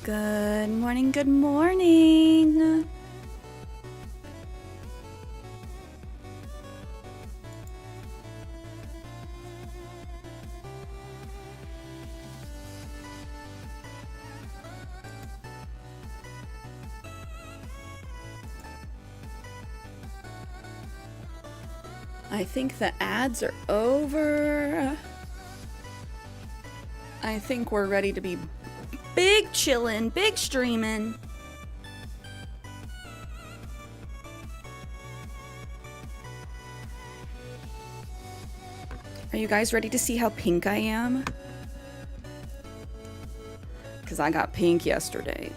Good morning, good morning. I think the ads are over. I think we're ready to be big chillin', big streamin'. Are you guys ready to see how pink I am? Because I got pink yesterday.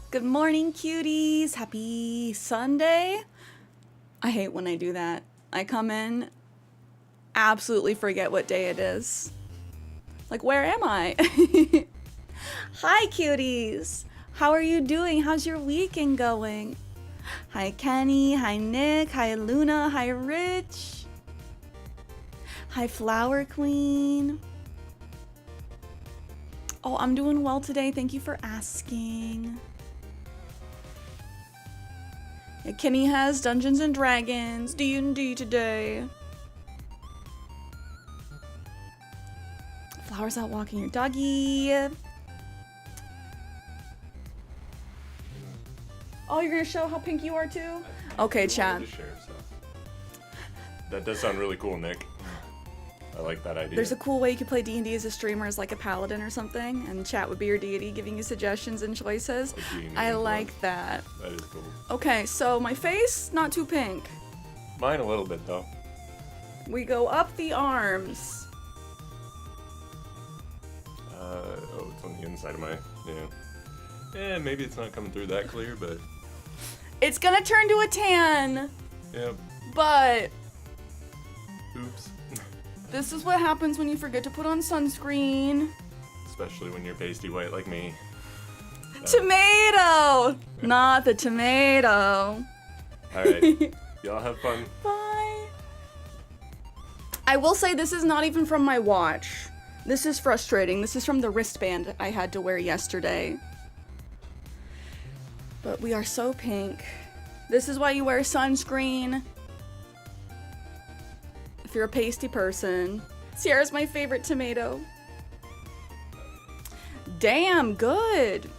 Good morning, cuties. Happy Sunday. I hate when I do that. I come in, absolutely forget what day it is. Like, where am I? Hi, cuties. How are you doing? How's your weekend going? Hi, Kenny. Hi, Nick. Hi, Luna. Hi, Rich. Hi, Flower Queen. Oh, I'm doing well today. Thank you for asking. Yeah, Kenny has Dungeons and Dragons D&D today. Flower's out walking your doggy. Oh, you're gonna show how pink you are too? Okay, chat. That does sound really cool, Nick. I like that idea. There's a cool way you could play D&D as a streamer as like a paladin or something, and chat would be your deity giving you suggestions and choices. I like that. That is cool. Okay, so my face, not too pink. Mine a little bit, though. We go up the arms. Oh, it's on the inside of my, yeah. Yeah, maybe it's not coming through that clear, but... It's gonna turn to a tan. Yep. But... Oops. This is what happens when you forget to put on sunscreen. Especially when you're pasty white like me. Tomato! Not the tomato. Alright. Y'all have fun. Bye. I will say this is not even from my watch. This is frustrating. This is from the wristband I had to wear yesterday. But we are so pink. This is why you wear sunscreen. If you're a pasty person. Sierra's my favorite tomato. Damn, good.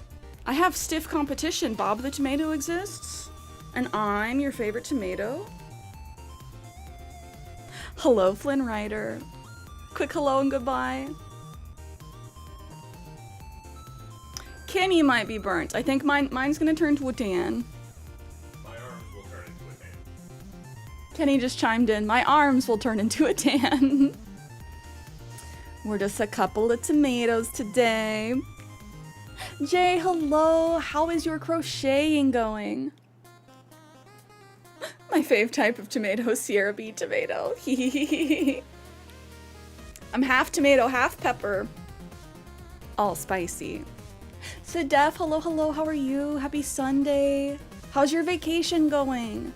I have stiff competition. Bob the Tomato exists. And I'm your favorite tomato. Hello, Flynn Ryder. Quick hello and goodbye. Kenny might be burnt. I think mine's gonna turn to a tan. My arms will turn into a tan. Kenny just chimed in. My arms will turn into a tan. We're just a couple of tomatoes today. Jay, hello. How is your crocheting going? My fave type of tomato, Sierra beet tomato. I'm half tomato, half pepper. All spicy. So Def, hello, hello. How are you? Happy Sunday. How's your vacation going?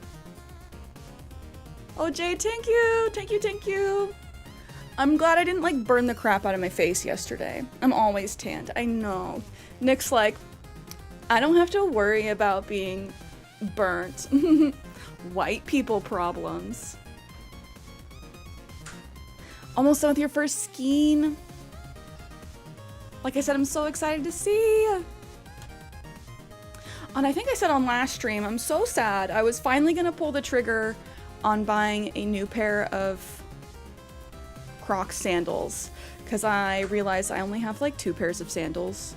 Oh, Jay, thank you. Thank you, thank you. I'm glad I didn't, like, burn the crap out of my face yesterday. I'm always tanned. I know. Nick's like, I don't have to worry about being burnt. White people problems. Almost done with your first skiing. Like I said, I'm so excited to see. And I think I said on last stream, I'm so sad. I was finally gonna pull the trigger on buying a new pair of Crocs sandals because I realized I only have like 2 pairs of sandals.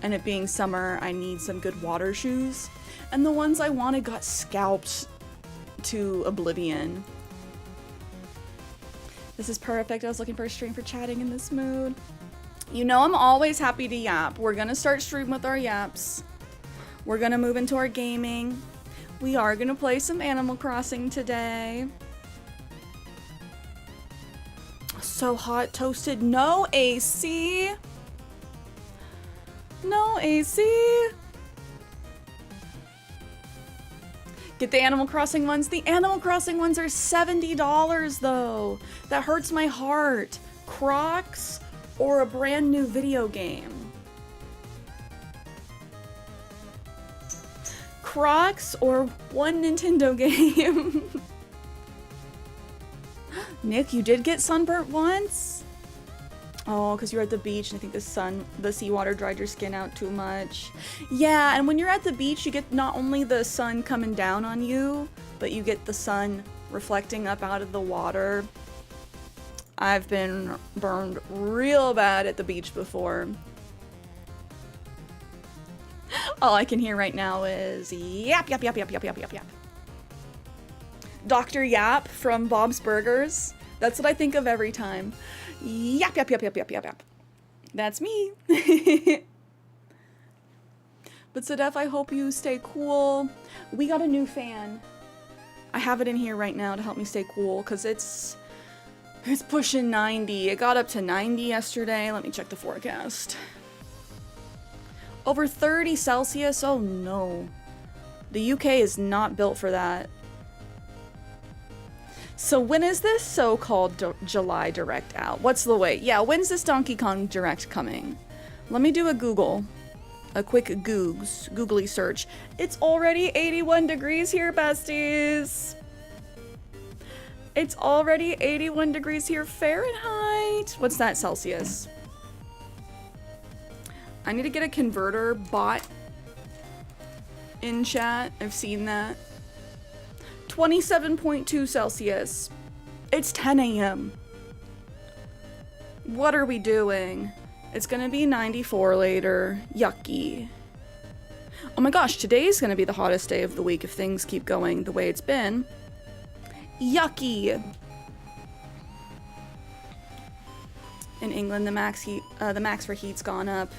And it being summer, I need some good water shoes. And the ones I wanted got scalped to oblivion. This is perfect. I was looking for a stream for chatting in this mood. You know I'm always happy to yap. We're gonna start stream with our yaps. We're gonna move into our gaming. We are gonna play some Animal Crossing today. so hot, toasted. No AC. No AC. Get the Animal Crossing ones. The Animal Crossing ones are $70 though. That hurts my heart. Crocs or a brand new video game? Crocs or one Nintendo game? Nick, you did get sunburnt once? Oh, because you were at the beach and I think the seawater dried your skin out too much. Yeah, and when you're at the beach, you get not only the sun coming down on you, but you get the sun reflecting up out of the water. I've been burned real bad at the beach before. All I can hear right now is yap, yap, yap, yap, yap, yap, yap, yap. Dr. Yap from Bob's Burgers. That's what I think of every time. Yap, yap, yap, yap, yap, yap, yap. That's me. But Sedef, I hope you stay cool. We got a new fan. I have it in here right now to help me stay cool because it's pushing 90. It got up to 90 yesterday. Let me check the forecast. Over 30 Celsius? Oh no. The UK is not built for that. So when is this so-called July Direct out? What's the wait? Yeah, when's this Donkey Kong Direct coming? Let me do a Google. A quick googly search. It's already 81 degrees here, besties. It's already 81 degrees here Fahrenheit. What's that Celsius? I need to get a converter bot in chat. I've seen that. 27.2 Celsius. It's 10 a.m. What are we doing? It's gonna be 94 later. Yucky. Oh my gosh, today's gonna be the hottest day of the week if things keep going the way it's been. Yucky. In England, the max for heat's gone up.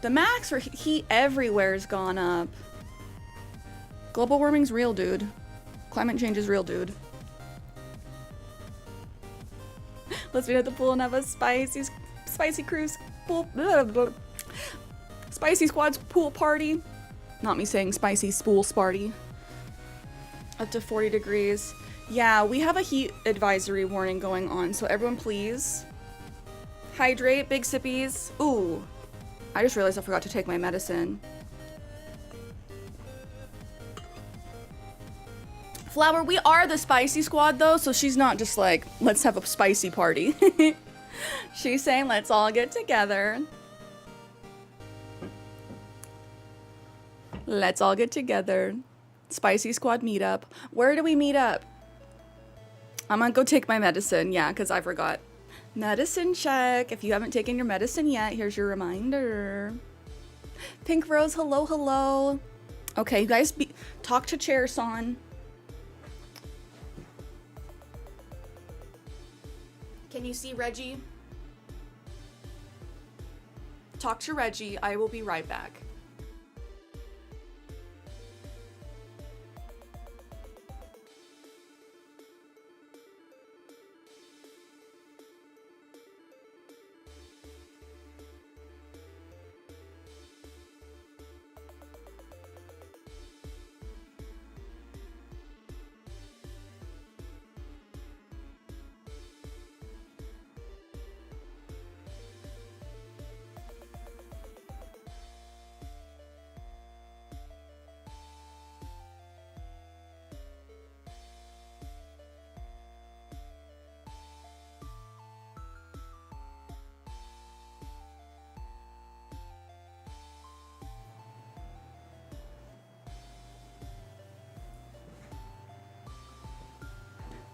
The max for heat everywhere's gone up. Global warming's real, dude. Climate change is real, dude. Let's meet at the pool and have a spicy cruise pool. Blah, blah, blah. Spicy squad's pool party. Not me saying spicy spool party. Up to 40 degrees. Yeah, we have a heat advisory warning going on, so everyone please hydrate, big sippies. Ooh, I just realized I forgot to take my medicine. Flower, we are the spicy squad though, so she's not just like, let's have a spicy party. She's saying, let's all get together. Let's all get together. Spicy squad meetup. Where do we meet up? I'm gonna go take my medicine, yeah, because I forgot. Medicine check. If you haven't taken your medicine yet, here's your reminder. Pink Rose, hello, hello. Okay, you guys, talk to Chair-san. Can you see Reggie? Talk to Reggie. I will be right back.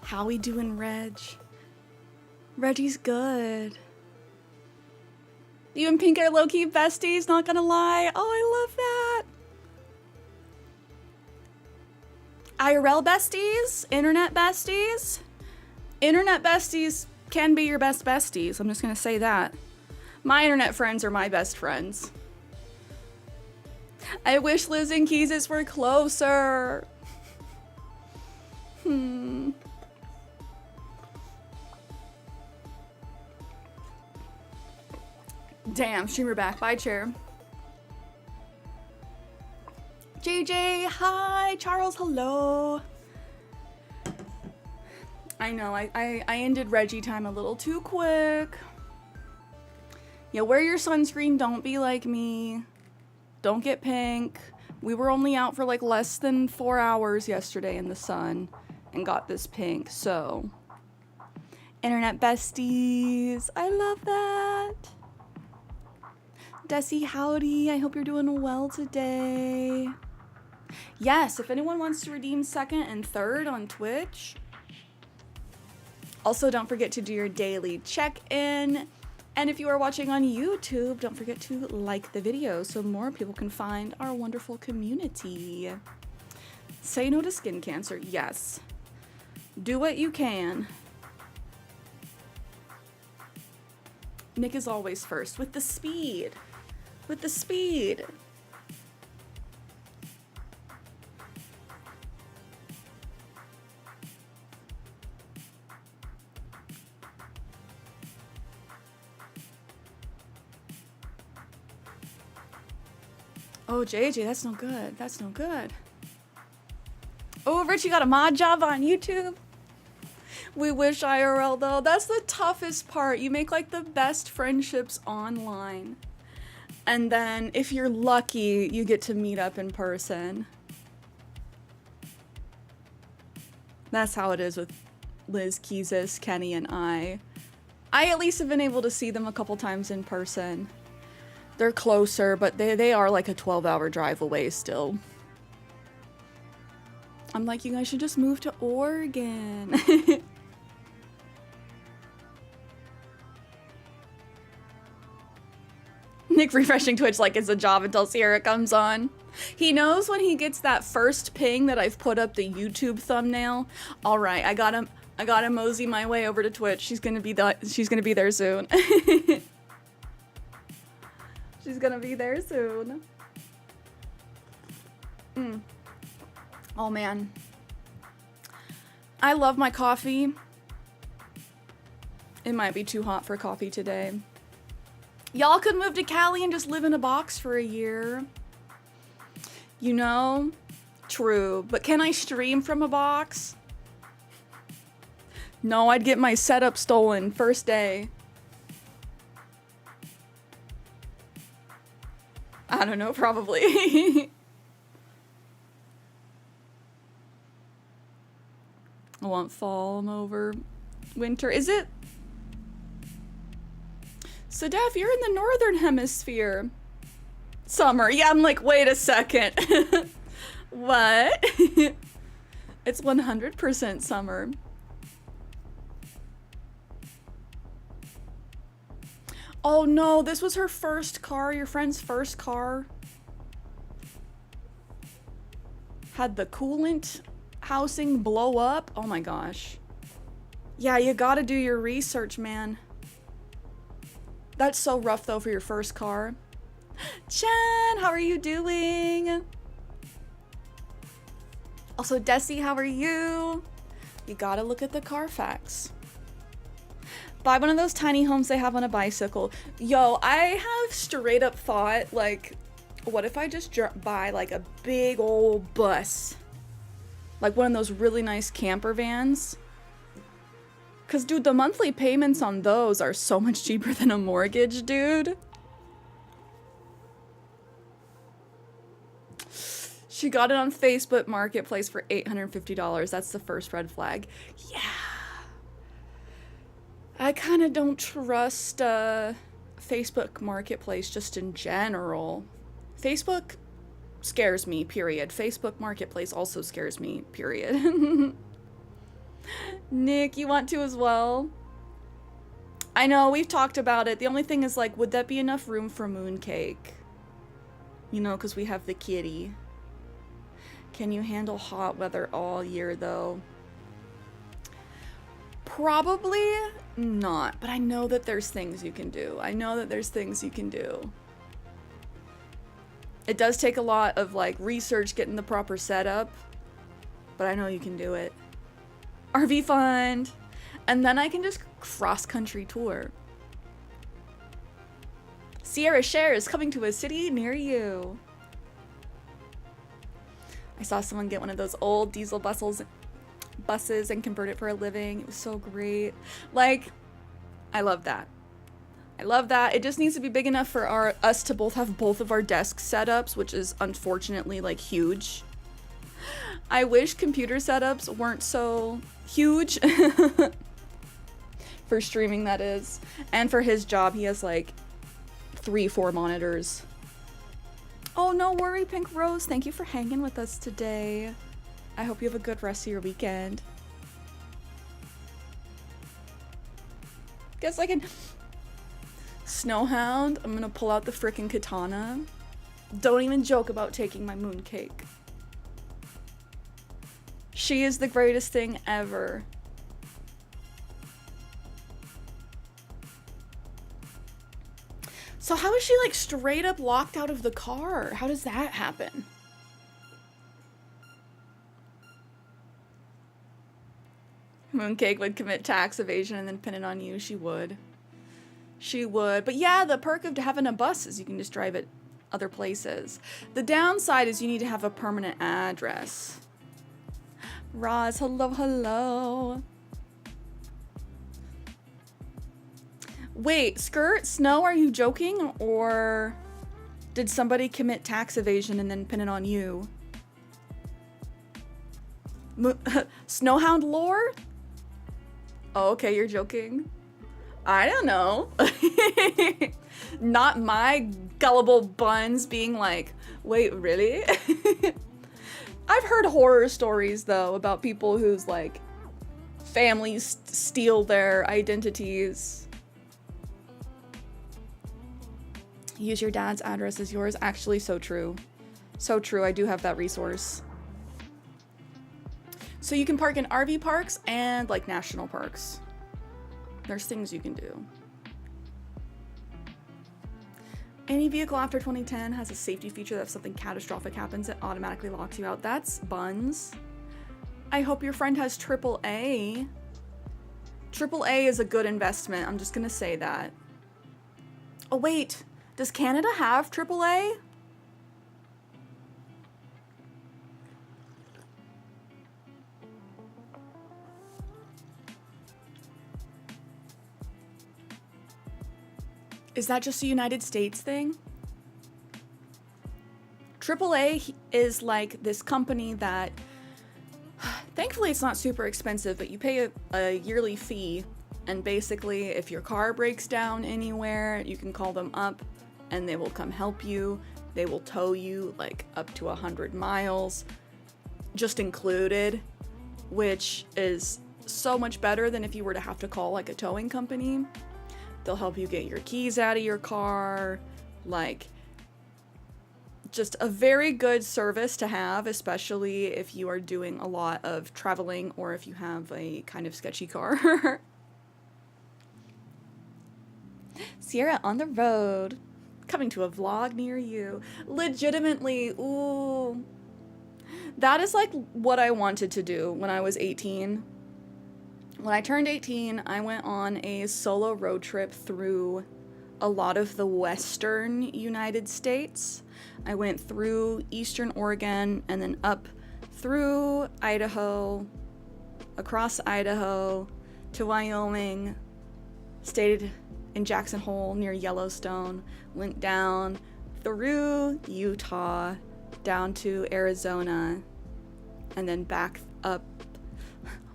How we doing, Reg? Reggie's good. You and Pink are low-key besties, not gonna lie. Oh, I love that. IRL besties? Internet besties? Internet besties can be your best besties. I'm just gonna say that. My internet friends are my best friends. I wish Liz and Keezus were closer. Damn, streamer back. Bye, chair. JJ, hi. Charles, hello. I know, I ended Reggie time a little too quick. Yeah, wear your sunscreen. Don't be like me. Don't get pink. We were only out for like less than 4 hours yesterday in the sun and got this pink, so. Internet besties. I love that. Desi, howdy. I hope you're doing well today. Yes, if anyone wants to redeem second and third on Twitch. Also, don't forget to do your daily check-in. And if you are watching on YouTube, don't forget to like the video so more people can find our wonderful community. Say no to skin cancer. Yes. Do what you can. Nick is always first with the speed. With the speed. Oh, JJ, that's no good. That's no good. Oh, Richie got a mod job on YouTube. We wish IRL though. That's the toughest part. You make like the best friendships online. And then if you're lucky, you get to meet up in person. That's how it is with Liz, Keezus, Kenny, and I. I at least have been able to see them a couple times in person. They're closer, but they are like a 12-hour drive away still. I'm like, you guys should just move to Oregon. Nick refreshing Twitch like it's a job until Cierra comes on. He knows when he gets that first ping that I've put up the YouTube thumbnail. All right, I gotta mosey my way over to Twitch. She's gonna be there soon. She's gonna be there soon. Oh man. I love my coffee. It might be too hot for coffee today. Y'all could move to Cali and just live in a box for a year. You know? True. But can I stream from a box? No, I'd get my setup stolen first day. I don't know, probably. I want fall, I'm over winter. Is it? So, Daph, you're in the northern hemisphere. Summer. Yeah, I'm like, wait a second. What? It's 100% summer. Oh no, this was her first car, your friend's first car. Had the coolant housing blow up. Oh my gosh. Yeah, you gotta do your research, man. That's so rough though for your first car. Chen, how are you doing? Also, Desi, how are you? You gotta look at the Carfax. Buy one of those tiny homes they have on a bicycle. Yo, I have straight up thought, like, what if I just buy like a big old bus? Like one of those really nice camper vans? Cause dude, the monthly payments on those are so much cheaper than a mortgage, dude. She got it on Facebook Marketplace for $850. That's the first red flag. Yeah. I kind of don't trust Facebook Marketplace just in general. Facebook scares me, period. Facebook Marketplace also scares me, period. Nick, you want to as well? I know, we've talked about it. The only thing is, like, would that be enough room for mooncake? You know, because we have the kitty. Can you handle hot weather all year, though? Probably not, but I know that there's things you can do. I know that there's things you can do. It does take a lot of, like, research, getting the proper setup, but I know you can do it. RV fund, and then I can just cross-country tour. CierraShares coming to a city near you. I saw someone get one of those old diesel buses and convert it for a living. It was so great. Like, I love that. I love that. It just needs to be big enough for us to both have both of our desk setups, which is unfortunately like huge. I wish computer setups weren't so huge. For streaming, that is. And for his job, he has like 3-4 monitors. Oh, no worry, Pink Rose. Thank you for hanging with us today. I hope you have a good rest of your weekend. Guess I can... Snowhound, I'm gonna pull out the frickin' katana. Don't even joke about taking my mooncake. She is the greatest thing ever. So how is she like straight up locked out of the car? How does that happen? Mooncake would commit tax evasion and then pin it on you. She would. She would. But yeah, the perk of having a bus is you can just drive it other places. The downside is you need to have a permanent address. Roz, hello, hello. Wait, Skirt, Snow, are you joking? Or did somebody commit tax evasion and then pin it on you? Snowhound lore? Oh, okay, you're joking. I don't know. Not my gullible buns being like, wait, really? I've heard horror stories, though, about people whose, like, families steal their identities. Use your dad's address as yours. Actually, so true. So true. I do have that resource. So you can park in RV parks and, like, national parks. There's things you can do. Any vehicle after 2010 has a safety feature that if something catastrophic happens, it automatically locks you out. That's buns. I hope your friend has AAA. AAA is a good investment. I'm just gonna say that. Oh wait, does Canada have AAA? Is that just a United States thing? AAA is like this company that, thankfully it's not super expensive, but you pay a yearly fee, and basically if your car breaks down anywhere, you can call them up and they will come help you. They will tow you like up to 100 miles, just included, which is so much better than if you were to have to call like a towing company. They'll help you get your keys out of your car, like, just a very good service to have, especially if you are doing a lot of traveling or if you have a kind of sketchy car. Cierra on the road, coming to a vlog near you. Legitimately, ooh. That is like what I wanted to do when I was 18. When I turned 18, I went on a solo road trip through a lot of the western United States. I went through eastern Oregon and then up through Idaho, across Idaho to Wyoming, stayed in Jackson Hole near Yellowstone, went down through Utah, down to Arizona, and then back up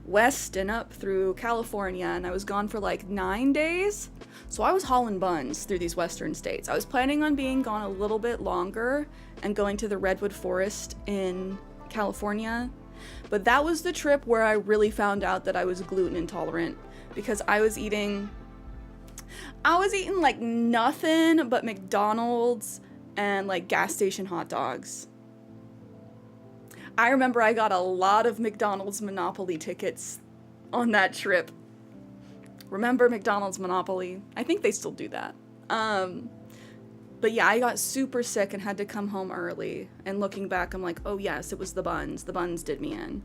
west and up through California, and I was gone for like 9 days. So I was hauling buns through these western states. I was planning on being gone a little bit longer and going to the Redwood Forest in California. But that was the trip where I really found out that I was gluten intolerant, because I was eating like nothing but McDonald's and like gas station hot dogs. I remember I got a lot of McDonald's Monopoly tickets on that trip. Remember McDonald's Monopoly? I think they still do that. But yeah, I got super sick and had to come home early. And looking back, I'm like, oh yes, it was the buns. The buns did me in.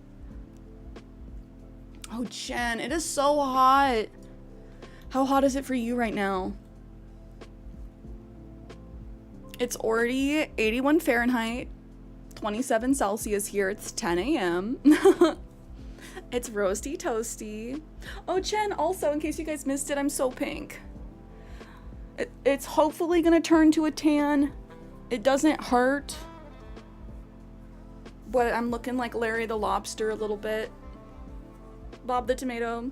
Oh, Jen, it is so hot. How hot is it for you right now? It's already 81 Fahrenheit, 27 Celsius here. It's 10 a.m. It's roasty toasty. Oh, Chen, also, in case you guys missed it, I'm so pink. It's hopefully gonna turn to a tan. It doesn't hurt. But I'm looking like Larry the Lobster a little bit. Bob the Tomato.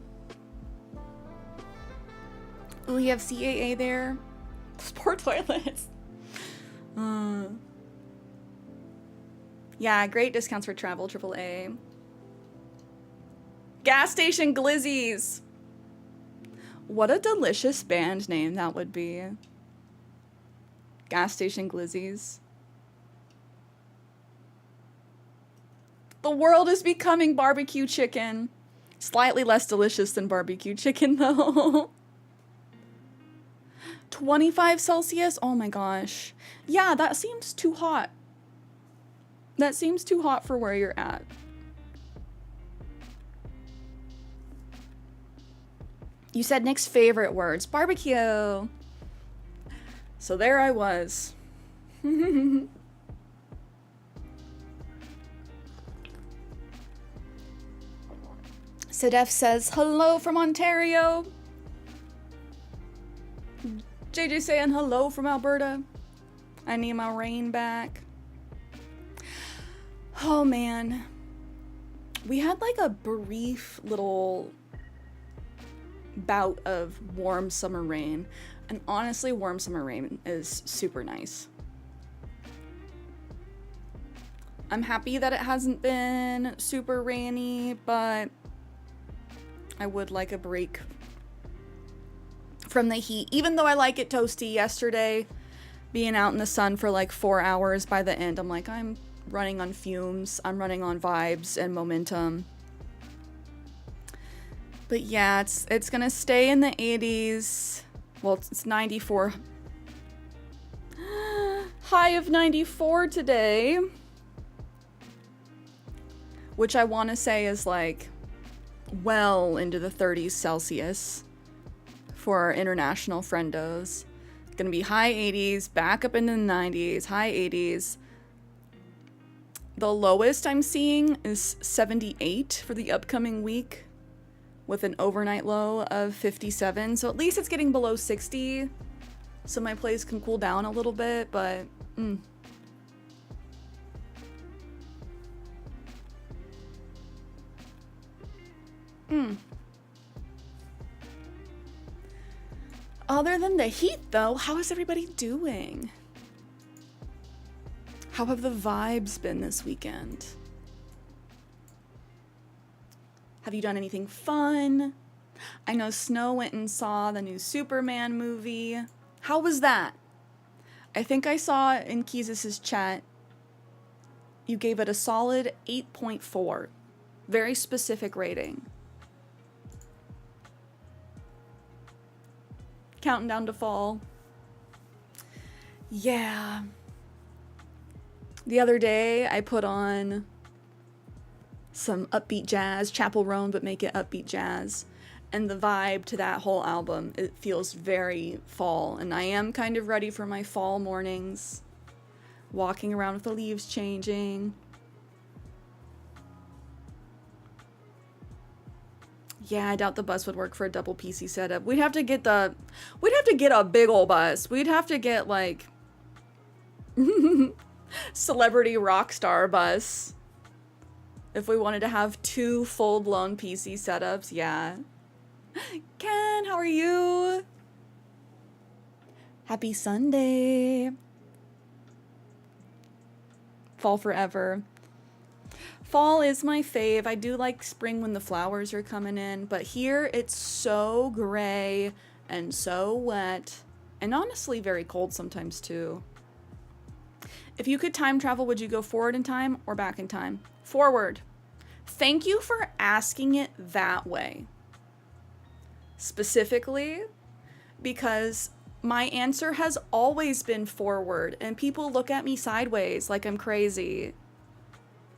Oh, you have CAA there. Sport toilets. Yeah, great discounts for travel, AAA. Gas station glizzies. What a delicious band name that would be. Gas station glizzies. The world is becoming barbecue chicken. Slightly less delicious than barbecue chicken, though. 25 Celsius? Oh my gosh. Yeah, that seems too hot. That seems too hot for where you're at. You said Nick's favorite words. Barbecue. So there I was. Sedef says, hello from Ontario. JJ saying hello from Alberta. I need my rain back. Oh man. We had like a brief little bout of warm summer rain. And honestly, warm summer rain is super nice. I'm happy that it hasn't been super rainy, but I would like a break from the heat. Even though I like it toasty. Yesterday, being out in the sun for like 4 hours, by the end, I'm like, I'm running on fumes. I'm running on vibes and momentum. But yeah, it's gonna stay in the 80s. Well, it's 94. High of 94 today. Which I want to say is like well into the 30s Celsius for our international friendos. It's gonna be high 80s, back up into the 90s, high 80s. The lowest I'm seeing is 78 for the upcoming week, with an overnight low of 57. So at least it's getting below 60, so my place can cool down a little bit, but Other than the heat, though, how is everybody doing? How have the vibes been this weekend? Have you done anything fun? I know Snow went and saw the new Superman movie. How was that? I think I saw in Keys' chat, you gave it a solid 8.4. Very specific rating. Counting down to fall. Yeah. The other day, I put on some upbeat jazz, Chapel Roan, but make it upbeat jazz. And the vibe to that whole album, it feels very fall. And I am kind of ready for my fall mornings. Walking around with the leaves changing. Yeah, I doubt the bus would work for a double PC setup. We'd have to get a big ol' bus. We'd have to get like celebrity rock star bus. If we wanted to have 2 full-blown PC setups, yeah. Ken, how are you? Happy Sunday. Fall forever. Fall is my fave. I do like spring when the flowers are coming in, but here it's so gray and so wet, and honestly very cold sometimes too. If you could time travel, would you go forward in time or back in time? Forward. Thank you for asking it that way. Specifically, because my answer has always been forward, and people look at me sideways like I'm crazy.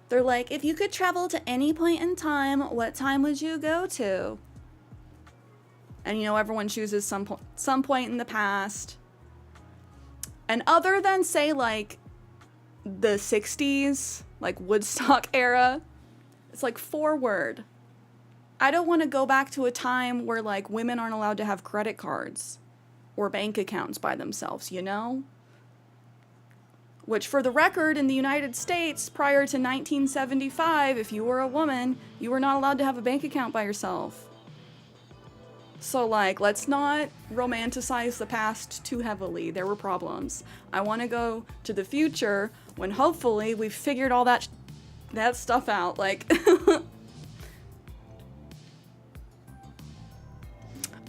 They're like, if you could travel to any point in time, what time would you go to? And you know, everyone chooses some point in the past. And other than, say, like, the 60s, like Woodstock era, it's like forward. I don't want to go back to a time where, like, women aren't allowed to have credit cards or bank accounts by themselves, you know? Which, for the record, in the United States, prior to 1975, if you were a woman, you were not allowed to have a bank account by yourself. So, like, let's not romanticize the past too heavily. There were problems. I want to go to the future when hopefully we've figured all that stuff out. Like,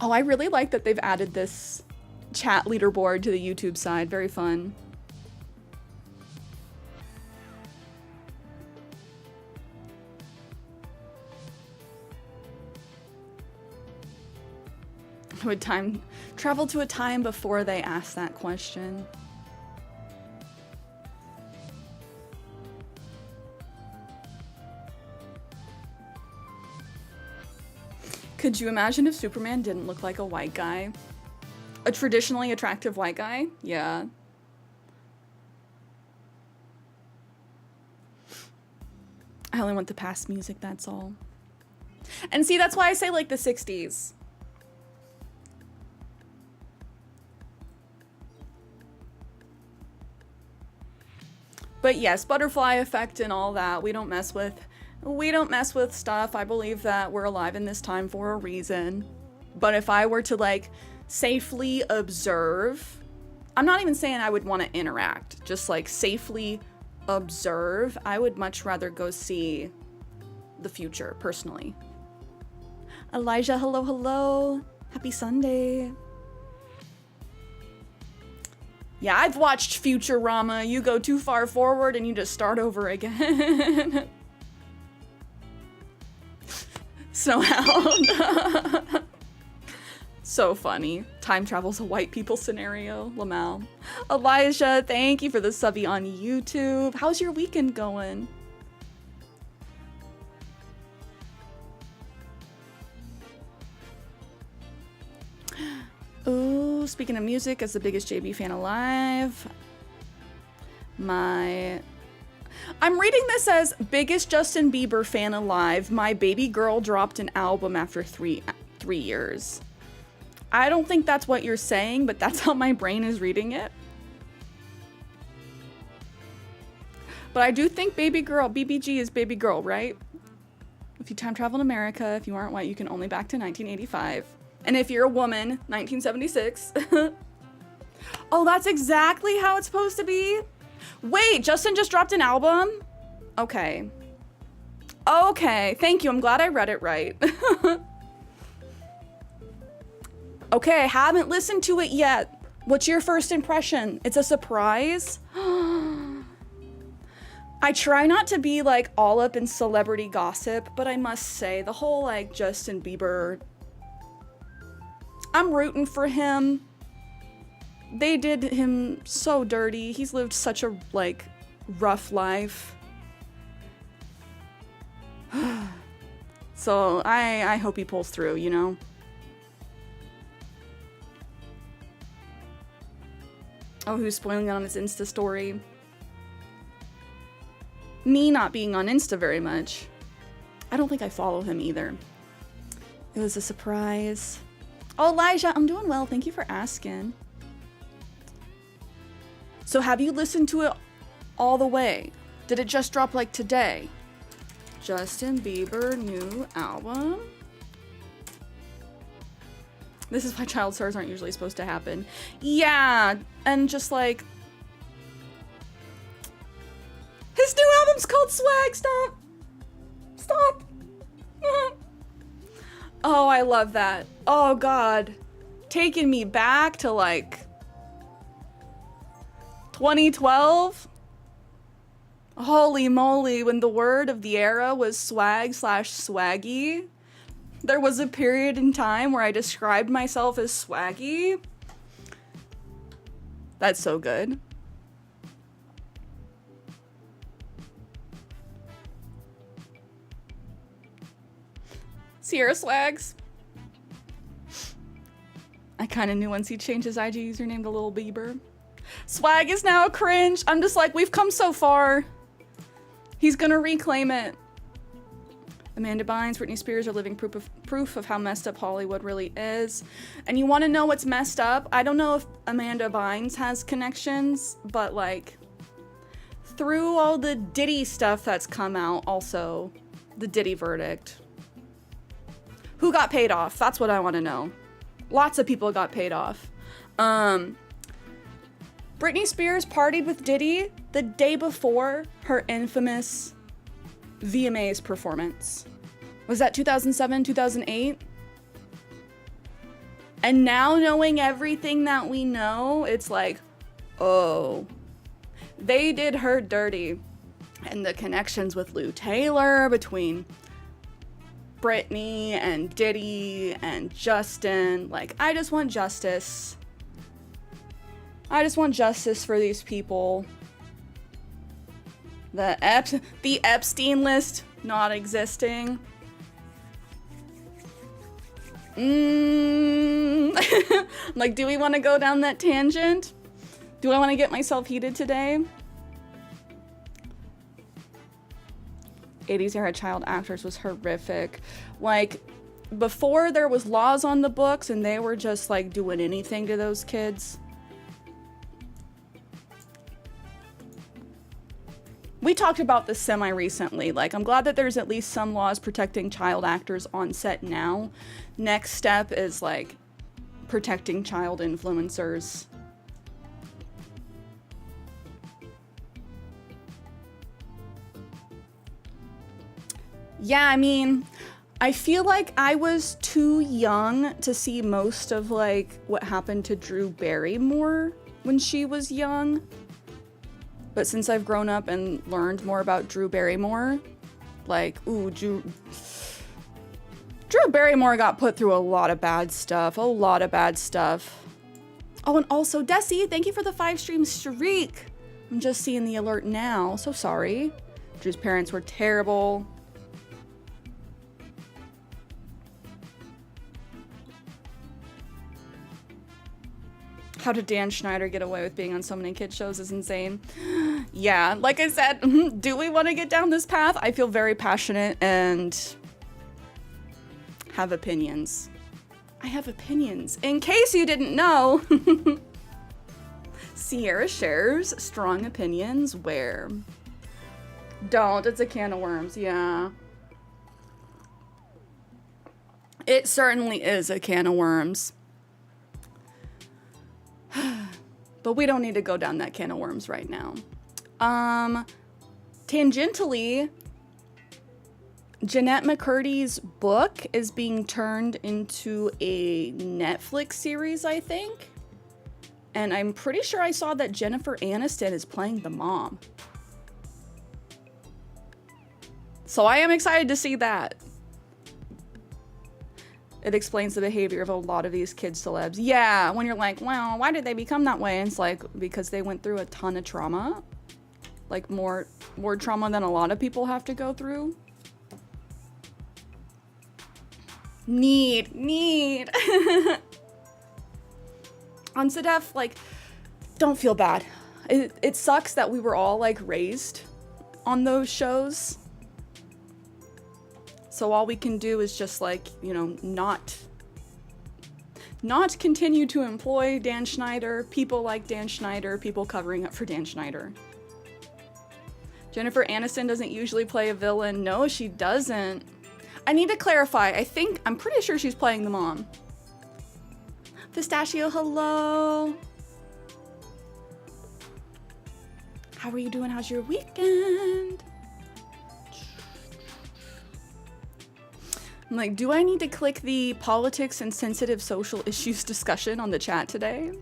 oh, I really like that they've added this chat leaderboard to the YouTube side. Very fun. I would travel to a time before they asked that question. Could you imagine if Superman didn't look like a white guy? A traditionally attractive white guy? Yeah. I only want the past music, that's all. And see, that's why I say like the 60s. But yes, butterfly effect and all that, we don't mess with stuff. I believe that we're alive in this time for a reason. But if I were to like safely observe, I'm not even saying I would want to interact, just like safely observe, I would much rather go see the future personally. Elijah, hello, hello. Happy Sunday. Yeah, I've watched Futurama. You go too far forward and you just start over again. Snowhound. So funny. Time travel's a white people scenario. Lamal. Elijah, thank you for the subby on YouTube. How's your weekend going? Ooh, speaking of music, as the biggest JB fan alive, I'm reading this as biggest Justin Bieber fan alive. My baby girl dropped an album after three years. I don't think that's what you're saying, but that's how my brain is reading it. But I do think baby girl, BBG is baby girl, right? If you time travel in America, if you aren't white, you can only back to 1985. And if you're a woman, 1976. Oh, that's exactly how it's supposed to be? Wait, Justin just dropped an album? Okay. Okay, thank you. I'm glad I read it right. Okay, I haven't listened to it yet. What's your first impression? It's a surprise? I try not to be like all up in celebrity gossip, but I must say the whole like Justin Bieber, I'm rooting for him. They did him so dirty. He's lived such a like rough life. So I hope he pulls through, you know? Oh, who's spoiling it on his Insta story? Me not being on Insta very much. I don't think I follow him either. It was a surprise. Oh, Elijah, I'm doing well. Thank you for asking. So have you listened to it all the way? Did it just drop like today? Justin Bieber new album? This is why child stars aren't usually supposed to happen. Yeah, and just like... His new album's called Swag! Stop! Stop! Oh, I love that. Oh, God. Taking me back to, like, 2012? Holy moly, when the word of the era was swag/swaggy. There was a period in time where I described myself as swaggy. That's so good. Cierra Swags. I kind of knew once he changed his IG username to Lil Bieber. Swag is now cringe. I'm just like, we've come so far. He's gonna reclaim it. Amanda Bynes, Britney Spears are living proof of how messed up Hollywood really is. And you want to know what's messed up? I don't know if Amanda Bynes has connections, but like through all the Diddy stuff that's come out, also the Diddy verdict. Who got paid off? That's what I want to know. Lots of people got paid off. Britney Spears partied with Diddy the day before her infamous VMAs performance. Was that 2007, 2008? And now knowing everything that we know, it's like, oh, they did her dirty. And the connections with Lou Taylor between Britney and Diddy and Justin. Like, I just want justice. I just want justice for these people. The Epstein list not existing. Like, do we want to go down that tangent? Do I want to get myself heated today? 80s era child actors was horrific. Like, before there was laws on the books and they were just like doing anything to those kids. We talked about this semi-recently. Like, I'm glad that there's at least some laws protecting child actors on set now. Next step is, like, protecting child influencers. Yeah, I mean, I feel like I was too young to see most of, like, what happened to Drew Barrymore when she was young. But since I've grown up and learned more about Drew Barrymore, like, ooh, Drew Barrymore got put through a lot of bad stuff. Oh, and also, Desi, thank you for the 5-stream streak. I'm just seeing the alert now. So sorry. Drew's parents were terrible. How did Dan Schneider get away with being on so many kids shows is insane. Yeah, like I said, do we want to get down this path? I feel very passionate and have opinions. I have opinions. In case you didn't know, CierraShares strong opinions where? Don't, it's a can of worms, yeah. It certainly is a can of worms. But we don't need to go down that can of worms right now. Tangentially, Jeanette McCurdy's book is being turned into a Netflix series, I think. And I'm pretty sure I saw that Jennifer Aniston is playing the mom. So I am excited to see that. It explains the behavior of a lot of these kids celebs. Yeah, when you're like, wow, why did they become that way? And it's like, because they went through a ton of trauma. Like more trauma than a lot of people have to go through. Need. On Sedef, like, don't feel bad. It sucks that we were all like raised on those shows. So all we can do is just like, you know, not continue to employ Dan Schneider, people like Dan Schneider, people covering up for Dan Schneider. Jennifer Aniston doesn't usually play a villain. No, she doesn't. I need to clarify. I'm pretty sure she's playing the mom. Pistachio, hello. How are you doing? How's your weekend? I'm like, do I need to click the politics and sensitive social issues discussion on the chat today?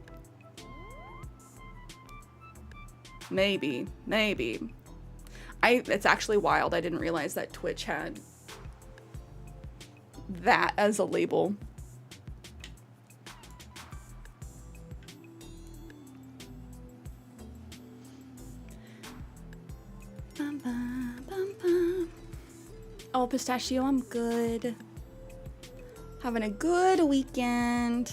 Maybe. It's actually wild. I didn't realize that Twitch had that as a label. Oh, Pistachio, I'm good. Having a good weekend.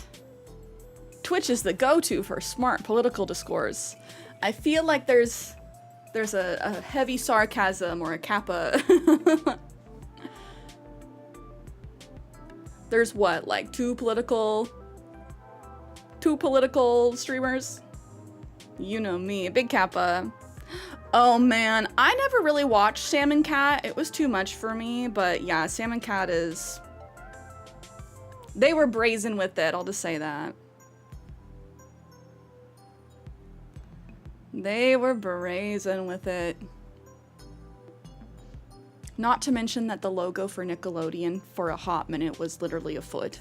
Twitch is the go-to for smart political discourse. I feel like there's a heavy sarcasm or a kappa. There's what, like two political streamers? You know me, big kappa. Oh man, I never really watched Salmon Cat. It was too much for me, but yeah, Salmon Cat is... They were brazen with it, I'll just say that. They were brazen with it. Not to mention that the logo for Nickelodeon for a hot minute was literally a foot.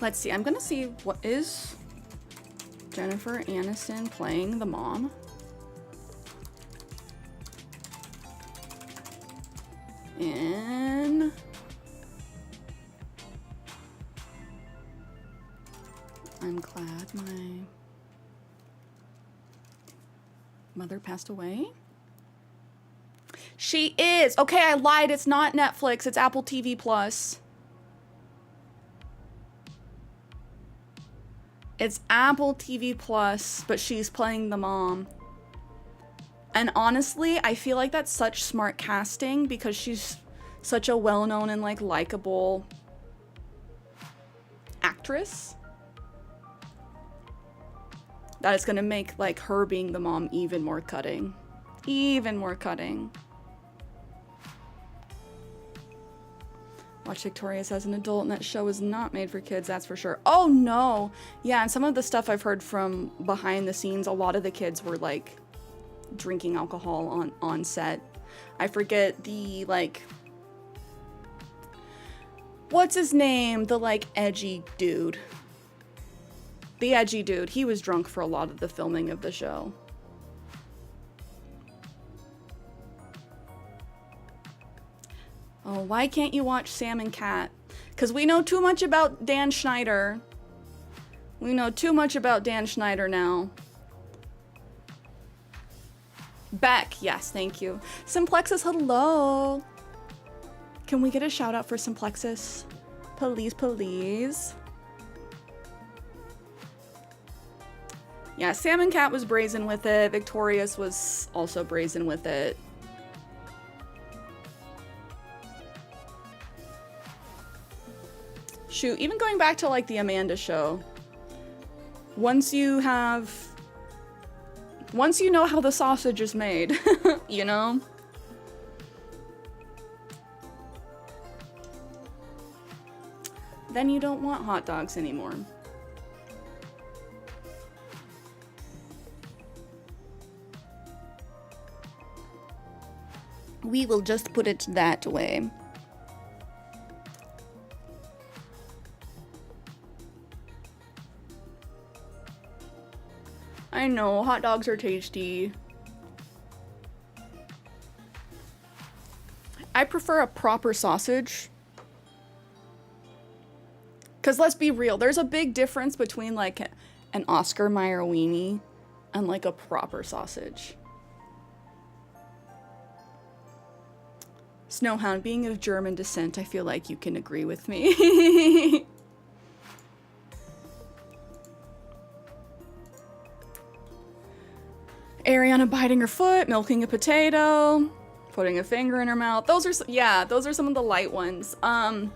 Let's see, I'm gonna see what is Jennifer Aniston playing the mom. And I'm glad my mother passed away. She is. Okay, I lied. It's not Netflix. It's Apple TV Plus. It's Apple TV Plus, but she's playing the mom. And honestly, I feel like that's such smart casting because she's such a well-known and like likable actress that it's gonna make like her being the mom even more cutting. Even more cutting. Watch Victorious as an adult, and that show is not made for kids, that's for sure. Oh no! Yeah, and some of the stuff I've heard from behind the scenes, a lot of the kids were like drinking alcohol on set. I forget the like, what's his name? The like edgy dude. The edgy dude. He was drunk for a lot of the filming of the show. Oh, why can't you watch Salmon Cat? Because we know too much about Dan Schneider. We know too much about Dan Schneider now. Beck, yes, thank you. Simplexus, hello. Can we get a shout out for Simplexus? Please, please. Yeah, Salmon Cat was brazen with it. Victorious was also brazen with it. Shoot, even going back to like the Amanda show. Once you know how the sausage is made, you know? Then you don't want hot dogs anymore. We will just put it that way. I know, hot dogs are tasty. I prefer a proper sausage. Because let's be real, there's a big difference between like an Oscar Mayer weenie and like a proper sausage. Snowhound, being of German descent, I feel like you can agree with me. Ariana biting her foot, milking a potato, putting a finger in her mouth. Those are some of the light ones. Not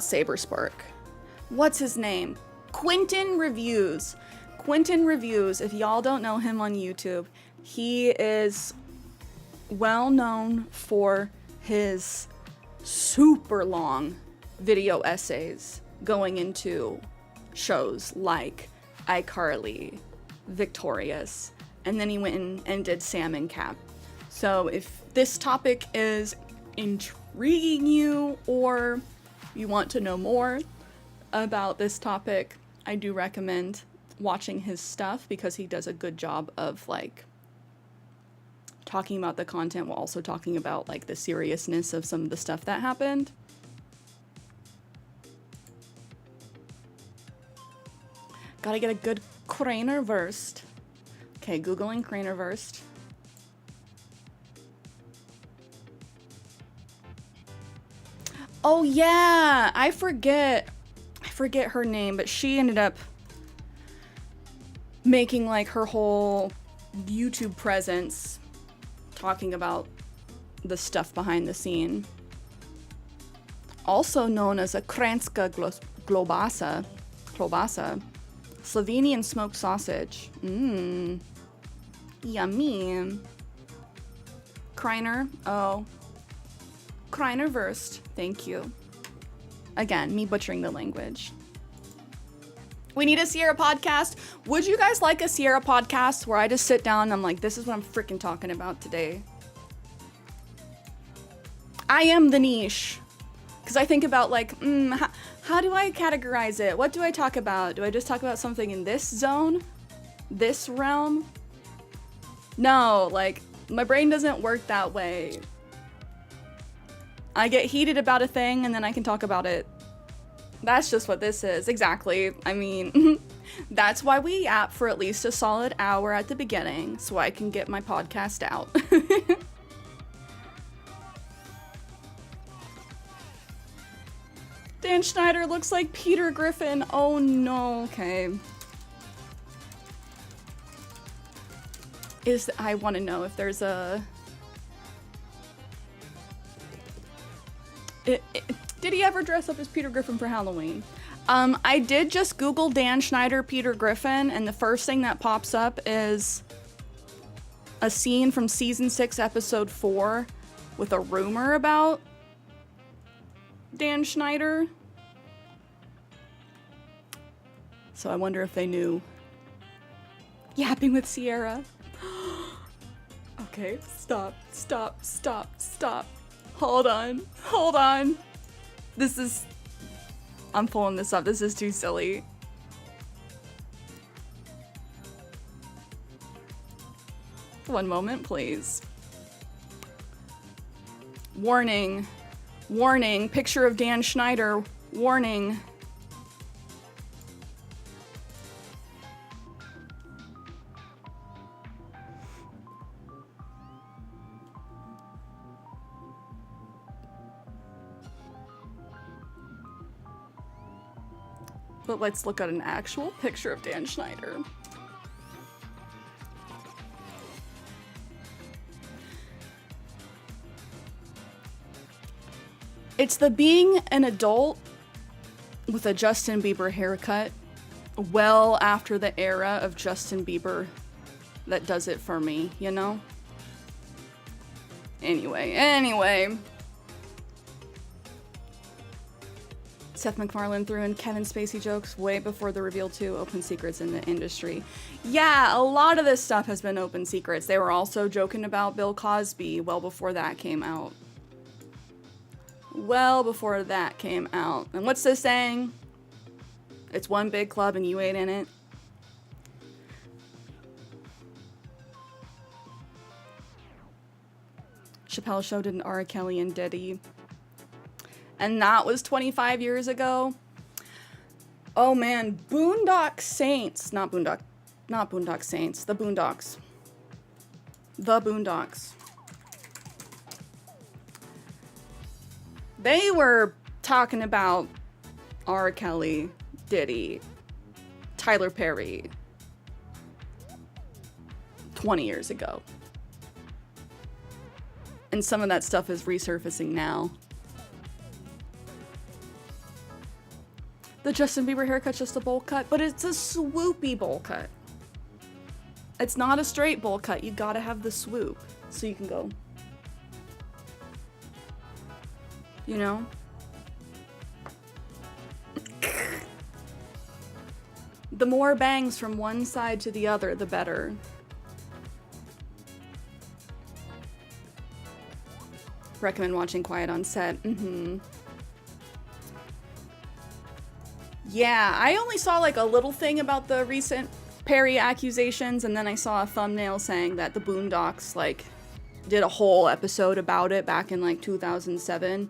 Saber Spark. What's his name? Quentin Reviews. Quentin Reviews, if y'all don't know him on YouTube, he is well known for his super long video essays going into shows like iCarly, Victorious, and then he went in and did Salmon Cat. So if this topic is intriguing you or you want to know more about this topic, I do recommend watching his stuff because he does a good job of like talking about the content while also talking about like the seriousness of some of the stuff that happened. Gotta get a good Cranerverst. Okay, Googling Cranerverst. Oh yeah, I forget her name, but she ended up making like her whole YouTube presence talking about the stuff behind the scene. Also known as a Kranjska klobasa, Slovenian smoked sausage. Mmm, yummy. Kreiner, oh. Kreinerverst, thank you. Again, me butchering the language. We need a Cierra podcast. Would you guys like a Cierra podcast where I just sit down and I'm like, this is what I'm freaking talking about today? I am the niche. Because I think about like, how do I categorize it? What do I talk about? Do I just talk about something in this zone? This realm? No, like, my brain doesn't work that way. I get heated about a thing and then I can talk about it. That's just what this is. Exactly. I mean, that's why we yap for at least a solid hour at the beginning so I can get my podcast out. Dan Schneider looks like Peter Griffin. Oh no, okay. I want to know if there's a... Did he ever dress up as Peter Griffin for Halloween? I did just Google Dan Schneider, Peter Griffin, and the first thing that pops up is a scene from season 6, episode 4 with a rumor about Dan Schneider. So I wonder if they knew. Yapping with Cierra. Okay, stop. Hold on. I'm pulling this up. This is too silly. One moment, please. Warning. Picture of Dan Schneider. Warning. But let's look at an actual picture of Dan Schneider. It's the being an adult with a Justin Bieber haircut well after the era of Justin Bieber that does it for me, you know? Anyway. Seth MacFarlane threw in Kevin Spacey jokes way before the reveal to open secrets in the industry. Yeah, a lot of this stuff has been open secrets. They were also joking about Bill Cosby well before that came out. And what's this saying? It's one big club and you ain't in it. Chappelle Show did an R. Kelly and Diddy. And that was 25 years ago. Oh man, Boondock Saints. Not Boondock Saints. The Boondocks. They were talking about R. Kelly, Diddy, Tyler Perry 20 years ago. And some of that stuff is resurfacing now. The Justin Bieber haircut's just a bowl cut, but it's a swoopy bowl cut. It's not a straight bowl cut. You gotta have the swoop so you can go. You know? The more bangs from one side to the other, the better. Recommend watching Quiet on Set. Yeah, I only saw like a little thing about the recent Perry accusations, and then I saw a thumbnail saying that the Boondocks like did a whole episode about it back in like 2007,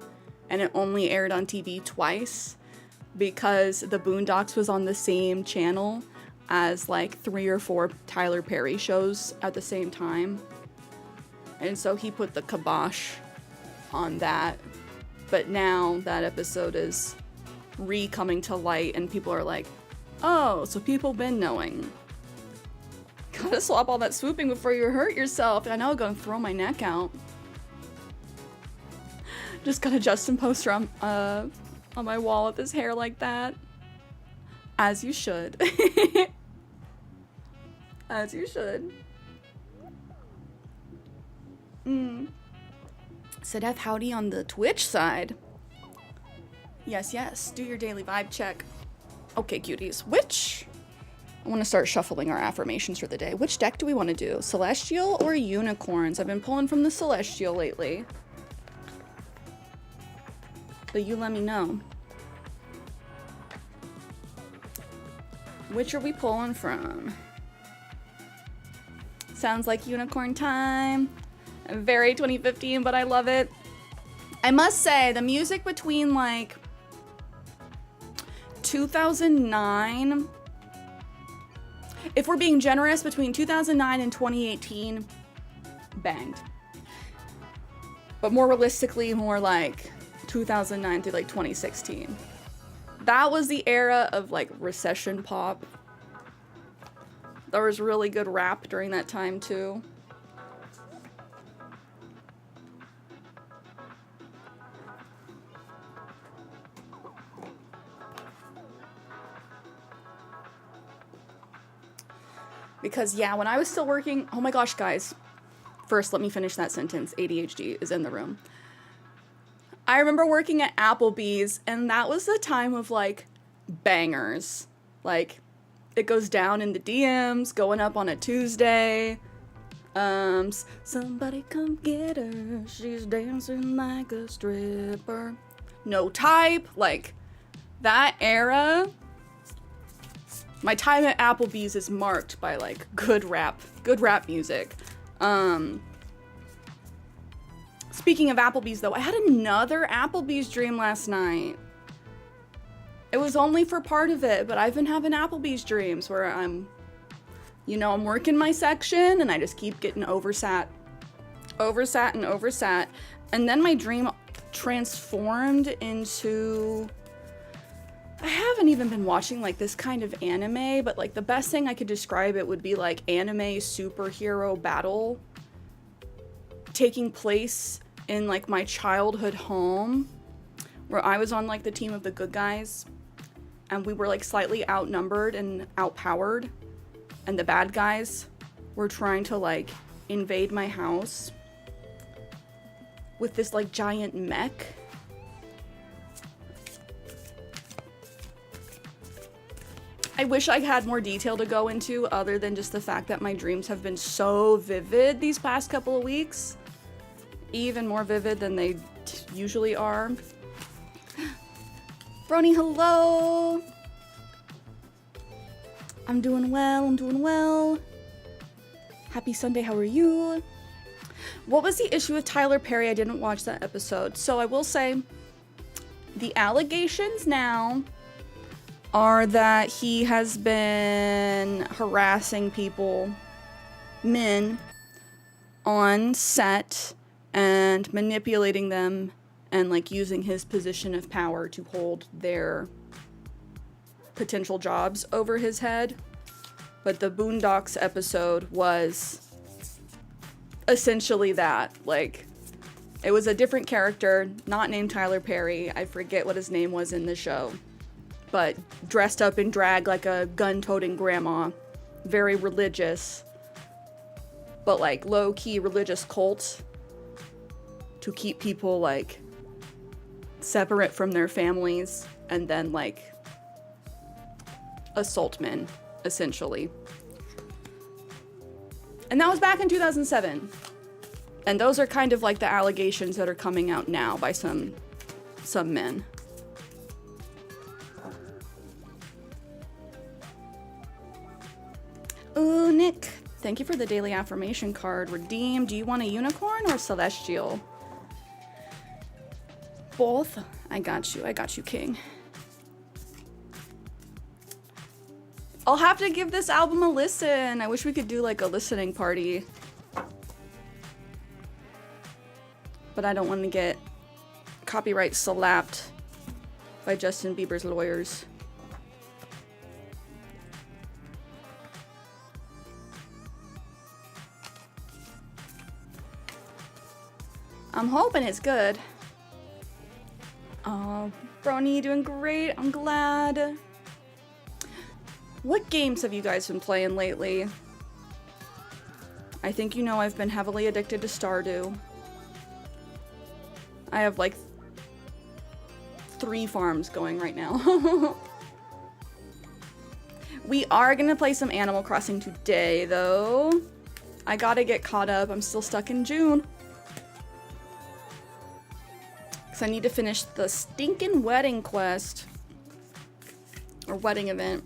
and it only aired on TV twice because the Boondocks was on the same channel as like 3 or 4 Tyler Perry shows at the same time. And so he put the kibosh on that. But now that episode is coming to light and people are like, oh, so people been knowing. Gotta swap all that swooping before you hurt yourself. I know I'm gonna throw my neck out. Just got a Justin poster on my wall with his hair like that. As you should. As you should. Sedef howdy on the Twitch side. Yes, yes. Do your daily vibe check. Okay, cuties. I want to start shuffling our affirmations for the day. Which deck do we want to do? Celestial or Unicorns? I've been pulling from the Celestial lately. But you let me know. Which are we pulling from? Sounds like unicorn time. Very 2015, but I love it. I must say, the music between like 2009, if we're being generous, between 2009 and 2018, banged. But more realistically, more like 2009 through like 2016. That was the era of like recession pop. There was really good rap during that time too. Because yeah, when I was still working, oh my gosh, guys. First, let me finish that sentence. ADHD is in the room. I remember working at Applebee's, and that was the time of like bangers. Like, it goes down in the DMs, going up on a Tuesday. Somebody come get her. She's dancing like a stripper. No Type, like that era. My time at Applebee's is marked by like good rap music. Speaking of Applebee's though, I had another Applebee's dream last night. It was only for part of it, but I've been having Applebee's dreams where I'm working my section and I just keep getting oversat. And then my dream transformed into, I haven't even been watching like this kind of anime, but like the best thing I could describe it would be like anime superhero battle taking place in like my childhood home where I was on like the team of the good guys and we were like slightly outnumbered and outpowered and the bad guys were trying to like invade my house with this like giant mech. I wish I had more detail to go into other than just the fact that my dreams have been so vivid these past couple of weeks. Even more vivid than they usually are. Brony, hello! I'm doing well. Happy Sunday, how are you? What was the issue with Tyler Perry? I didn't watch that episode. So I will say, the allegations now are that he has been harassing men on set and manipulating them and like using his position of power to hold their potential jobs over his head. But the Boondocks episode was essentially that. Like, it was a different character, not named Tyler Perry. I forget what his name was in the show. But dressed up in drag like a gun-toting grandma. Very religious. But like low-key religious cult. To keep people like separate from their families. And then like assault men, essentially. And that was back in 2007. And those are kind of like the allegations that are coming out now by some men. Ooh, Nick, thank you for the daily affirmation card. Redeem. Do you want a unicorn or celestial? Both. I got you, King. I'll have to give this album a listen. I wish we could do like a listening party. But I don't want to get copyright slapped by Justin Bieber's lawyers. I'm hoping it's good. Oh, Brony, doing great. I'm glad. What games have you guys been playing lately? I think you know I've been heavily addicted to Stardew. I have like 3 farms going right now. We are gonna play some Animal Crossing today, though. I gotta get caught up. I'm still stuck in June. Because I need to finish the stinking wedding quest. Or wedding event.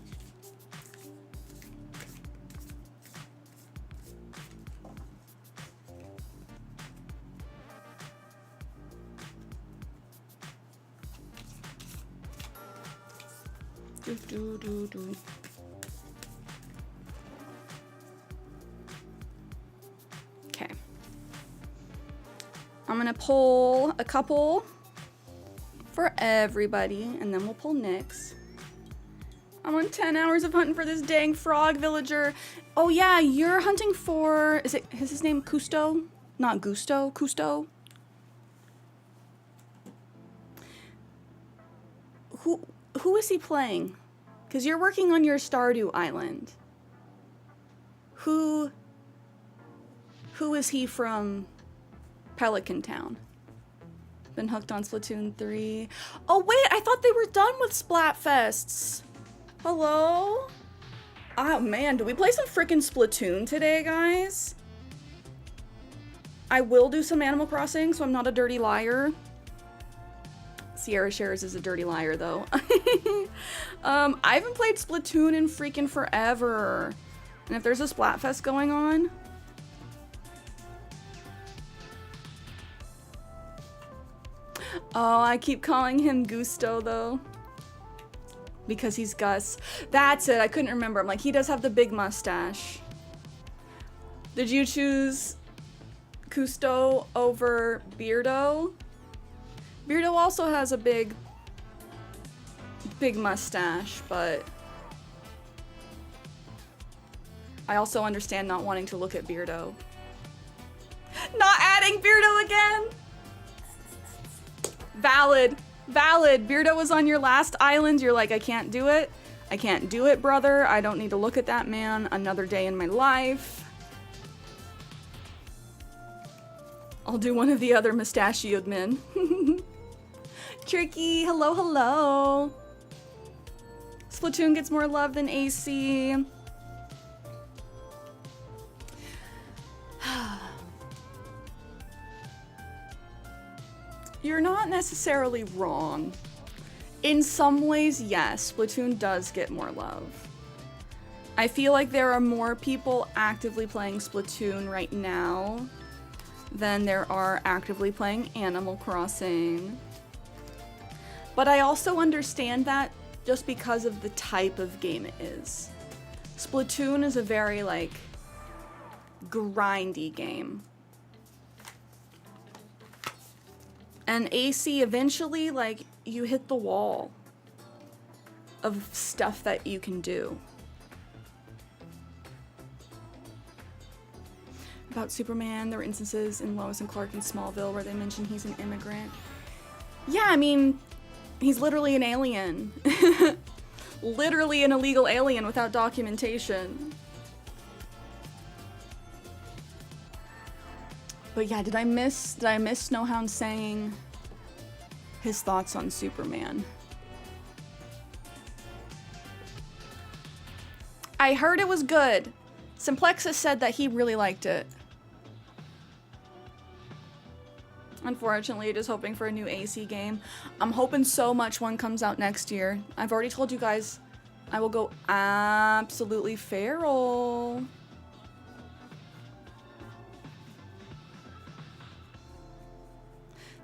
Okay. I'm gonna pull a couple for everybody, and then we'll pull Nyx. I'm on 10 hours of hunting for this dang frog villager. Oh yeah, you're hunting for, is his name Cousteau? Not Gusto, Cousteau? Who is he playing? Because you're working on your Stardew Island. Who is he from Pelican Town? Been hooked on Splatoon 3. Oh wait, I thought they were done with Splatfests. Hello? Oh man, do we play some frickin' Splatoon today, guys? I will do some Animal Crossing, so I'm not a dirty liar. CierraShares is a dirty liar, though. I haven't played Splatoon in freaking forever. And if there's a Splatfest going on... Oh, I keep calling him Gusto, though. Because he's Gus. That's it, I couldn't remember. I'm like, he does have the big mustache. Did you choose Cousteau over Beardo? Beardo also has a big mustache, but I also understand not wanting to look at Beardo. Not adding Beardo again! Valid. Valid. Beardo was on your last island. You're like, I can't do it. I can't do it, brother. I don't need to look at that man another day in my life. I'll do one of the other mustachioed men. Tricky, hello, hello. Splatoon gets more love than AC. You're not necessarily wrong. In some ways, yes, Splatoon does get more love. I feel like there are more people actively playing Splatoon right now than there are actively playing Animal Crossing. But I also understand that just because of the type of game it is. Splatoon is a very, like, grindy game. And AC, eventually, like, you hit the wall of stuff that you can do. About Superman, there were instances in Lois and Clark in Smallville where they mention he's an immigrant. Yeah, I mean, he's literally an alien. Literally an illegal alien without documentation. But yeah, did I miss Snowhound saying his thoughts on Superman? I heard it was good. Simplexus said that he really liked it. Unfortunately, just hoping for a new AC game. I'm hoping so much one comes out next year. I've already told you guys I will go absolutely feral.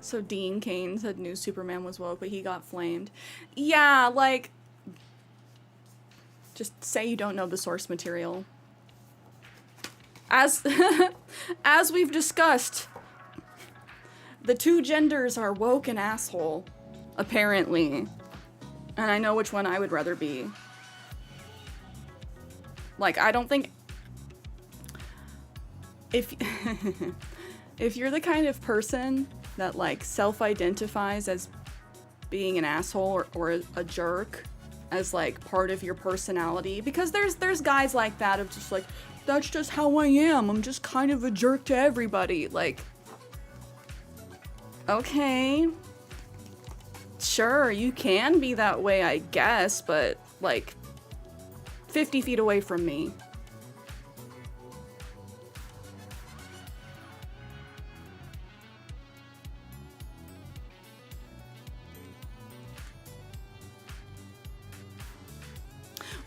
So Dean Cain said new Superman was woke, but he got flamed. Yeah, like... Just say you don't know the source material. As as we've discussed, the two genders are woke and asshole, apparently. And I know which one I would rather be. Like, I don't think... If if you're the kind of person that, like, self-identifies as being an asshole or a jerk as, like, part of your personality, because there's guys like that of just, like, that's just how I am. I'm just kind of a jerk to everybody. Like, okay. Sure, you can be that way, I guess, but, like, 50 feet away from me.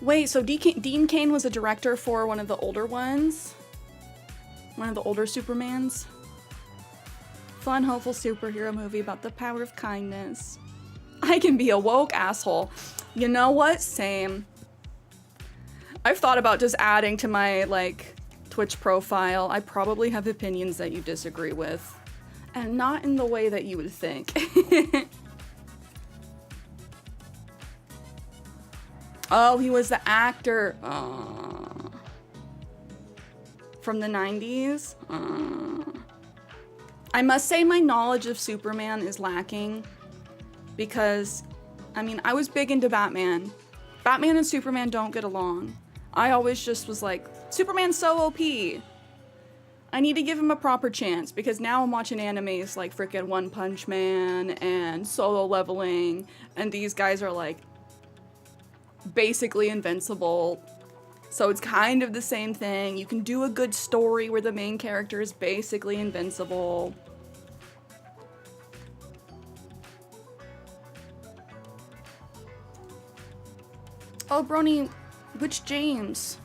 Wait, so Dean Cain was a director for one of the older ones? One of the older Supermans? Fun, hopeful superhero movie about the power of kindness. I can be a woke asshole. You know what? Same. I've thought about just adding to my, like, Twitch profile. I probably have opinions that you disagree with. And not in the way that you would think. Oh, he was the actor. From the 90s. I must say my knowledge of Superman is lacking. Because, I mean, I was big into Batman. Batman and Superman don't get along. I always just was like, Superman's so OP. I need to give him a proper chance, because now I'm watching animes like frickin' One Punch Man and Solo Leveling, and these guys are like basically invincible. So it's kind of the same thing. You can do a good story where the main character is basically invincible. Oh, Brony, which James?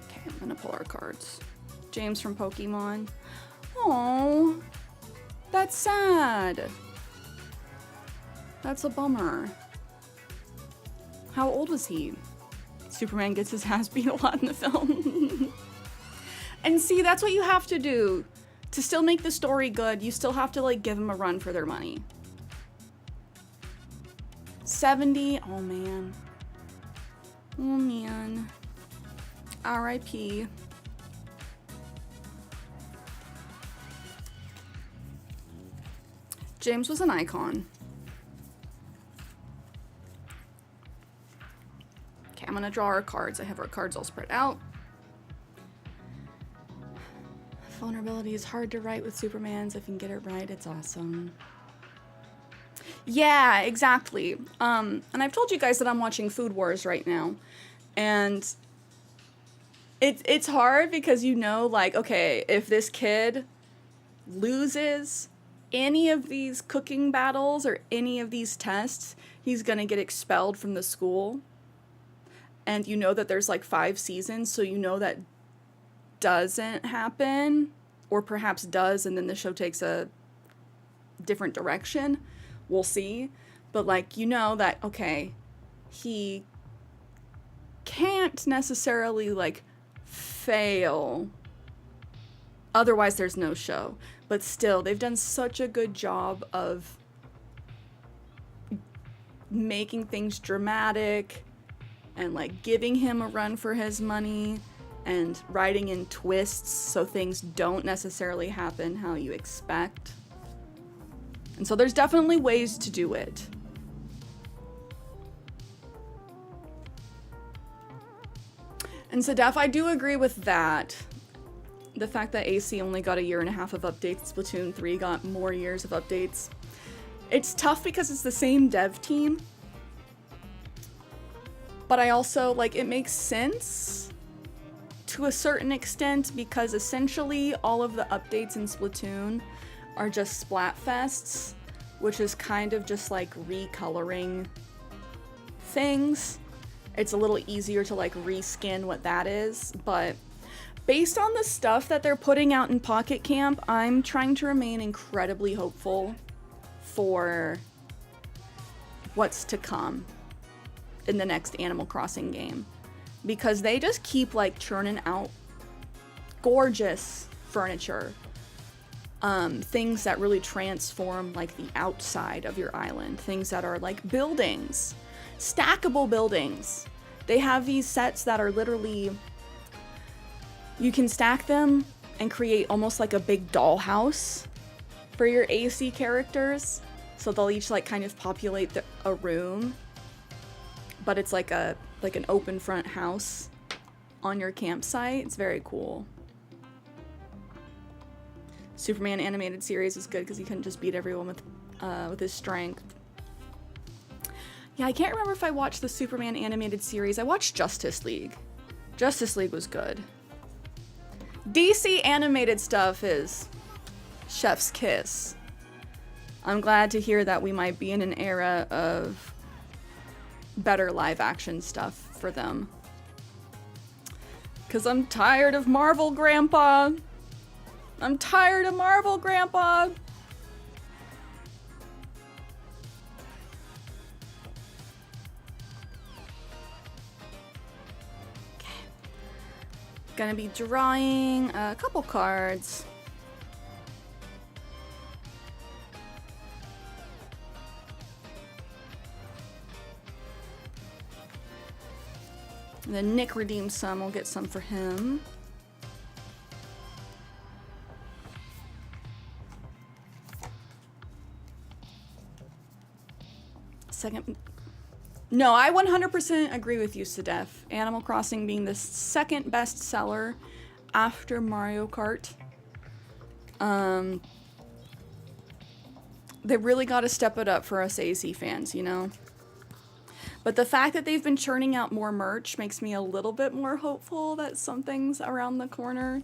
Okay, I'm gonna pull our cards. James from Pokemon. Oh, that's sad. That's a bummer. How old was he? Superman gets his ass beat a lot in the film. And see, that's what you have to do. To still make the story good, you still have to, like, give them a run for their money. 70? Oh, man. Oh, man. R.I.P. James was an icon. Okay, I'm gonna draw our cards. I have our cards all spread out. Vulnerability is hard to write with Superman's. If you can get it right, it's awesome. Yeah, exactly. And I've told you guys that I'm watching Food Wars right now. And it's hard because, you know, like, okay, if this kid loses any of these cooking battles or any of these tests, he's gonna get expelled from the school. And you know that there's like 5 seasons, so you know that doesn't happen, or perhaps does, and then the show takes a different direction. We'll see. But, like, you know that, okay, he can't necessarily, like, fail. Otherwise, there's no show. But still, they've done such a good job of making things dramatic and, like, giving him a run for his money and writing in twists so things don't necessarily happen how you expect. And so there's definitely ways to do it. And so, Def, I do agree with that. The fact that AC only got 1.5 years of updates, Splatoon 3 got more years of updates. It's tough because it's the same dev team. But I also, like, it makes sense to a certain extent, because essentially all of the updates in Splatoon are just Splatfests, which is kind of just like recoloring things. It's a little easier to, like, reskin what that is, but Based on the stuff that they're putting out in Pocket Camp, I'm trying to remain incredibly hopeful for what's to come in the next Animal Crossing game. Because they just keep like churning out gorgeous furniture. Things that really transform like the outside of your island. Things that are like buildings. Stackable buildings. They have these sets that are literally... You can stack them and create almost like a big dollhouse for your AC characters. So they'll each like kind of populate a room. But it's like an open front house on your campsite. It's very cool. Superman animated series is good because he couldn't just beat everyone with his strength. Yeah, I can't remember if I watched the Superman animated series. I watched Justice League. Justice League was good. DC animated stuff is chef's kiss. I'm glad to hear that we might be in an era of better live action stuff for them. 'Cause I'm tired of Marvel, Grandpa. I'm tired of Marvel, Grandpa. Okay. Gonna be drawing a couple cards. And then Nick redeemed some. We'll get some for him. Second. No, I 100% agree with you, Sedef. Animal Crossing being the second best seller after Mario Kart. They really got to step it up for us AC fans, you know? But the fact that they've been churning out more merch makes me a little bit more hopeful that something's around the corner.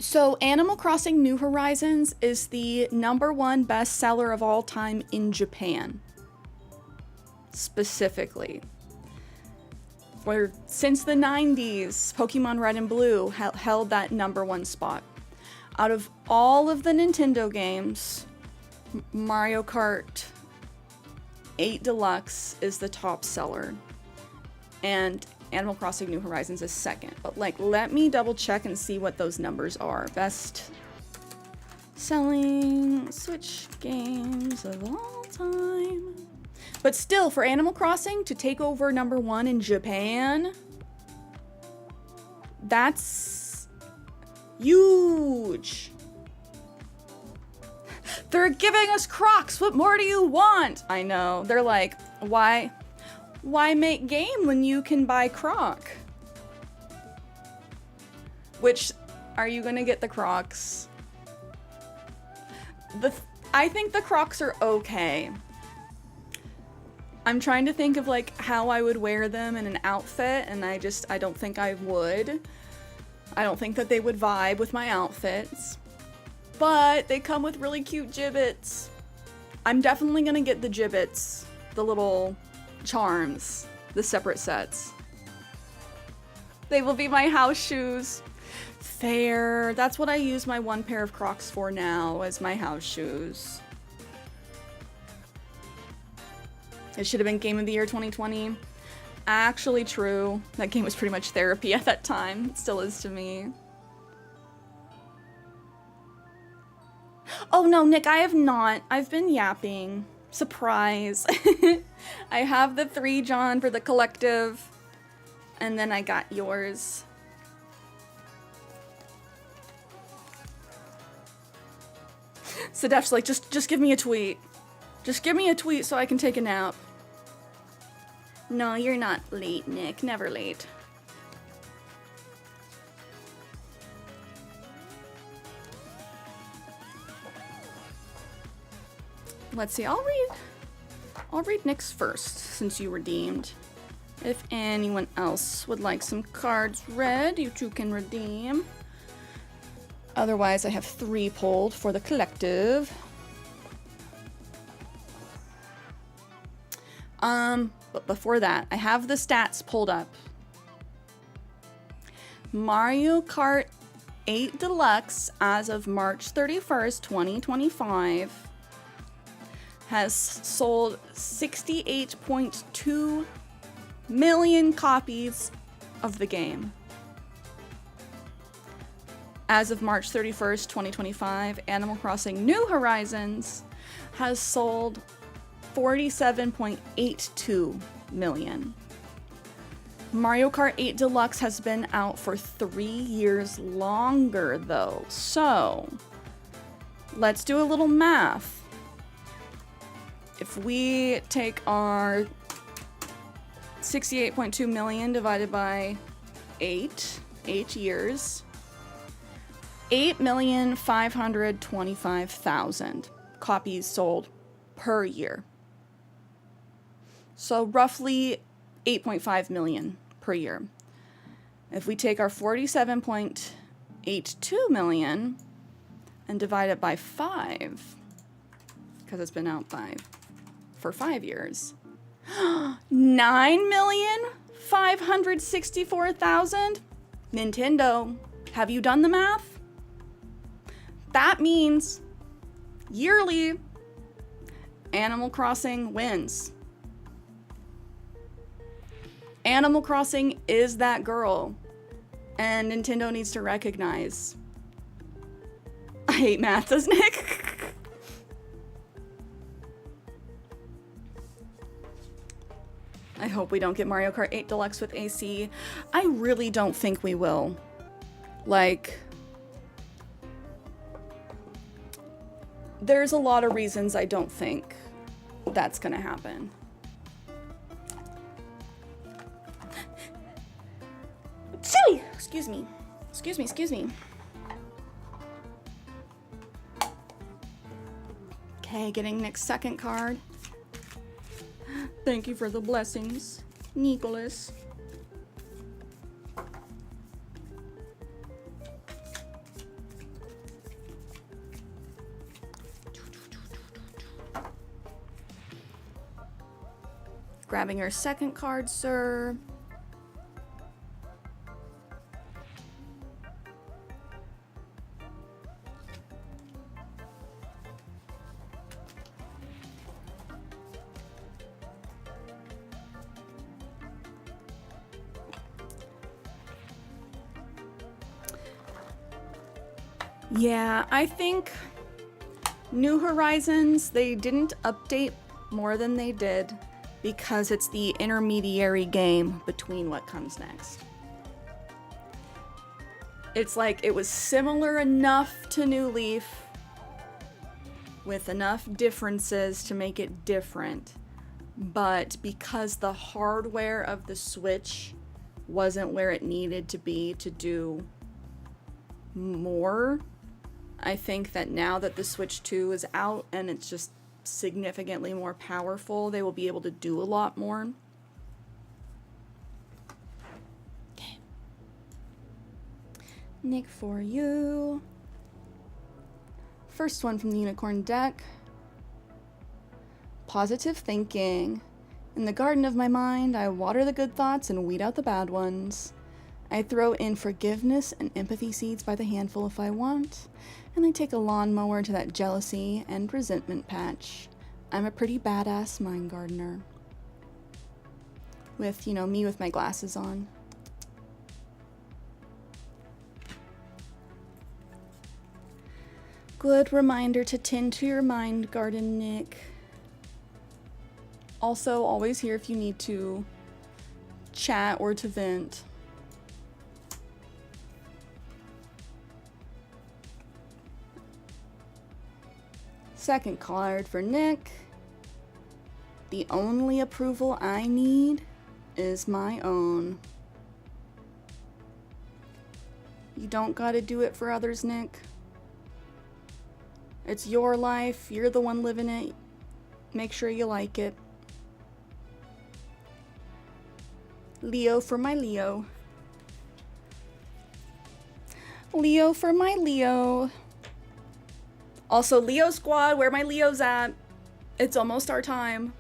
So Animal Crossing New Horizons is the #1 bestseller of all time in Japan. Specifically. Where since the 90s, Pokemon Red and Blue held that #1 spot. Out of all of the Nintendo games, Mario Kart 8 Deluxe is the top seller. And Animal Crossing New Horizons is second. But like, let me double check and see what those numbers are. Best selling Switch games of all time. But still, for Animal Crossing to take over #1 in Japan, that's huge. They're giving us Crocs. What more do you want? I know. They're like, why make game when you can buy Croc? Which, are you gonna get the Crocs? I think the Crocs are okay. I'm trying to think of like how I would wear them in an outfit, and I don't think I would. I don't think that they would vibe with my outfits. But they come with really cute gibbets. I'm definitely gonna get the gibbets, the little charms, the separate sets. They will be my house shoes. Fair. That's what I use my one pair of Crocs for now, as my house shoes. It should have been Game of the Year 2020. Actually true. That game was pretty much therapy at that time. It still is to me. Oh no, Nick, I have not. I've been yapping. Surprise. I have the 3 John for the collective. And then I got yours. Sedef's like, just give me a tweet. Just give me a tweet so I can take a nap. No, you're not late, Nick. Never late. Let's see, I'll read Nick's first, since you redeemed. If anyone else would like some cards read, you two can redeem. Otherwise, I have 3 pulled for the collective. But before that, I have the stats pulled up. Mario Kart 8 Deluxe, as of March 31st, 2025, has sold 68.2 million copies of the game. As of March 31st, 2025, Animal Crossing New Horizons has sold 47.82 million. Mario Kart 8 Deluxe has been out for 3 years longer, though. So, let's do a little math. If we take our 68.2 million divided by 8 years, 8,525,000 copies sold per year. So roughly 8.5 million per year. If we take our 47.82 million and divide it by 5, because it's been out for 5 years, 9,564,000. Nintendo, have you done the math? That means yearly Animal Crossing wins. Animal Crossing is that girl, and Nintendo needs to recognize. I hate math, doesn't it? I hope we don't get Mario Kart 8 Deluxe with AC. I really don't think we will. Like, there's a lot of reasons I don't think that's gonna happen. Chilly! Excuse me. Excuse me. Okay, getting Nick's second card. Thank you for the blessings, Nicholas. Grabbing your second card, sir. Yeah, I think New Horizons, they didn't update more than they did because it's the intermediary game between what comes next. It's like it was similar enough to New Leaf with enough differences to make it different, but because the hardware of the Switch wasn't where it needed to be to do more, I think that now that the Switch 2 is out and it's just significantly more powerful, they will be able to do a lot more. Okay. Nick, for you. First one from the Unicorn deck. Positive thinking. In the garden of my mind, I water the good thoughts and weed out the bad ones. I throw in forgiveness and empathy seeds by the handful if I want, and I take a lawnmower to that jealousy and resentment patch. I'm a pretty badass mind gardener. With, me with my glasses on. Good reminder to tend to your mind garden, Nick. Also, always here if you need to chat or to vent. Second card for Nick. The only approval I need is my own. You don't gotta do it for others, Nick. It's your life. You're the one living it. Make sure you like it. Leo for my Leo. Leo for my Leo. Also, Leo squad, where my Leo's at? It's almost our time.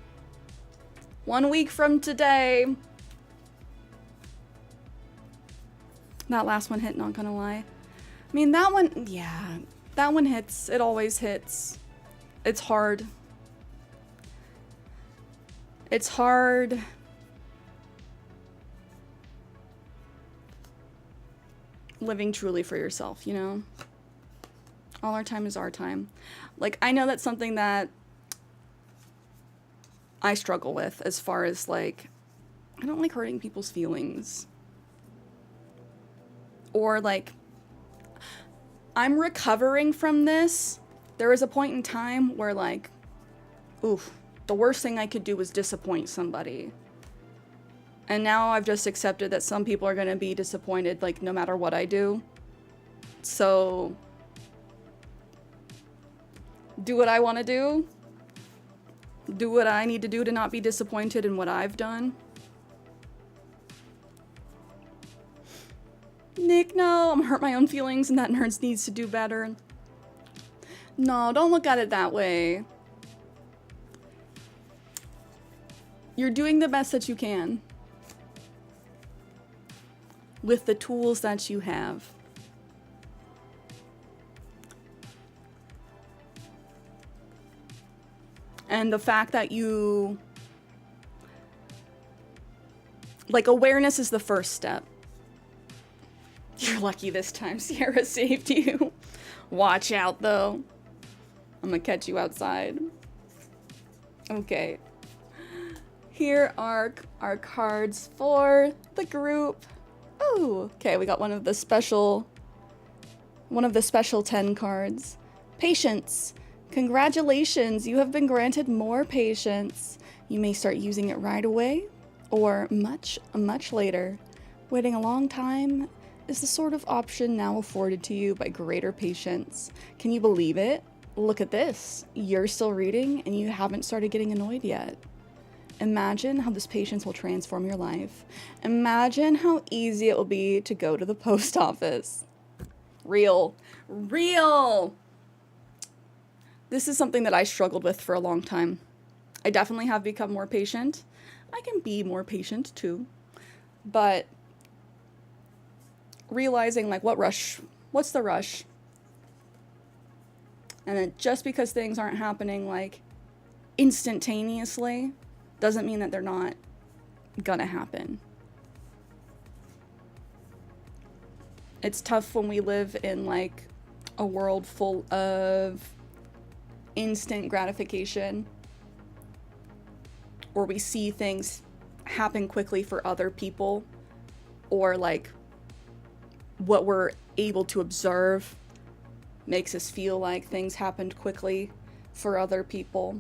1 week from today. That last one hit, not gonna lie. I mean, that one, yeah, that one hits. It always hits. It's hard. It's hard. Living truly for yourself, you know? All our time is our time. Like, I know that's something that I struggle with as far as, like, I don't like hurting people's feelings. Or, like, I'm recovering from this. There was a point in time where, like, oof, the worst thing I could do was disappoint somebody. And now I've just accepted that some people are going to be disappointed, like, no matter what I do. So, do what I want to do. Do what I need to do to not be disappointed in what I've done. Nick, no, I'm hurt my own feelings and that nerd needs to do better. No, don't look at it that way. You're doing the best that you can with the tools that you have. And the fact that you, like, awareness is the first step. You're lucky this time, Cierra saved you. Watch out, though. I'm gonna catch you outside. Okay. Here are our cards for the group. Oh, okay, we got one of the special 10 cards. Patience. Congratulations, you have been granted more patience. You may start using it right away or much later. Waiting a long time is the sort of option now afforded to you by greater patience. Can you believe it? Look at this. You're still reading and you haven't started getting annoyed yet. Imagine how this patience will transform your life. Imagine how easy it will be to go to the post office. Real. This is something that I struggled with for a long time. I definitely have become more patient. I can be more patient too. But realizing, like, what's the rush? And then just because things aren't happening, like, instantaneously doesn't mean that they're not gonna happen. It's tough when we live in, like, a world full of instant gratification, or we see things happen quickly for other people, or, like, what we're able to observe makes us feel like things happened quickly for other people,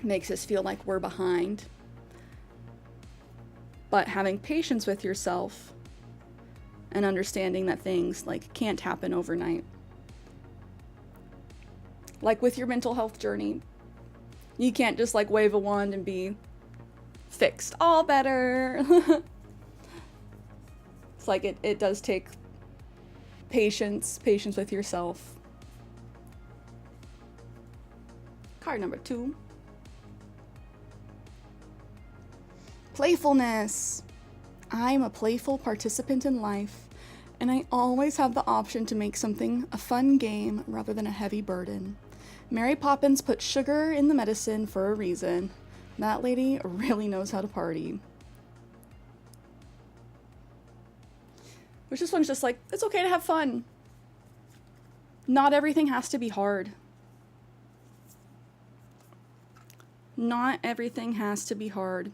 makes us feel like we're behind. But having patience with yourself and understanding that things, like, can't happen overnight. Like with your mental health journey, you can't just, like, wave a wand and be fixed. All better. It's like it does take patience with yourself. Card number 2. Playfulness. I'm a playful participant in life, and I always have the option to make something a fun game rather than a heavy burden. Mary Poppins put sugar in the medicine for a reason. That lady really knows how to party. Which this one's just like, it's okay to have fun. Not everything has to be hard. Not everything has to be hard.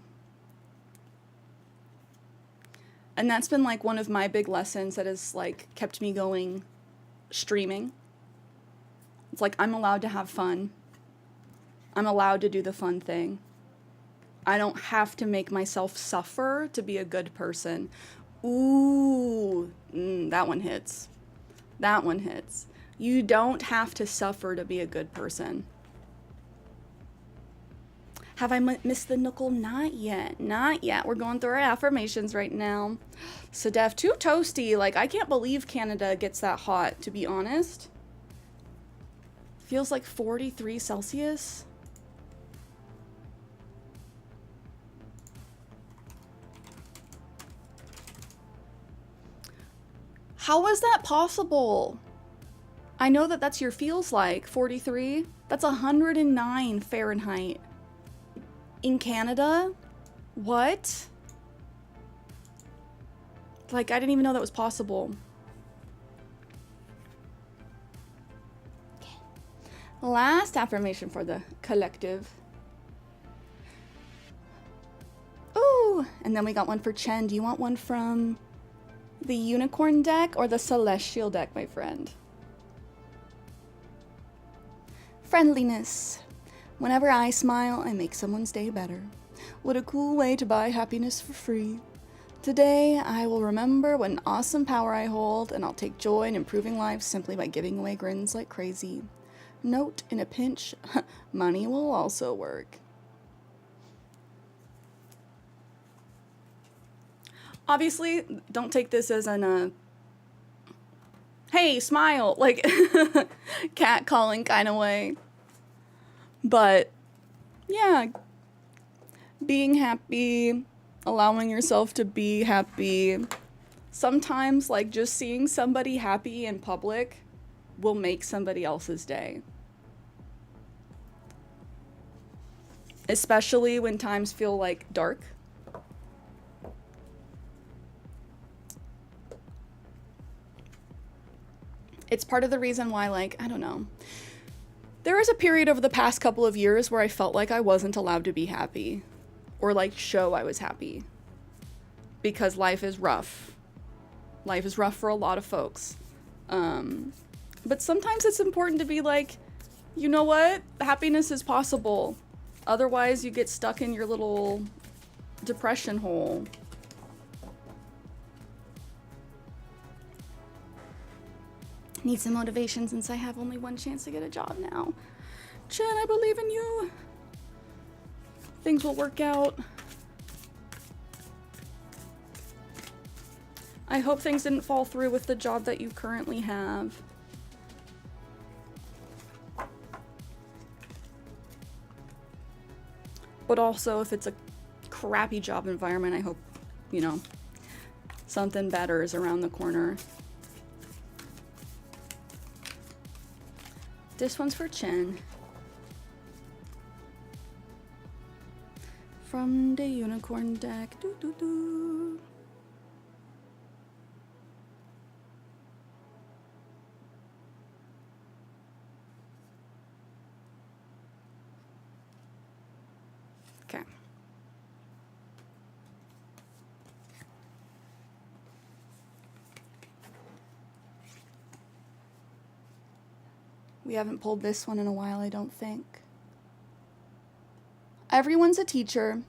And that's been, like, one of my big lessons that has, like, kept me going streaming. It's like, I'm allowed to have fun. I'm allowed to do the fun thing. I don't have to make myself suffer to be a good person. Ooh, that one hits. That one hits. You don't have to suffer to be a good person. Have I missed the knuckle? Not yet. Not yet. We're going through our affirmations right now. Sedef, too toasty. Like, I can't believe Canada gets that hot, to be honest. Feels like 43 Celsius. How is that possible? I know that that's your feels like, 43. That's 109 Fahrenheit. In Canada? What? Like, I didn't even know that was possible. Okay. Last affirmation for the collective. Ooh, and then we got one for Chen. Do you want one from the Unicorn deck or the Celestial deck, my friend? Friendliness. Whenever I smile, I make someone's day better. What a cool way to buy happiness for free. Today, I will remember what an awesome power I hold, and I'll take joy in improving lives simply by giving away grins like crazy. Note, in a pinch, money will also work. Obviously, don't take this as an, hey, smile, like, catcalling kind of way. But, yeah, being happy, allowing yourself to be happy. Sometimes, like, just seeing somebody happy in public will make somebody else's day. Especially when times feel, like, dark. It's part of the reason why, like, I don't know. There was a period over the past couple of years where I felt like I wasn't allowed to be happy. Or, like, show I was happy. Because life is rough. Life is rough for a lot of folks. But sometimes it's important to be like, you know what? Happiness is possible. Otherwise, you get stuck in your little depression hole. Need some motivation since I have only one chance to get a job now. Chen, I believe in you. Things will work out. I hope things didn't fall through with the job that you currently have. But also, if it's a crappy job environment, I hope, you know, something better is around the corner. This one's for Chen. From the Unicorn deck. Doo -doo -doo. Okay. We haven't pulled this one in a while, I don't think. Everyone's a teacher.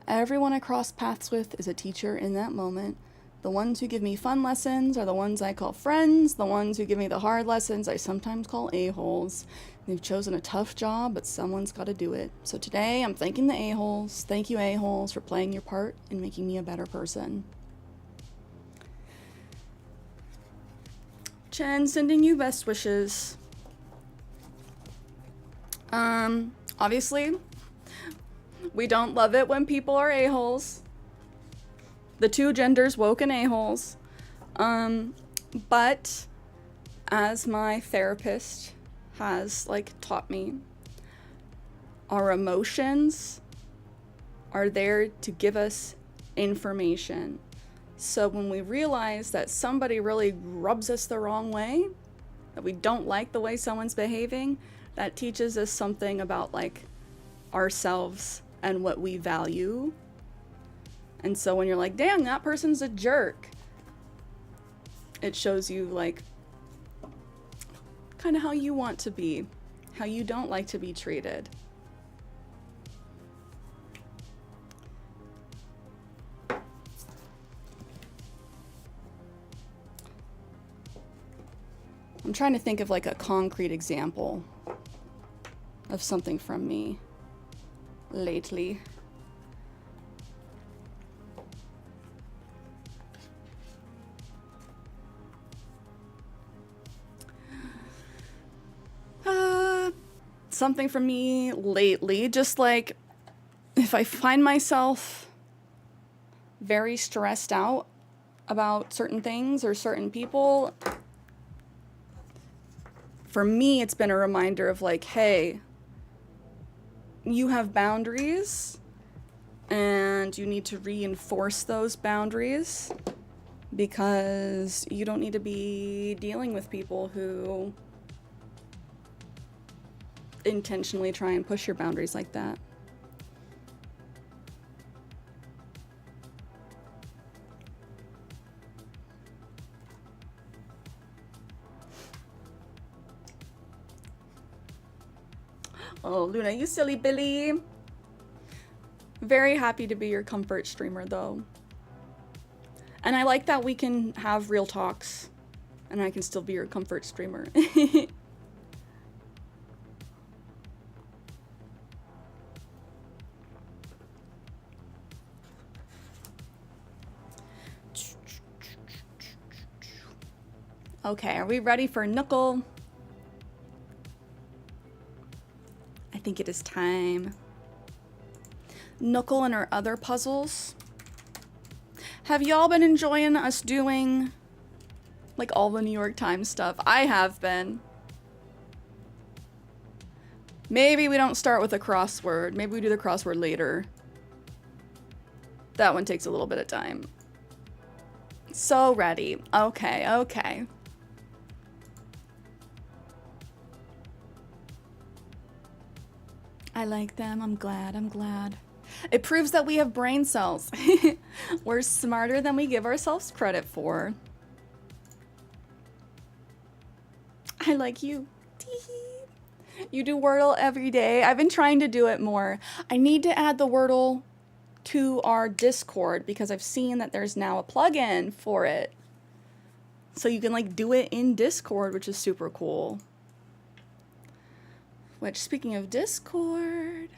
Everyone I cross paths with is a teacher in that moment. The ones who give me fun lessons are the ones I call friends. The ones who give me the hard lessons I sometimes call a-holes. They've chosen a tough job, but someone's got to do it. So today, I'm thanking the a-holes. Thank you, a-holes, for playing your part in making me a better person. Chen, sending you best wishes. Obviously, we don't love it when people are a-holes. The two genders, woke and a-holes. But as my therapist has, like, taught me, our emotions are there to give us information. So when we realize that somebody really rubs us the wrong way, that we don't like the way someone's behaving, that teaches us something about, like, ourselves and what we value. And so when you're like, damn, that person's a jerk, it shows you, like, kind of how you want to be, how you don't like to be treated. I'm trying to think of, like, a concrete example of something from me lately. Something from me lately, just like if I find myself very stressed out about certain things or certain people, for me, it's been a reminder of like, hey, you have boundaries and you need to reinforce those boundaries because you don't need to be dealing with people who intentionally try and push your boundaries like that. Oh, Luna, you silly Billy. Very happy to be your comfort streamer, though. And I like that we can have real talks, and I can still be your comfort streamer. Okay, are we ready for Knuckle? I think it is time. Knuckle and our other puzzles. Have y'all been enjoying us doing like all the New York Times stuff? I have been. Maybe we don't start with a crossword. Maybe we do the crossword later. That one takes a little bit of time. So ready. Okay, okay. I like them. I'm glad. I'm glad. It proves that we have brain cells. We're smarter than we give ourselves credit for. I like you. You do Wordle every day. I've been trying to do it more. I need to add the Wordle to our Discord because I've seen that there's now a plugin for it. So you can like do it in Discord, which is super cool. Which, speaking of Discord,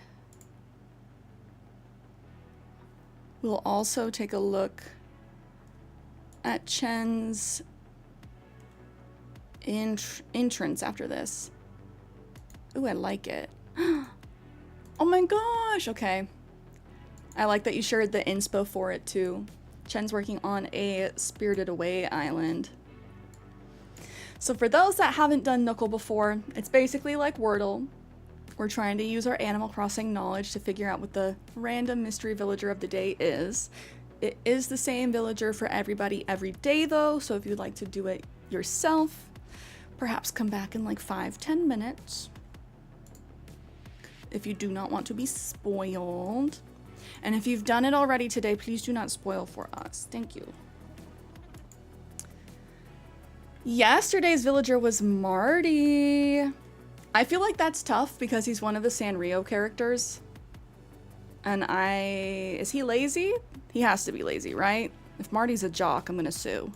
we'll also take a look at Chen's entrance after this. Ooh, I like it. Oh my gosh, okay. I like that you shared the inspo for it too. Chen's working on a Spirited Away island. So for those that haven't done Knuckle before, it's basically like Wordle. We're trying to use our Animal Crossing knowledge to figure out what the random mystery villager of the day is. It is the same villager for everybody every day though, so if you'd like to do it yourself, perhaps come back in like 5-10 minutes. If you do not want to be spoiled. And if you've done it already today, please do not spoil for us. Thank you. Yesterday's villager was Marty. I feel like that's tough because he's one of the Sanrio characters. And is he lazy? He has to be lazy, right? If Marty's a jock, I'm gonna sue.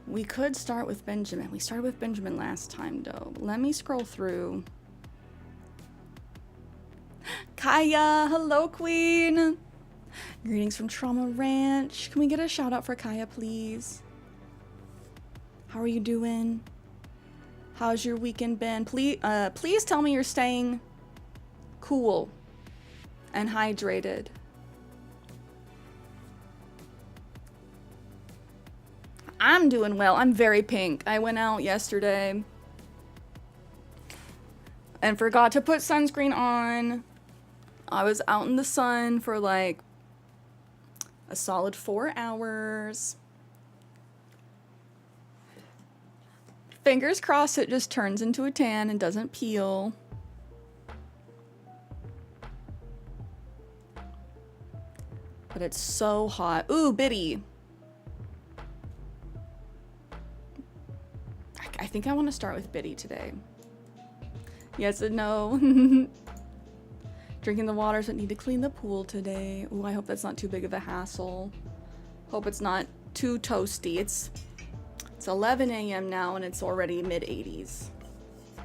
We could start with Benjamin. We started with Benjamin last time though. Let me scroll through. Kaya, hello queen. Greetings from Trauma Ranch. Can we get a shout out for Kaya, please? How are you doing? How's your weekend been? Please tell me you're staying cool and hydrated. I'm doing well. I'm very pink. I went out yesterday and forgot to put sunscreen on. I was out in the sun for like a solid 4 hours. Fingers crossed it just turns into a tan and doesn't peel. But it's so hot. Ooh, Biddy. I think I want to start with Biddy today. Yes and no. Drinking the waters that need to clean the pool today. Ooh, I hope that's not too big of a hassle. Hope it's not too toasty. It's 11 a.m. now and it's already mid-80s.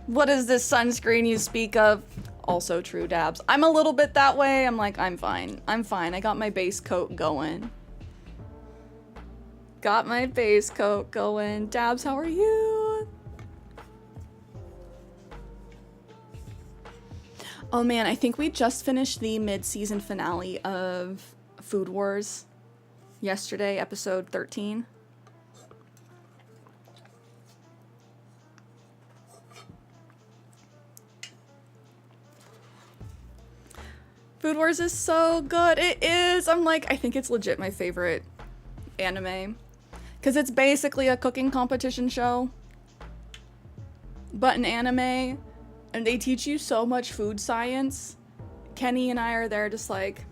What is this sunscreen you speak of? Also true, Dabs. I'm a little bit that way. I'm like, I'm fine. I'm fine. I got my base coat going. Got my base coat going. Dabs, how are you? Oh man, I think we just finished the mid-season finale of Food Wars. Yesterday, episode 13. Food Wars is so good. It is. I'm like, I think it's legit my favorite anime. Because it's basically a cooking competition show. But an anime. And they teach you so much food science. Kenny and I are there just like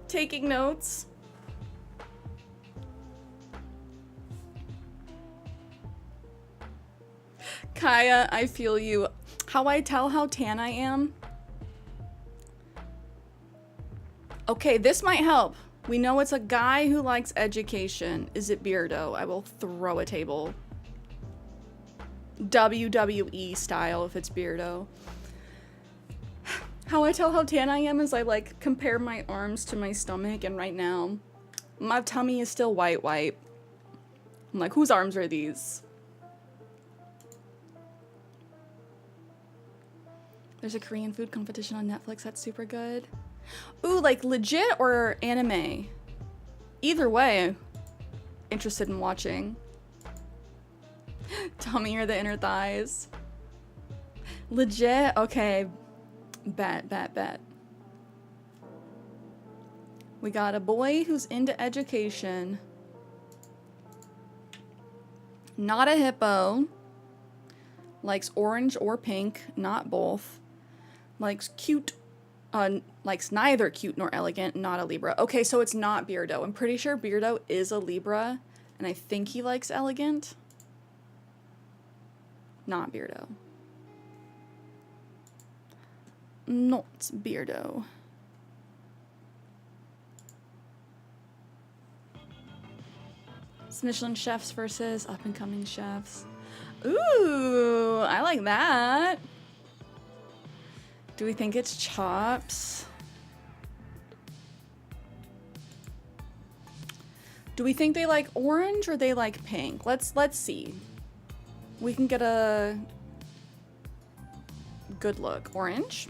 taking notes. Kaya, I feel you. How I tell how tan I am? Okay, this might help. We know it's a guy who likes education. Is it Beardo? I will throw a table. WWE style if it's Beardo. How I tell how tan I am is I like compare my arms to my stomach, and right now my tummy is still white. I'm like, whose arms are these? There's a Korean food competition on Netflix that's super good. Ooh, like legit or anime? Either way, interested in watching. Tummy or the inner thighs? Legit? Okay. Bet. We got a boy who's into education. Not a hippo. Likes orange or pink, not both. Likes cute. Likes neither cute nor elegant, not a Libra. Okay, so it's not Beardo. I'm pretty sure Beardo is a Libra, and I think he likes elegant. Not Beardo. Not Beardo. It's Michelin chefs versus up-and-coming chefs. Ooh, I like that. Do we think it's chops? Do we think they like orange or they like pink? Let's see. We can get a good look. Orange.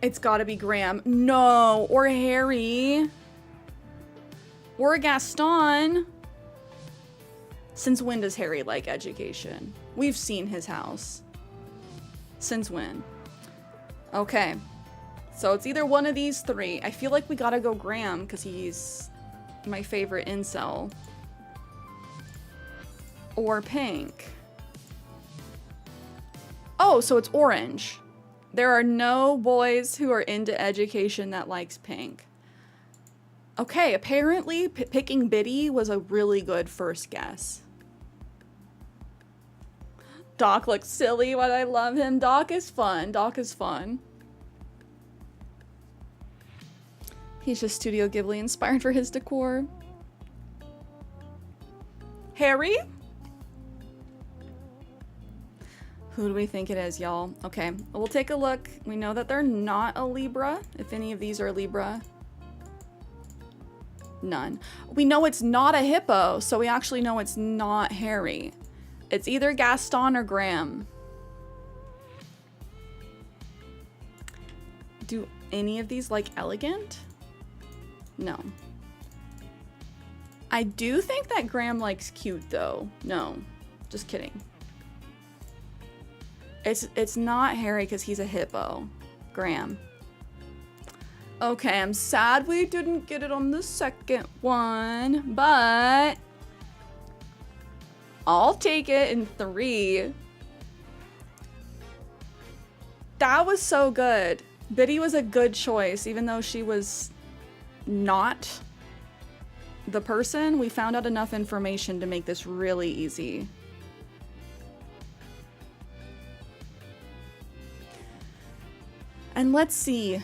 It's gotta be Graham. No, or Harry. Or Gaston. Since when does Harry like education? We've seen his house. Since when? Okay. So it's either one of these three. I feel like we gotta go Graham because he's my favorite incel. Or pink. Oh, so it's orange. There are no boys who are into education that likes pink. Okay, apparently picking Biddy was a really good first guess. Doc looks silly, but I love him. Doc is fun. Doc is fun. He's just Studio Ghibli inspired for his decor. Harry? Who do we think it is, y'all? Okay, we'll take a look. We know that they're not a Libra. If any of these are Libra. None. We know it's not a hippo, so we actually know it's not Harry. It's either Gaston or Graham. Do any of these like elegant? No. I do think that Graham likes cute though. No, just kidding. It's not Harry because he's a hippo. Graham. Okay, I'm sad we didn't get it on the second one, but I'll take it in 3. That was so good. Biddy was a good choice, even though she was not the person. We found out enough information to make this really easy. And let's see.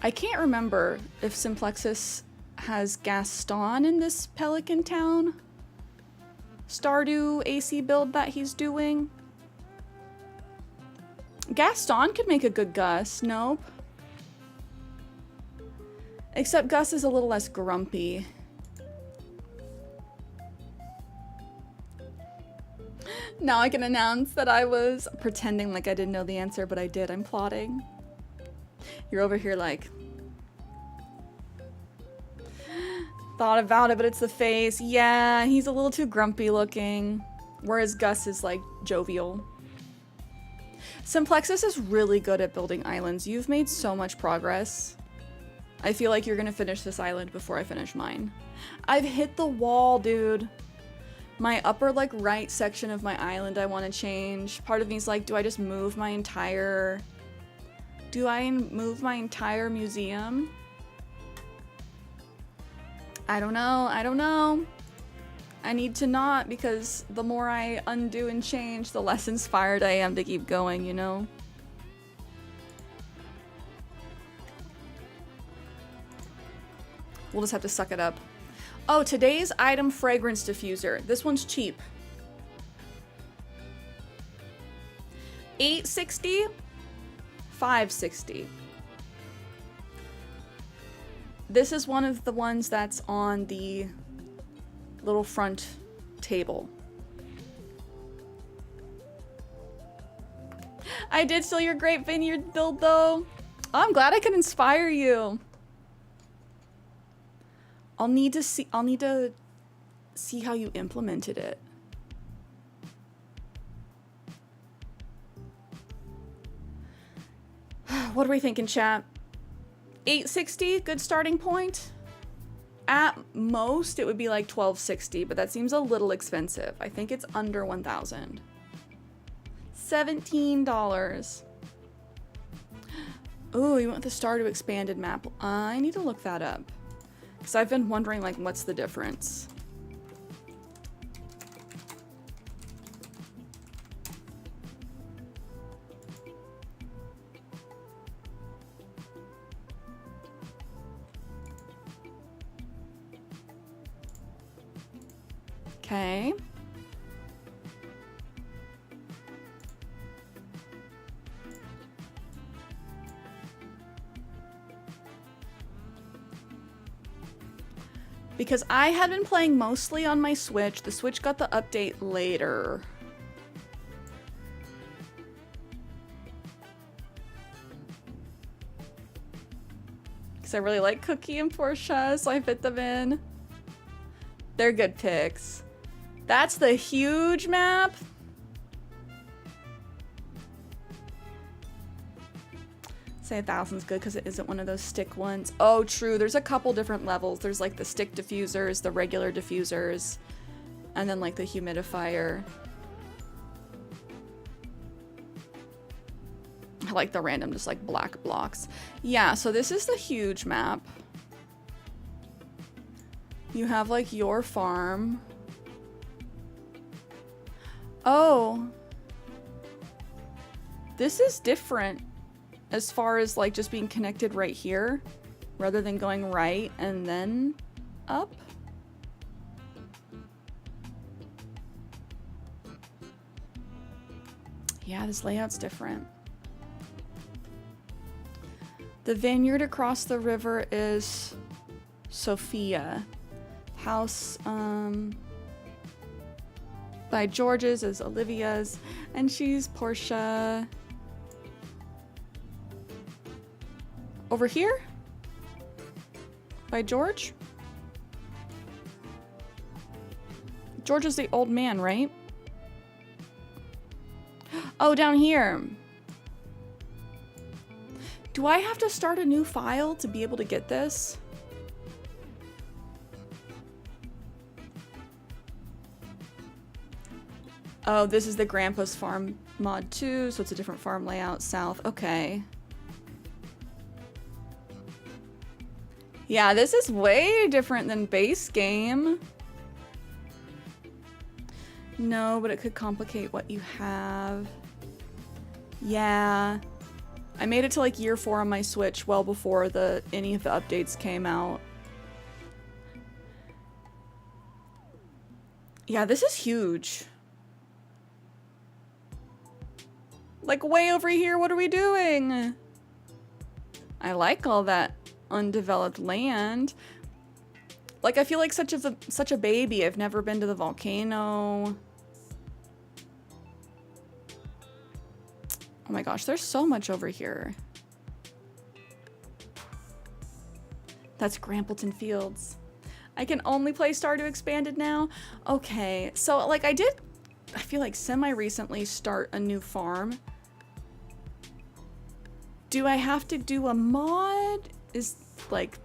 I can't remember if Simplexus has Gaston in this Pelican Town Stardew AC build that he's doing. Gaston could make a good Gus. Nope. Except Gus is a little less grumpy. Now I can announce that I was pretending like I didn't know the answer, but I did. I'm plotting. You're over here like, thought about it, but it's the face. Yeah, he's a little too grumpy looking. Whereas Gus is like jovial. Simplexus is really good at building islands. You've made so much progress. I feel like you're gonna finish this island before I finish mine. I've hit the wall, dude. My upper like right section of my island I want to change. Part of me's like, do I just move my entire... Do I move my entire museum? I don't know. I don't know. I need to not, because the more I undo and change, the less inspired I am to keep going, you know? We'll just have to suck it up. Oh, today's item fragrance diffuser. This one's cheap. $8.60, $5.60. This is one of the ones that's on the little front table. I did steal your great vineyard build though. Oh, I'm glad I could inspire you. I'll need to see how you implemented it. What are we thinking, chat? $8.60, good starting point. At most, it would be like $12.60, but that seems a little expensive. I think it's under $1,000. $17. Oh, you want the Stardew expanded map? I need to look that up. Because I've been wondering, like, what's the difference? Okay. Because I had been playing mostly on my Switch. The Switch got the update later. Because I really like Cookie and Portia, so I fit them in. They're good picks. That's the huge map. Say 1,000's good because it isn't one of those stick ones. Oh, true. There's a couple different levels. There's like the stick diffusers, the regular diffusers, and then like the humidifier. I like the random just like black blocks. Yeah, so this is the huge map. You have like your farm. Oh. This is different as far as like just being connected right here rather than going right and then up. Yeah, this layout's different. The vineyard across the river is Sophia. House by George's is Olivia's, and she's Portia. Over here? By George? George is the old man, right? Oh, down here. Do I have to start a new file to be able to get this? Oh, this is the Grandpa's Farm mod 2, so it's a different farm layout south. Okay. Yeah, this is way different than base game. No, but it could complicate what you have. Yeah. I made it to like year 4 on my Switch well before any of the updates came out. Yeah, this is huge. Like way over here, what are we doing? I like all that undeveloped land. Like I feel like such a baby. I've never been to the volcano. Oh my gosh, there's so much over here. That's Grampleton Fields. I can only play Stardew Expanded now? Okay, so like I feel like semi-recently start a new farm. Do I have to do a mod? Is like,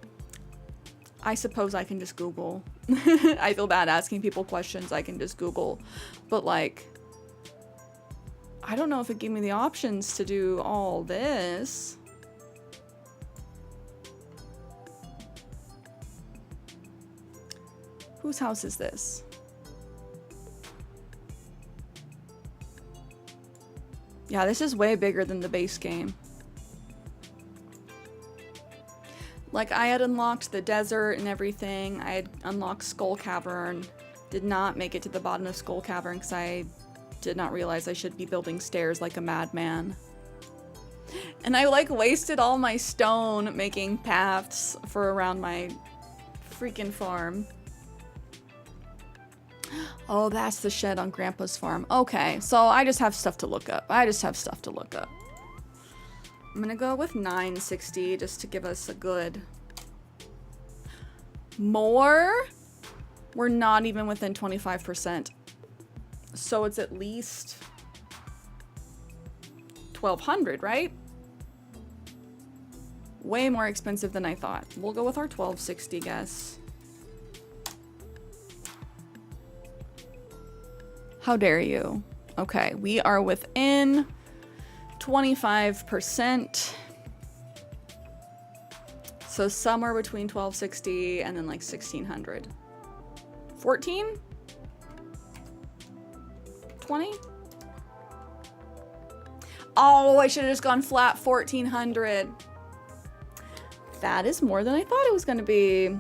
I suppose I can just Google. I feel bad asking people questions. I can just Google. But like, I don't know if it gave me the options to do all this. Whose house is this? Yeah, this is way bigger than the base game. Like, I had unlocked the desert and everything. I had unlocked Skull Cavern. Did not make it to the bottom of Skull Cavern because I did not realize I should be building stairs like a madman. And I, like, wasted all my stone making paths for around my freaking farm. Oh, that's the shed on Grandpa's farm. Okay, so I just have stuff to look up. I'm gonna go with 960 just to give us a good... More? We're not even within 25%. So it's at least 1,200, right? Way more expensive than I thought. We'll go with our 1260 guess. How dare you? Okay, we are within 25%. So somewhere between 1260 and then like 1600. 14? 20? Oh, I should have just gone flat 1400. That is more than I thought it was going to be.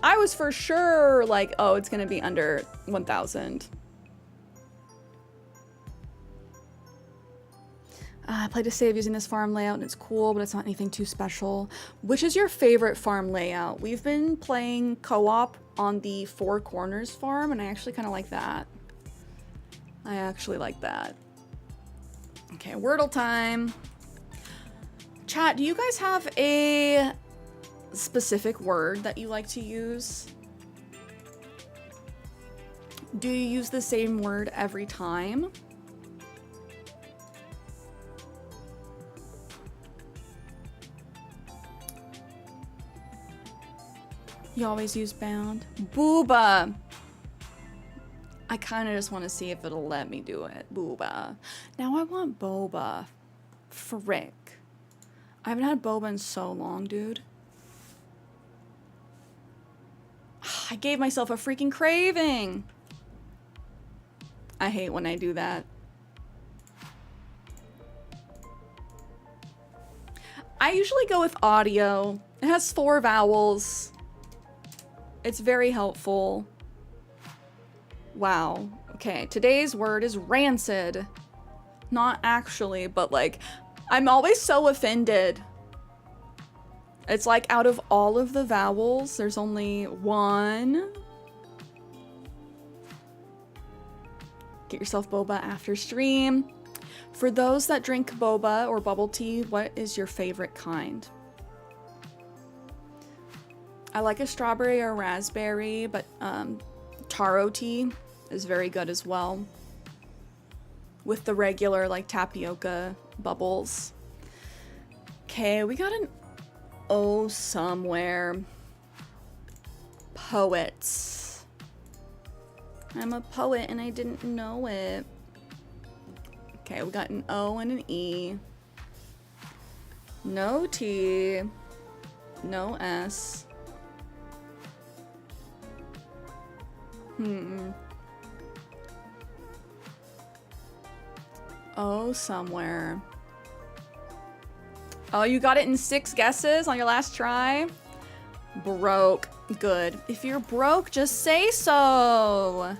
I was for sure like, oh, it's going to be under 1,000. I played a save using this farm layout and it's cool, but it's not anything too special. Which is your favorite farm layout? We've been playing co-op on the Four Corners farm and I actually kind of like that. I actually like that. Okay, Wordle time. Chat, do you guys have a specific word that you like to use? Do you use the same word every time? You always use bound? Booba! I kind of just want to see if it'll let me do it. Booba. Now I want boba. Frick. I haven't had boba in so long, dude. I gave myself a freaking craving. I hate when I do that. I usually go with audio. It has 4 vowels. It's very helpful. Wow. Okay, today's word is rancid. Not actually, but like, I'm always so offended. It's like out of all of the vowels, there's only one. Get yourself boba after stream. For those that drink boba or bubble tea, what is your favorite kind? I like a strawberry or raspberry, but taro tea is very good as well. With the regular like tapioca bubbles. Okay, we got an O somewhere. Poets. I'm a poet and I didn't know it. Okay, we got an O and an E. No T. No S. Oh, somewhere. Oh, you got it in 6 guesses on your last try? Broke. Good. If you're broke, just say so.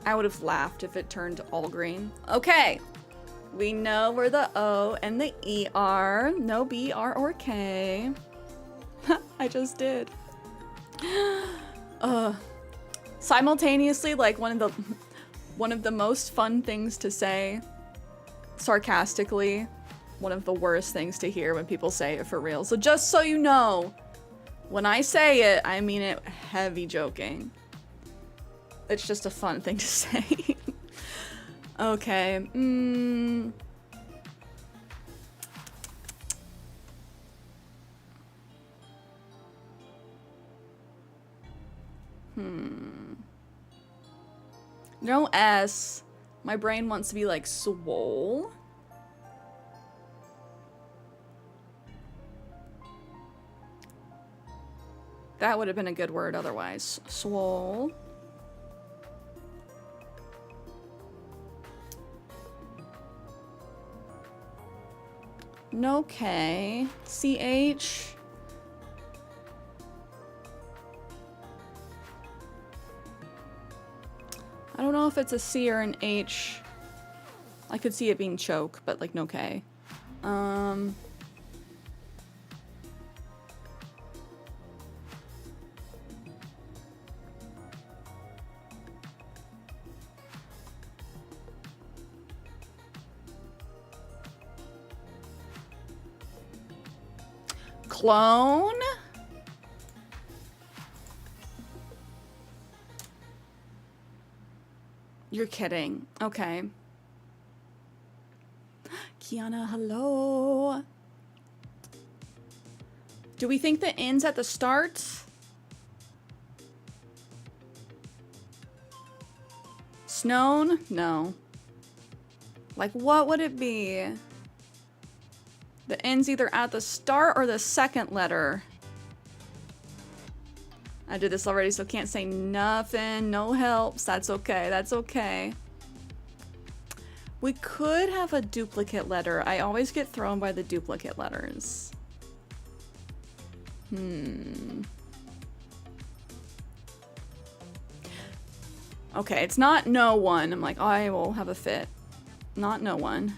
I would have laughed if it turned all green. Okay. We know where the O and the E are. No B, R, or K. I just did. Simultaneously, like one of the most fun things to say sarcastically one of the worst things to hear when people say it for real. So just so you know, when I say it, I mean it heavy joking. It's just a fun thing to say. Okay. No S. My brain wants to be like swole. That would have been a good word otherwise. Swole. No K. CH. I don't know if it's a C or an H. I could see it being choke, but like no K. Clone? You're kidding. Okay. Kiana, hello. Do we think the N's at the start? Snown? No. Like, what would it be? The N's either at the start or the second letter. I did this already, so can't say nothing. No helps. That's okay. That's okay. We could have a duplicate letter. I always get thrown by the duplicate letters. Okay, it's not no one. I'm like, oh, I will have a fit. Not no one.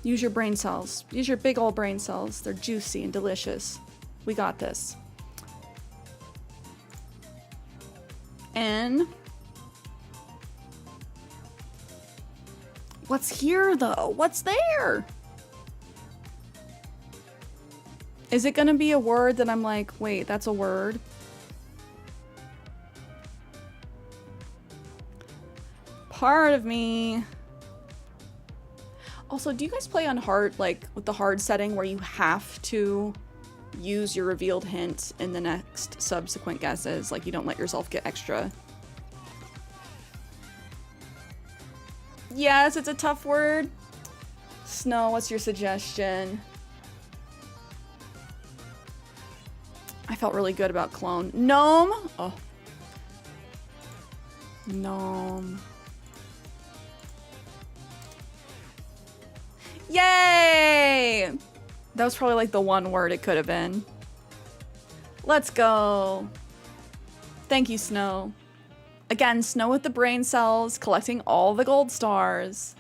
Use your brain cells. Use your big old brain cells. They're juicy and delicious. We got this. N. What's here though? What's there? Is it gonna be a word that I'm like, wait, that's a word? Part of me. Also, do you guys play on hard, like with the hard setting where you have to use your revealed hint in the next subsequent guesses? Like you don't let yourself get extra. Yes, it's a tough word. Snow, what's your suggestion? I felt really good about clone. Gnome? Oh. Gnome. Yay! That was probably like the one word it could have been. Let's go. Thank you, Snow. Again, Snow with the brain cells, collecting all the gold stars.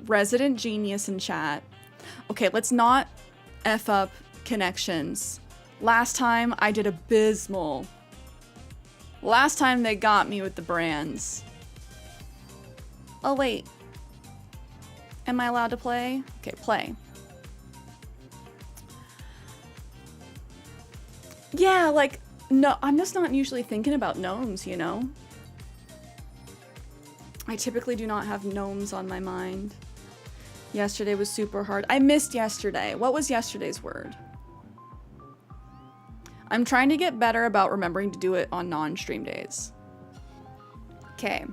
Resident genius in chat. Okay, let's not F up connections. Last time I did abysmal. Last time they got me with the brands. Oh wait. Am I allowed to play? Okay, play. Yeah, like, no, I'm just not usually thinking about gnomes, you know? I typically do not have gnomes on my mind. Yesterday was super hard. I missed yesterday. What was yesterday's word? I'm trying to get better about remembering to do it on non-stream days. Okay.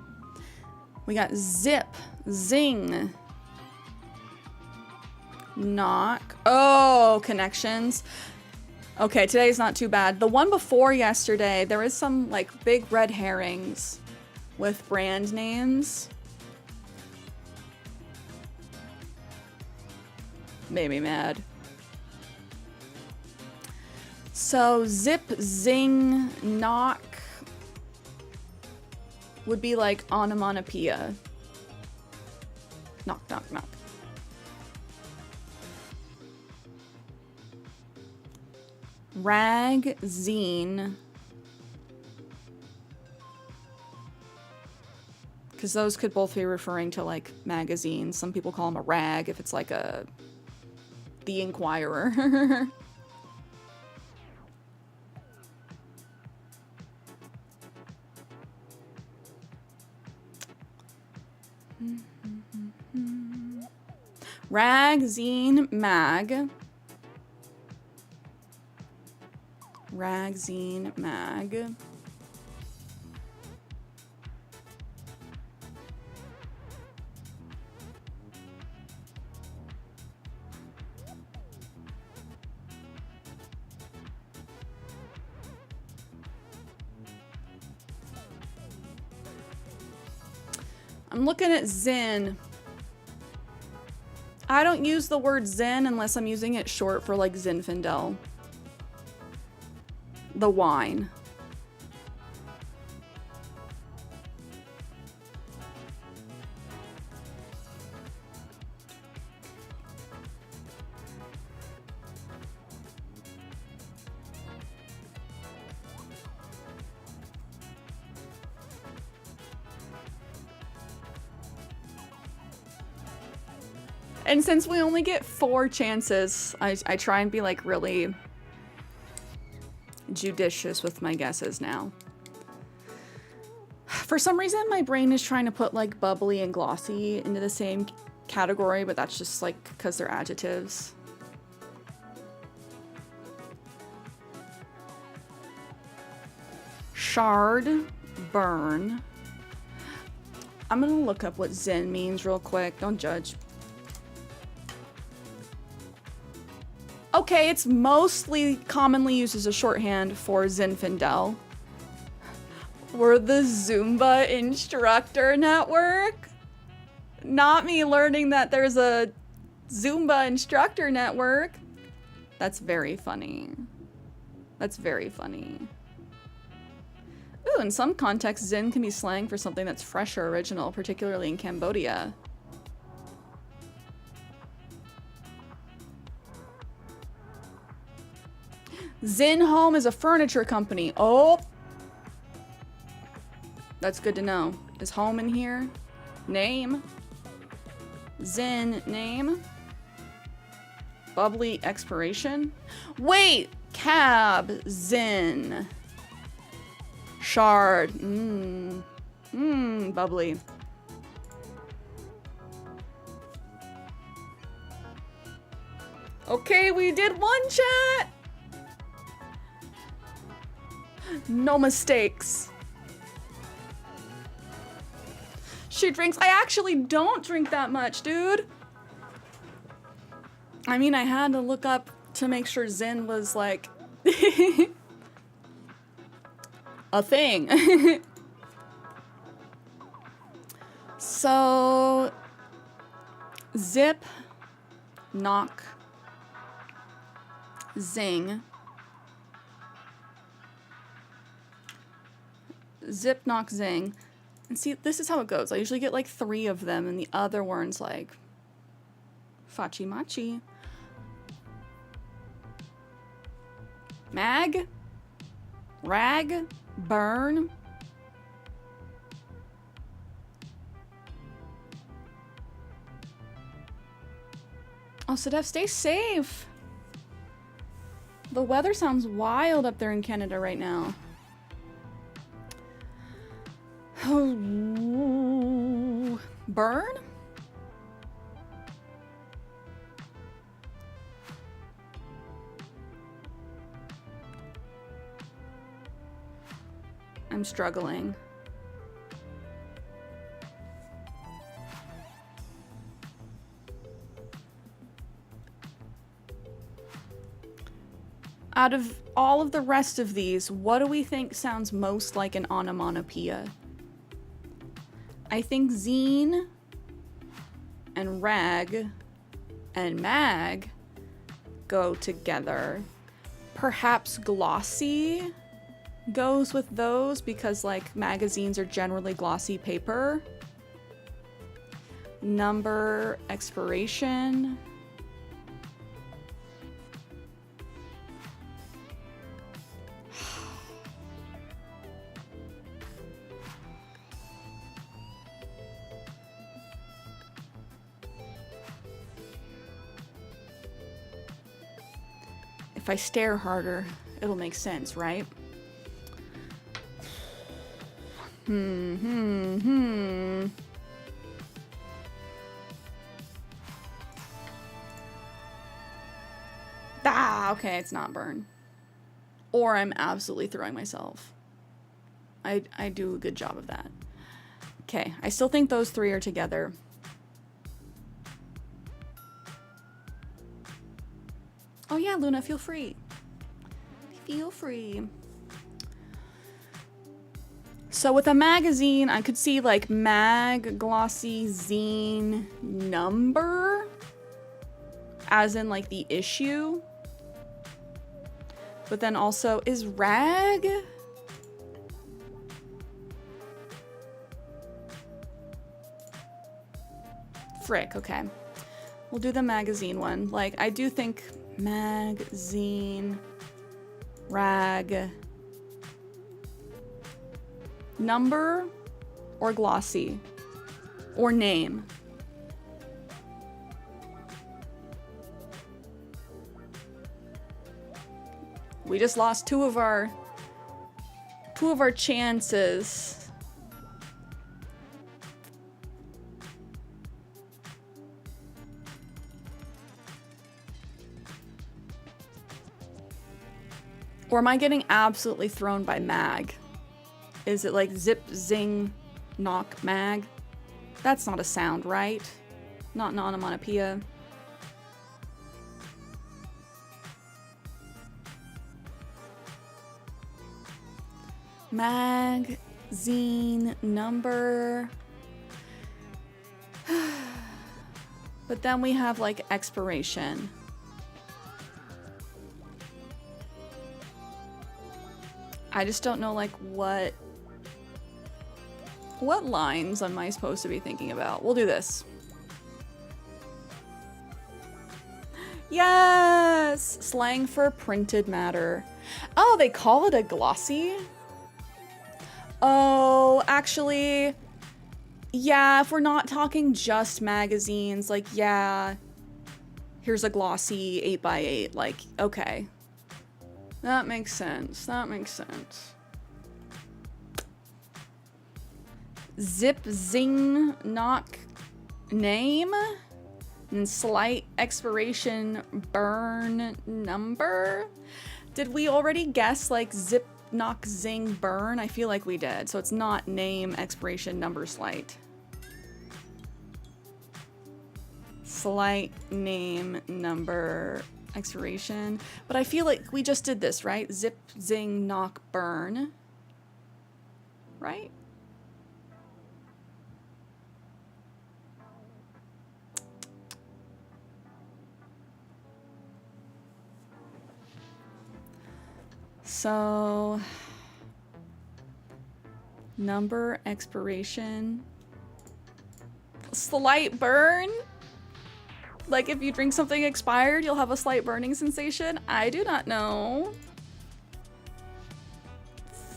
We got zip, zing, knock. Oh, connections. Okay, today's not too bad. The one before yesterday, there is some like big red herrings with brand names. Made me mad. So zip, zing, knock would be like onomatopoeia. Knock, knock, knock. Rag, zine. Because those could both be referring to like magazines. Some people call them a rag if it's like the Inquirer. Rag, zine, mag. Rag, zine, mag. I'm looking at Zin. I don't use the word Zen unless I'm using it short for like Zinfandel. The wine. And since we only get 4 chances, I try and be like really judicious with my guesses now. For some reason, my brain is trying to put like bubbly and glossy into the same category, but that's just like because they're adjectives. Shard, burn. I'm gonna look up what Zen means real quick. Don't judge. Okay, it's mostly commonly used as a shorthand for Zinfandel. We're the Zumba instructor network. Not me learning that there's a Zumba instructor network. That's very funny. That's very funny. Ooh, in some contexts, Zin can be slang for something that's fresh or original, particularly in Cambodia. Zin Home is a furniture company. Oh! That's good to know. Is home in here? Name. Zin name. Bubbly expiration. Wait! Cab. Zin. Shard. Bubbly. Okay, we did one chat! No mistakes. She drinks. I actually don't drink that much, dude. I mean, I had to look up to make sure Zen was like a thing. So, zip, knock, zing. Zip, knock, zing. And see, this is how it goes. I usually get like 3 of them, and the other one's like fachi machi. Mag, rag, burn. Oh, Sadef, stay safe. The weather sounds wild up there in Canada right now. Oh, burn? I'm struggling. Out of all of the rest of these, what do we think sounds most like an onomatopoeia? I think zine and rag and mag go together. Perhaps glossy goes with those because like magazines are generally glossy paper. Number, expiration. If I stare harder, it'll make sense, right? Ah, okay, it's not burn. Or I'm absolutely throwing myself. I do a good job of that. Okay, I still think those three are together. Oh yeah, Luna, feel free. Feel free. So with a magazine, I could see like mag, glossy, zine, number, as in like the issue. But then also, is rag? Frick, okay. We'll do the magazine one. Like, I do think magazine, rag, number, or glossy, or name. We just lost two of our chances. Or am I getting absolutely thrown by mag? Is it like zip, zing, knock, mag? That's not a sound, right? Not an onomatopoeia. Magazine number. But then we have like expiration. I just don't know like what lines am I supposed to be thinking about? We'll do this. Yes! Slang for printed matter. Oh, they call it a glossy? Oh, actually, yeah, if we're not talking just magazines, like, yeah, here's a glossy 8x8, like, okay. That makes sense. That makes sense. Zip, zing, knock, name, and slight expiration, burn, number. Did we already guess, like, zip, knock, zing, burn? I feel like we did. So it's not name, expiration, number, slight. Slight, name, number, expiration. But I feel like we just did this, right? Zip, zing, knock, burn. Right? So, number, expiration, slight burn? Like if you drink something expired, you'll have a slight burning sensation? I do not know.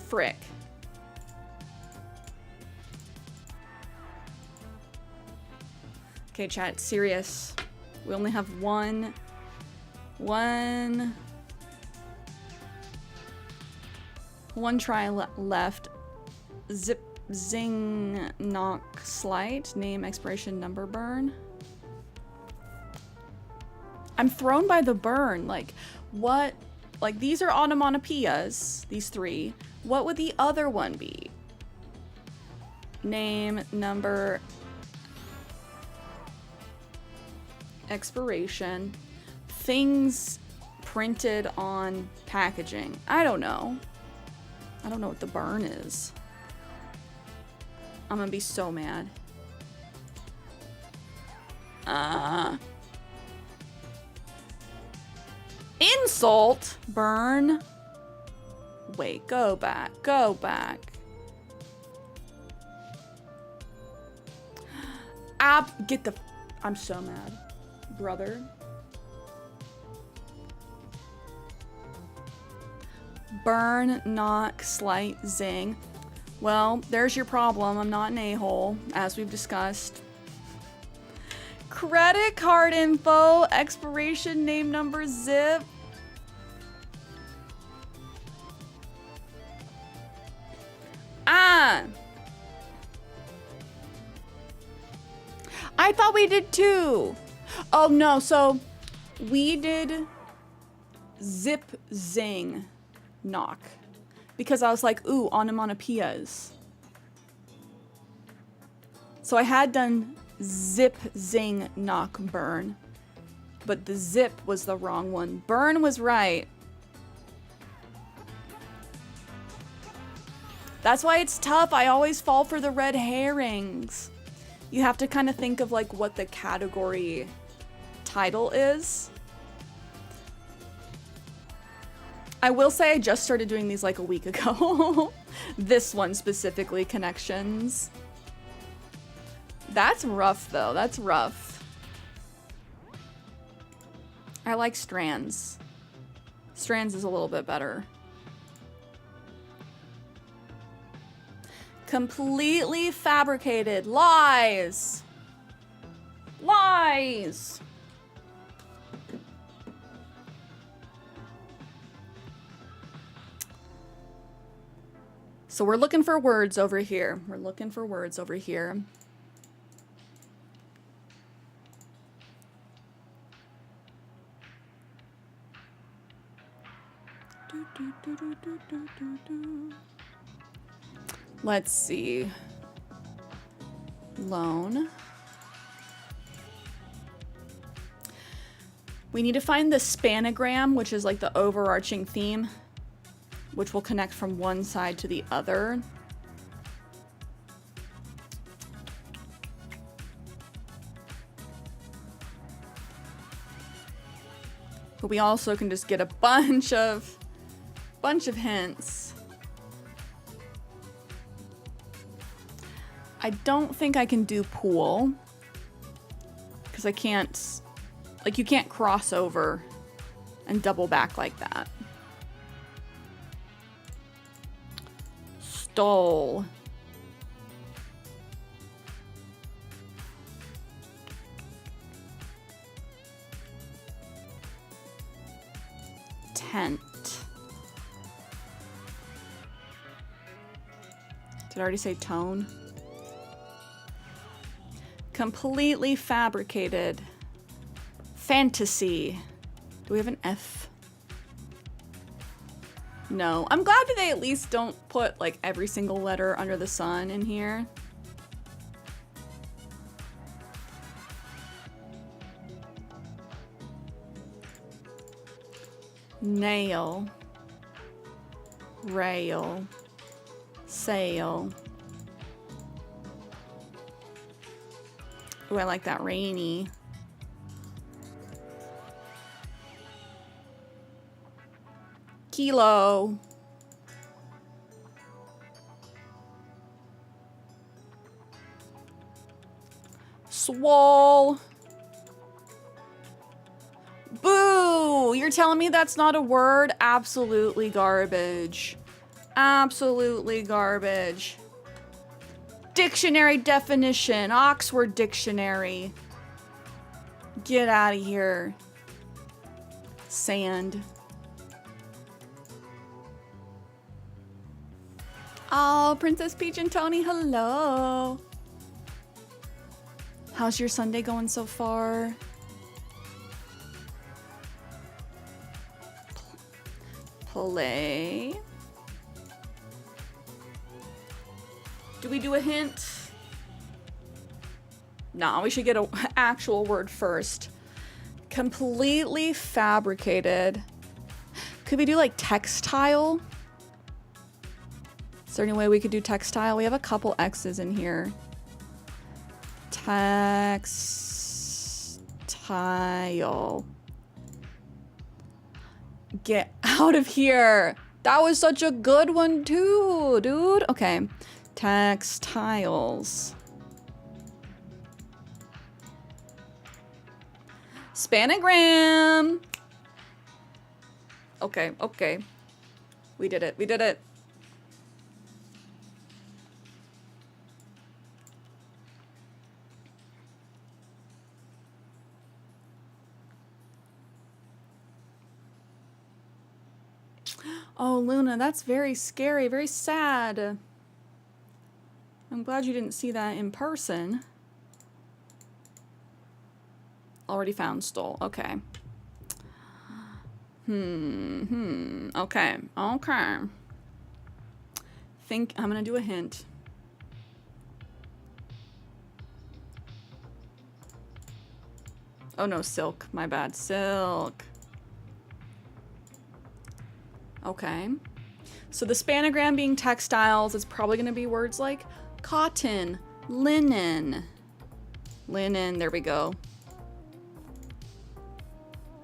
Frick. Okay, chat, serious. We only have one try left. Zip, zing, knock, slight, name, expiration, number, burn. I'm thrown by the burn. Like, what? Like, these are onomatopoeias, these three. What would the other one be? Name, number, expiration, things printed on packaging. I don't know. I don't know what the burn is. I'm gonna be so mad. Insult? Burn? Wait, go back. Go back. Get the... I'm so mad. Brother. Burn, knock, slight, zing. Well, there's your problem. I'm not an a-hole, as we've discussed. Credit card info, expiration, name, number, zip. Luna! I thought we did two. Oh no, so we did zip zing knock because I was like, ooh, onomatopoeias. So I had done zip zing knock burn, but the zip was the wrong one. Burn was right. That's why it's tough. I always fall for the red herrings. You have to kind of think of like what the category title is. I will say I just started doing these like a week ago. This one specifically, connections. That's rough though, that's rough. I like strands. Strands is a little bit better. Completely fabricated. Lies. Lies. So we're looking for words over here. We're looking for words over here. Let's see. Loan. We need to find the spanogram, which is like the overarching theme, which will connect from one side to the other. But we also can just get a bunch of hints. I don't think I can do pool because I can't, like you can't cross over and double back like that. Stole. Tent. Did I already say tone? Completely fabricated. Fantasy. Do we have an F? No. I'm glad that they at least don't put like every single letter under the sun in here. Nail. Rail. Sail. Ooh, I like that. Rainy. Kilo. Swole. Boo! You're telling me that's not a word? Absolutely garbage. Absolutely garbage. Dictionary definition. Oxford Dictionary. Get out of here. Sand. Oh, Princess Peach and Tony, hello. How's your Sunday going so far? Play. Do we do a hint? Nah, we should get an actual word first. Completely fabricated. Could we do like textile? Is there any way we could do textile? We have a couple X's in here. Textile. Get out of here. That was such a good one too, dude. Okay. Textiles. Spanogram. Okay, okay. We did it. We did it. Oh, Luna, that's very scary, very sad. I'm glad you didn't see that in person. Already found stole. Okay. Okay. Okay. Think I'm gonna do a hint. Oh no, silk. My bad. Silk. Okay. So the spanogram being textiles, it's probably gonna be words like cotton, linen. Linen, there we go.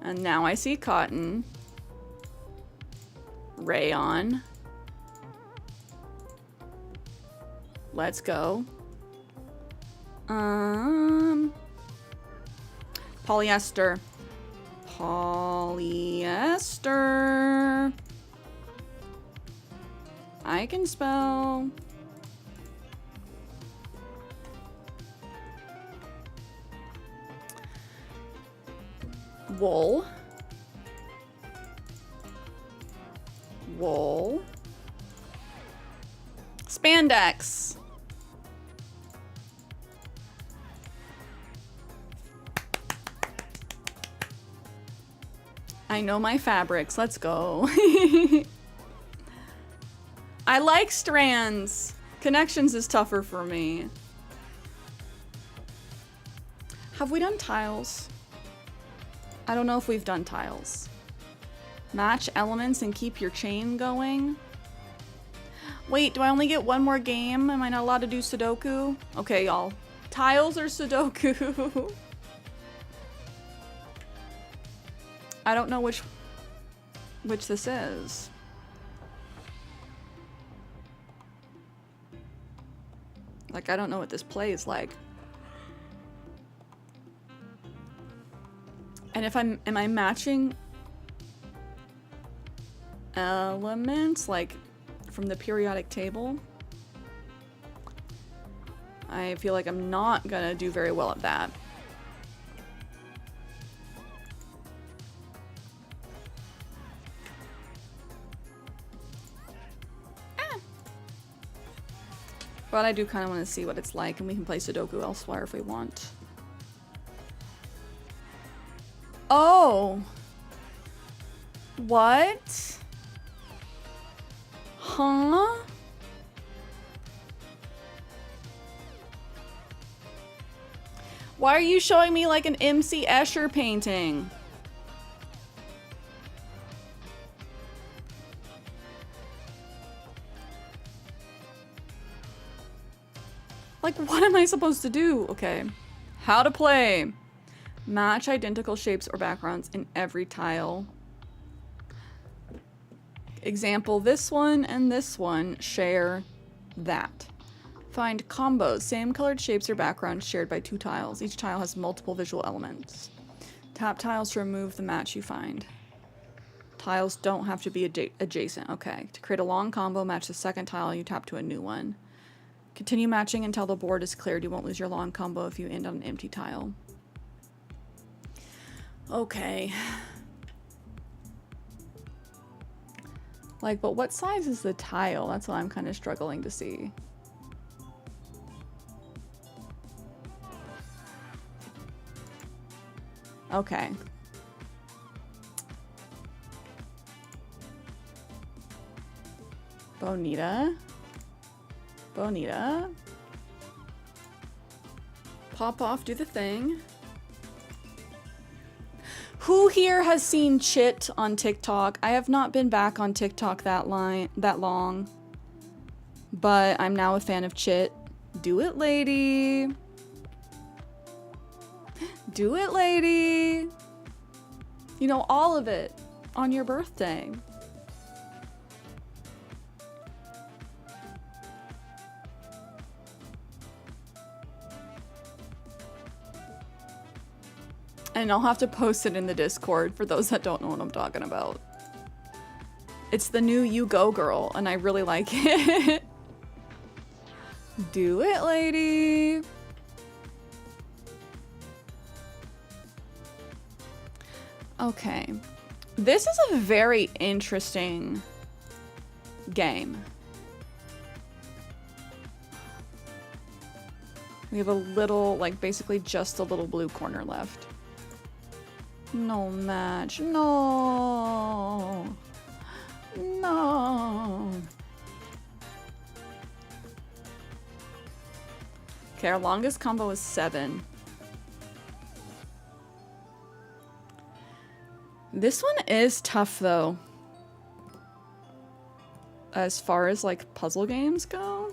And now I see cotton. Rayon. Let's go. Polyester. Polyester. I can spell. Wool. Wool. Spandex. I know my fabrics. Let's go. I like strands. Connections is tougher for me. Have we done tiles? I don't know if we've done tiles. Match elements and keep your chain going. Wait, do I only get one more game? Am I not allowed to do Sudoku? Okay, y'all. Tiles or Sudoku? I don't know which this is. Like, I don't know what this plays like. And if am I matching elements like from the periodic table? I feel like I'm not gonna do very well at that. But I do kind of want to see what it's like, and we can play Sudoku elsewhere if we want. Oh! What? Huh? Why are you showing me like an MC Escher painting? Like, what am I supposed to do? Okay. How to play. Match identical shapes or backgrounds in every tile. Example, this one and this one share that. Find combos, same colored shapes or backgrounds shared by two tiles. Each tile has multiple visual elements. Tap tiles to remove the match you find. Tiles don't have to be adjacent. Okay. To create a long combo, match the second tile, you tap to a new one. Continue matching until the board is cleared. You won't lose your long combo if you end on an empty tile. Okay. Like, but what size is the tile? That's what I'm kind of struggling to see. Okay. Bonita. Bonita. Pop off, do the thing. Who here has seen Chit on TikTok? I have not been back on TikTok that long. But I'm now a fan of Chit. Do it, lady. Do it, lady. You know, all of it on your birthday. And I'll have to post it in the Discord for those that don't know what I'm talking about. It's the new You Go Girl, and I really like it. Do it, lady. Okay. This is a very interesting game. We have a little, like basically just a little blue corner left. No match. No. No. Okay, our longest combo is 7. This one is tough though. As far as like puzzle games go.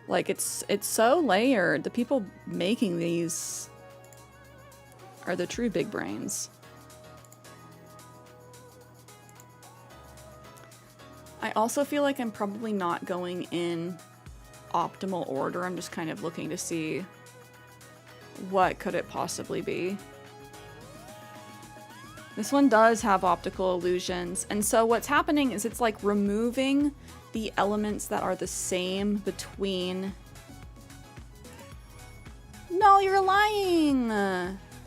Like it's so layered. The people making these are the true big brains. I also feel like I'm probably not going in optimal order. I'm just kind of looking to see what could it possibly be. This one does have optical illusions, and so what's happening is it's like removing the elements that are the same between... No, you're lying!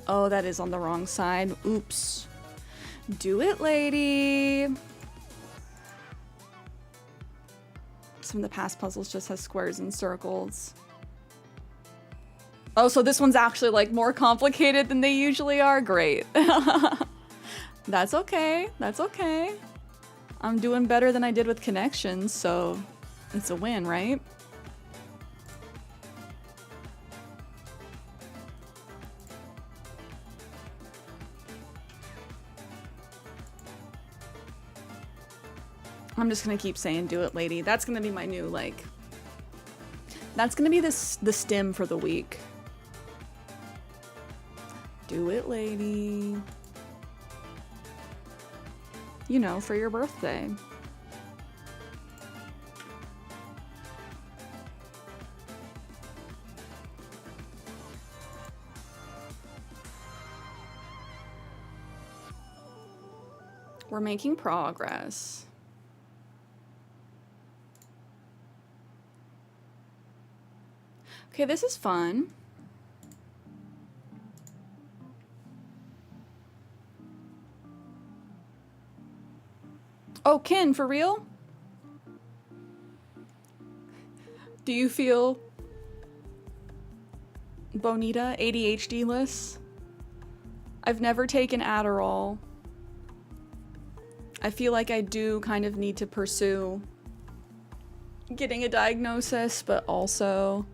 Oh, that is on the wrong side. Oops. Do it, lady! Some of the past puzzles just have squares and circles. Oh, so this one's actually like more complicated than they usually are? Great. That's okay. That's okay. I'm doing better than I did with connections, so it's a win, right? I'm just gonna keep saying do it, lady. That's gonna be my new, like... That's gonna be the stim for the week. Do it, lady. You know, for your birthday. We're making progress. Okay, this is fun. Oh, Ken, for real? Do you feel bonita, ADHD-less? I've never taken Adderall. I feel like I do kind of need to pursue getting a diagnosis, but also...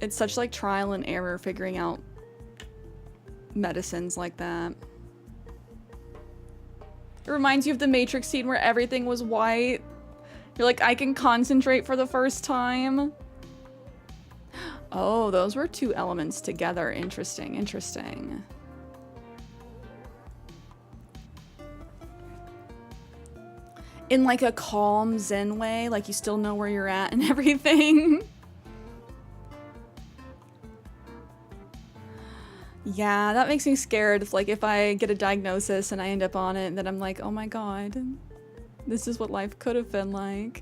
It's such like trial and error figuring out medicines like that. It reminds you of the Matrix scene where everything was white. You're like, I can concentrate for the first time. Oh, those were 2 elements together. Interesting, interesting. In like a calm zen way, like you still know where you're at and everything. Yeah, that makes me scared. It's like if I get a diagnosis and I end up on it, and then I'm like, oh my god, this is what life could have been like.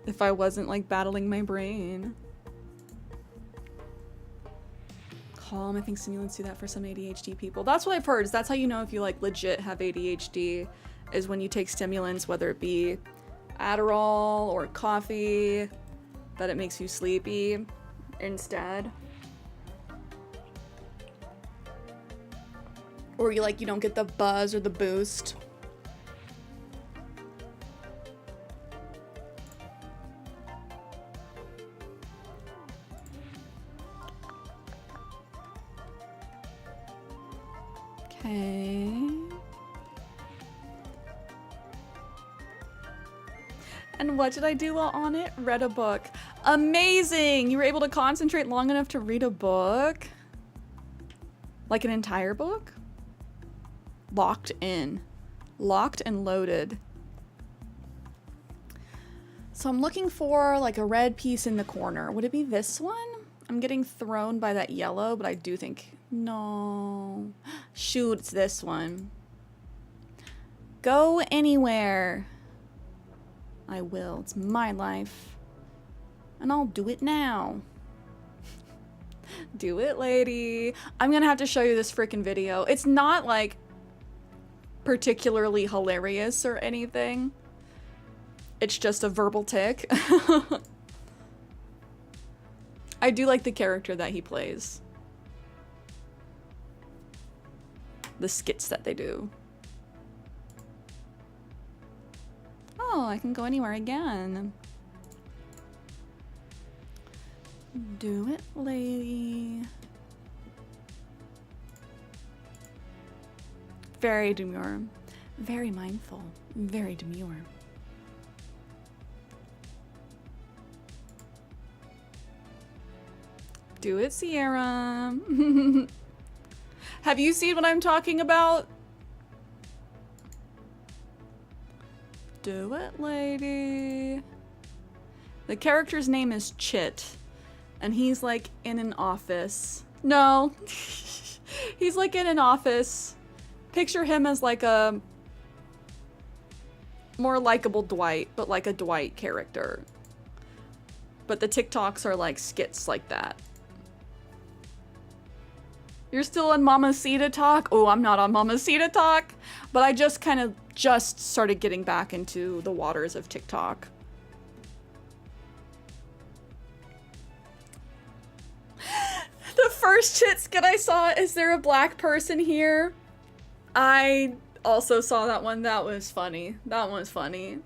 If I wasn't like battling my brain. Calm, I think stimulants do that for some ADHD people. That's what I've heard, is that's how you know if you like legit have ADHD, is when you take stimulants, whether it be Adderall or coffee, that it makes you sleepy instead. Or you like, you don't get the buzz or the boost. Okay. And what did I do while on it? Read a book. Amazing! You were able to concentrate long enough to read a book? Like an entire book? Locked in. Locked and loaded. So I'm looking for like a red piece in the corner. Would it be this one? I'm getting thrown by that yellow, but I do think... No. Shoot, it's this one. Go anywhere. I will. It's my life. And I'll do it now. Do it, lady. I'm gonna have to show you this freaking video. It's not like particularly hilarious or anything. It's just a verbal tick. I do like the character that he plays. The skits that they do. Oh, I can go anywhere again. Do it, lady. Very demure. Very mindful. Very demure. Do it, Cierra. Have you seen what I'm talking about? Do it, lady. The character's name is Chit, and he's like in an office. No, he's like in an office. Picture him as like a more likable Dwight, but like a Dwight character. But the TikToks are like skits like that. You're still on Mamacita Talk? Oh, I'm not on Mamacita Talk, but I just kind of started getting back into the waters of TikTok. The first Chit skit I saw, is there a black person here? I also saw that one. That was funny. That one was funny.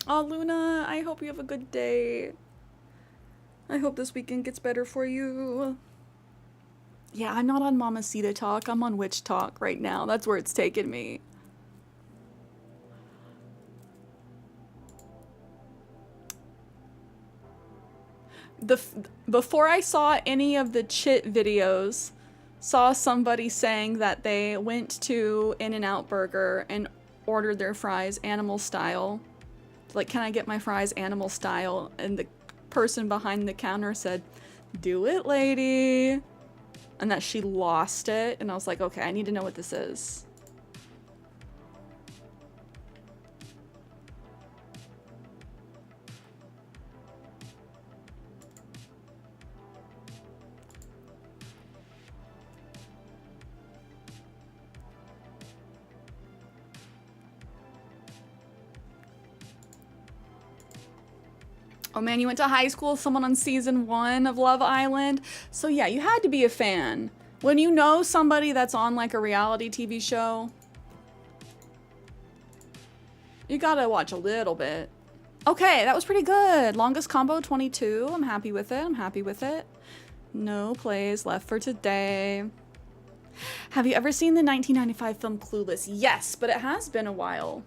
Oh, Luna, I hope you have a good day. I hope this weekend gets better for you. Yeah, I'm not on Mamacita Talk. I'm on Witch Talk right now. That's where it's taken me. Before I saw any of the Chit videos, saw somebody saying that they went to In-N-Out Burger and ordered their fries animal style. Like, can I get my fries animal style? And the person behind the counter said, do it, lady. And that she lost it. And I was like, okay, I need to know what this is. Oh man, you went to high school with someone on season 1 of Love Island. So yeah, you had to be a fan. When you know somebody that's on like a reality TV show, you gotta watch a little bit. Okay, that was pretty good. Longest combo, 22. I'm happy with it. I'm happy with it. No plays left for today. Have you ever seen the 1995 film Clueless? Yes, but it has been a while.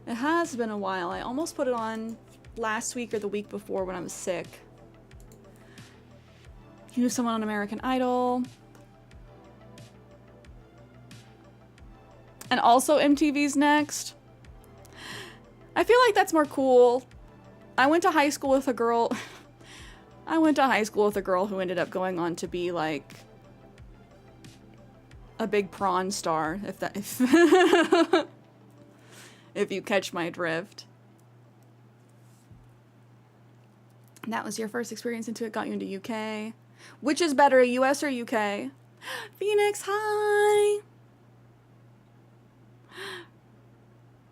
It has been a while. I almost put it on last week or the week before when I was sick. You knew someone on American Idol. And also MTV's Next. I feel like that's more cool. I went to high school with a girl. I went to high school with a girl who ended up going on to be like a big prawn star, if you catch my drift. That was your first experience into it, got you into UK. Which is better, US or UK? Phoenix, hi!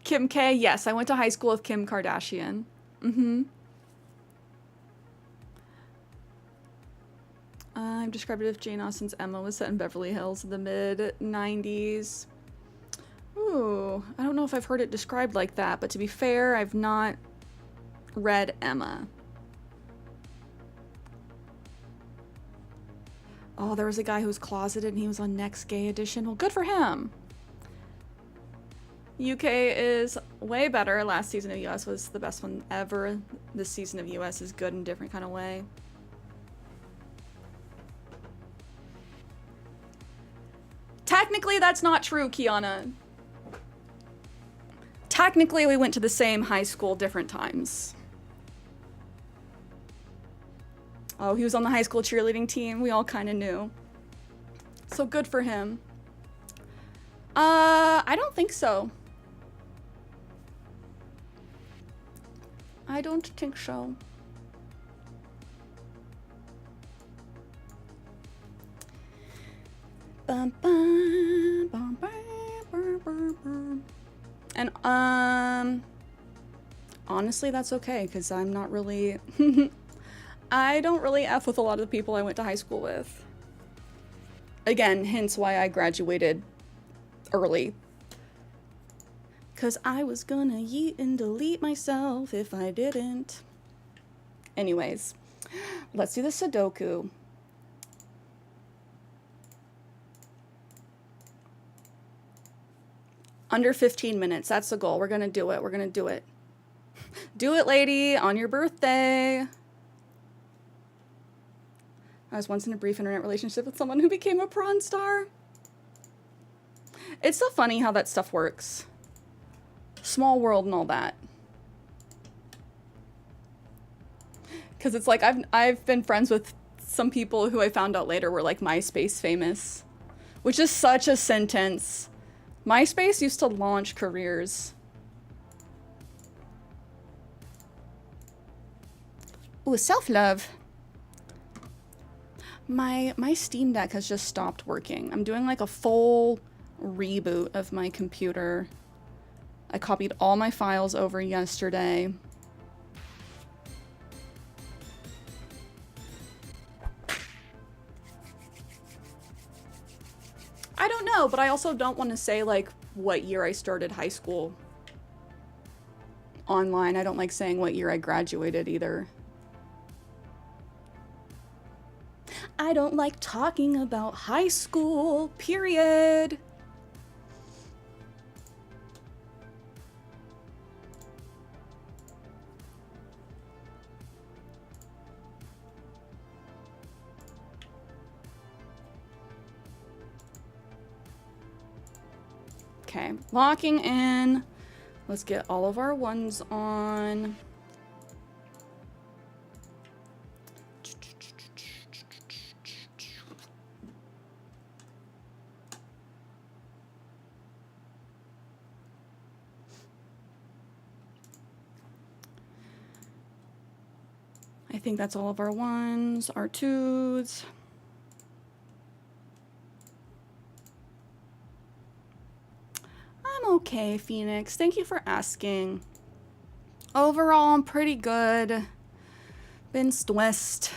Kim K, yes, I went to high school with Kim Kardashian. I've described it if Jane Austen's Emma was set in Beverly Hills in the mid-90s. Ooh, I don't know if I've heard it described like that, but to be fair, I've not read Emma. Oh, there was a guy who was closeted and he was on Next Gay Edition. Well, good for him. UK is way better. Last season of US was the best one ever. This season of US is good in a different kind of way. Technically, that's not true, Kiana. Technically, we went to the same high school, different times. Oh, he was on the high school cheerleading team. We all kind of knew. So good for him. I don't think so. I don't think so. Bum, bum, bum, bum, bum, bum, bum. And, honestly, that's okay, because I'm not really... I don't really F with a lot of the people I went to high school with. Again, hence why I graduated early. Because I was gonna yeet and delete myself if I didn't. Anyways, let's do the Sudoku. Under 15 minutes, that's the goal. We're gonna do it, we're gonna do it. Do it, lady, on your birthday. I was once in a brief internet relationship with someone who became a prawn star. It's so funny how that stuff works. Small world and all that. Because it's like I've been friends with some people who I found out later were like MySpace famous. Which is such a sentence. MySpace used to launch careers. Ooh, self-love. My Steam Deck has just stopped working. I'm doing like a full reboot of my computer. I copied all my files over yesterday. I don't know, but I also don't want to say like what year I started high school online. I don't like saying what year I graduated either. I don't like talking about high school, period. Okay, locking in. Let's get all of our ones on. I think that's all of our ones, our twos. I'm okay, Phoenix. Thank you for asking. Overall, I'm pretty good. Been stressed.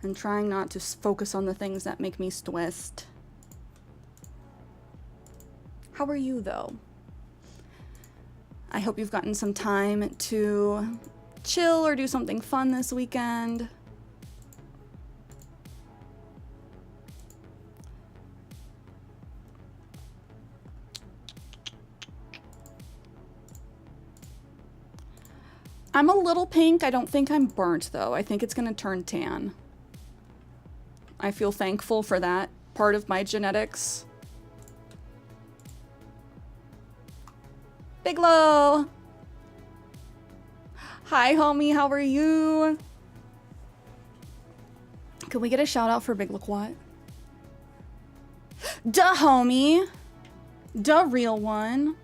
And trying not to focus on the things that make me stressed. How are you, though? I hope you've gotten some time to chill or do something fun this weekend. I'm a little pink. I don't think I'm burnt, though. I think it's going to turn tan. I feel thankful for that part of my genetics. Bigelow! Hi, homie. How are you? Can we get a shout out for Big Loquat? Duh, homie. Duh, real one.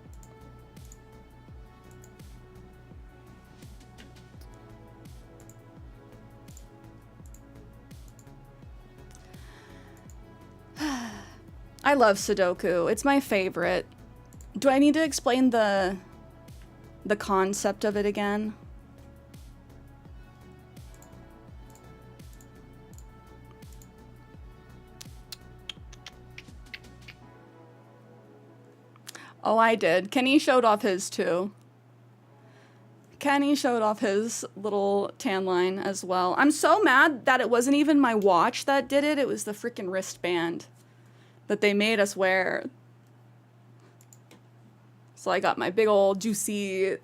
I love Sudoku. It's my favorite. Do I need to explain the concept of it again? Oh, I did. Kenny showed off his too. Kenny showed off his little tan line as well. I'm so mad that it wasn't even my watch that did it. It was the freaking wristband that they made us wear. So I got my big old juicy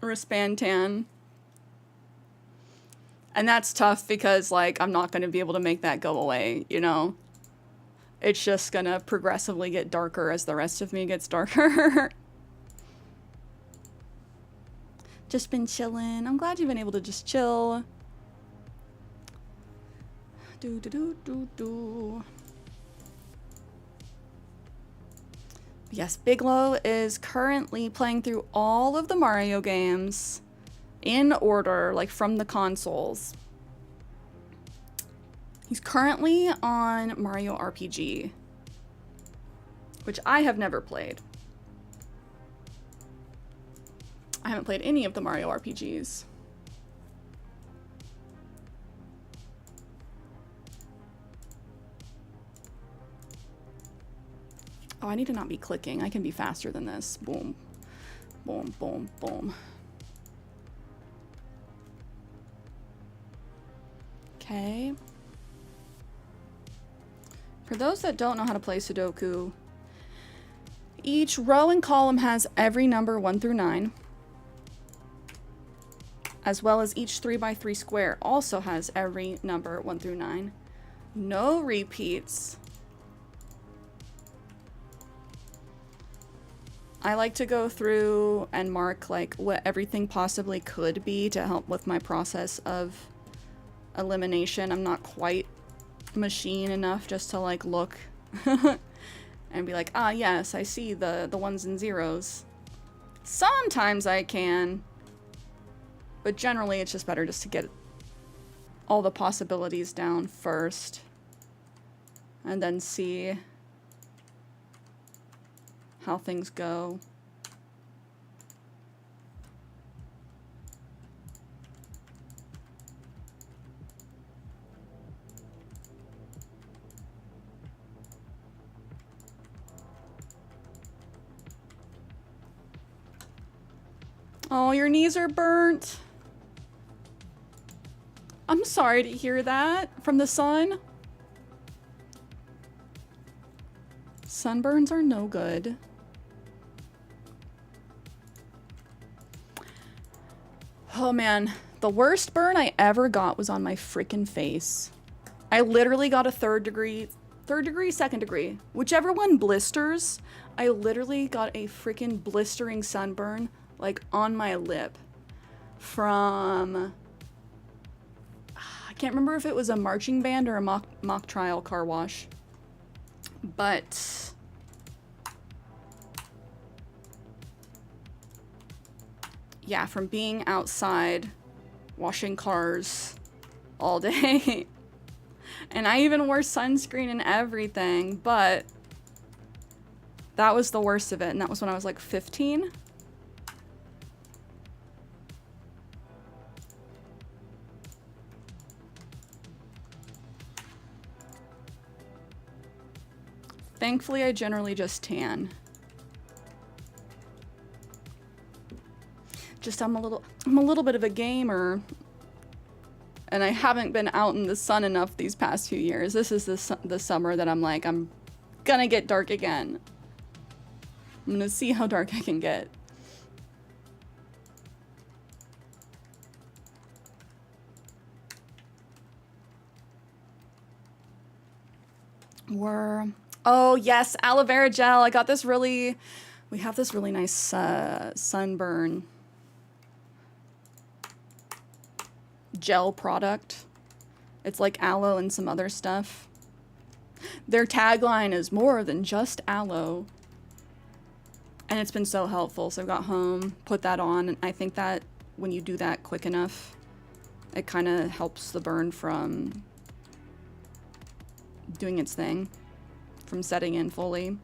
wristband tan. And that's tough because, like, I'm not going to be able to make that go away, you know? It's just going to progressively get darker as the rest of me gets darker. Just been chilling. I'm glad you've been able to just chill. Do do do do do. Yes, Bigelow is currently playing through all of the Mario games in order, like from the consoles. He's currently on Mario RPG, which I have never played. I haven't played any of the Mario RPGs. Oh, I need to not be clicking. I can be faster than this. Boom. Boom, boom, boom. Okay. For those that don't know how to play Sudoku, each row and column has every number 1 through 9, as well as each 3x3 square also has every number 1 through 9. No repeats. I like to go through and mark like what everything possibly could be to help with my process of elimination. I'm not quite machine enough just to like look and be like, ah, yes, I see the ones and zeros. Sometimes I can, but generally it's just better just to get all the possibilities down first and then see how things go. Oh, your knees are burnt. I'm sorry to hear that from the sun. Sunburns are no good. Oh man, the worst burn I ever got was on my freaking face. I literally got a third degree, second degree, whichever one blisters. I literally got a freaking blistering sunburn like on my lip from, I can't remember if it was a marching band or a mock trial car wash, but yeah, from being outside washing cars all day. And I even wore sunscreen and everything, but that was the worst of it, and that was when I was like 15. Thankfully, I generally just tan. Just I'm a little bit of a gamer, and I haven't been out in the sun enough these past few years. This is the summer that I'm like, I'm gonna get dark again. I'm gonna see how dark I can get. Oh yes, aloe vera gel. I got this we have this really nice sunburn gel product. It's like aloe and some other stuff. Their tagline is more than just aloe. And it's been so helpful. So I got home, put that on, and I think that when you do that quick enough, it kind of helps the burn from doing its thing, from setting in fully.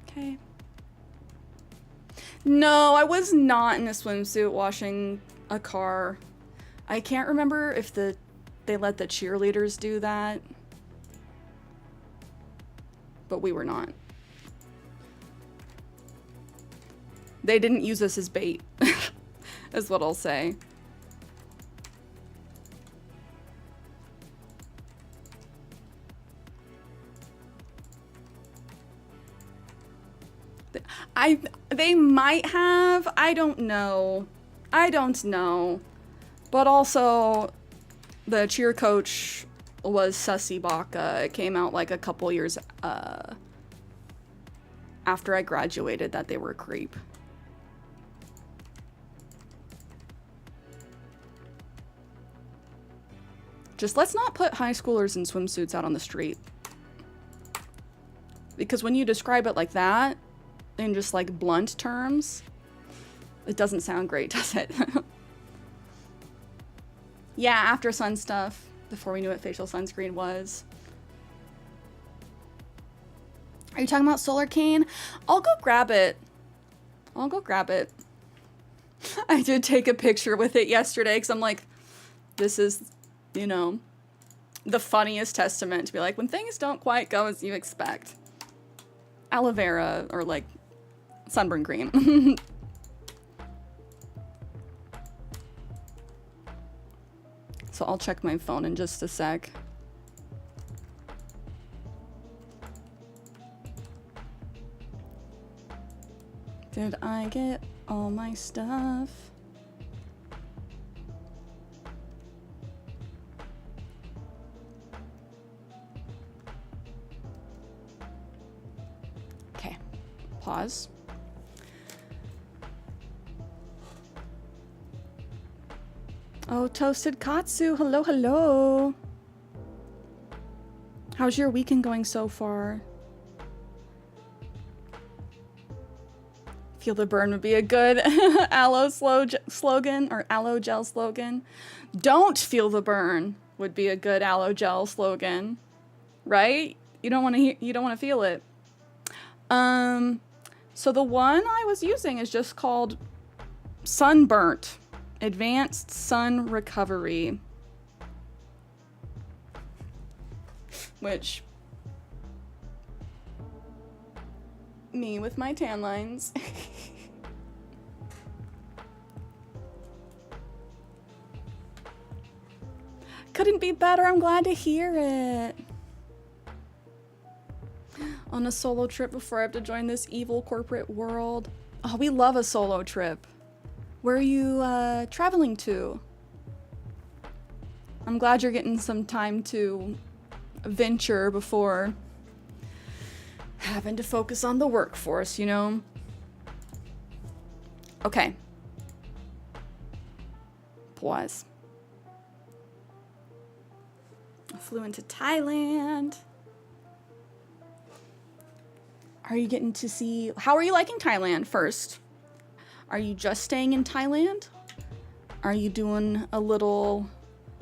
Okay. No, I was not in a swimsuit washing a car. I can't remember if they let the cheerleaders do that, but we were not. They didn't use us as bait, is what I'll say. They might have. I don't know. But also, the cheer coach was Sussy Baka. It came out like a couple years after I graduated that they were a creep. Just let's not put high schoolers in swimsuits out on the street. Because when you describe it like that, in just like blunt terms, it doesn't sound great, does it? Yeah, after sun stuff. before we knew what facial sunscreen was. Are you talking about Solar Cane? I'll go grab it. I'll go grab it. I did take a picture with it yesterday because I'm like, this is, you know, the funniest testament to be like, when things don't quite go as you expect. Aloe vera or like sunburn cream. So I'll check my phone in just a sec. Did I get all my stuff? Okay, pause. Oh, Toasted Katsu, hello, hello. How's your weekend going so far? Feel the burn would be a good aloe slogan or aloe gel slogan. Don't feel the burn would be a good aloe gel slogan, right? You don't want to feel it. So the one I was using is just called Sunburnt. Advanced Sun Recovery, which me with my tan lines. Couldn't be better. I'm glad to hear it. On a solo trip before I have to join this evil corporate world. Oh, we love a solo trip. Where are you traveling to? I'm glad you're getting some time to venture before having to focus on the workforce, you know? Okay. Pause. I flew into Thailand. Are you getting to see... How are you liking Thailand first? Are you just staying in Thailand? Are you doing a little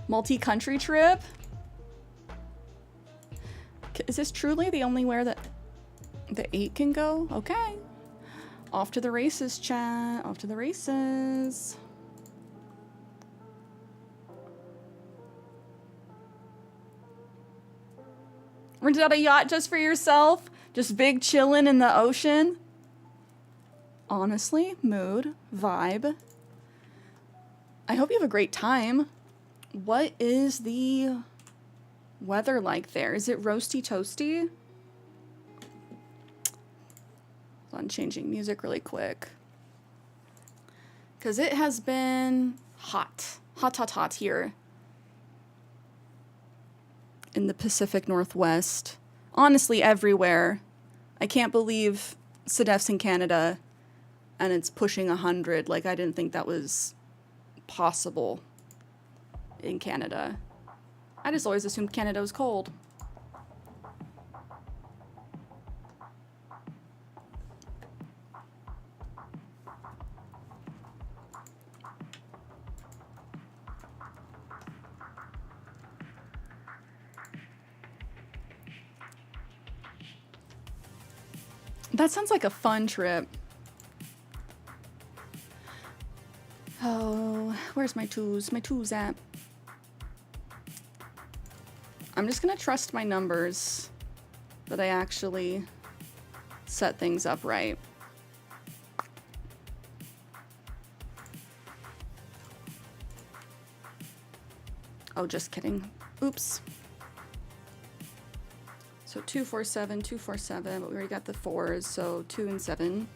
multi-country trip? Is this truly the only where that the 8 can go? Okay. Off to the races, chat. Off to the races. Rented out a yacht just for yourself? Just big chillin' in the ocean? Honestly, mood, vibe. I hope you have a great time. What is the weather like there? Is it roasty toasty? Hold on, changing music really quick. Because it has been hot. Hot here. In the Pacific Northwest. Honestly, everywhere. I can't believe Sedef's in Canada and it's pushing 100. Like, I didn't think that was possible in Canada. I just always assumed Canada was cold. That sounds like a fun trip. Oh, where's my tools? My tools at? I'm just gonna trust my numbers that I actually set things up right. Oh, just kidding. Oops. So 247, 247, but we already got the 4s, so 2 and 7.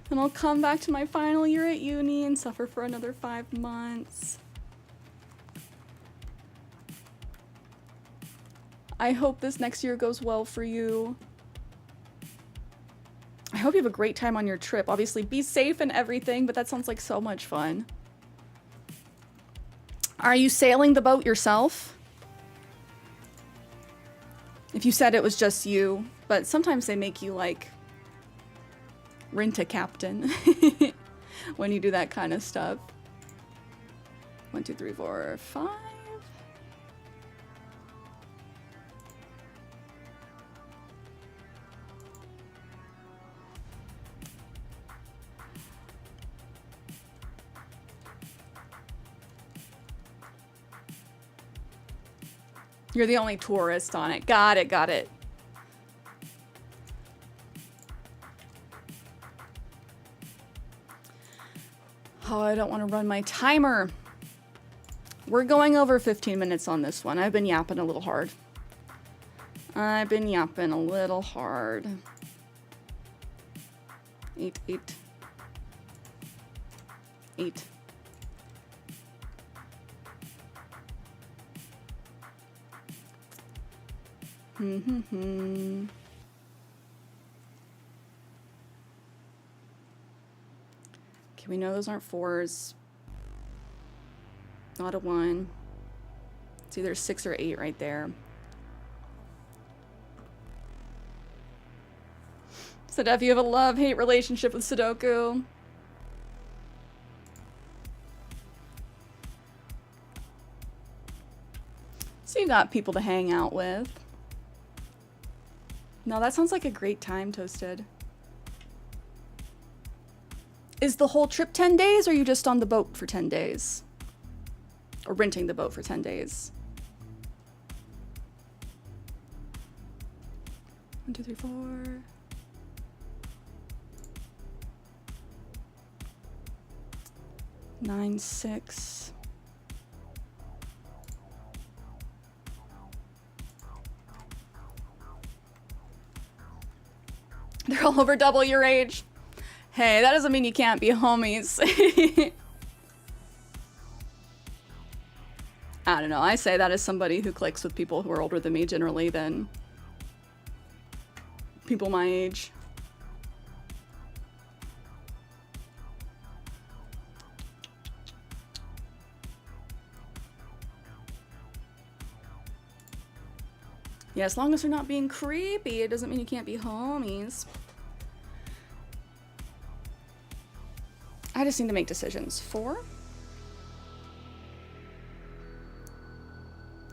Then I'll come back to my final year at uni and suffer for another 5 months. I hope this next year goes well for you. I hope you have a great time on your trip. Obviously, be safe and everything, but that sounds like so much fun. Are you sailing the boat yourself? If you said it was just you, but sometimes they make you, like, Rent-a-captain when you do that kind of stuff. 1, 2, 3, 4, 5. You're the only tourist on it. Got it, got it. Oh, I don't want to run my timer. We're going over 15 minutes on this one. I've been yapping a little hard. I've been yapping a little hard. 8, 8. 8. Okay, we know those aren't 4s. Not a 1. It's either 6 or 8 right there. So Def, you have a love-hate relationship with Sudoku. So you got people to hang out with. No, that sounds like a great time, Toasted. Is the whole trip 10 days, or are you just on the boat for 10 days? Or renting the boat for 10 days? 1, 2, 3, 4. 9, 6. They're all over double your age. Hey, that doesn't mean you can't be homies. I don't know. I say that as somebody who clicks with people who are older than me generally than people my age. Yeah, as long as they're not being creepy, it doesn't mean you can't be homies. I just need to make decisions. 4?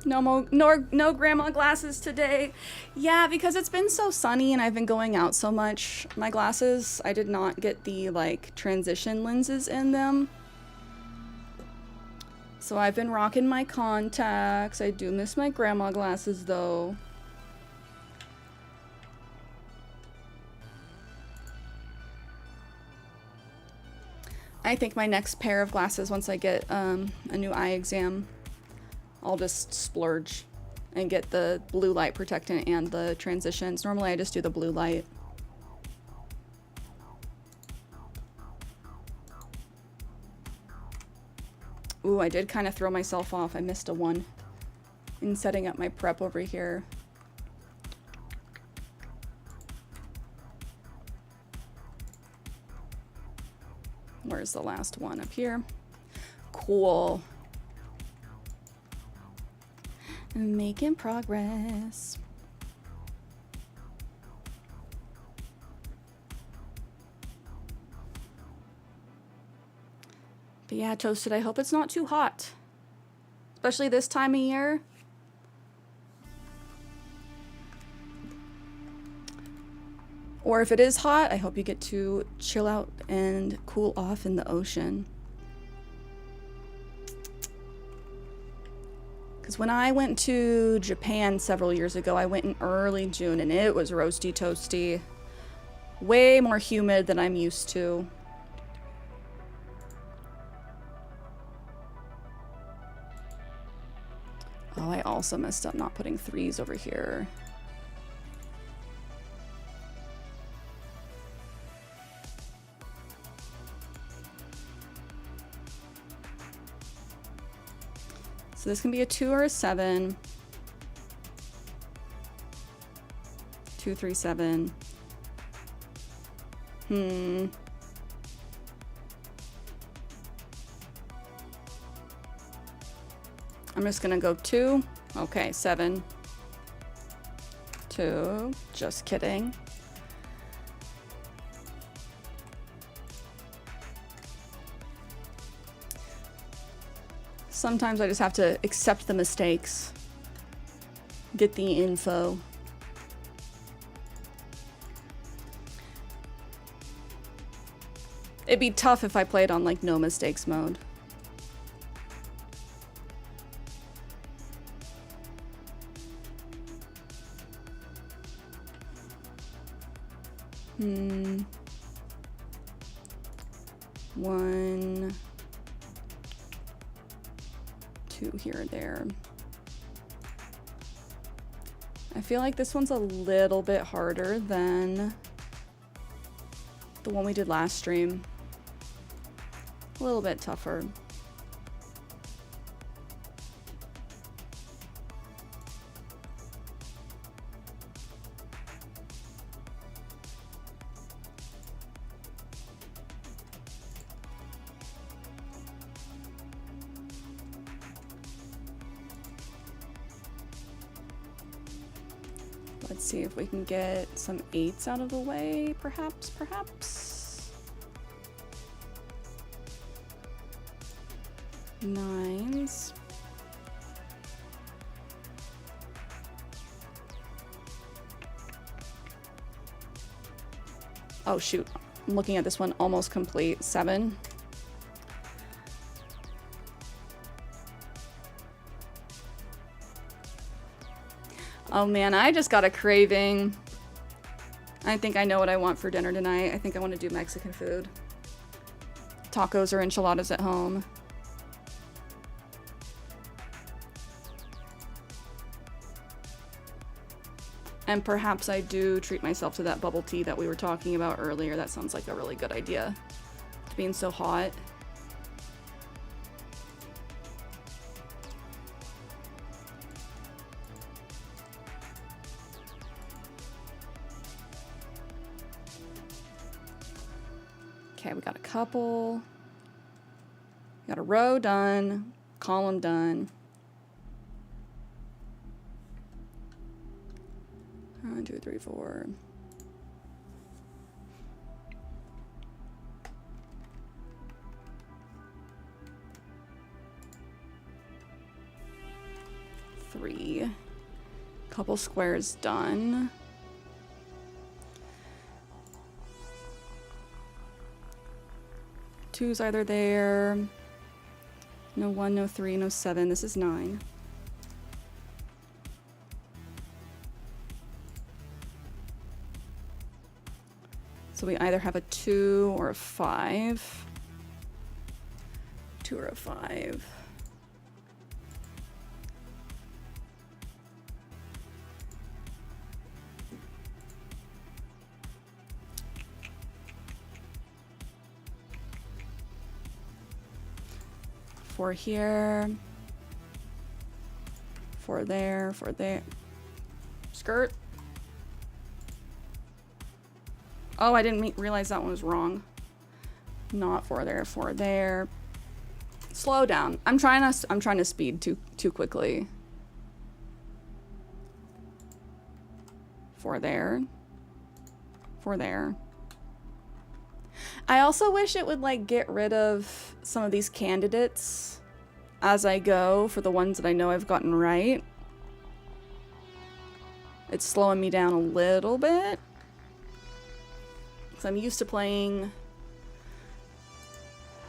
No grandma glasses today. Yeah, because it's been so sunny and I've been going out so much. My glasses, I did not get the like transition lenses in them. So I've been rocking my contacts. I do miss my grandma glasses though. I think my next pair of glasses, once I get a new eye exam, I'll just splurge and get the blue light protectant and the transitions. Normally I just do the blue light. Ooh, I did kind of throw myself off. I missed a 1 in setting up my prep over here. Where's the last one? Up here. Cool. Making progress. But yeah, Toasted, I hope it's not too hot. Especially this time of year. Or if it is hot, I hope you get to chill out and cool off in the ocean. Because when I went to Japan several years ago, I went in early June and it was roasty toasty. Way more humid than I'm used to. Oh, I also messed up not putting 3s over here. So this can be a 2 or a 7. 2, 3, 7. I'm just gonna go 2. Okay, 7. 2. Just kidding. Sometimes I just have to accept the mistakes. Get the info. It'd be tough if I played on like no mistakes mode. One, two here or there. I feel like this one's a little bit harder than the one we did last stream. A little bit tougher. Let's see if we can get some 8s out of the way, perhaps. 9s. Oh shoot, I'm looking at this one, almost complete. 7. Oh man, I just got a craving. I think I know what I want for dinner tonight. I think I want to do Mexican food. Tacos or enchiladas at home. And perhaps I do treat myself to that bubble tea that we were talking about earlier. That sounds like a really good idea. It's being so hot. Okay, we got a couple. We got a row done, column done. 1, 2, 3, 4. Three. Couple squares done. Two's either there. No 1, no 3, no 7. This is 9. So we either have a 2 or a 5. 2 or a 5. Four here. 4 there, 4 there. Skirt. Oh, I didn't realize that one was wrong. Not 4 there, 4 there. Slow down. I'm trying to speed too quickly. 4 there. 4 there. I also wish it would like get rid of some of these candidates as I go for the ones that I know I've gotten right. It's slowing me down a little bit. Because I'm used to playing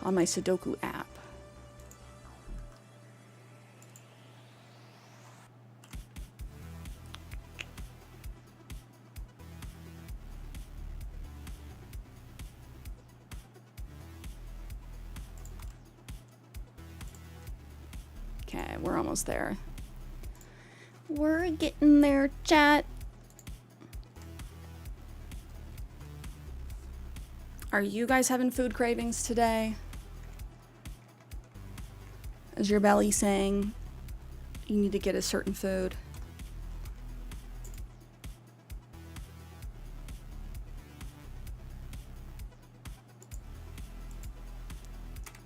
on my Sudoku app. Okay, we're almost there. We're getting there, chat. Are you guys having food cravings today? Is your belly saying you need to get a certain food?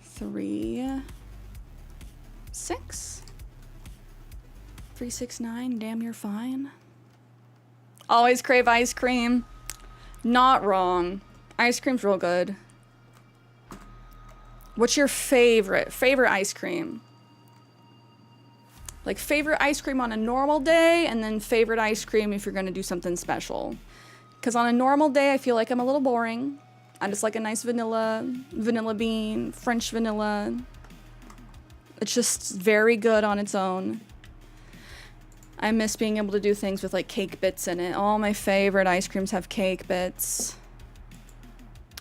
Three, 6, 3, 6, 9. Damn, you're fine. Always crave ice cream. Not wrong. Ice cream's real good. What's your favorite ice cream? Like favorite ice cream on a normal day, and then favorite ice cream if you're gonna do something special. Because on a normal day, I feel like I'm a little boring. I just like a nice vanilla bean, French vanilla. It's just very good on its own. I miss being able to do things with like cake bits in it. All my favorite ice creams have cake bits.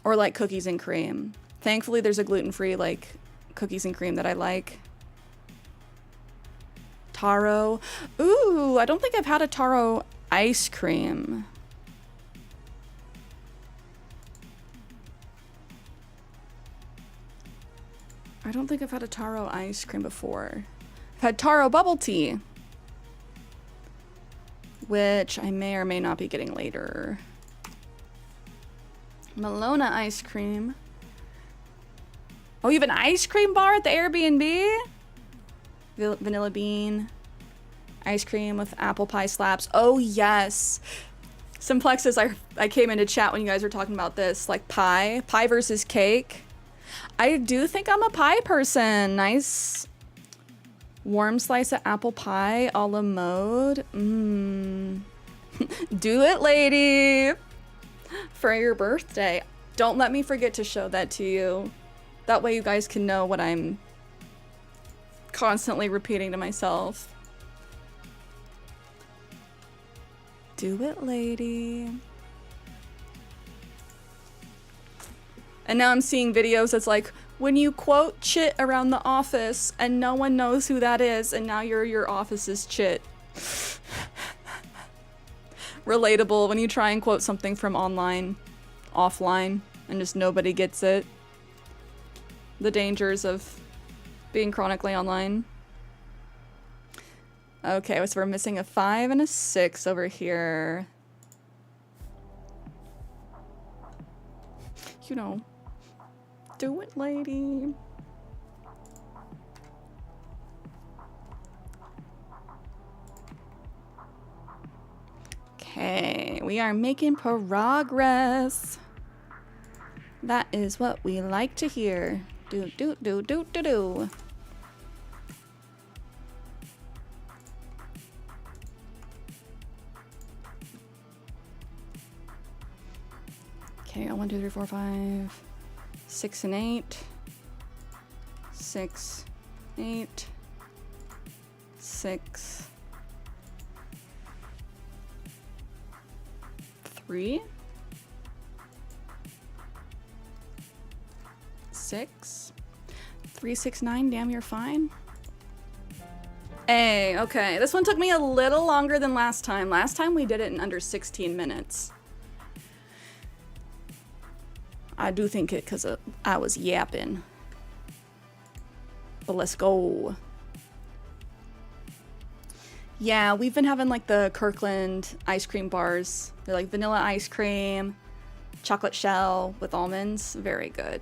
Or like cookies and cream. Thankfully, there's a gluten-free like cookies and cream that I like. Taro. Ooh, I don't think I've had a taro ice cream. I don't think I've had a taro ice cream before. I've had taro bubble tea, which I may or may not be getting later. Malona ice cream. Oh, you have an ice cream bar at the Airbnb? Vanilla bean. Ice cream with apple pie slaps. Oh, yes. Simplexes, I came into chat when you guys were talking about this. Like pie. Pie versus cake. I do think I'm a pie person. Nice warm slice of apple pie a la mode. Do it, lady. For your birthday. Don't let me forget to show that to you. That way you guys can know what I'm constantly repeating to myself. Do it, lady. And now I'm seeing videos that's like, when you quote chit around the office and no one knows who that is, and now you're your office's chit. Relatable when you try and quote something from online, offline, and just nobody gets it. The dangers of being chronically online. Okay, so we're missing a 5 and a 6 over here. You know. Do it, lady. Okay, we are making progress. That is what we like to hear. Do, do, do, do, do, do. Okay, 1, 2, 3, 4, 5. 6 and 8. 6, 8. 6. 3. 6. 3, 6, 9. Damn, you're fine. Hey, okay. This one took me a little longer than last time. Last time we did it in under 16 minutes. I do think it because I was yapping. But let's go. Yeah, we've been having like the Kirkland ice cream bars. They're like vanilla ice cream, chocolate shell with almonds. Very good.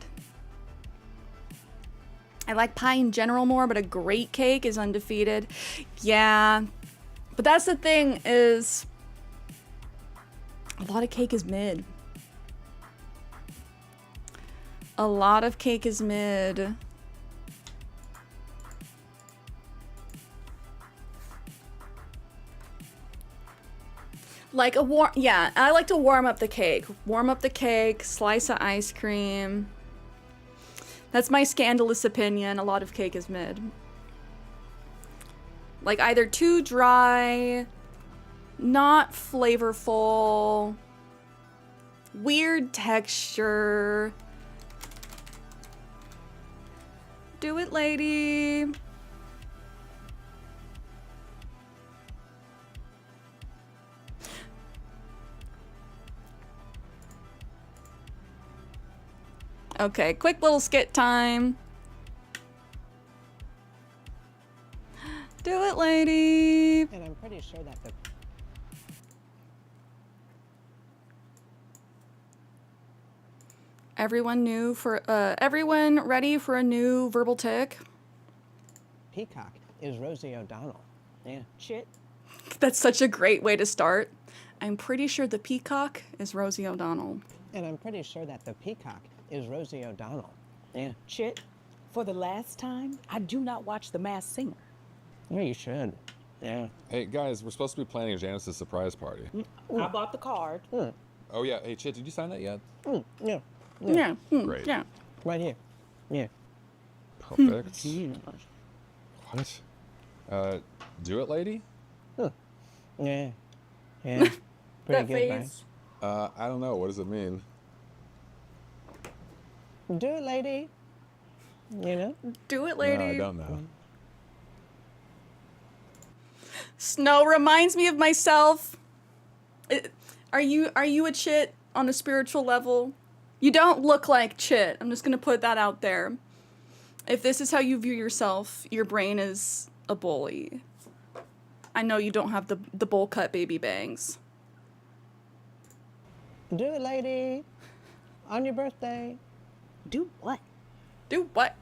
I like pie in general more, but a great cake is undefeated. Yeah, but that's the thing is a lot of cake is mid. A lot of cake is mid. Like a warm, yeah, I like to warm up the cake. Warm up the cake, slice of ice cream. That's my scandalous opinion. A lot of cake is mid. Like either too dry, not flavorful, weird texture. Do it, lady. Okay, quick little skit time. Do it, lady. And I'm pretty sure that the Everyone ready for a new verbal tick? peacock is Rosie O'Donnell. Yeah, shit. That's such a great way to start. I'm pretty sure the peacock is Rosie O'Donnell. And I'm pretty sure that the peacock is Rosie O'Donnell. Yeah, Shit. For the last time, I do not watch The Masked Singer. Yeah, you should. Yeah. Hey guys, we're supposed to be planning Janice's surprise party. I bought the card. Oh yeah, hey Chit, did you sign that yet? Yeah. Yeah. Great. Yeah. Right here. Yeah. Perfect. What? Do it, lady? Yeah. Yeah. Pretty That good, right? face. I don't know. What does it mean? Do it, lady. You know? Do it, No, lady. I don't know. Snow reminds me of myself. Are you a Chit on a spiritual level? You don't look like Chit. I'm just gonna put that out there. If this is how you view yourself, your brain is a bully. I know you don't have the bowl cut baby bangs. Do it, lady. On your birthday. Do what? Do what?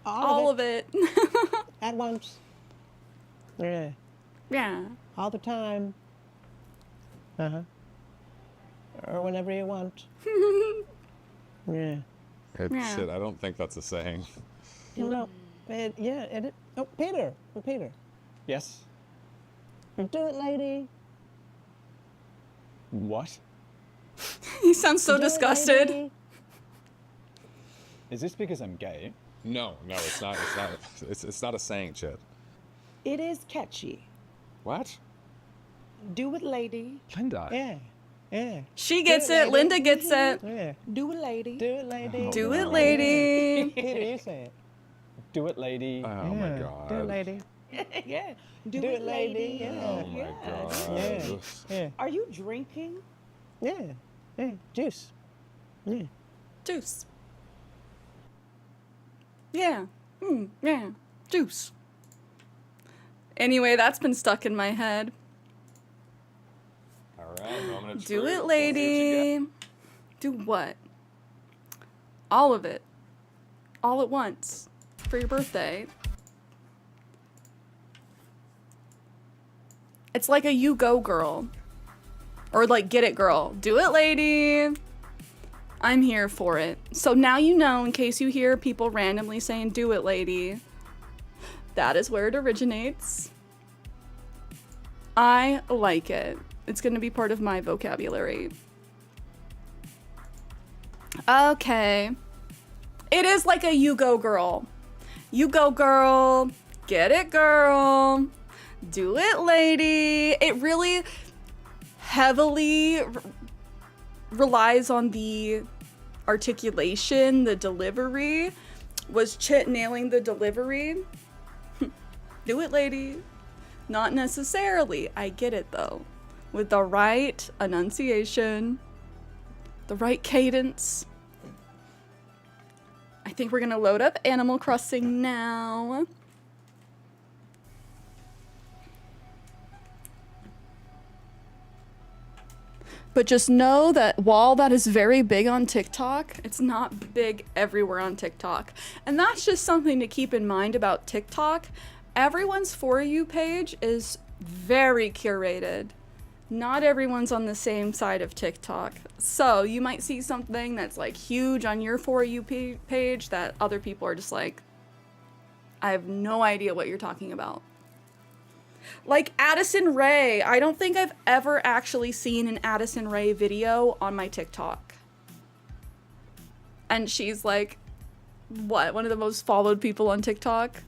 All of it. At once. Yeah. Yeah. All the time. Uh-huh. Or whenever you want. Yeah. Hey, Yeah. Chit, I don't think that's a saying. You know, it. Oh, Peter. Peter. Yes? Do it, lady. What? He sounds so Do it, disgusted. lady. Is this because I'm gay? No, it's not. It's not a saying, Chit. It is catchy. What? Do it, lady. Linda. Yeah. Yeah. She gets Do it, it. lady. Linda gets it. Yeah. Do it, lady. Do it, lady. Do it, lady. Peter, you say it. Do it, lady. Oh my Yeah. god. Do it, lady. Yeah. Do, Do it, it, lady. lady. Oh my Yeah. god. Yeah. Yeah. Are you drinking? Yeah. Yeah. Juice. Yeah. Juice. Yeah. Yeah. Juice. Anyway, that's been stuck in my head. All right, moment of Do truth. it, Let's see what you lady. Do what? All of it. All at once. For your birthday. It's like a you go girl. Or like get it girl. Do it, lady. I'm here for it. So now you know, in case you hear people randomly saying do it, lady. That is where it originates. I like it. It's gonna be part of my vocabulary. Okay. It is like a you go girl. You go girl. Get it girl. Do it lady. It really heavily relies on the articulation, the delivery. Was Chit nailing the delivery? Do it lady. Not necessarily. I get it though. With the right enunciation, the right cadence. I think we're gonna load up Animal Crossing now. But just know that while that is very big on TikTok, it's not big everywhere on TikTok. And that's just something to keep in mind about TikTok. Everyone's For You page is very curated. Not everyone's on the same side of TikTok. So you might see something that's like huge on your For You page that other people are just like, I have no idea what you're talking about. Like Addison Rae. I don't think I've ever actually seen an Addison Rae video on my TikTok. And she's like, what? One of the most followed people on TikTok?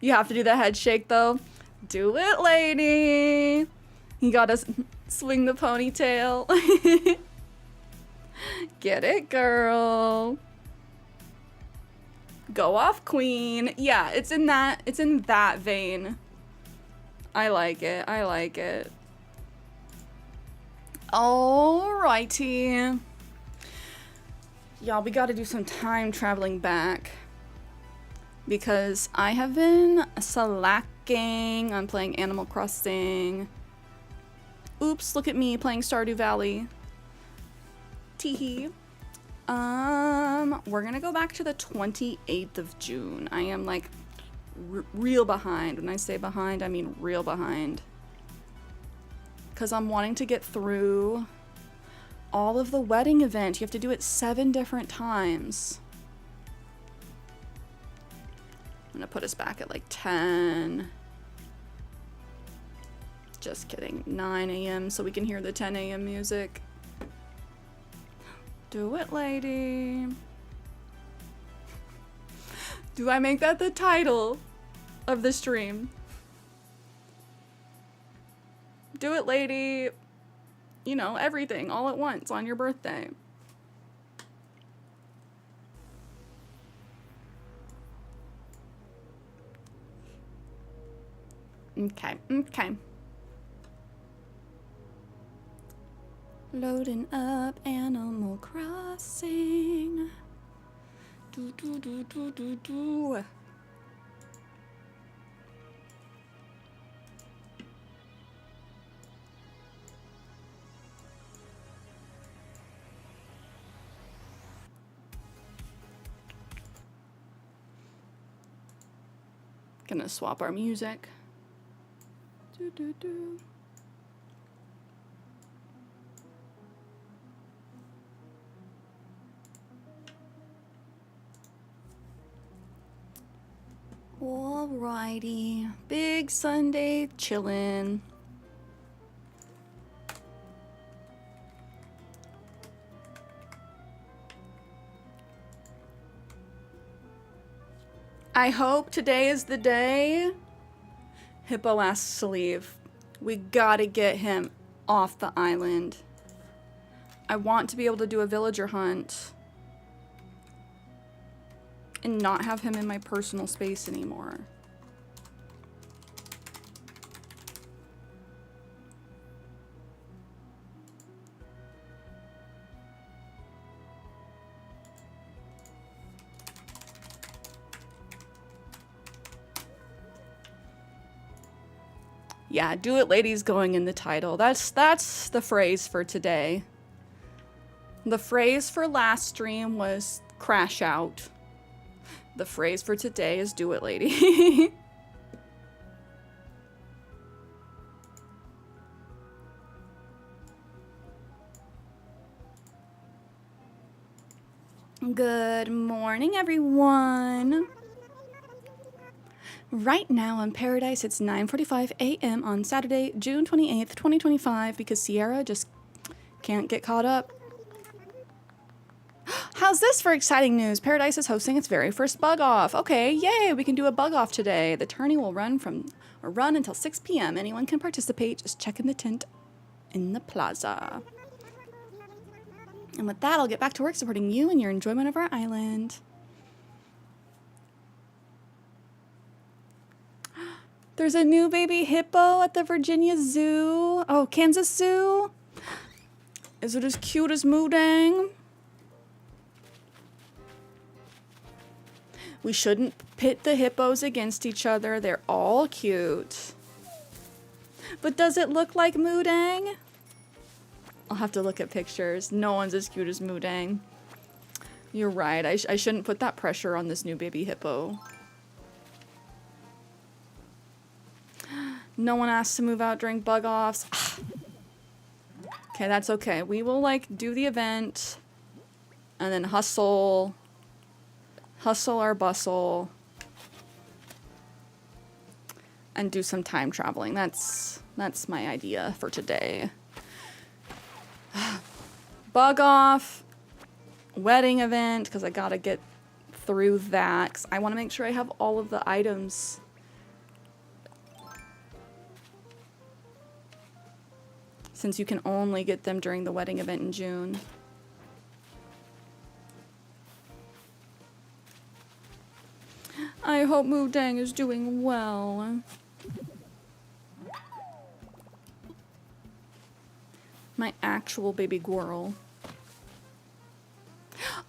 You have to do the head shake though. Do it, lady. You gotta swing the ponytail. Get it, girl. Go off, queen. Yeah, it's in that vein. I like it. I like it. Alrighty. Y'all, we gotta do some time traveling back. Because I have been slacking on playing Animal Crossing. Oops, look at me playing Stardew Valley. Teehee. We're gonna go back to the 28th of June. I am like real behind. When I say behind, I mean real behind. Because I'm wanting to get through all of the wedding events. You have to do it 7 different times. I'm gonna put us back at like 10. Just kidding. 9 a.m. so we can hear the 10 a.m. music. Do it, lady. Do I make that the title of the stream? Do it, lady. You know, everything all at once on your birthday. Okay, okay. Loading up Animal Crossing. Do do do do do do. Gonna swap our music. Do do do. Alrighty, big Sunday chillin'. I hope today is the day Hippo asks to leave. We gotta get him off the island. I want to be able to do a villager hunt and not have him in my personal space anymore. Yeah, do it ladies going in the title. That's the phrase for today. The phrase for last stream was crash out. The phrase for today is do it lady. Good morning, everyone. Right now in Paradise, it's 9:45 a.m. on Saturday, June 28th, 2025, because Cierra just can't get caught up. How's this for exciting news? Paradise is hosting its very first bug off. Okay, yay, we can do a bug off today. The tourney will run until 6 p.m. Anyone can participate. Just check in the tent in the plaza. And with that, I'll get back to work supporting you and your enjoyment of our island. There's a new baby hippo at the Virginia Zoo. Oh, Kansas Zoo. Is it as cute as Moodang? We shouldn't pit the hippos against each other. They're all cute. But does it look like Moodang? I'll have to look at pictures. No one's as cute as Moodang. You're right. I shouldn't put that pressure on this new baby hippo. No one asked to move out during bug offs. Okay, that's okay. We will like do the event and then hustle our bustle and do some time traveling. That's my idea for today. Bug off, wedding event, because I gotta get through that, 'cause I want to make sure I have all of the items. Since you can only get them during the wedding event in June. I hope Moodang is doing well. My actual baby squirrel.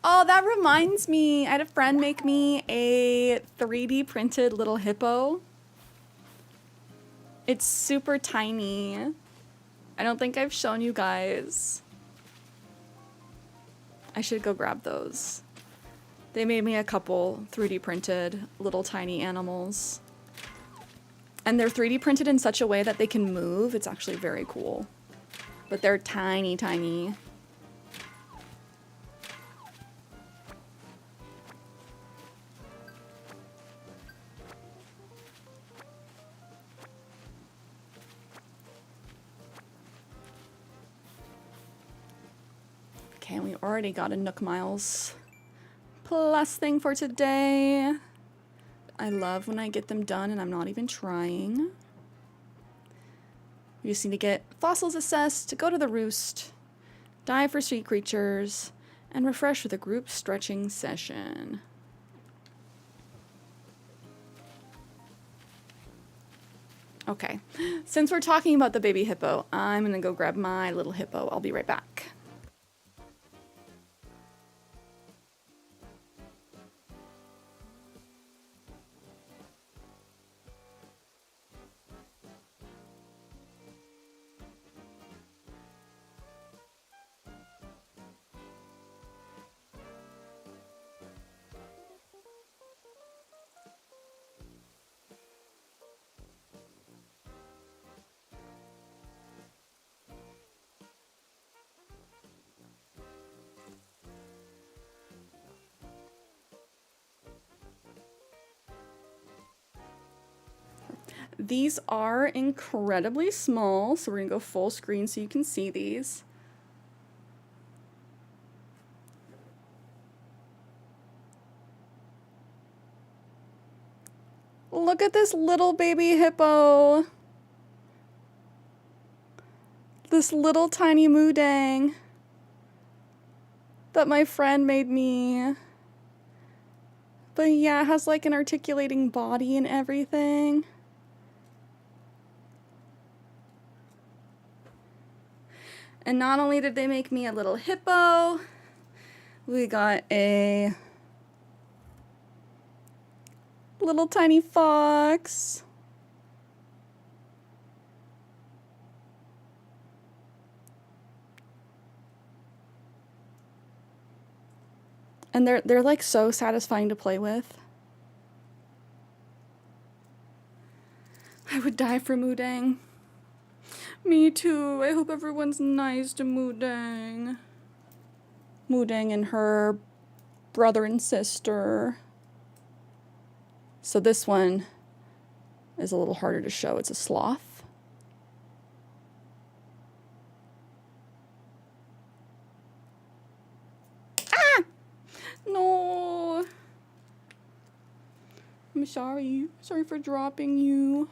Oh, that reminds me. I had a friend make me a 3D printed little hippo. It's super tiny. I don't think I've shown you guys. I should go grab those. They made me a couple 3D printed little tiny animals. And they're 3D printed in such a way that they can move. It's actually very cool. But they're tiny, tiny. Okay, we already got a Nook Miles Plus thing for today. I love when I get them done and I'm not even trying. We just need to get fossils assessed, go to the roost, dive for street creatures, and refresh with a group stretching session. Okay, since we're talking about the baby hippo, I'm gonna go grab my little hippo. I'll be right back. These are incredibly small, so we're gonna go full screen so you can see these. Look at this little baby hippo. This little tiny moodang that my friend made me. But yeah, it has like an articulating body and everything. And not only did they make me a little hippo, we got a little tiny fox. And they're like so satisfying to play with. I would die for Moodang. Me too. I hope everyone's nice to Moodang. Moodang and her brother and sister. So this one is a little harder to show. It's a sloth. Ah! No. I'm sorry. Sorry for dropping you.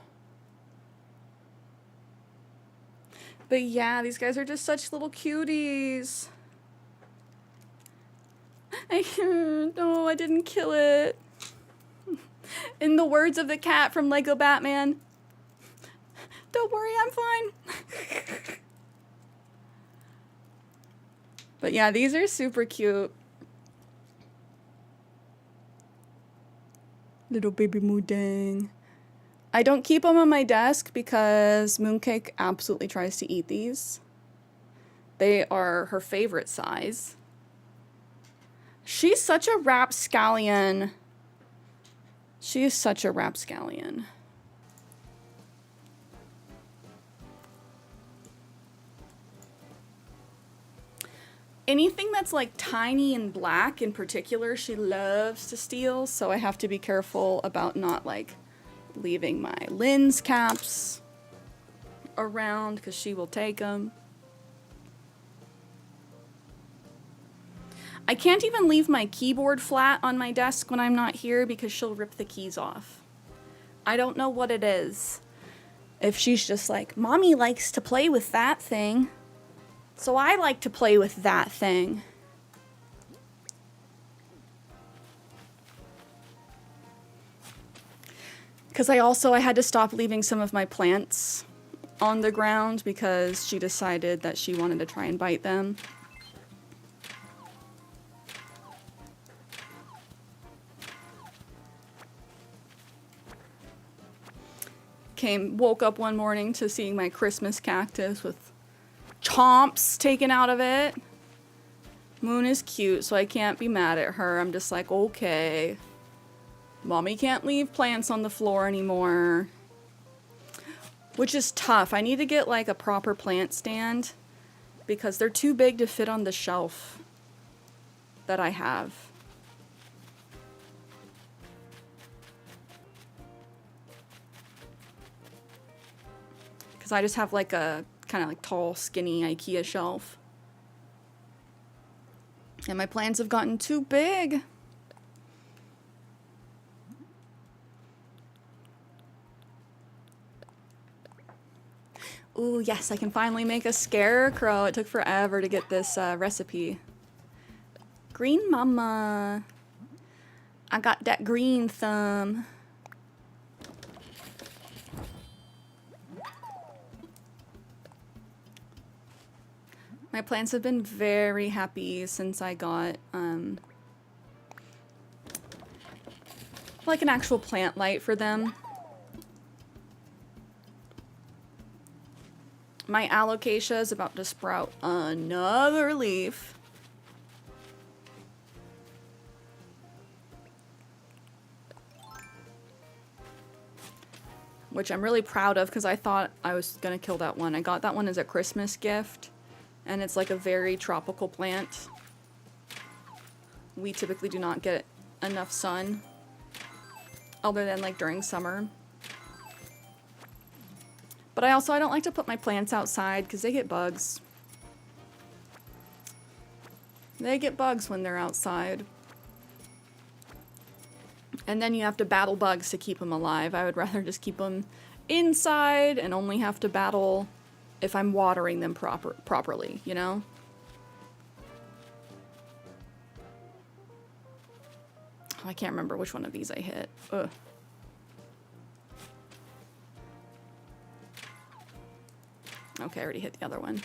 But yeah, these guys are just such little cuties. No, I didn't kill it. In the words of the cat from Lego Batman, don't worry, I'm fine. But yeah, these are super cute. Little baby Moodang. I don't keep them on my desk because Mooncake absolutely tries to eat these. They are her favorite size. She's such a rapscallion. She is such a rapscallion. Anything that's like tiny and black in particular, she loves to steal, so I have to be careful about not like leaving my lens caps around because she will take them. I can't even leave my keyboard flat on my desk when I'm not here because she'll rip the keys off. I don't know what it is. If she's just like, Mommy likes to play with that thing, so I like to play with that thing. Because I had to stop leaving some of my plants on the ground because she decided that she wanted to try and bite them. Woke up one morning to seeing my Christmas cactus with chomps taken out of it. Moon is cute, so I can't be mad at her. I'm just like, okay. Mommy can't leave plants on the floor anymore. Which is tough. I need to get like a proper plant stand because they're too big to fit on the shelf that I have. Because I just have like a kind of like tall, skinny IKEA shelf. And my plants have gotten too big. Ooh, yes, I can finally make a scarecrow. It took forever to get this recipe. Green mama. I got that green thumb. My plants have been very happy since I got, like an actual plant light for them. My alocasia is about to sprout another leaf. Which I'm really proud of because I thought I was gonna kill that one. I got that one as a Christmas gift. And it's like a very tropical plant. We typically do not get enough sun. Other than like during summer. But I don't like to put my plants outside because they get bugs. They get bugs when they're outside. And then you have to battle bugs to keep them alive. I would rather just keep them inside and only have to battle if I'm watering them properly, you know? Oh, I can't remember which one of these I hit. Ugh. Okay, I already hit the other one.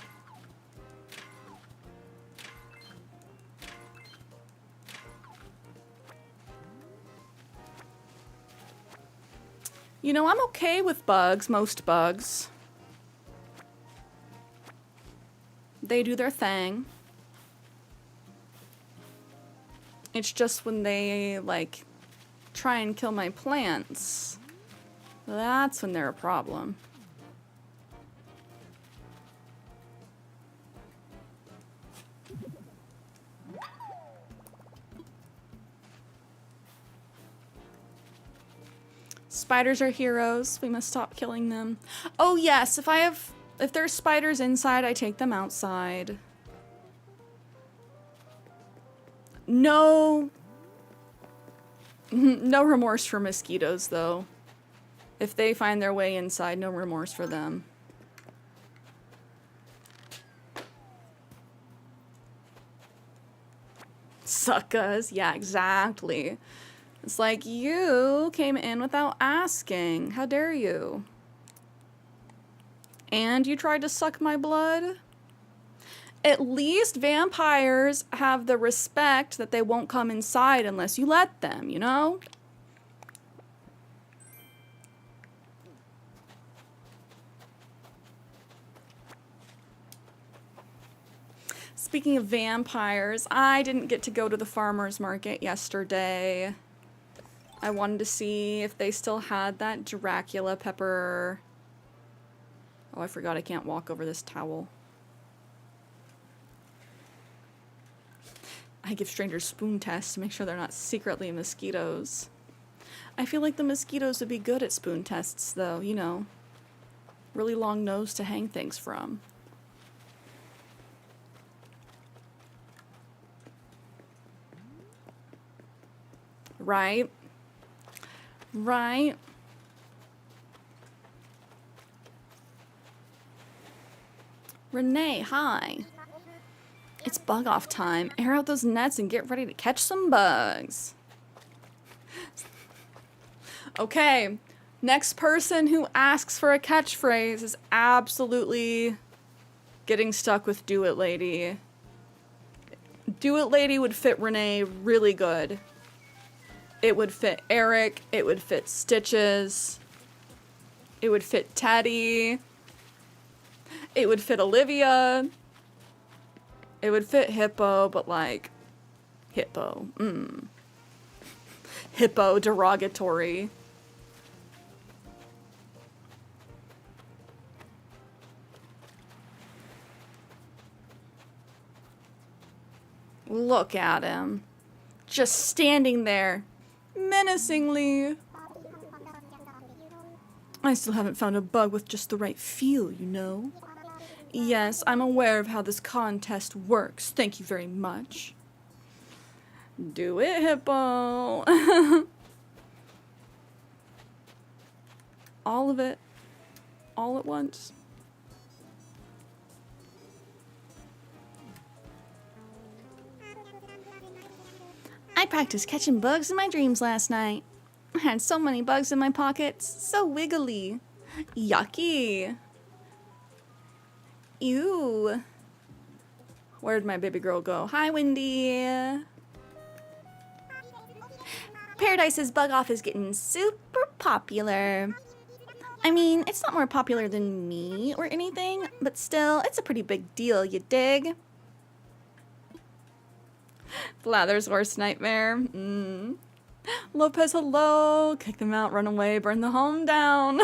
You know, I'm okay with bugs, most bugs. They do their thing. It's just when they, like, try and kill my plants, that's when they're a problem. Spiders are heroes. We must stop killing them. Oh yes, if there's spiders inside, I take them outside. No remorse for mosquitoes though. If they find their way inside, no remorse for them. Suckers, yeah, exactly. It's like, you came in without asking. How dare you? And you tried to suck my blood? At least vampires have the respect that they won't come inside unless you let them, you know? Speaking of vampires, I didn't get to go to the farmer's market yesterday. I wanted to see if they still had that Dracula pepper. Oh, I forgot I can't walk over this towel. I give strangers spoon tests to make sure they're not secretly mosquitoes. I feel like the mosquitoes would be good at spoon tests, though, you know. Really long nose to hang things from. Right? Right? Renee, hi. It's bug off time. Air out those nets and get ready to catch some bugs. Okay, next person who asks for a catchphrase is absolutely getting stuck with Do It Lady. Do It Lady would fit Renee really good. It would fit Eric. It would fit Stitches. It would fit Teddy. It would fit Olivia. It would fit Hippo, but like, Hippo. Hippo, derogatory. Look at him. Just standing there. Menacingly. I still haven't found a bug with just the right feel, you know. Yes, I'm aware of how this contest works. Thank you very much. Do it, hippo. All of it. All at once. I practiced catching bugs in my dreams last night. I had so many bugs in my pockets. So wiggly. Yucky. Ew. Where'd my baby girl go? Hi, Wendy. Paradise's Bug Off is getting super popular. I mean, it's not more popular than me or anything, but still, it's a pretty big deal, you dig? Blather's worst nightmare. Lopez, hello. Kick them out, run away, burn the home down.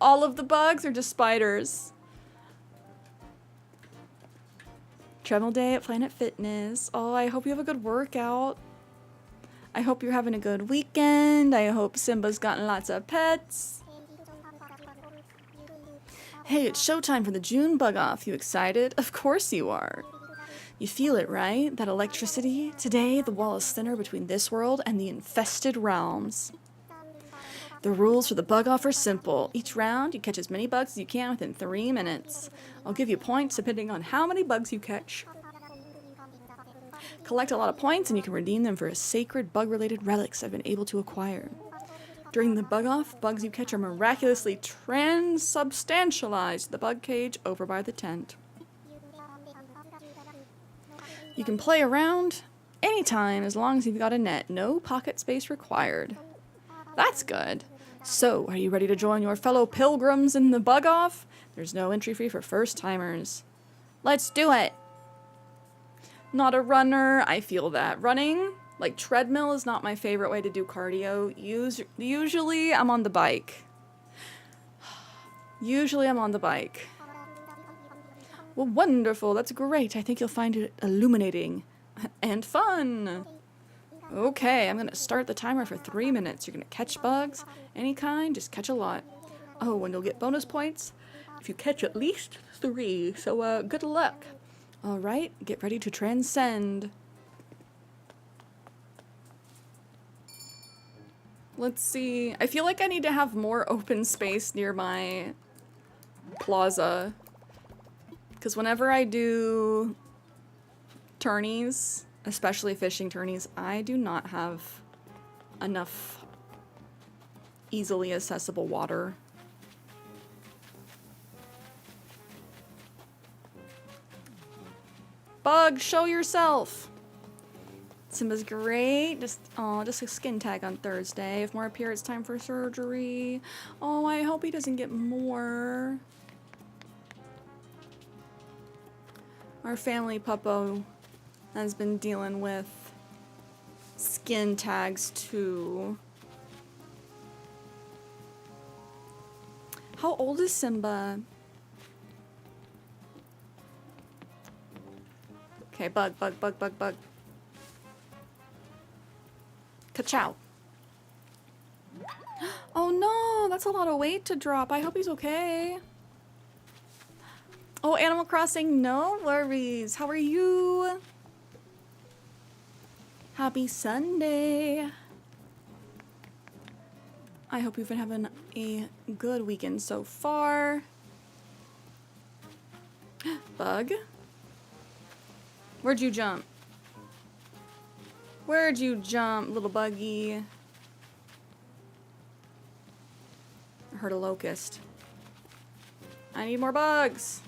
All of the bugs are just spiders. Treadmill day at Planet Fitness. Oh, I hope you have a good workout. I hope you're having a good weekend. I hope Simba's gotten lots of pets. Hey, it's showtime for the June Bug Off. You excited? Of course you are. You feel it, right? That electricity? Today, the wall is thinner between this world and the infested realms. The rules for the Bug Off are simple. Each round, you catch as many bugs as you can within 3 minutes. I'll give you points depending on how many bugs you catch. Collect a lot of points and you can redeem them for sacred bug-related relics I've been able to acquire. During the Bug Off, bugs you catch are miraculously transubstantialized to the bug cage over by the tent. You can play around anytime as long as you've got a net. No pocket space required. That's good. So, are you ready to join your fellow pilgrims in the Bug Off? There's no entry fee for first-timers. Let's do it! Not a runner. I feel that. Running, like treadmill, is not my favorite way to do cardio. Usually, I'm on the bike. Well, wonderful. That's great. I think you'll find it illuminating and fun. Okay, I'm going to start the timer for 3 minutes. You're going to catch bugs, any kind, just catch a lot. Oh, and you'll get bonus points if you catch at least 3. So, good luck. All right, get ready to transcend. Let's see. I feel like I need to have more open space near my plaza. Because whenever I do tourneys, especially fishing tourneys, I do not have enough easily accessible water. Bug, show yourself! Simba's great. Just a skin tag on Thursday. If more appear, it's time for surgery. Oh, I hope he doesn't get more. Our family puppo has been dealing with skin tags too. How old is Simba? Okay, bug. Ka-chow. Oh no, that's a lot of weight to drop. I hope he's okay. Oh, Animal Crossing, no worries. How are you? Happy Sunday. I hope you've been having a good weekend so far. Bug? Where'd you jump? Where'd you jump, little buggy? I heard a locust. I need more bugs.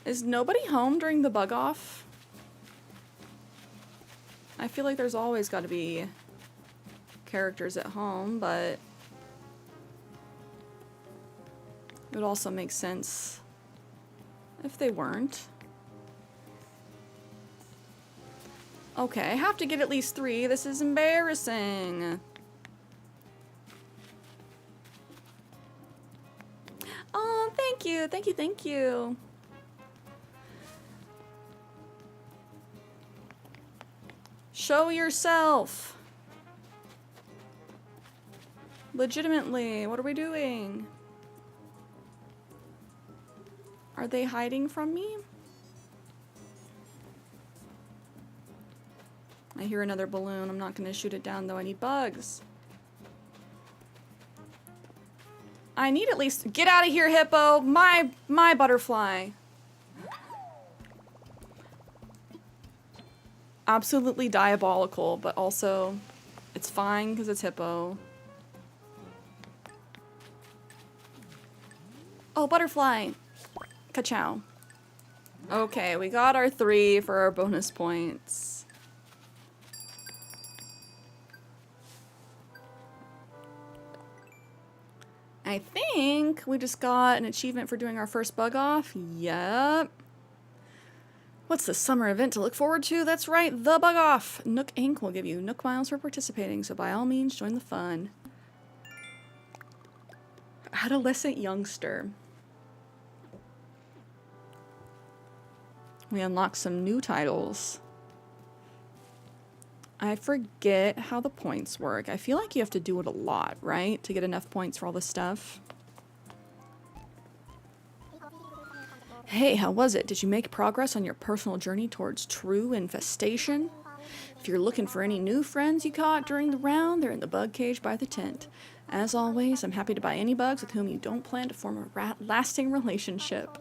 Is nobody home during the Bug Off? I feel like there's always got to be characters at home, but it would also make sense if they weren't. Okay, I have to get at least 3. This is embarrassing. Oh, thank you. Thank you. Show yourself. Legitimately, what are we doing? Are they hiding from me? I hear another balloon. I'm not gonna shoot it down though. I need bugs. I need at least get out of here, hippo. My butterfly. Absolutely diabolical, but also it's fine because it's hippo. Oh, butterfly. Ka-chow. Okay, we got our 3 for our bonus points. I think we just got an achievement for doing our first bug off. Yep. What's the summer event to look forward to? That's right, the bug off. Nook Inc. will give you Nook miles for participating, so by all means, join the fun. Adolescent youngster. We unlocked some new titles. I forget how the points work. I feel like you have to do it a lot, right? To get enough points for all this stuff. Hey, how was it? Did you make progress on your personal journey towards true infestation? If you're looking for any new friends you caught during the round, they're in the bug cage by the tent. As always, I'm happy to buy any bugs with whom you don't plan to form a lasting relationship.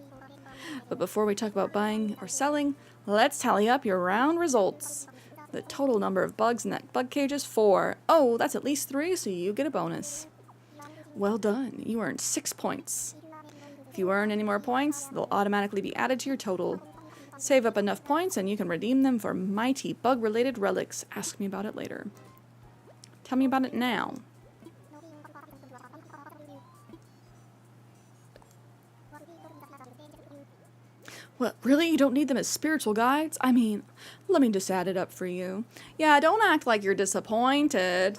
But before we talk about buying or selling, let's tally up your round results. The total number of bugs in that bug cage is 4. Oh, that's at least 3, so you get a bonus. Well done. You earned 6 points. If you earn any more points, they'll automatically be added to your total. Save up enough points and you can redeem them for mighty bug-related relics. Ask me about it later. Tell me about it now. What, really? You don't need them as spiritual guides? I mean, let me just add it up for you. Yeah, don't act like you're disappointed.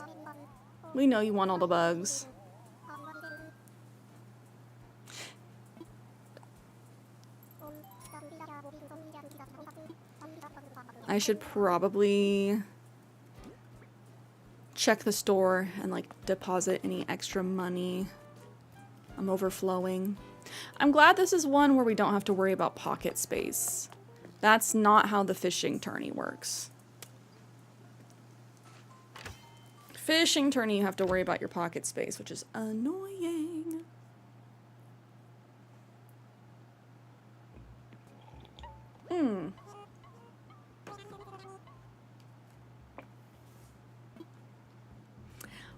We know you want all the bugs. I should probably check the store and like deposit any extra money. I'm overflowing. I'm glad this is one where we don't have to worry about pocket space. That's not how the fishing tourney works. Fishing tourney, you have to worry about your pocket space, which is annoying.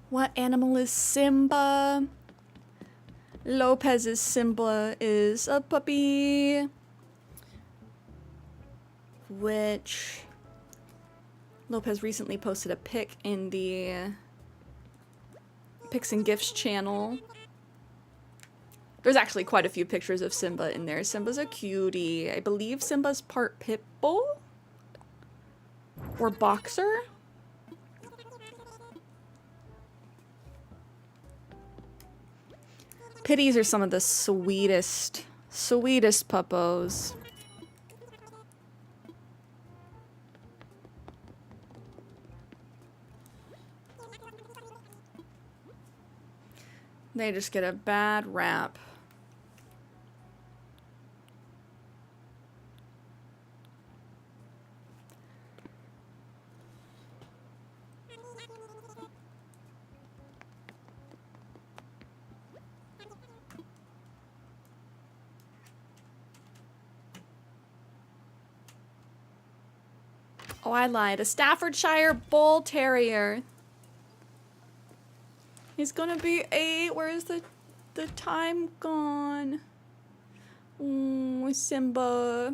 What animal is Simba? Lopez's Simba is a puppy. Which Lopez recently posted a pic in the Pics and Gifts channel. There's actually quite a few pictures of Simba in there. Simba's a cutie. I believe Simba's part pit bull or boxer. Pitties are some of the sweetest puppos. They just get a bad rap. Oh, I lied. A Staffordshire Bull Terrier. He's gonna be 8. Where is the time gone? Oh, Simba.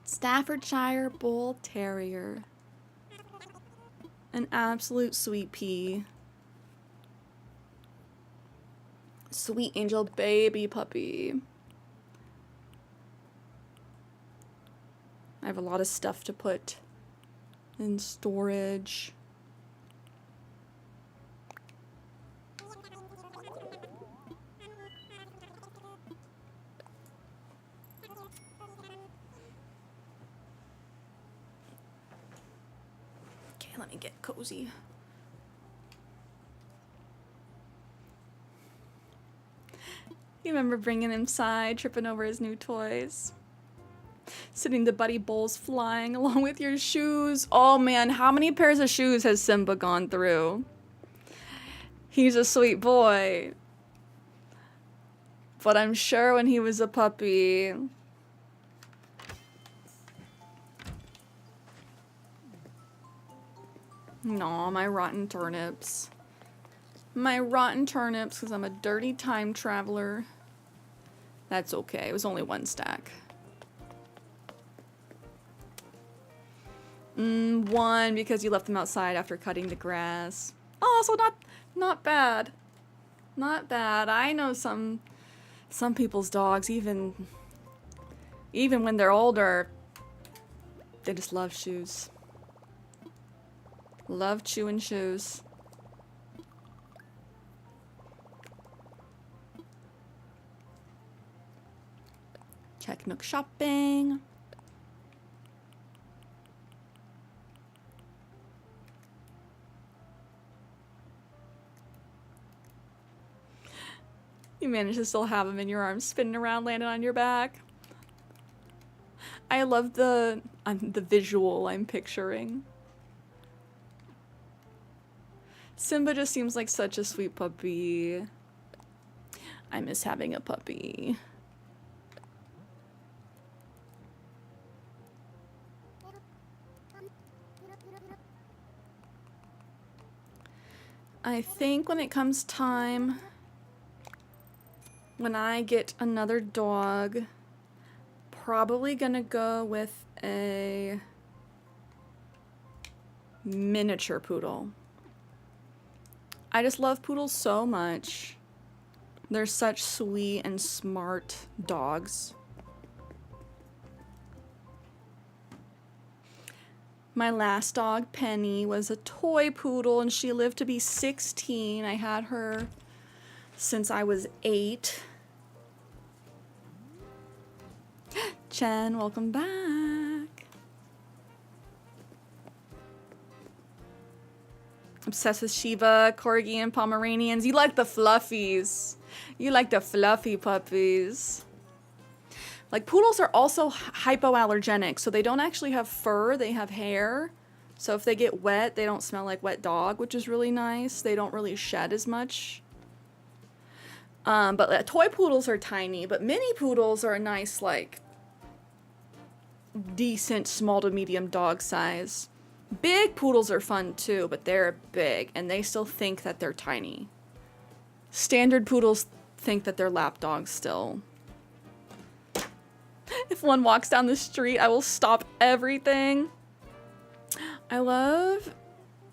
Staffordshire Bull Terrier. An absolute sweet pea. Sweet angel baby puppy. I have a lot of stuff to put in storage. Okay, let me get cozy. You remember bringing him inside, tripping over his new toys? Sitting the buddy bowls flying along with your shoes. Oh man, how many pairs of shoes has Simba gone through? He's a sweet boy. But I'm sure when he was a puppy... Aw, my rotten turnips. My rotten turnips, because I'm a dirty time traveler. That's okay, it was only one stack. One, because you left them outside after cutting the grass. Oh, so not bad. Not bad. I know some people's dogs, even when they're older, they just love shoes. Love chewing shoes. Check Nook shopping. You managed to still have them in your arms, spinning around, landing on your back. I love the visual I'm picturing. Simba just seems like such a sweet puppy. I miss having a puppy. I think when it comes time, when I get another dog, probably gonna go with a miniature poodle. I just love poodles so much. They're such sweet and smart dogs. My last dog, Penny, was a toy poodle and she lived to be 16. I had her since I was 8. Chen, welcome back. Obsessed with Shiba, Corgi, and Pomeranians. You like the fluffies. You like the fluffy puppies. Like, poodles are also hypoallergenic, so they don't actually have fur, they have hair. So if they get wet, they don't smell like wet dog, which is really nice. They don't really shed as much. But toy poodles are tiny, but mini poodles are a nice, like, decent small to medium dog size. Big poodles are fun too, but they're big, and they still think that they're tiny. Standard poodles think that they're lap dogs still. If one walks down the street, I will stop everything. I love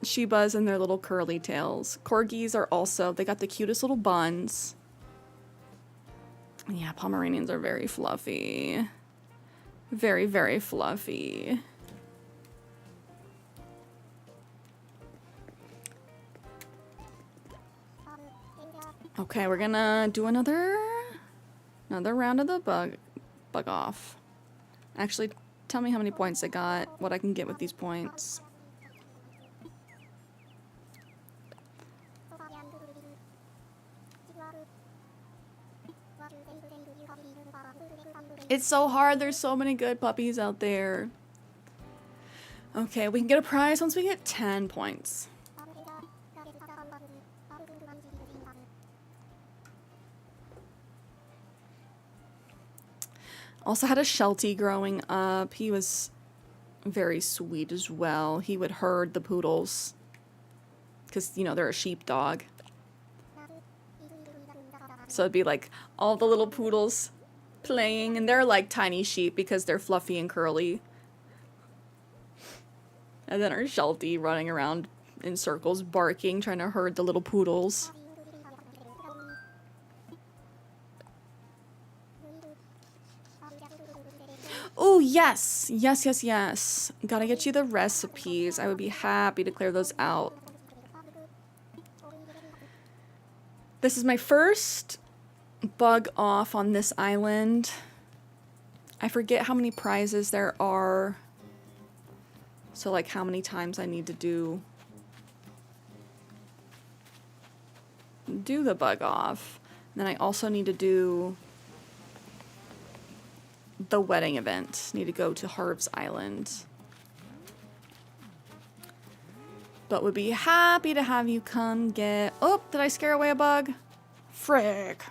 Shibas and their little curly tails. Corgis are also, they got the cutest little buns. Yeah, Pomeranians are very fluffy. Very, very fluffy. Okay, we're gonna do another round of the bug off. Actually, tell me how many points I got, what I can get with these points. It's so hard, there's so many good puppies out there. Okay, we can get a prize once we get 10 points. Also had a Sheltie growing up. He was very sweet as well. He would herd the poodles. Because, you know, they're a sheepdog. So it'd be like all the little poodles playing. And they're like tiny sheep because they're fluffy and curly. And then our Sheltie running around in circles barking, trying to herd the little poodles. Oh, yes. Yes, yes, yes. Gotta get you the recipes. I would be happy to clear those out. This is my first bug off on this island. I forget how many prizes there are. So, like, how many times I need to do the bug off. And then I also need to do the wedding event. Need to go to Harv's Island. But would be happy to have you come get... Oh, did I scare away a bug? Frick.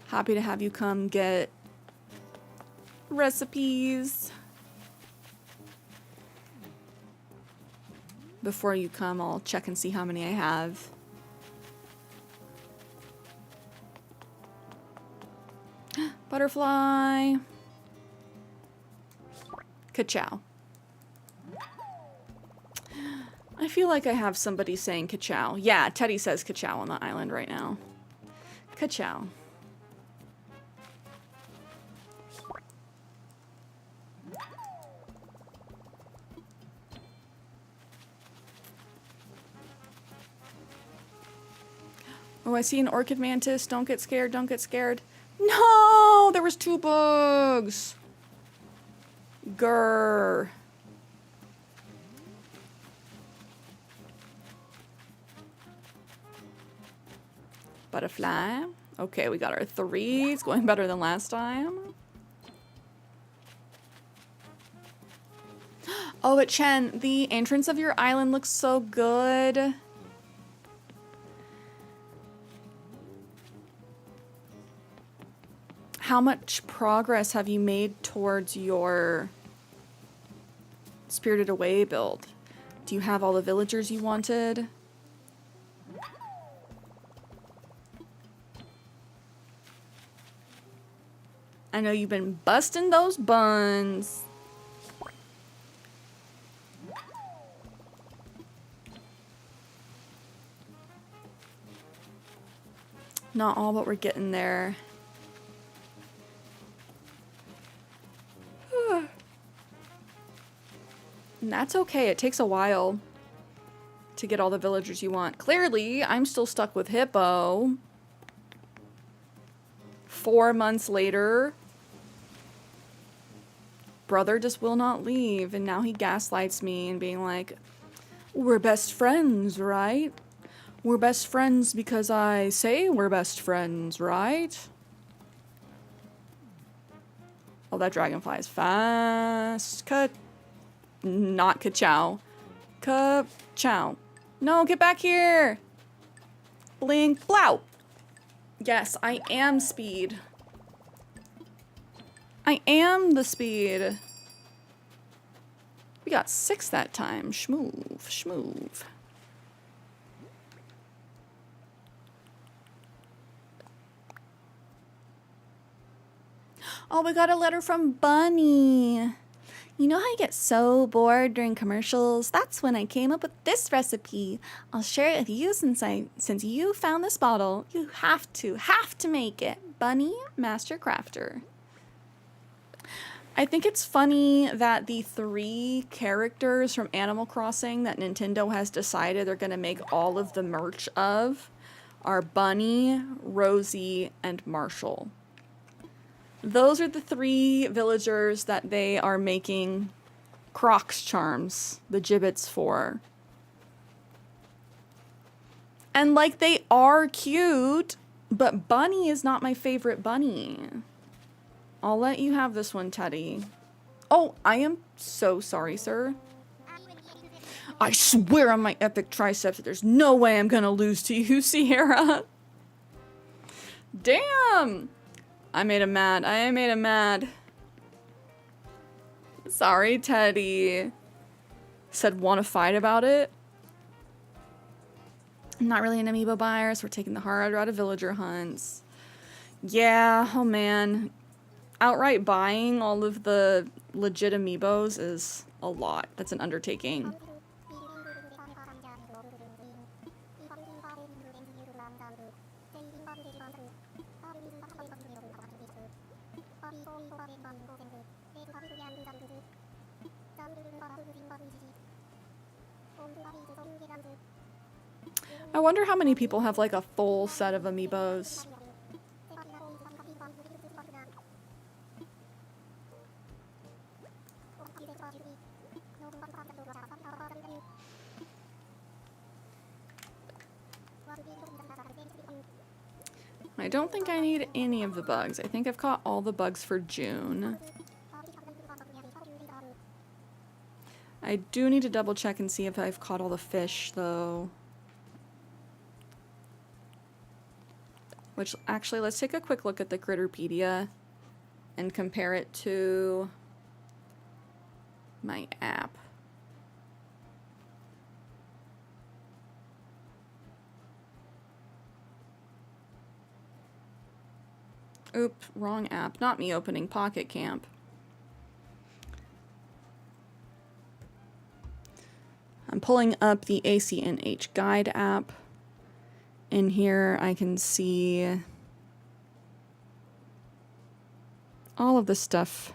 Happy to have you come get recipes. Before you come, I'll check and see how many I have. Butterfly. Ka-chow. I feel like I have somebody saying ka-chow. Yeah, Teddy says ka-chow on the island right now. Ka-chow. Oh, I see an orchid mantis. Don't get scared. Don't get scared. No! There was 2 bugs. Grr. Butterfly. Okay, we got our 3. It's going better than last time. Oh, but Chen, the entrance of your island looks so good. How much progress have you made towards your Spirited Away build? Do you have all the villagers you wanted? I know you've been busting those buns. Not all, but we're getting there. And that's okay. It takes a while to get all the villagers you want. Clearly, I'm still stuck with Hippo. 4 months later, brother just will not leave. And now he gaslights me and being like, we're best friends, right? We're best friends because I say we're best friends, right? Oh, that dragonfly is fast. Cut. Not ka-chow. Ka-chow. No, get back here. Blink. Blow. Yes, I am speed. I am the speed. We got 6 that time. Schmoove. Schmoove. Oh, we got a letter from Bunny. You know how I get so bored during commercials? That's when I came up with this recipe. I'll share it with you since you found this bottle. You have to make it. Bunny Master Crafter. I think it's funny that the 3 characters from Animal Crossing that Nintendo has decided they're going to make all of the merch of are Bunny, Rosie, and Marshall. Those are the 3 villagers that they are making Crocs charms, the gibbets for. And like, they are cute, but Bunny is not my favorite bunny. I'll let you have this one, Teddy. Oh, I am so sorry, sir. I swear on my epic triceps that there's no way I'm gonna lose to you, Cierra. Damn! I made him mad. I made him mad. Sorry, Teddy. Said want to fight about it. I'm not really an amiibo buyer, so we're taking the harder out of villager hunts. Yeah, oh man. Outright buying all of the legit amiibos is a lot. That's an undertaking. I wonder how many people have like a full set of amiibos. I don't think I need any of the bugs. I think I've caught all the bugs for June. I do need to double check and see if I've caught all the fish, though. Which, actually, let's take a quick look at the Critterpedia and compare it to my app. Oop, wrong app. Not me opening Pocket Camp. I'm pulling up the ACNH guide app. In here, I can see all of the stuff.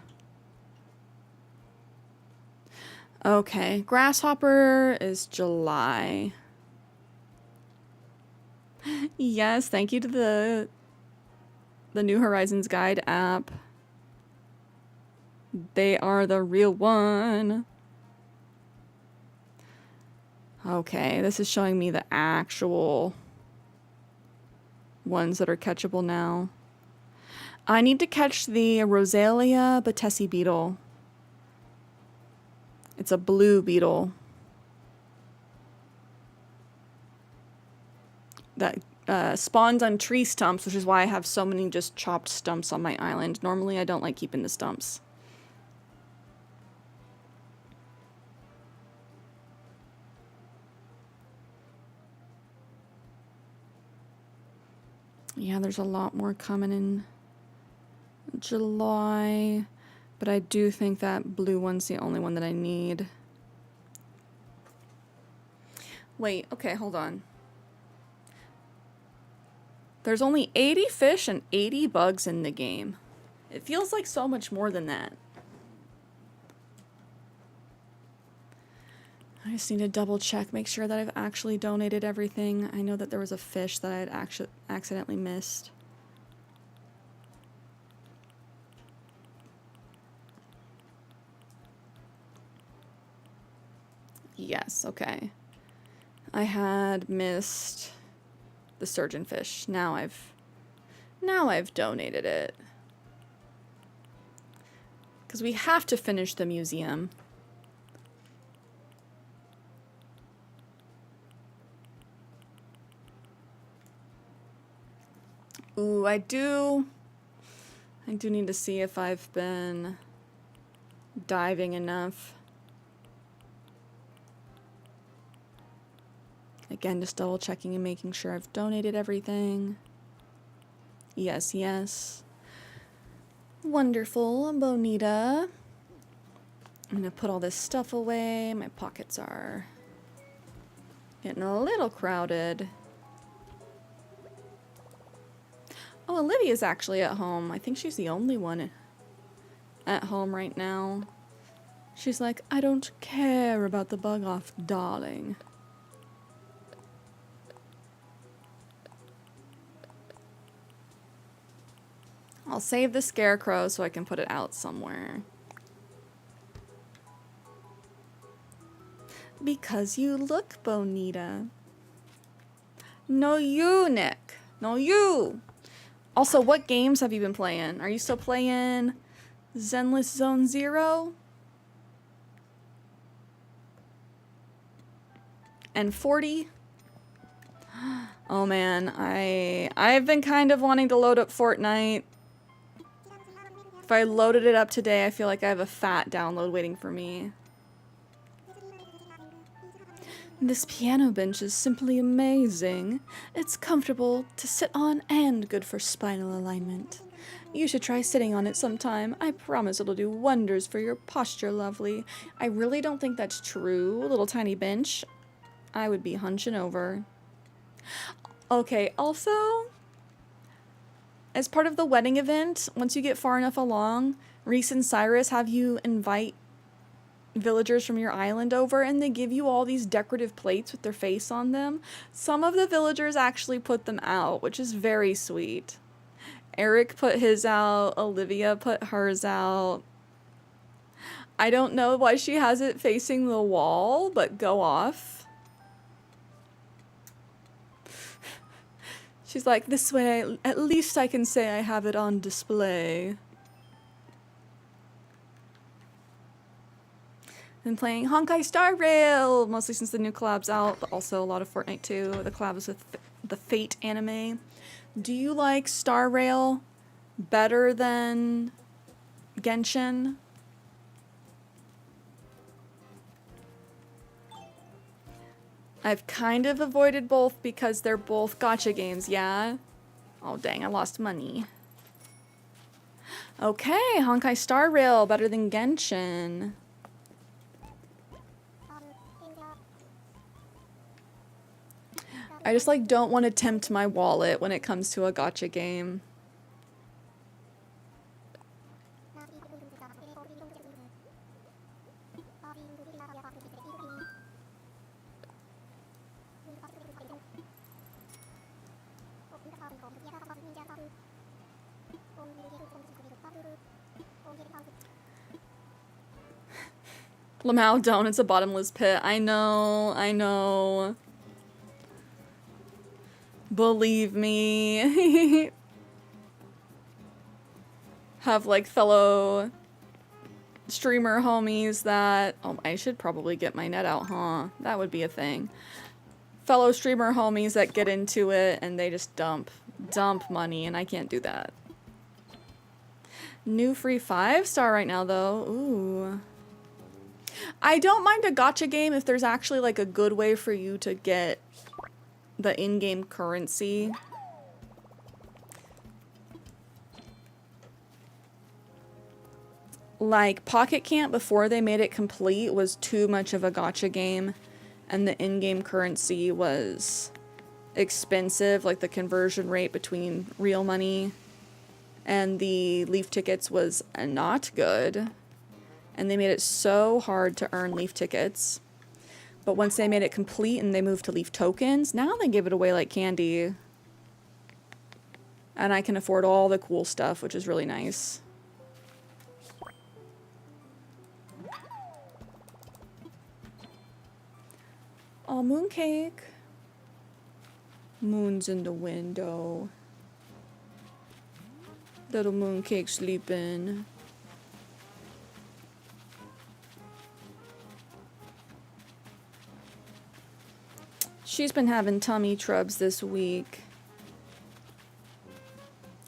Okay, Grasshopper is July. Yes, thank you to the New Horizons guide app. They are the real one. Okay, this is showing me the actual ones that are catchable now. I need to catch the Rosalia batesi beetle. It's a blue beetle that spawns on tree stumps, which is why I have so many just chopped stumps on my island. Normally I don't like keeping the stumps. Yeah, there's a lot more coming in July, but I do think that blue one's the only one that I need. Wait, okay, hold on. There's only 80 fish and 80 bugs in the game. It feels like so much more than that. I just need to double check, make sure that I've actually donated everything. I know that there was a fish that I had actually accidentally missed. Yes, okay. I had missed the surgeonfish. Now I've donated it. Because we have to finish the museum. Ooh, I do need to see if I've been diving enough. Again, just double checking and making sure I've donated everything. Yes, yes. Wonderful, bonita. I'm gonna put all this stuff away. My pockets are getting a little crowded. Oh, Olivia's actually at home. I think she's the only one at home right now. She's like, I don't care about the bug off, darling. I'll save the scarecrow so I can put it out somewhere. Because you look bonita. No, you, Nick. No, you. Also, what games have you been playing? Are you still playing Zenless Zone Zero? And 40? Oh man, I've been kind of wanting to load up Fortnite. If I loaded it up today, I feel like I have a fat download waiting for me. This piano bench is simply amazing. It's comfortable to sit on and good for spinal alignment. You should try sitting on it sometime. I promise it'll do wonders for your posture, lovely. I really don't think that's true, little tiny bench. I would be hunching over. Okay, also, as part of the wedding event, once you get far enough along, Reese and Cyrus have you invite villagers from your island over, and they give you all these decorative plates with their face on them. Some of the villagers actually put them out, which is very sweet. Eric put his out, Olivia put hers out. I don't know why she has it facing the wall, but go off. She's like, this way, at least I can say I have it on display. Been playing Honkai Star Rail, mostly since the new collab's out, but also a lot of Fortnite too. The collab is with the Fate anime. Do you like Star Rail better than Genshin? I've kind of avoided both because they're both gacha games, yeah? Oh dang, I lost money. Okay, Honkai Star Rail better than Genshin. I just like don't want to tempt my wallet when it comes to a gacha game. Lamau, don't. It's a bottomless pit. I know. I know. Believe me. Have like fellow streamer homies that... Oh, I should probably get my net out, huh? That would be a thing. Fellow streamer homies that get into it and they just dump money, and I can't do that. New free 5-star right now, though. Ooh. I don't mind a gacha game if there's actually like a good way for you to get the in-game currency. Like Pocket Camp, before they made it complete, was too much of a gacha game, and the in-game currency was expensive, like the conversion rate between real money and the Leaf tickets was not good. And they made it so hard to earn Leaf tickets. But once they made it complete and they moved to Leaf tokens, now they give it away like candy. And I can afford all the cool stuff, which is really nice. Oh, mooncake. Moon's in the window. Little mooncake sleeping. She's been having tummy trubs this week.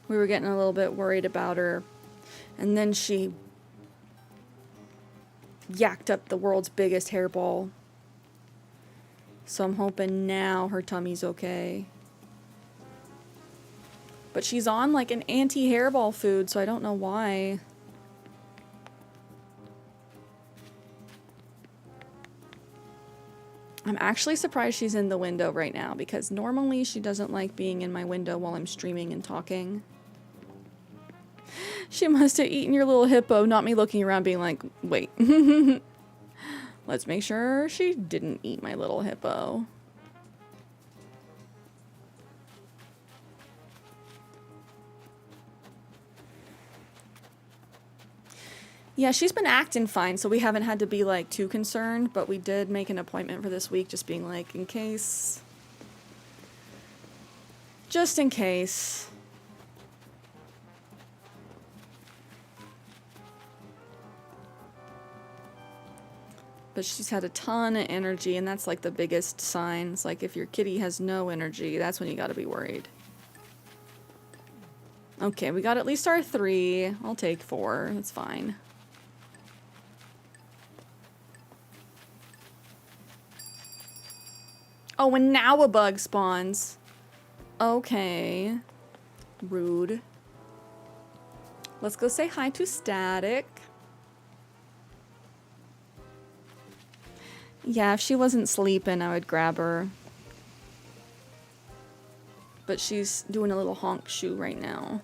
We were getting a little bit worried about her. And then she yacked up the world's biggest hairball. So I'm hoping now her tummy's okay. But she's on like an anti-hairball food, so I don't know why. I'm actually surprised she's in the window right now, because normally she doesn't like being in my window while I'm streaming and talking. She must have eaten your little hippo, not me looking around being like, wait. Let's make sure she didn't eat my little hippo. Yeah, she's been acting fine, so we haven't had to be, like, too concerned, but we did make an appointment for this week, just being like, in case. Just in case. But she's had a ton of energy, and that's, like, the biggest sign. It's like, if your kitty has no energy, that's when you gotta be worried. Okay, we got at least our 3. I'll take 4. That's fine. Oh, and now a bug spawns. Okay. Rude. Let's go say hi to Static. Yeah, if she wasn't sleeping, I would grab her. But she's doing a little honk shoe right now.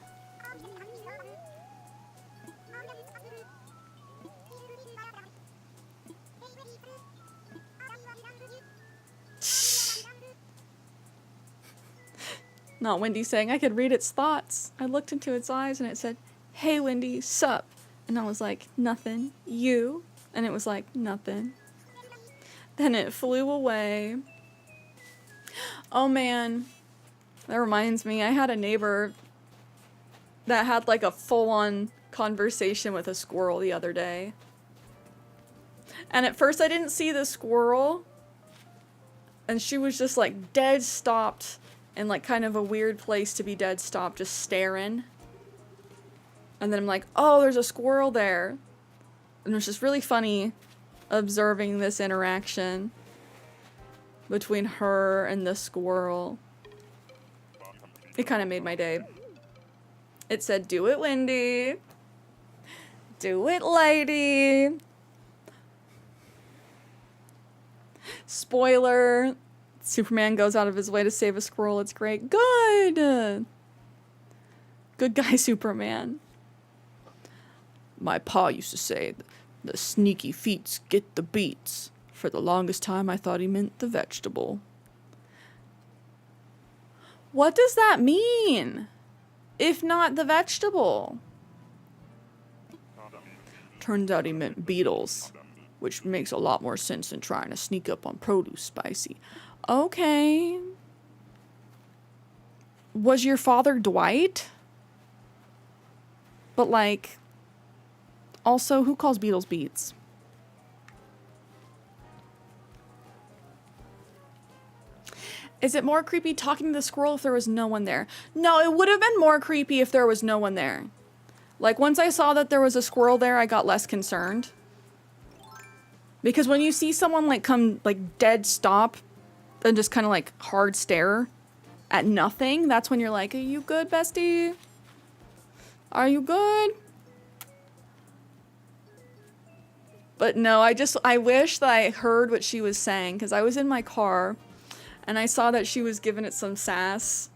Not Wendy saying I could read its thoughts. I looked into its eyes and it said, "Hey Wendy, sup?" And I was like, "Nothing. You?" And it was like, "Nothing." Then it flew away. Oh man. That reminds me, I had a neighbor that had like a full-on conversation with a squirrel the other day. And at first I didn't see the squirrel. And she was just like dead stopped in like kind of a weird place to be dead stopped, just staring. And then I'm like, oh, there's a squirrel there. And it was just really funny observing this interaction between her and the squirrel. It kind of made my day. It said, do it, Wendy. Do it, lady. Spoiler. Superman goes out of his way to save a squirrel. It's great. Good. Good guy, Superman. My pa used to say, the sneaky feets get the beats. For the longest time, I thought he meant the vegetable. What does that mean? If not the vegetable? Turns out he meant beetles, which makes a lot more sense than trying to sneak up on produce spicy. Okay. Was your father Dwight? But like, also, who calls beetles beets? Is it more creepy talking to the squirrel if there was no one there? No, it would have been more creepy if there was no one there. Like, once I saw that there was a squirrel there, I got less concerned. Because when you see someone, like, come, like, dead stop and just kind of, like, hard stare at nothing, that's when you're like, are you good, bestie? Are you good? But no, I wish that I heard what she was saying, because I was in my car, and I saw that she was giving it some sass.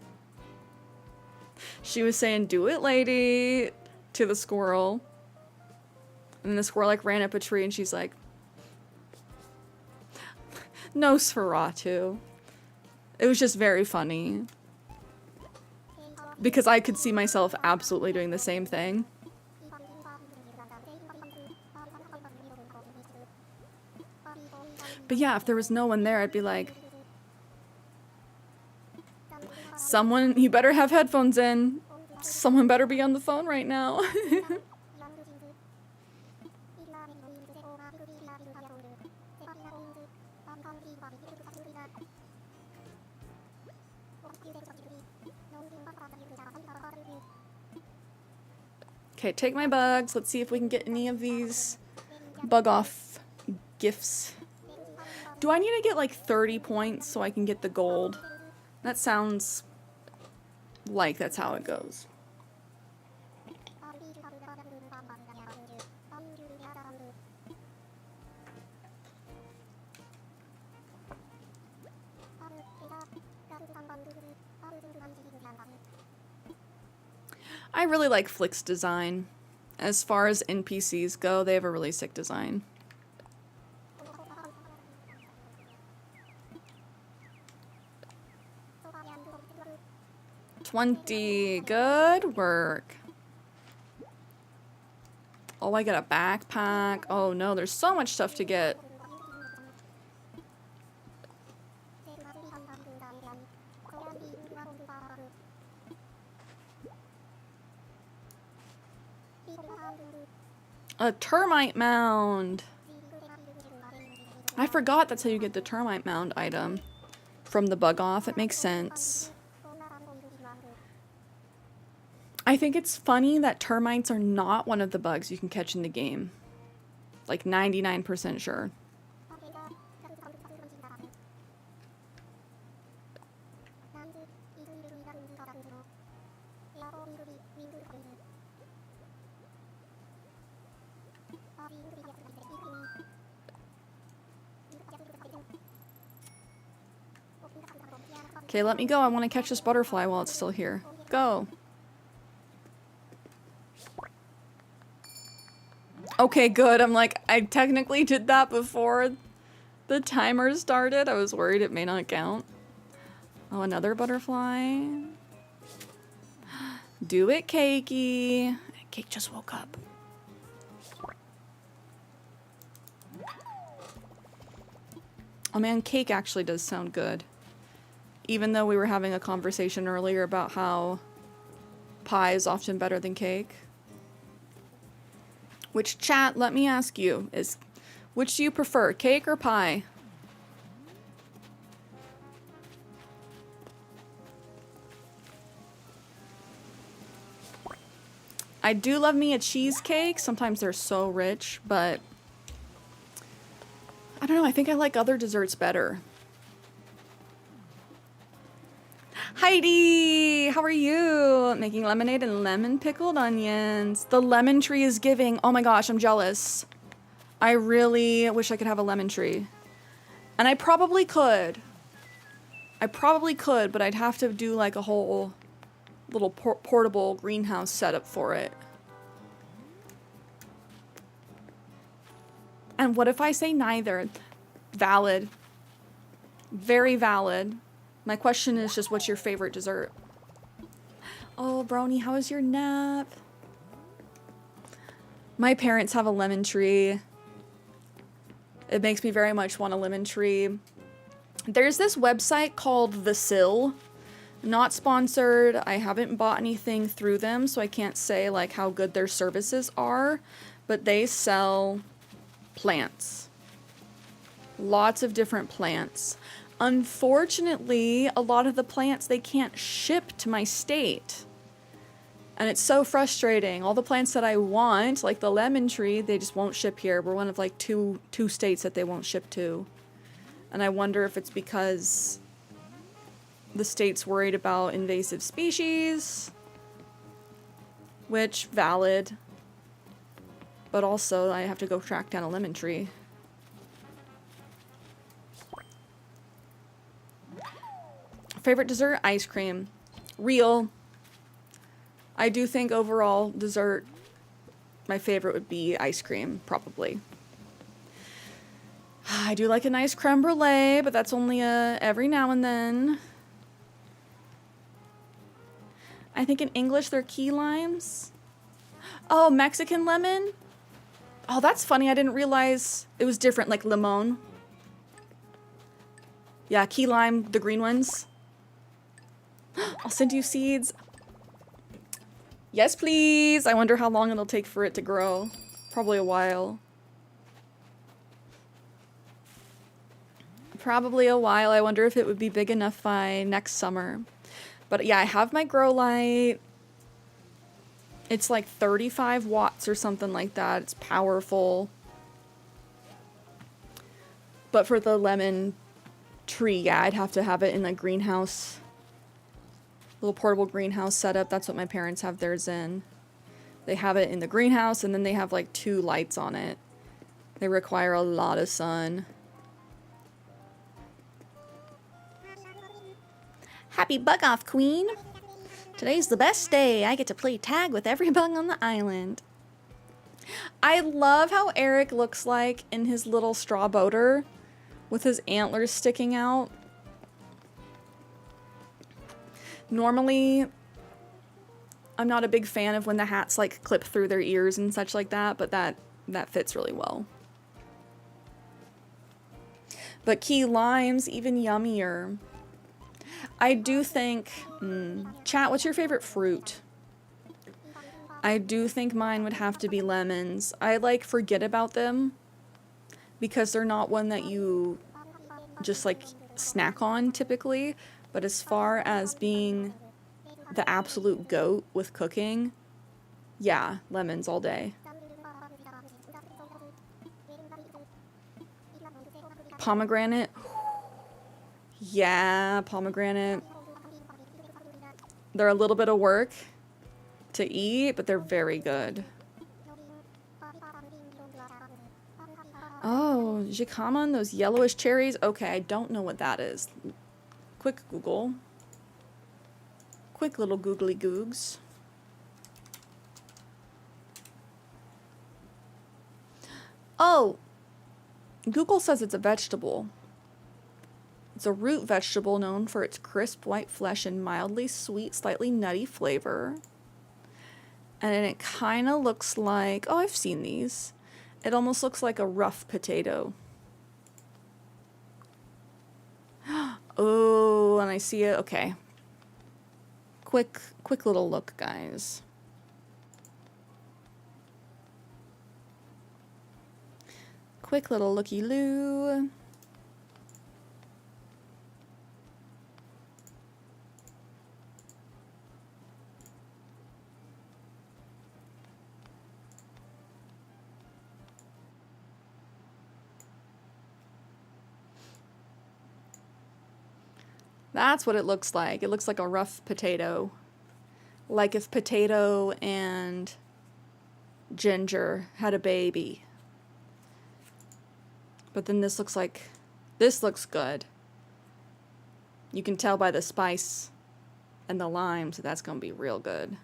She was saying, do it, lady, to the squirrel. And then the squirrel, like, ran up a tree, and she's like, Nosferatu. It was just very funny. Because I could see myself absolutely doing the same thing. But yeah, if there was no one there, I'd be like, someone, you better have headphones in. Someone better be on the phone right now. Okay, take my bugs. Let's see if we can get any of these bug off gifts. Do I need to get like 30 points so I can get the gold? That sounds like that's how it goes. I really like Flick's design. As far as NPCs go, they have a really sick design. $20. Good work. Oh, I got a backpack. Oh no, there's so much stuff to get. A termite mound. I forgot that's how you get the termite mound item from the bug off. It makes sense. I think it's funny that termites are not one of the bugs you can catch in the game. Like 99% sure. Okay, let me go. I want to catch this butterfly while it's still here. Go. Okay, good. I'm like, I technically did that before the timer started. I was worried it may not count. Oh, another butterfly. Do it, Cakey. Cake just woke up. Oh man, cake actually does sound good. Even though we were having a conversation earlier about how pie is often better than cake. Which, chat, let me ask you, which do you prefer, cake or pie? I do love me a cheesecake. Sometimes they're so rich, but I don't know. I think I like other desserts better. Heidi, how are you? Making lemonade and lemon pickled onions. The lemon tree is giving. Oh my gosh, I'm jealous. I really wish I could have a lemon tree. And I probably could. But I'd have to do like a whole little portable greenhouse setup for it. And what if I say neither? Valid. Very valid. My question is just, what's your favorite dessert? Oh, Brony, how was your nap? My parents have a lemon tree. It makes me very much want a lemon tree. There's this website called The Sill. Not sponsored. I haven't bought anything through them, so I can't say like how good their services are, but they sell plants. Lots of different plants. Unfortunately, a lot of the plants they can't ship to my state. And it's so frustrating. All the plants that I want, like the lemon tree, they just won't ship here. We're one of like two states that they won't ship to. And I wonder if it's because the state's worried about invasive species, which valid, but also I have to go track down a lemon tree. Favorite dessert? Ice cream. Real. I do think overall dessert, my favorite would be ice cream, probably. I do like a nice creme brulee, but that's only every now and then. I think in English they're key limes. Oh, Mexican lemon? Oh, that's funny. I didn't realize it was different, like limon. Yeah, key lime, the green ones. I'll send you seeds. Yes, please. I wonder how long it'll take for it to grow. Probably a while. Probably a while. I wonder if it would be big enough by next summer. But yeah, I have my grow light. It's like 35 watts or something like that. It's powerful. But for the lemon tree, yeah, I'd have to have it in a greenhouse. Little portable greenhouse setup. That's what my parents have theirs in. They have it in the greenhouse and then they have like 2 lights on it. They require a lot of sun. Happy bug off, queen. Today's the best day. I get to play tag with every bug on the island. I love how Eric looks like in his little straw boater with his antlers sticking out. Normally, I'm not a big fan of when the hats like clip through their ears and such like that, but that fits really well. But key limes, even yummier. I do think, chat, what's your favorite fruit? I do think mine would have to be lemons. I like forget about them because they're not one that you just like snack on typically. But as far as being the absolute goat with cooking, yeah, lemons all day. Pomegranate. Yeah, pomegranate. They're a little bit of work to eat, but they're very good. Oh, jicama, those yellowish cherries. Okay, I don't know what that is. Quick Google. Quick little googly googs. Oh, Google says it's a vegetable. It's a root vegetable known for its crisp white flesh and mildly sweet, slightly nutty flavor. And it kind of looks like, oh, I've seen these. It almost looks like a rough potato. Oh, and I see it. Okay. Quick little look, guys. Quick little looky-loo. That's what it looks like. It looks like a rough potato. Like if potato and ginger had a baby. But then this looks good. You can tell by the spice and the lime, so that's gonna be real good.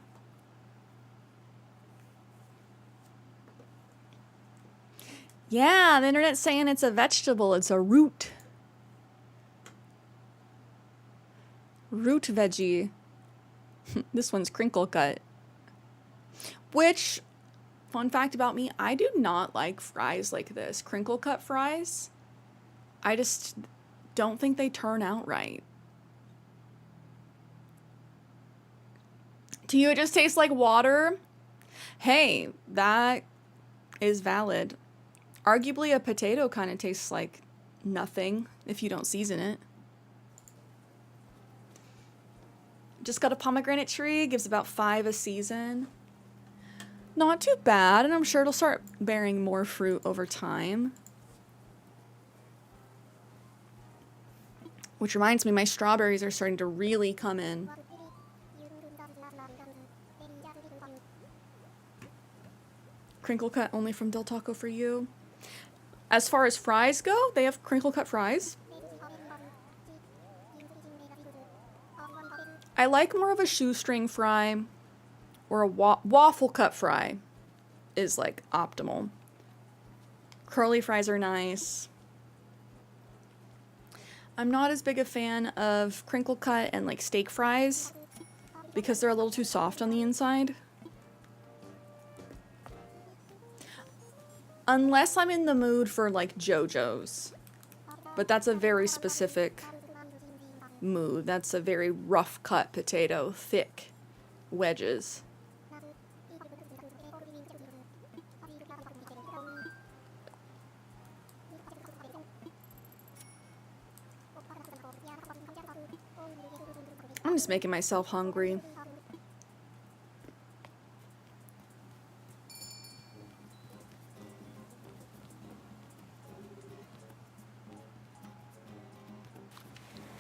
Yeah, the internet's saying it's a vegetable, it's a root. Root veggie. This one's crinkle cut. Which, fun fact about me, I do not like fries like this. Crinkle cut fries. I just don't think they turn out right. To you, it just tastes like water. Hey, that is valid. Arguably, a potato kind of tastes like nothing if you don't season it. Just got a pomegranate tree, gives about 5 a season. Not too bad, and I'm sure it'll start bearing more fruit over time. Which reminds me, my strawberries are starting to really come in. Crinkle cut only from Del Taco for you. As far as fries go, they have crinkle cut fries. I like more of a shoestring fry, or a waffle cut fry is like optimal. Curly fries are nice. I'm not as big a fan of crinkle cut and like steak fries because they're a little too soft on the inside. Unless I'm in the mood for like JoJo's. But that's a very specific mood. That's a very rough cut potato, thick wedges. I'm just making myself hungry.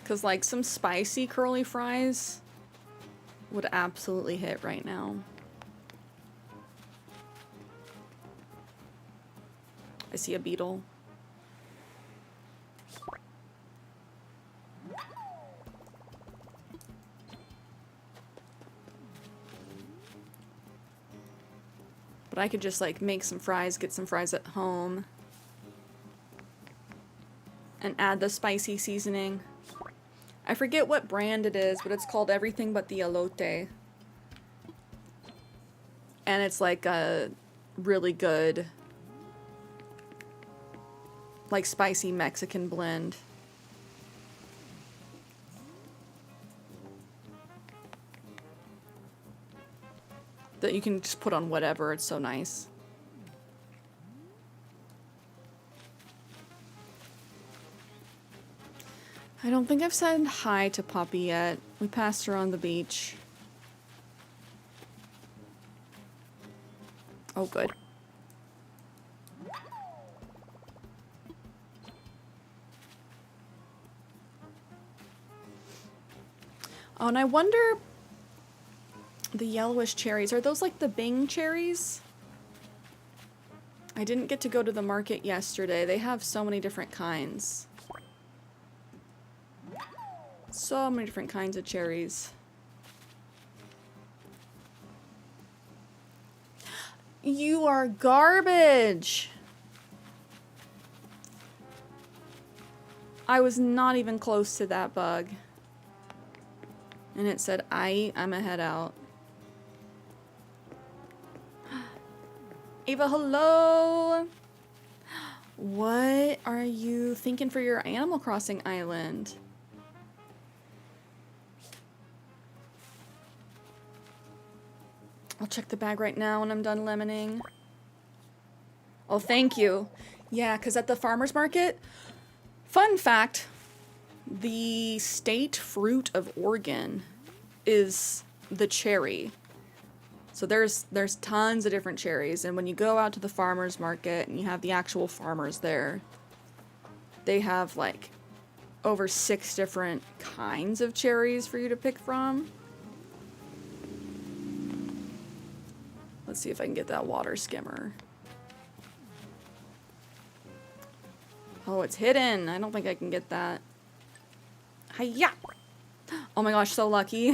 Because, like, some spicy curly fries would absolutely hit right now. I see a beetle. But I could just, like, make some fries, get some fries at home, and add the spicy seasoning. I forget what brand it is, but it's called Everything But the Elote. And it's like a really good, like, spicy Mexican blend. That you can just put on whatever, it's so nice. I don't think I've said hi to Poppy yet. We passed her on the beach. Oh, good. Oh, and I wonder, the yellowish cherries, are those like the Bing cherries? I didn't get to go to the market yesterday. They have so many different kinds. So many different kinds of cherries. You are garbage! I was not even close to that bug. And it said, I'm a head out. Ava, hello! What are you thinking for your Animal Crossing island? I'll check the bag right now when I'm done lemoning. Oh, thank you. Yeah, because at the farmer's market, fun fact, the state fruit of Oregon is the cherry. So there's tons of different cherries, and when you go out to the farmer's market and you have the actual farmers there, they have like over 6 different kinds of cherries for you to pick from. Let's see if I can get that water skimmer. Oh, it's hidden. I don't think I can get that. Hi-ya! Oh my gosh, so lucky.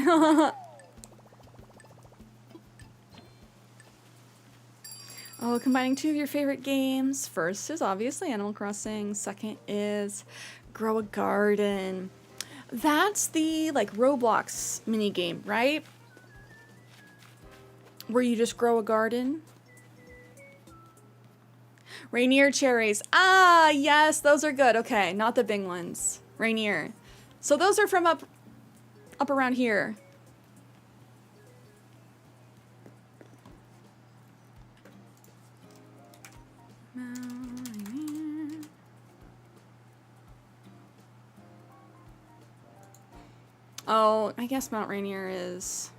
Oh, combining 2 of your favorite games. First is obviously Animal Crossing. Second is Grow a Garden. That's the, like, Roblox minigame, right? Where you just grow a garden. Rainier cherries. Ah, yes, those are good. Okay, not the big ones. Rainier. So those are from up around here. Oh, I guess Mount Rainier is...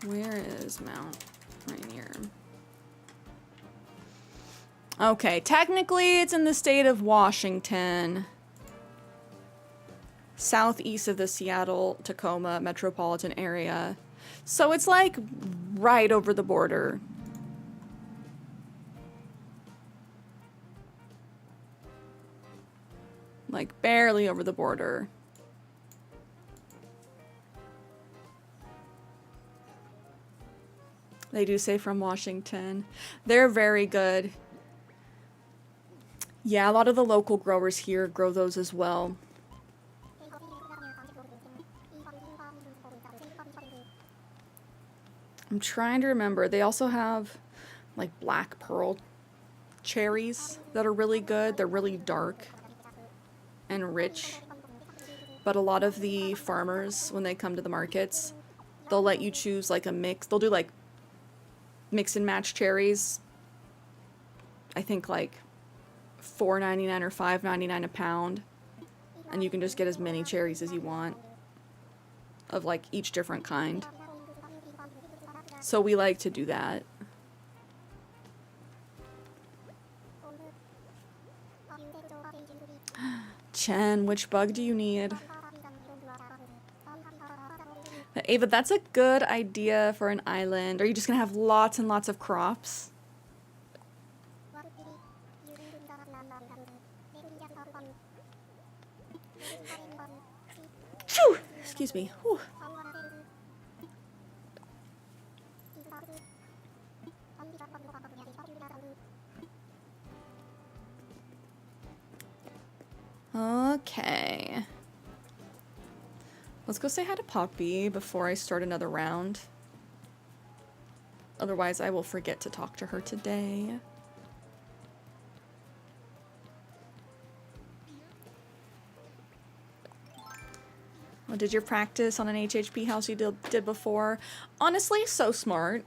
Where is Mount Rainier? Okay, technically it's in the state of Washington. Southeast of the Seattle-Tacoma metropolitan area. So it's like right over the border. Like barely over the border. They do say from Washington. They're very good. Yeah, a lot of the local growers here grow those as well. I'm trying to remember. They also have like black pearl cherries that are really good. They're really dark and rich. But a lot of the farmers, when they come to the markets, they'll let you choose like a mix. They'll do like mix and match cherries. I think like $4.99 or $5.99 a pound. And you can just get as many cherries as you want of like each different kind. So we like to do that. Chen, which bug do you need? Ava, that's a good idea for an island. Are you just gonna have lots and lots of crops? Phew! Excuse me. Whew. Okay. Let's go say hi to Poppy before I start another round. Otherwise, I will forget to talk to her today. Well, did your practice on an HHP house you did before? Honestly, so smart.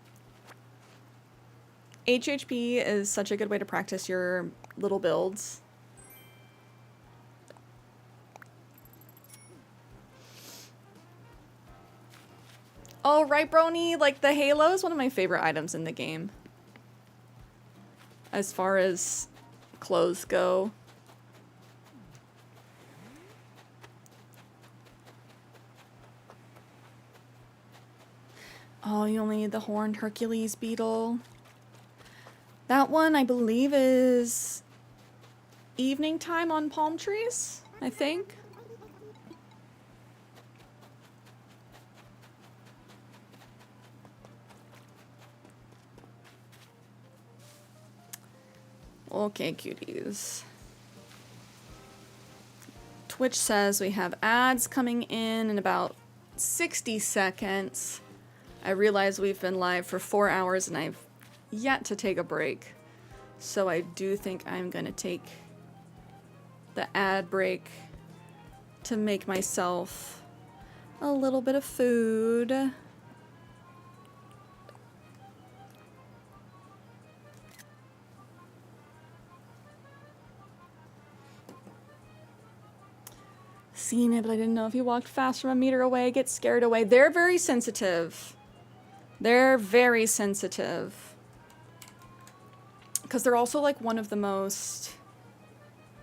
HHP is such a good way to practice your little builds. Oh, right, Brony? Like, the halo is one of my favorite items in the game. As far as clothes go. Oh, you only need the horned Hercules beetle. That one, I believe, is evening time on palm trees, I think. Okay, cuties. Twitch says we have ads coming in about 60 seconds. I realize we've been live for 4 hours and I've yet to take a break. So I do think I'm gonna take the ad break to make myself a little bit of food. Seen it, but I didn't know if you walked fast from a meter away, get scared away. They're very sensitive. They're very sensitive. Because they're also like one of the most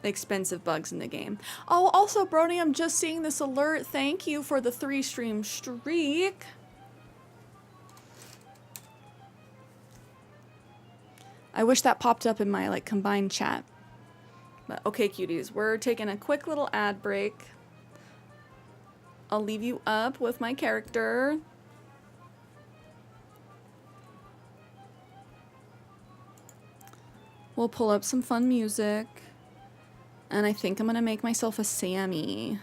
expensive bugs in the game. Oh, also, Brody, I'm just seeing this alert. Thank you for the 3-stream streak. I wish that popped up in my like combined chat. But okay, cuties, we're taking a quick little ad break. I'll leave you up with my character. We'll pull up some fun music. And I think I'm gonna make myself a Sammy.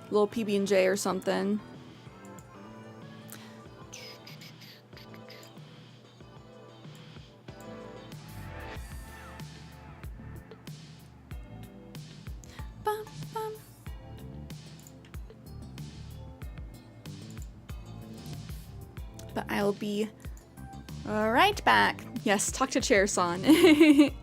Little PB&J or something. Bum, bum. But I'll be right back. Yes, talk to Chair-san.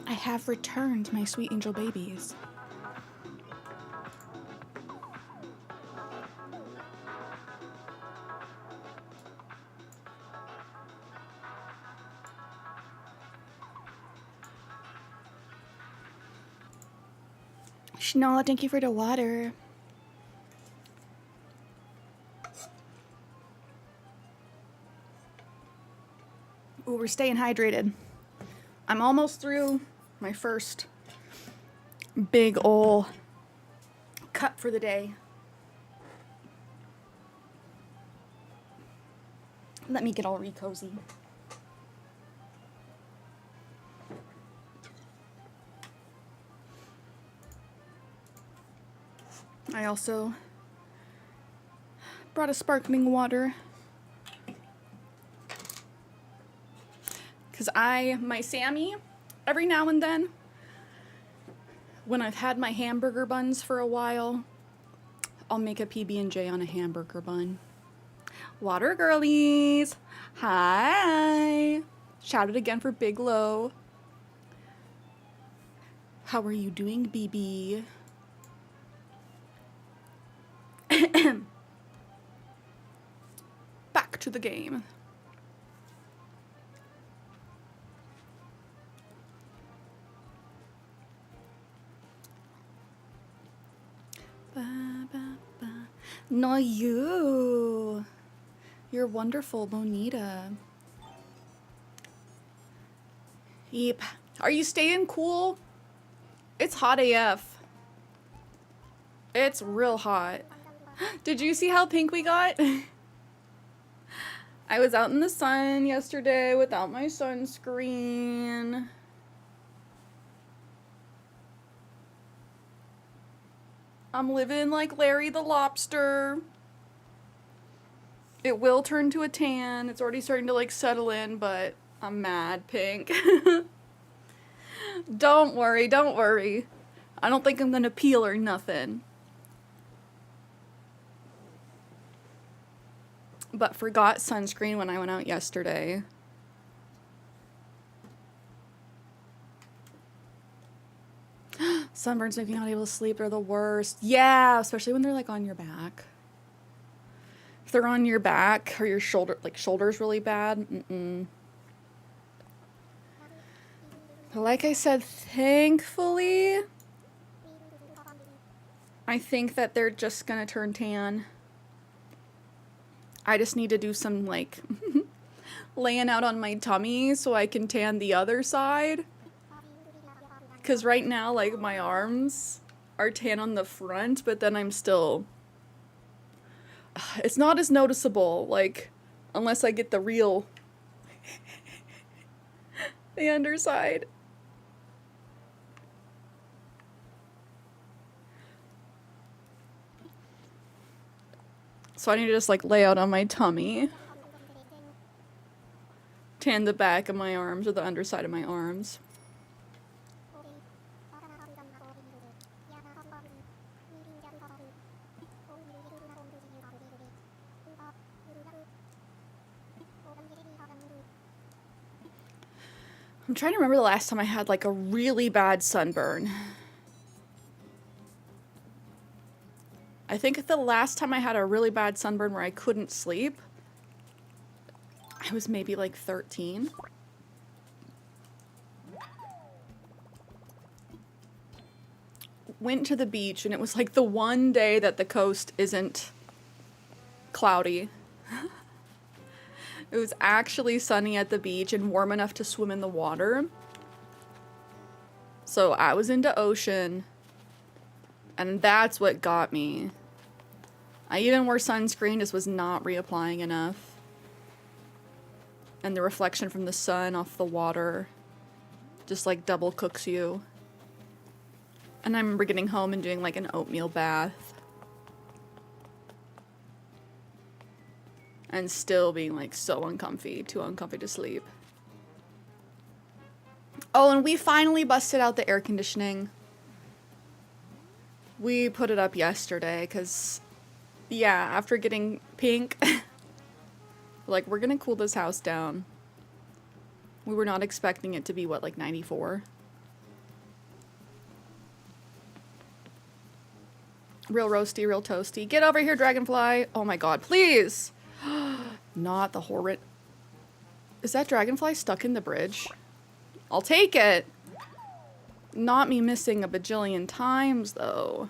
I have returned, my sweet angel babies. Schnoll, thank you for the water. Ooh, we're staying hydrated. I'm almost through my first big ol' cup for the day. Let me get all re-cozy. I also brought a sparkling water. Because my Sammy, every now and then, when I've had my hamburger buns for a while, I'll make a PB&J on a hamburger bun. Water girlies, hi. Shout it again for Big Low. How are you doing, BB? Back to the game. Ba, ba, ba. No, you. You're wonderful, Bonita. Yep. Are you staying cool? It's hot AF. It's real hot. Did you see how pink we got? I was out in the sun yesterday without my sunscreen. I'm living like Larry the Lobster. It will turn to a tan. It's already starting to like settle in, but I'm mad pink. Don't worry, don't worry. I don't think I'm gonna peel or nothing. But forgot sunscreen when I went out yesterday. Sunburns make me not able to sleep. They're the worst. Yeah, especially when they're like on your back. If they're on your back or your shoulder, like shoulders really bad. Like I said, thankfully, I think that they're just gonna turn tan. I just need to do some like laying out on my tummy so I can tan the other side. Because right now, like, my arms are tan on the front, but then I'm still... It's not as noticeable, like, unless I get the real... the underside. So I need to just, like, lay out on my tummy. Tan the back of my arms or the underside of my arms. I'm trying to remember the last time I had like a really bad sunburn. I think the last time I had a really bad sunburn where I couldn't sleep, I was maybe like 13. Went to the beach and it was like the one day that the coast isn't cloudy. It was actually sunny at the beach and warm enough to swim in the water. So I was into ocean. And that's what got me. I even wore sunscreen, just was not reapplying enough. And the reflection from the sun off the water just like double cooks you. And I remember getting home and doing like an oatmeal bath. And still being like so uncomfy, too uncomfy to sleep. Oh, and we finally busted out the air conditioning. We put it up yesterday because, yeah, after getting pink, like, we're gonna cool this house down. We were not expecting it to be, what, like 94? Real roasty, real toasty. Get over here, dragonfly. Oh my god, please. Not the horrid. Is that dragonfly stuck in the bridge? I'll take it. Not me missing a bajillion times, though.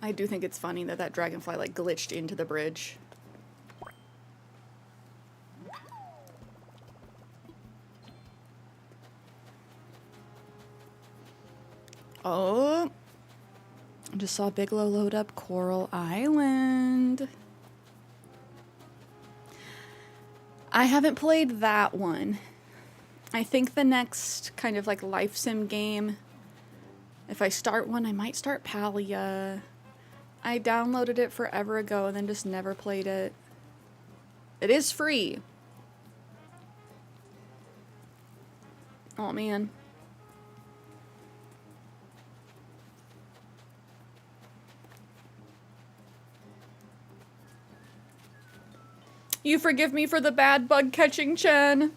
I do think it's funny that that dragonfly, like, glitched into the bridge. Oh. I just saw Bigelow load up Coral Island. I haven't played that one. I think the next kind of like life sim game, if I start one, I might start Palia. I downloaded it forever ago and then just never played it. It is free. Oh man. You forgive me for the bad bug catching, Chen.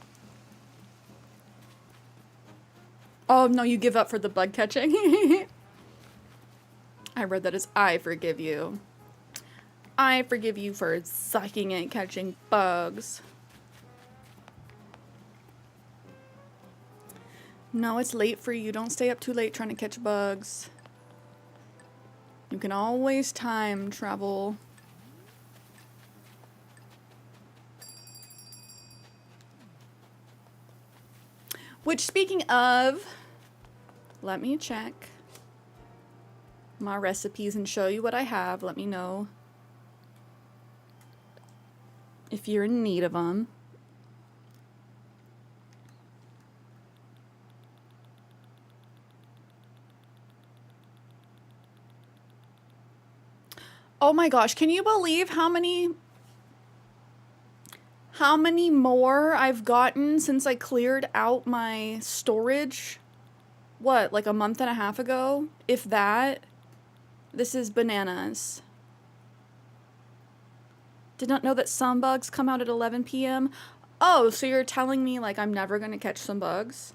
Oh no, you give up for the bug catching. I read that as I forgive you. I forgive you for sucking at catching bugs. No, it's late for you. Don't stay up too late trying to catch bugs. You can always time travel. Which, speaking of, let me check my recipes and show you what I have. Let me know if you're in need of them. Oh my gosh, can you believe how many more I've gotten since I cleared out my storage? What, like a month and a half ago? If that. This is bananas. Did not know that some bugs come out at 11 p.m. Oh, so you're telling me like I'm never going to catch some bugs?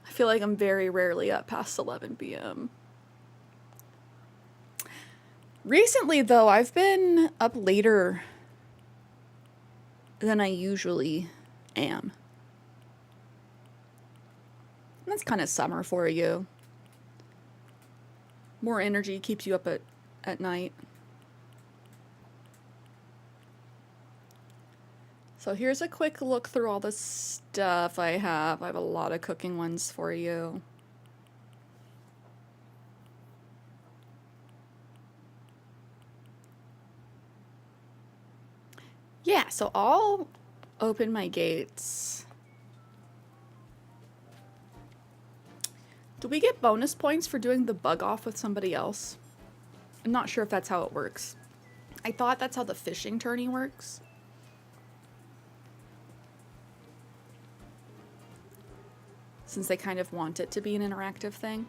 I feel like I'm very rarely up past 11 p.m. Recently, though, I've been up later than I usually am. And that's kind of summer for you. More energy keeps you up at night. So here's a quick look through all the stuff I have. I have a lot of cooking ones for you. Yeah, so I'll open my gates. Do we get bonus points for doing the bug off with somebody else? I'm not sure if that's how it works. I thought that's how the fishing tourney works. Since they kind of want it to be an interactive thing.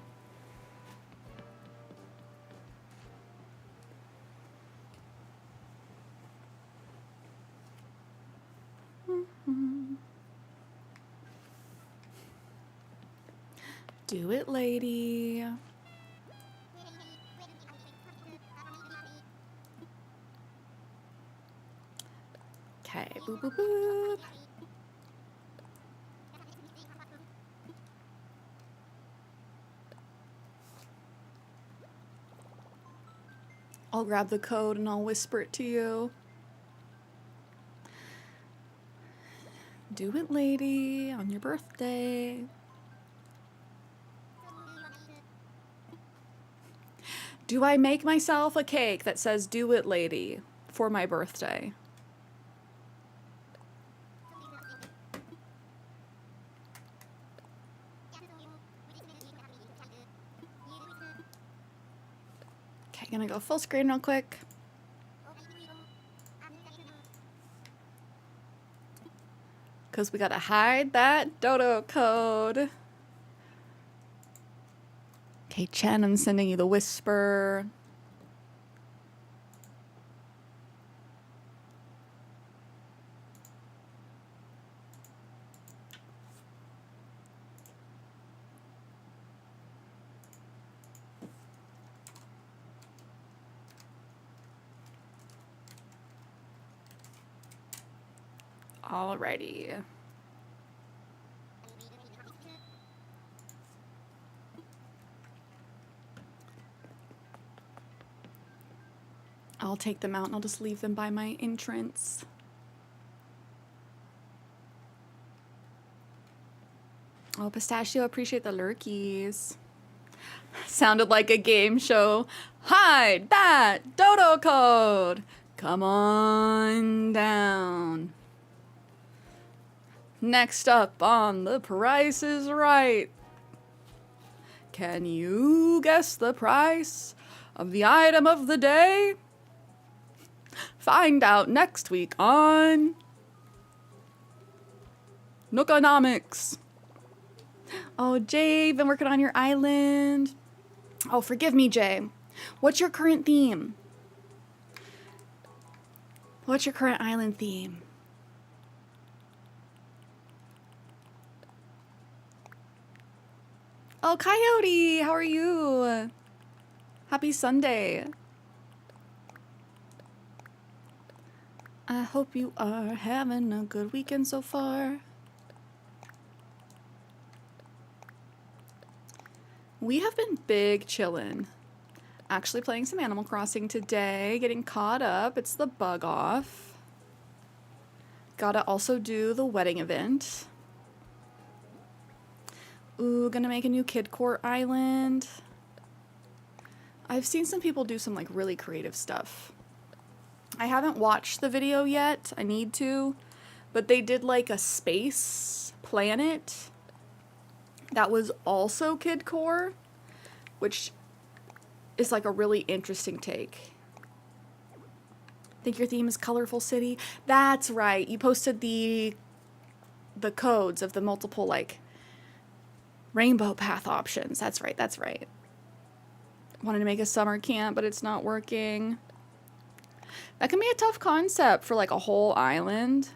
Do it, lady. Okay, boop, boop, boop. I'll grab the code and I'll whisper it to you. Do it, lady, on your birthday. Do I make myself a cake that says "Do it, lady" for my birthday? Okay, gonna go full screen real quick. Because we gotta hide that dodo code. Okay, Chen, I'm sending you the whisper. Alrighty. I'll take them out and I'll just leave them by my entrance. Oh, Pistachio, appreciate the lurkies. Sounded like a game show. Hide that dodo code. Come on down. Next up on The Price is Right. Can you guess the price of the item of the day? Find out next week on Nookonomics. Oh, Jay, you've been working on your island. Oh, forgive me, Jay. What's your current theme? What's your current island theme? Oh, Coyote, how are you? Happy Sunday. I hope you are having a good weekend so far. We have been big chillin'. Actually playing some Animal Crossing today, getting caught up. It's the bug off. Gotta also do the wedding event. Ooh, gonna make a new Kid Court island. I've seen some people do some like really creative stuff. I haven't watched the video yet. I need to. But they did like a space planet that was also Kid Core, which is like a really interesting take. Think your theme is Colorful City? That's right. You posted the codes of the multiple like rainbow path options. That's right. That's right. Wanted to make a summer camp, but it's not working. That can be a tough concept for like a whole island.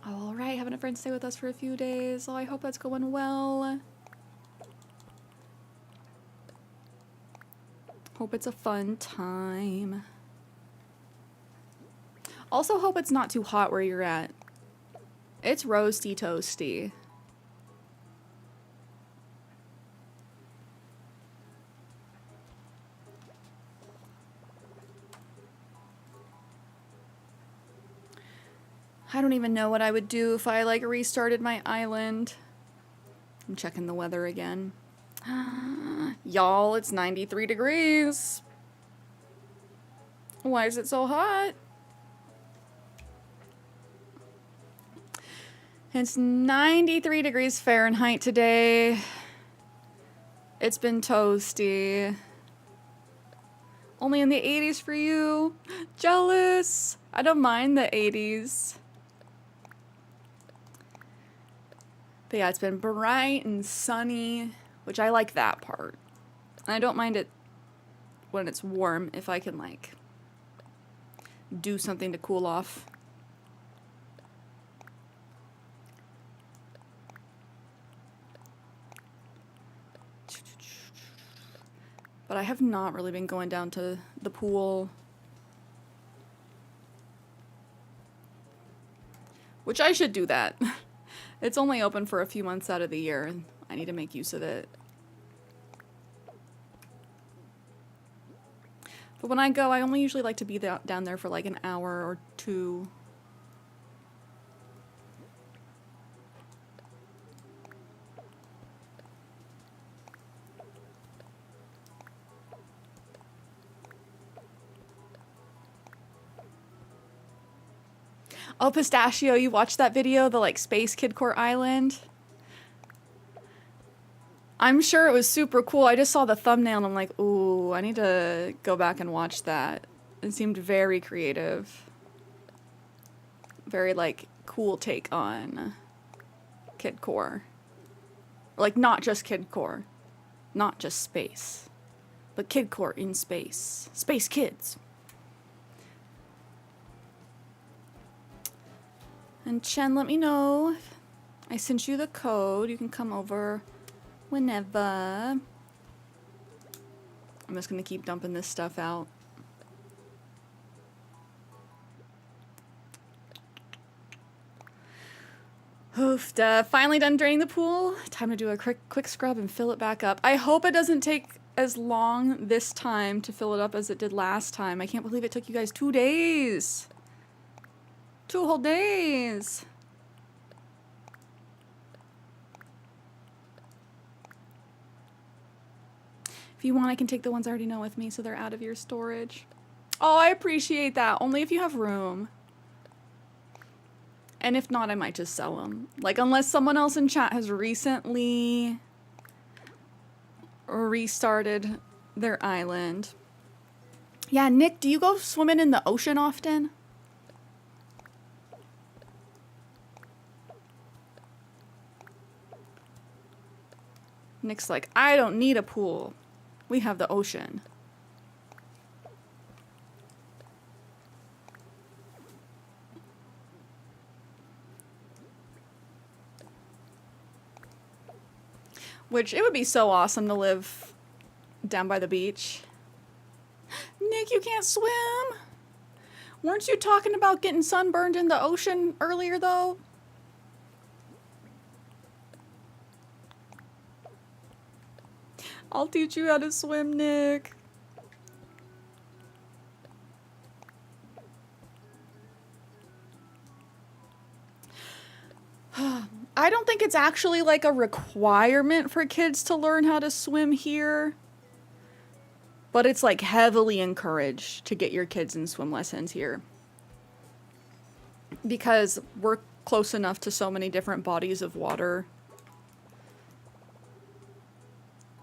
All right, having a friend stay with us for a few days. Oh, I hope that's going well. Hope it's a fun time. Also hope it's not too hot where you're at. It's roasty toasty. I don't even know what I would do if I like restarted my island. I'm checking the weather again. Y'all, it's 93 degrees. Why is it so hot? It's 93 degrees Fahrenheit today. It's been toasty. Only in the 80s for you. Jealous. I don't mind the 80s. But yeah, it's been bright and sunny, which I like that part. And I don't mind it when it's warm if I can like do something to cool off. But I have not really been going down to the pool. Which I should do that. It's only open for a few months out of the year, and I need to make use of it. But when I go, I only usually like to be down there for like an hour or two. Oh, Pistachio, you watched that video, the like Space Kid Core Island? I'm sure it was super cool. I just saw the thumbnail and I'm like, ooh, I need to go back and watch that. It seemed very creative. Very like cool take on Kid Core. Like not just Kid Core. Not just space. But Kid Core in space. Space kids. And Chen, let me know. I sent you the code. You can come over whenever. I'm just gonna keep dumping this stuff out. Oof, finally done draining the pool. Time to do a quick scrub and fill it back up. I hope it doesn't take as long this time to fill it up as it did last time. I can't believe it took you guys 2 days. 2 whole days. If you want, I can take the ones I already know with me so they're out of your storage. Oh, I appreciate that. Only if you have room. And if not, I might just sell them. Like, unless someone else in chat has recently restarted their island. Yeah, Nick, do you go swimming in the ocean often? Nick's like, I don't need a pool. We have the ocean. Which, it would be so awesome to live down by the beach. Nick, you can't swim? Weren't you talking about getting sunburned in the ocean earlier, though? I'll teach you how to swim, Nick. I don't think it's actually like a requirement for kids to learn how to swim here. But it's like heavily encouraged to get your kids in swim lessons here. Because we're close enough to so many different bodies of water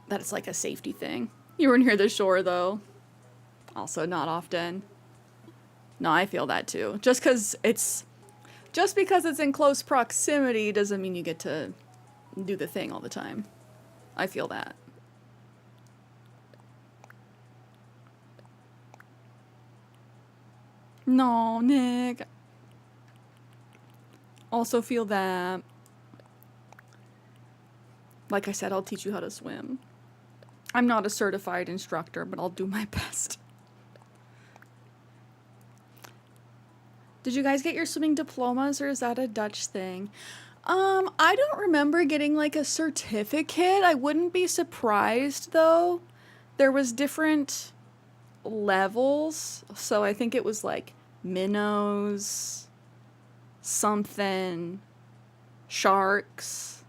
that it's like a safety thing. You were near the shore though. Also not often. No, I feel that too. Just because it's in close proximity doesn't mean you get to do the thing all the time. I feel that. No, Nick. Also feel that. Like I said, I'll teach you how to swim. I'm not a certified instructor, but I'll do my best. Did you guys get your swimming diplomas, or is that a Dutch thing? I don't remember getting like a certificate. I wouldn't be surprised though. There was different levels, so I think it was like minnows, something, sharks.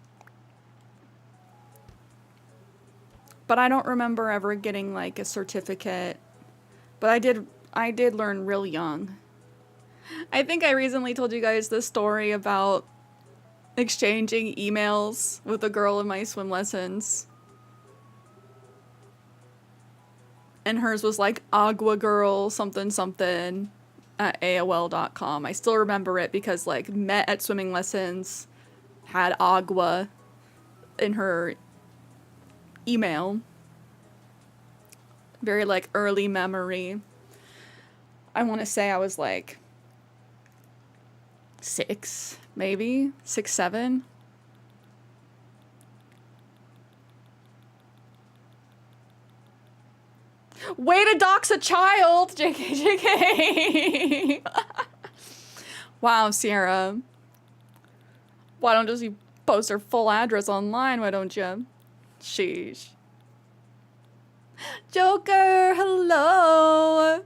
But I don't remember ever getting like a certificate. But I did learn real young. I think I recently told you guys this story about exchanging emails with a girl in my swim lessons. And hers was like Agua Girl something something at AOL.com. I still remember it because like met at swimming lessons, had Agua in her email. Very like early memory. I want to say I was like 6, maybe 6, 7. Way to dox a child, JK. Wow, Cierra. Why don't just you post her full address online? Why don't you? Sheesh. Joker, hello.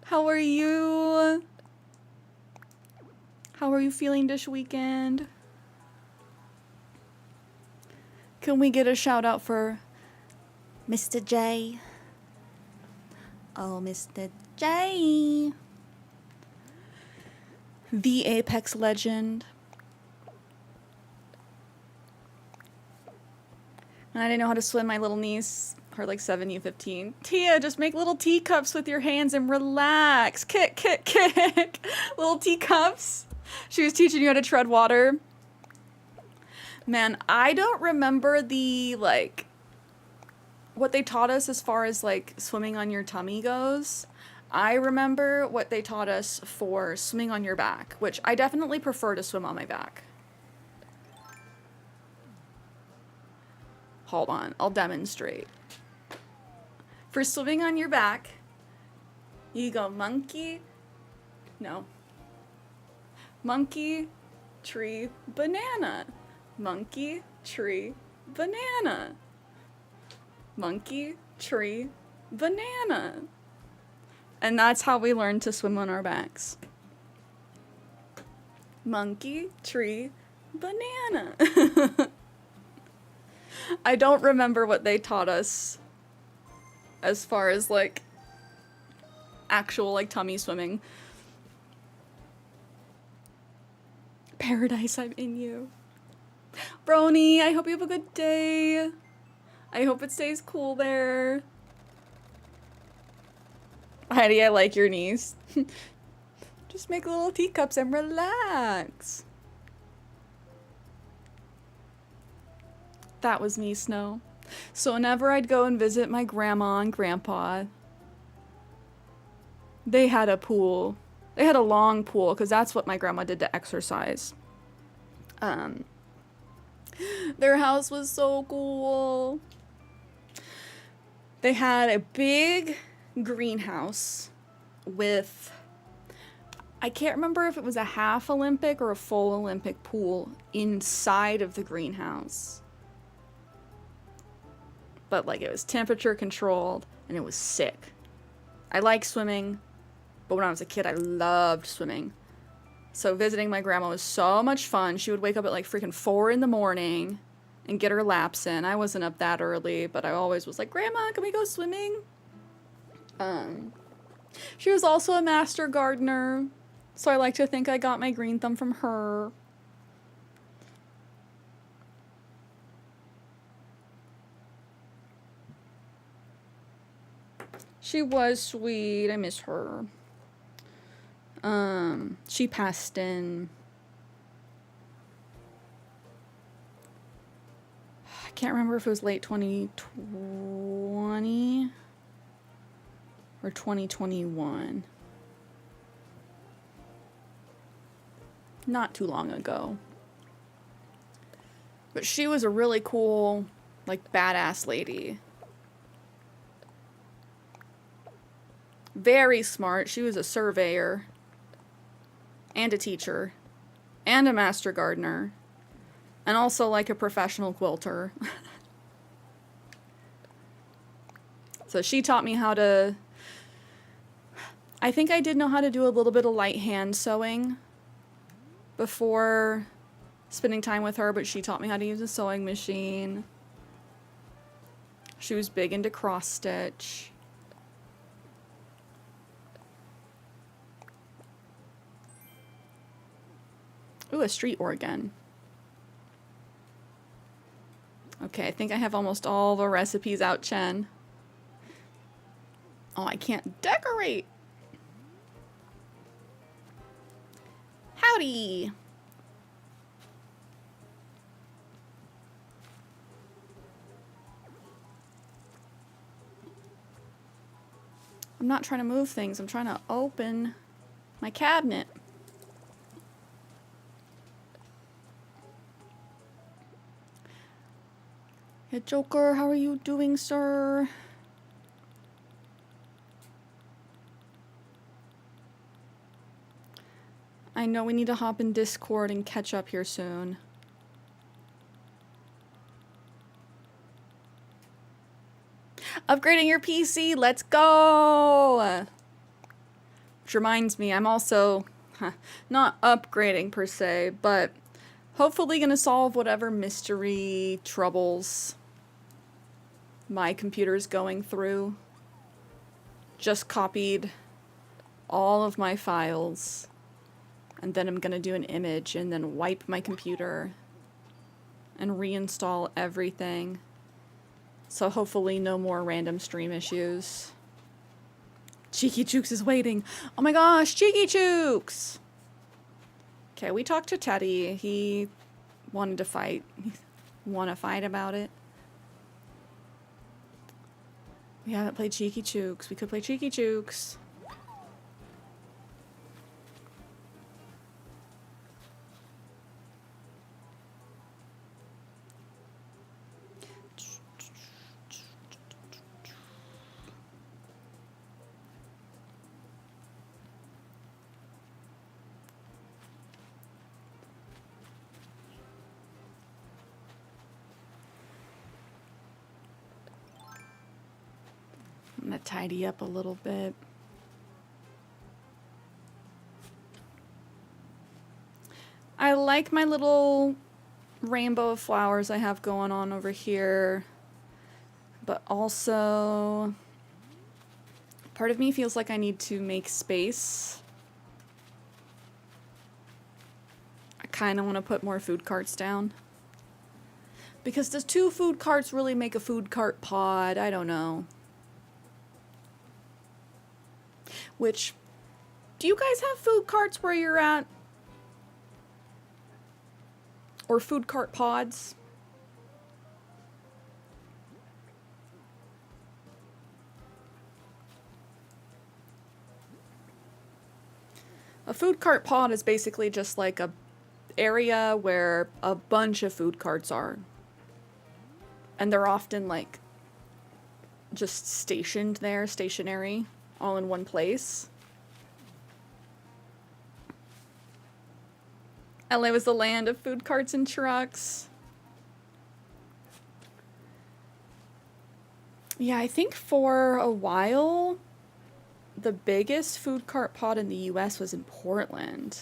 How are you? How are you feeling this weekend? Can we get a shout out for Mr. J? Oh, Mr. J. The Apex legend. And I didn't know how to swim. My little niece, her like 7, you 15. Tia, just make little teacups with your hands and relax. Kick, kick, kick. Little teacups. She was teaching you how to tread water. Man, I don't remember the, like, what they taught us as far as, like, swimming on your tummy goes. I remember what they taught us for swimming on your back, which I definitely prefer to swim on my back. Hold on, I'll demonstrate. For swimming on your back, you go monkey. No. Monkey, tree, banana. Monkey, tree, banana. Monkey, tree, banana. And that's how we learned to swim on our backs. Monkey, tree, banana. I don't remember what they taught us as far as like actual like tummy swimming. Paradise, I'm in you. Brony, I hope you have a good day. I hope it stays cool there. Heidi, I like your niece. Just make little teacups and relax. That was me, Snow. So whenever I'd go and visit my grandma and grandpa, they had a pool. They had a long pool because that's what my grandma did to exercise. Their house was so cool. They had a big greenhouse with, I can't remember if it was a half Olympic or a full Olympic pool inside of the greenhouse. But like it was temperature controlled and it was sick. I like swimming, but when I was a kid I loved swimming. So visiting my grandma was so much fun. She would wake up at like freaking 4 in the morning and get her laps in. I wasn't up that early, but I always was like, Grandma, can we go swimming? She was also a master gardener, so I like to think I got my green thumb from her. She was sweet. I miss her. She passed in, I can't remember if it was late 2020 or 2021. Not too long ago. But she was a really cool, like, badass lady. Very smart. She was a surveyor and a teacher and a master gardener and also like a professional quilter. So she taught me how to, I think I did know how to do a little bit of light hand sewing before spending time with her, but she taught me how to use a sewing machine. She was big into cross stitch. Ooh, a street organ. Okay, I think I have almost all the recipes out, Chen. Oh, I can't decorate. Howdy. I'm not trying to move things. I'm trying to open my cabinet. Hey, Joker, how are you doing, sir? I know we need to hop in Discord and catch up here soon. Upgrading your PC, let's go! Which reminds me, I'm also not upgrading per se, but hopefully gonna solve whatever mystery troubles my computer's going through. Just copied all of my files, and then I'm gonna do an image and then wipe my computer and reinstall everything. So hopefully no more random stream issues. Cheeky Chooks is waiting. Oh my gosh, Cheeky Chooks! Okay, we talked to Teddy. He wanted to fight. Want to fight about it. We haven't played Cheeky Chooks. We could play Cheeky Chooks. to tidy up a little bit. I like my little rainbow of flowers I have going on over here, but also part of me feels like I need to make space. I kind of want to put more food carts down. Because does 2 food carts really make a food cart pod? I don't know. Which, do you guys have food carts where you're at? Or food cart pods? A food cart pod is basically just like a area where a bunch of food carts are. And they're often like just stationed there, stationary, all in one place. LA was the land of food carts and trucks. Yeah, I think for a while, the biggest food cart pod in the US was in Portland.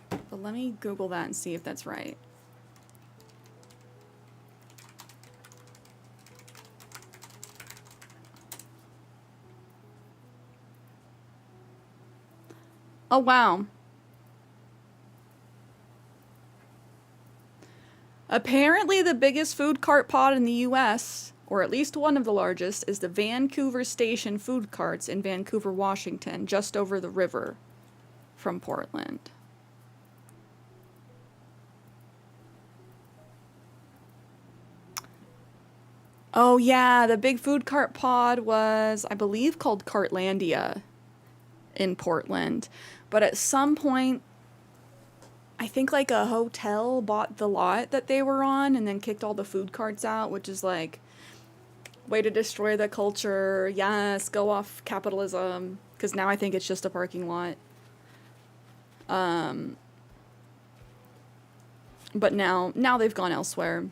But let me Google that and see if that's right. Oh, wow. Apparently the biggest food cart pod in the US, or at least one of the largest, is the Vancouver Station Food Carts in Vancouver, Washington, just over the river from Portland. Oh yeah, the big food cart pod was, I believe, called Cartlandia in Portland. But at some point, I think like a hotel bought the lot that they were on and then kicked all the food carts out, which is like, way to destroy the culture. Yes, go off capitalism. Because now I think it's just a parking lot. But now they've gone elsewhere.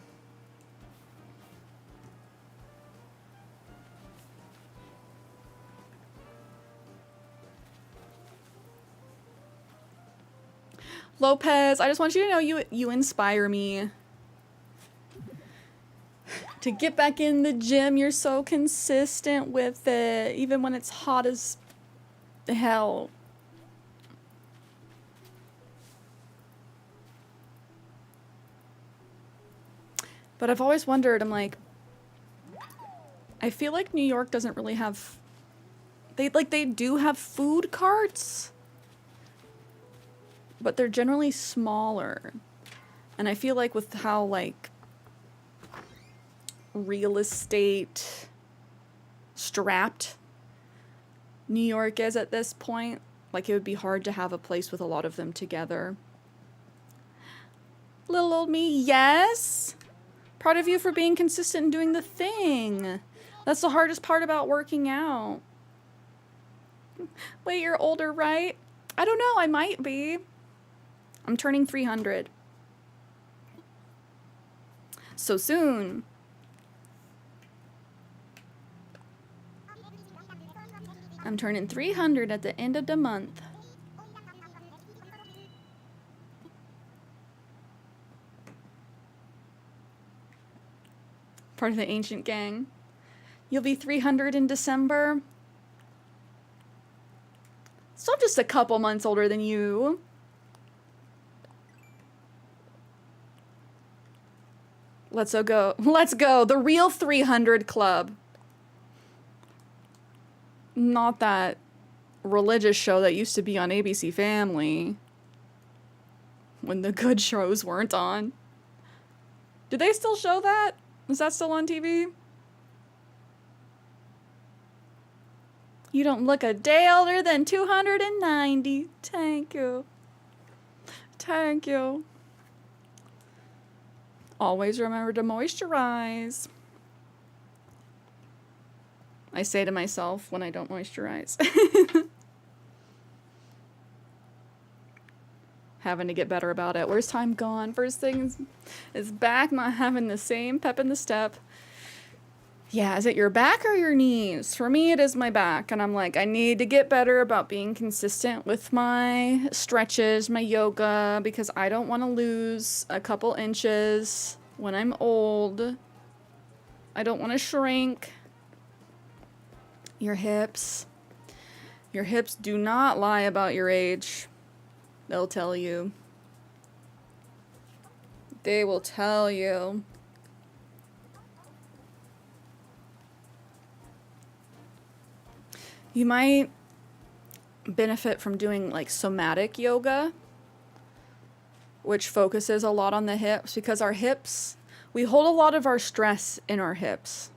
Lopez, I just want you to know you inspire me to get back in the gym. You're so consistent with it, even when it's hot as hell. But I've always wondered, I'm like, I feel like New York doesn't really have, they do have food carts, but they're generally smaller. And I feel like with how, like, real estate strapped New York is at this point, like, it would be hard to have a place with a lot of them together. Little old me, yes! Proud of you for being consistent and doing the thing. That's the hardest part about working out. Wait, you're older, right? I don't know, I might be. I'm turning 300. So soon. I'm turning 300 at the end of the month. Part of the ancient gang. You'll be 300 in December. So I'm just a couple months older than you. Let's go. Let's go. The real 300 club. Not that religious show that used to be on ABC Family when the good shows weren't on. Do they still show that? Is that still on TV? You don't look a day older than 290. Thank you. Thank you. Always remember to moisturize. I say to myself when I don't moisturize. Having to get better about it. Where's time gone? First thing is back, not having the same pep in the step. Yeah, is it your back or your knees? For me, it is my back. And I'm like, I need to get better about being consistent with my stretches, my yoga, because I don't want to lose a couple inches when I'm old. I don't want to shrink. Your hips. Your hips do not lie about your age. They'll tell you. They will tell you. You might benefit from doing like somatic yoga, which focuses a lot on the hips, because our hips, we hold a lot of our stress in our hips.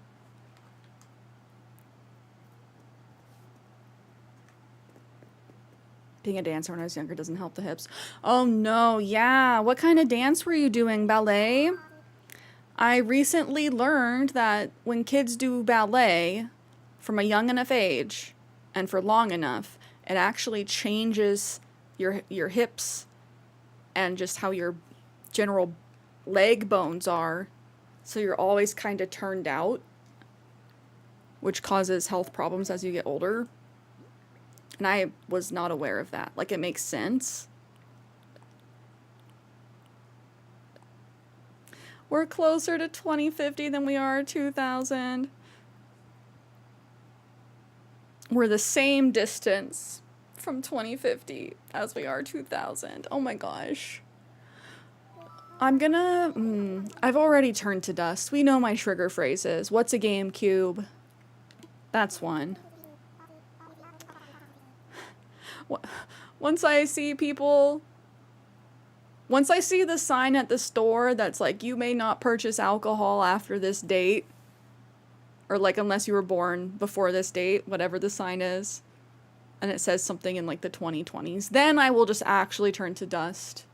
Being a dancer when I was younger doesn't help the hips. Oh no, yeah. What kind of dance were you doing? Ballet? I recently learned that when kids do ballet from a young enough age and for long enough, it actually changes your hips and just how your general leg bones are. So you're always kind of turned out, which causes health problems as you get older. And I was not aware of that. Like, it makes sense. We're closer to 2050 than we are 2000. We're the same distance from 2050 as we are 2000. Oh my gosh. I'm gonna... I've already turned to dust. We know my trigger phrases. What's a GameCube? That's one. Once I see people... Once I see the sign at the store that's like, you may not purchase alcohol after this date, or like unless you were born before this date, whatever the sign is, and it says something in like the 2020s, then I will just actually turn to dust.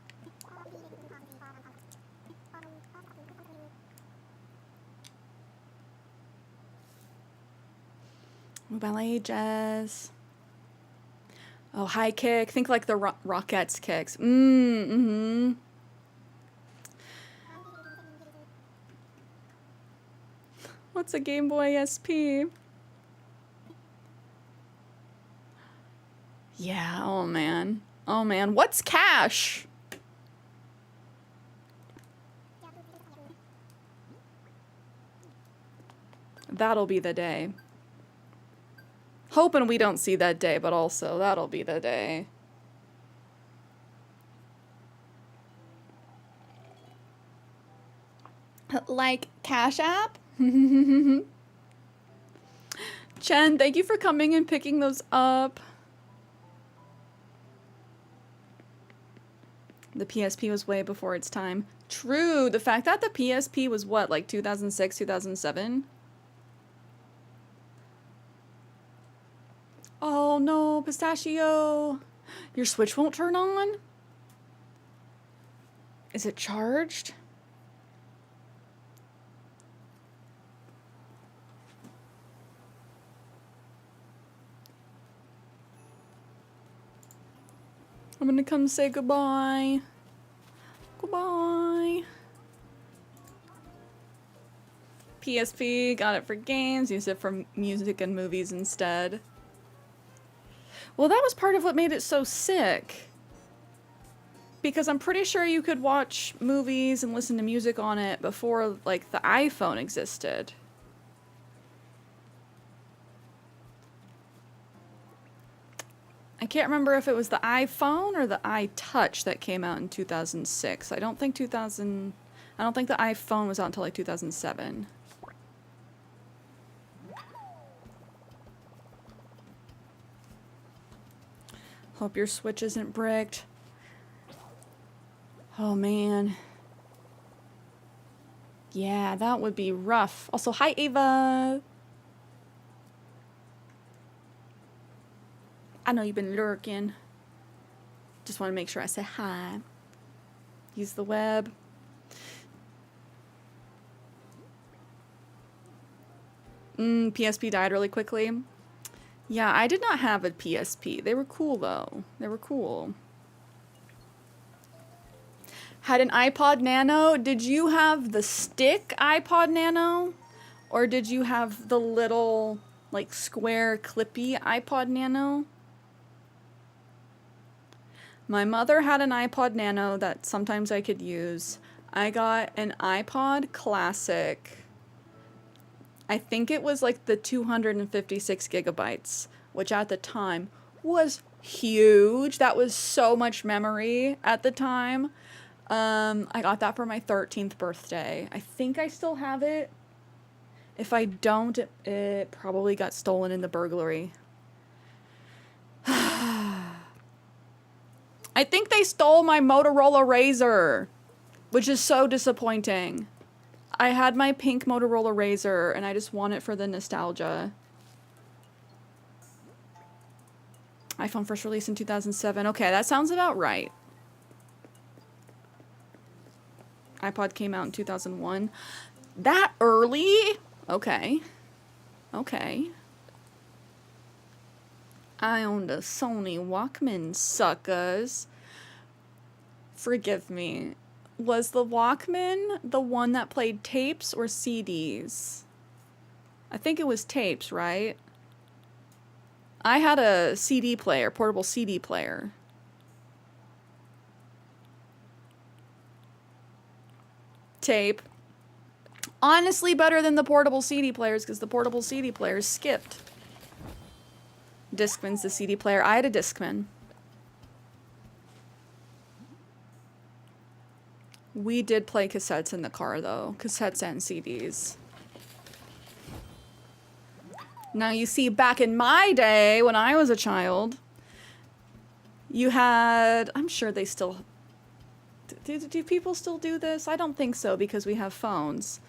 Ballet, jazz. Oh, high kick. Think like the Rockettes kicks. Mm-hmm. What's a Game Boy SP? Yeah, oh man. Oh man. What's cash? That'll be the day. Hoping we don't see that day, but also that'll be the day. Like Cash App? Chen, thank you for coming and picking those up. The PSP was way before its time. True, the fact that the PSP was what, like 2006, 2007? Oh no, Pistachio. Your Switch won't turn on? Is it charged? I'm gonna come say goodbye. Goodbye. PSP, got it for games, use it for music and movies instead. Well, that was part of what made it so sick. Because I'm pretty sure you could watch movies and listen to music on it before, like, the iPhone existed. I can't remember if it was the iPhone or the iTouch that came out in 2006. I don't think the iPhone was out until like 2007. Hope your Switch isn't bricked. Oh man. Yeah, that would be rough. Also, hi Ava. I know you've been lurking. Just want to make sure I say hi. Use the web. PSP died really quickly. Yeah, I did not have a PSP. They were cool though. They were cool. Had an iPod Nano. Did you have the stick iPod Nano? Or did you have the little, like, square clippy iPod Nano? My mother had an iPod Nano that sometimes I could use. I got an iPod Classic. I think it was like the 256 gigabytes, which at the time was huge. That was so much memory at the time. I got that for my 13th birthday. I think I still have it. If I don't, it probably got stolen in the burglary. I think they stole my Motorola Razr, which is so disappointing. I had my pink Motorola Razr, and I just want it for the nostalgia. iPhone first released in 2007. Okay, that sounds about right. iPod came out in 2001. That early? Okay. Okay. I owned a Sony Walkman, suckers. Forgive me. Was the Walkman the one that played tapes or CDs? I think it was tapes, right? I had a CD player, portable CD player. Tape. Honestly, better than the portable CD players because the portable CD players skipped. Discman's the CD player. I had a Discman. We did play cassettes in the car, though. Cassettes and CDs. Now, you see, back in my day, when I was a child, you had... I'm sure they still... Do people still do this? I don't think so, because we have phones.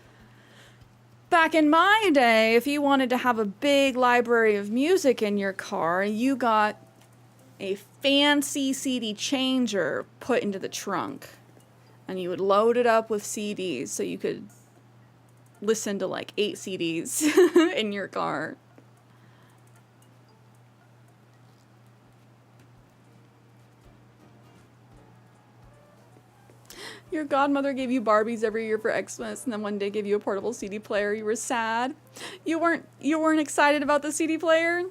Back in my day, if you wanted to have a big library of music in your car, you got a fancy CD changer put into the trunk. And you would load it up with CDs so you could listen to like 8 CDs in your car. Your godmother gave you Barbies every year for Xmas, and then one day gave you a portable CD player. You were sad. You weren't excited about the CD player?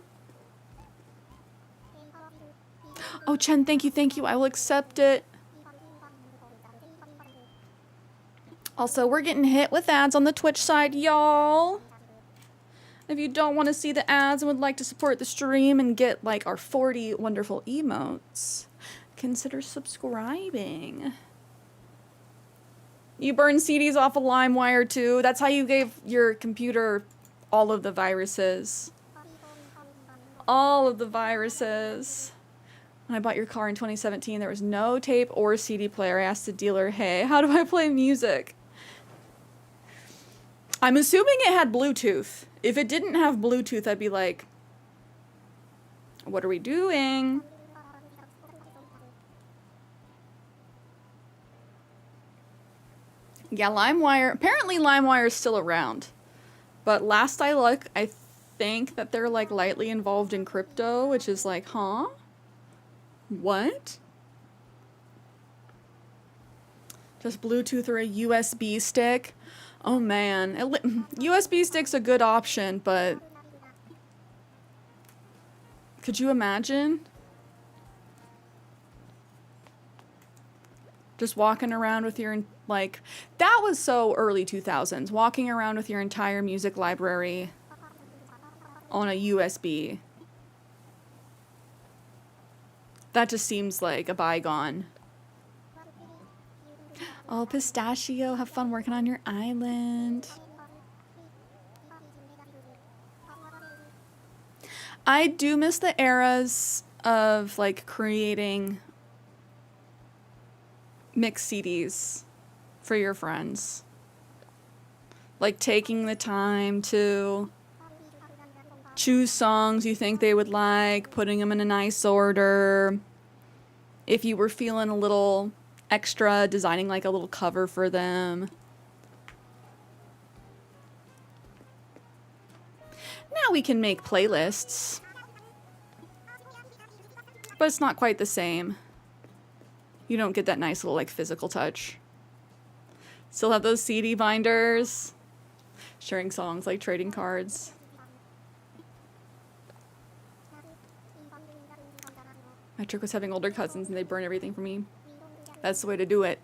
Oh, Chen, thank you. I will accept it. Also, we're getting hit with ads on the Twitch side, y'all. If you don't want to see the ads and would like to support the stream and get like our 40 wonderful emotes, consider subscribing. You burn CDs off of LimeWire too. That's how you gave your computer all of the viruses. All of the viruses. When I bought your car in 2017, there was no tape or CD player. I asked the dealer, hey, how do I play music? I'm assuming it had Bluetooth. If it didn't have Bluetooth, I'd be like, what are we doing? Yeah, LimeWire. Apparently LimeWire is still around. But last I looked, I think that they're like lightly involved in crypto, which is like, huh? What? Just Bluetooth or a USB stick? Oh man, USB stick's a good option, but could you imagine? Just walking around with your, like, that was so early 2000s, walking around with your entire music library on a USB. That just seems like a bygone. Oh, Pistachio, have fun working on your island. I do miss the eras of, like, creating mix CDs for your friends. Like, taking the time to choose songs you think they would like, putting them in a nice order. If you were feeling a little extra, designing like a little cover for them. Now we can make playlists. But it's not quite the same. You don't get that nice little like physical touch. Still have those CD binders. Sharing songs, like trading cards. My trick was having older cousins and they burn everything for me. That's the way to do it.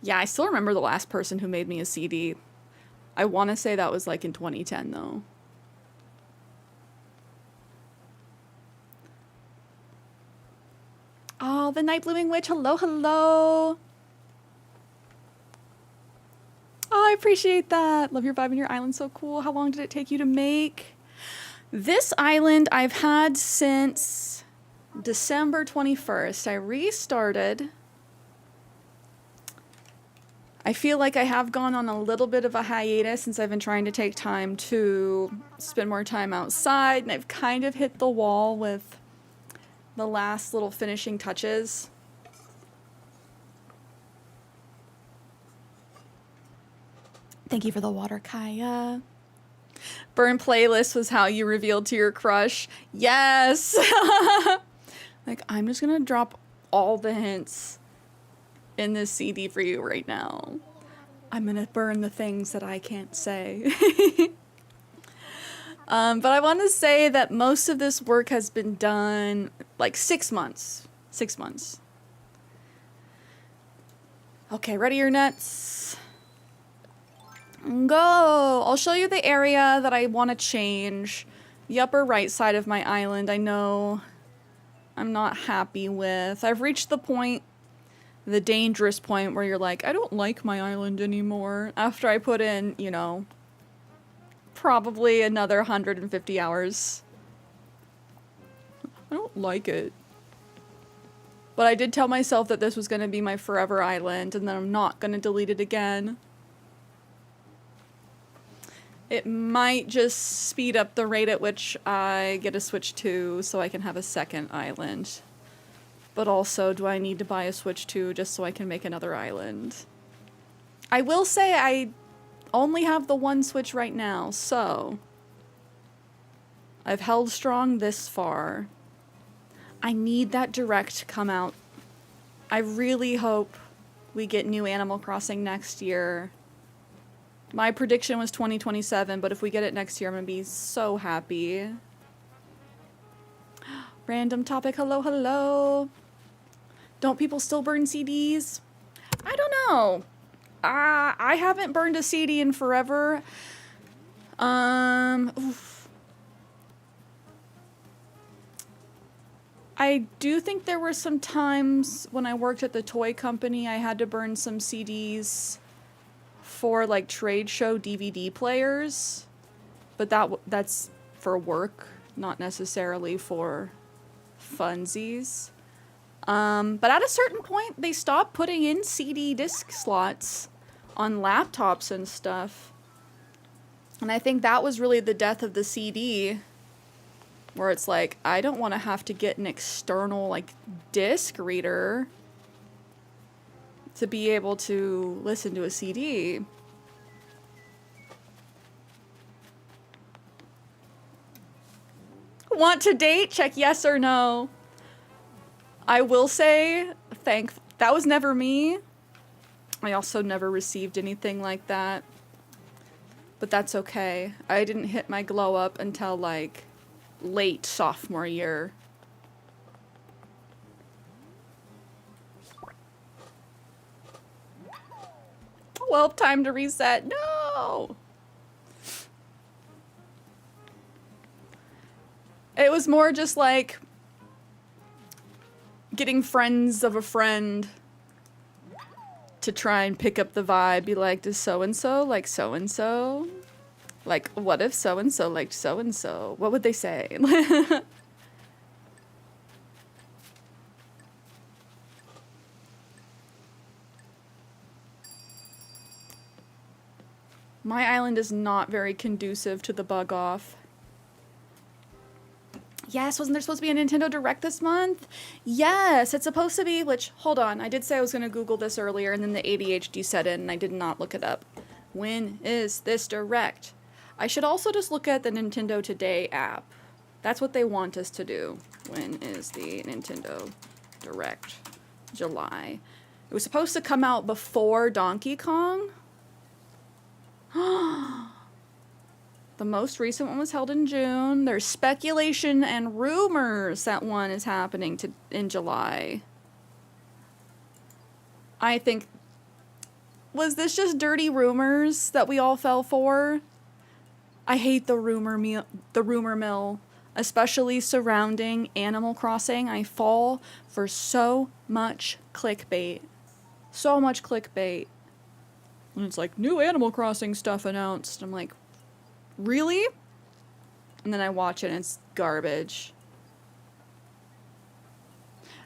Yeah, I still remember the last person who made me a CD. I want to say that was like in 2010 though. Oh, the Night Blooming Witch. Hello, hello. Oh, I appreciate that. Love your vibe and your island. So cool. How long did it take you to make? This island I've had since December 21st. I restarted. I feel like I have gone on a little bit of a hiatus since I've been trying to take time to spend more time outside, and I've kind of hit the wall with the last little finishing touches. Thank you for the water, Kaya. Burn playlist was how you revealed to your crush. Yes! Like, I'm just gonna drop all the hints in this CD for you right now. I'm gonna burn the things that I can't say. But I want to say that most of this work has been done like 6 months. 6 months. Okay, ready your nuts? Go! I'll show you the area that I want to change. The upper right side of my island, I know I'm not happy with. I've reached the point, the dangerous point where you're like, I don't like my island anymore. After I put in, you know, probably another 150 hours. I don't like it. But I did tell myself that this was going to be my forever island and that I'm not going to delete it again. It might just speed up the rate at which I get a Switch 2 so I can have a second island. But also, do I need to buy a Switch 2 just so I can make another island? I will say I only have the one Switch right now, so I've held strong this far. I need that Direct to come out. I really hope we get new Animal Crossing next year. My prediction was 2027, but if we get it next year, I'm gonna be so happy. Random topic, hello, hello. Don't people still burn CDs? I don't know. I haven't burned a CD in forever. Oof. I do think there were some times when I worked at the toy company I had to burn some CDs for like trade show DVD players, but that's for work, not necessarily for funsies. But at a certain point, they stopped putting in CD disc slots on laptops and stuff. And I think that was really the death of the CD, where it's like, I don't want to have to get an external, like, disc reader to be able to listen to a CD. Want to date? Check yes or no. I will say, that was never me. I also never received anything like that. But that's okay. I didn't hit my glow up until, like, late sophomore year. Well, time to reset. No! It was more just like getting friends of a friend to try and pick up the vibe. Be like, does so-and-so like so-and-so? Like, what if so-and-so liked so-and-so? What would they say? My island is not very conducive to the bug off. Yes, wasn't there supposed to be a Nintendo Direct this month? Yes, it's supposed to be, which, hold on, I did say I was going to Google this earlier, and then the ADHD set in, and I did not look it up. When is this Direct? I should also just look at the Nintendo Today app. That's what they want us to do. When is the Nintendo Direct? July. It was supposed to come out before Donkey Kong. The most recent one was held in June. There's speculation and rumors that one is happening in July. I think... Was this just dirty rumors that we all fell for? I hate the rumor mill, especially surrounding Animal Crossing. I fall for so much clickbait. So much clickbait. And it's like, new Animal Crossing stuff announced. I'm like, really? And then I watch it and it's garbage.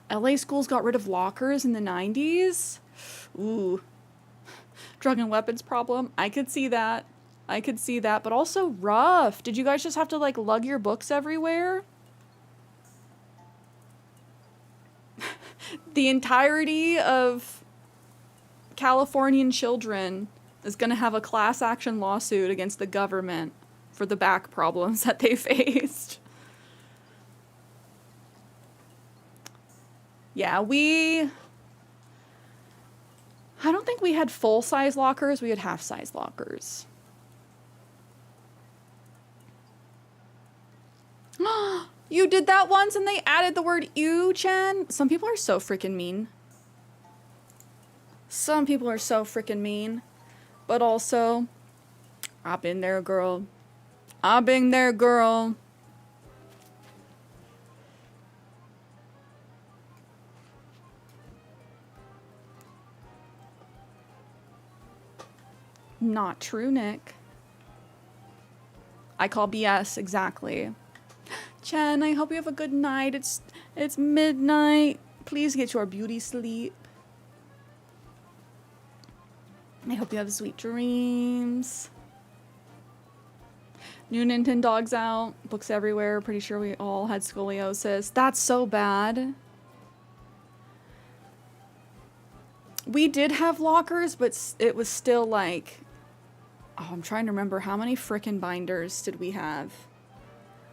LA schools got rid of lockers in the 90s? Ooh. Drug and weapons problem. I could see that. But also rough. Did you guys just have to like lug your books everywhere? The entirety of Californian children is going to have a class action lawsuit against the government for the back problems that they faced. Yeah, I don't think we had full-size lockers. We had half-size lockers. You did that once and they added the word "ew," Chen? Some people are so freaking mean. Some people are so freaking mean. But also, I've been there, girl. I've been there, girl. Not true, Nick. I call BS, exactly. Chen, I hope you have a good night. It's midnight. Please get your beauty sleep. I hope you have sweet dreams. New Nintendog's out. Books everywhere. Pretty sure we all had scoliosis. That's so bad. We did have lockers, but it was still like... Oh, I'm trying to remember how many frickin' binders did we have.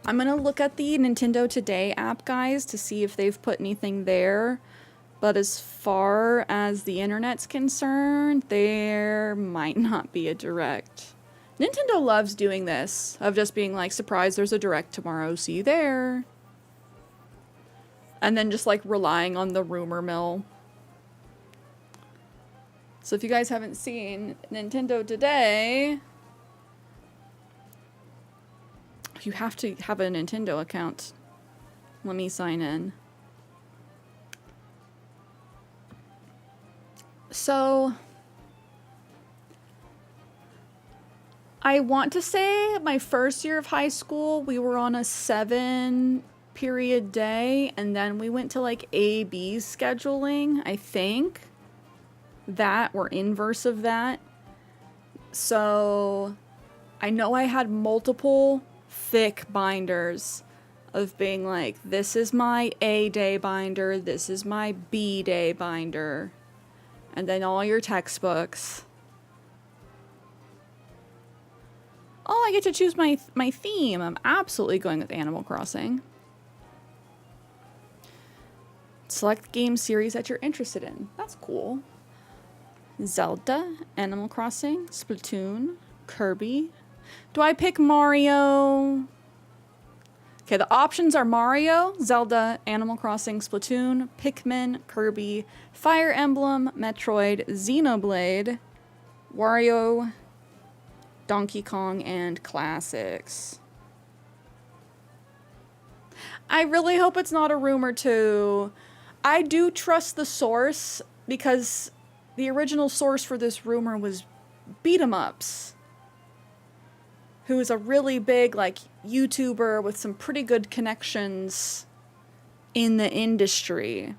I'm gonna look at the Nintendo Today app, guys, to see if they've put anything there. But as far as the internet's concerned, there might not be a direct. Nintendo loves doing this, of just being like, surprise, there's a direct tomorrow, see you there. And then just like relying on the rumor mill. So if you guys haven't seen Nintendo Today, you have to have a Nintendo account. Let me sign in. So, I want to say my first year of high school, we were on a 7-period day, and then we went to like A-B scheduling, I think. That, or inverse of that. So, I know I had multiple thick binders of being like, this is my A-day binder, this is my B-day binder. And then all your textbooks. Oh, I get to choose my theme. I'm absolutely going with Animal Crossing. Select the game series that you're interested in. That's cool. Zelda, Animal Crossing, Splatoon, Kirby. Do I pick Mario? Okay, the options are Mario, Zelda, Animal Crossing, Splatoon, Pikmin, Kirby, Fire Emblem, Metroid, Xenoblade, Wario, Donkey Kong, and Classics. I really hope it's not a rumor too. I do trust the source because the original source for this rumor was Beat 'em Ups, who is a really big like YouTuber with some pretty good connections in the industry.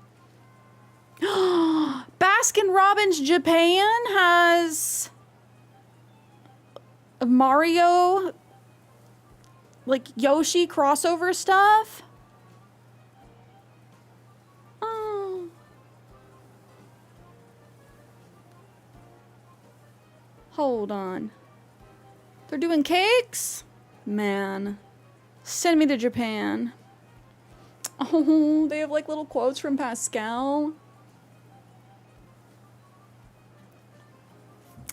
Baskin Robbins Japan has Mario, like Yoshi crossover stuff. Oh. Hold on. They're doing cakes? Man. Send me to Japan. Oh, they have like little quotes from Pascal.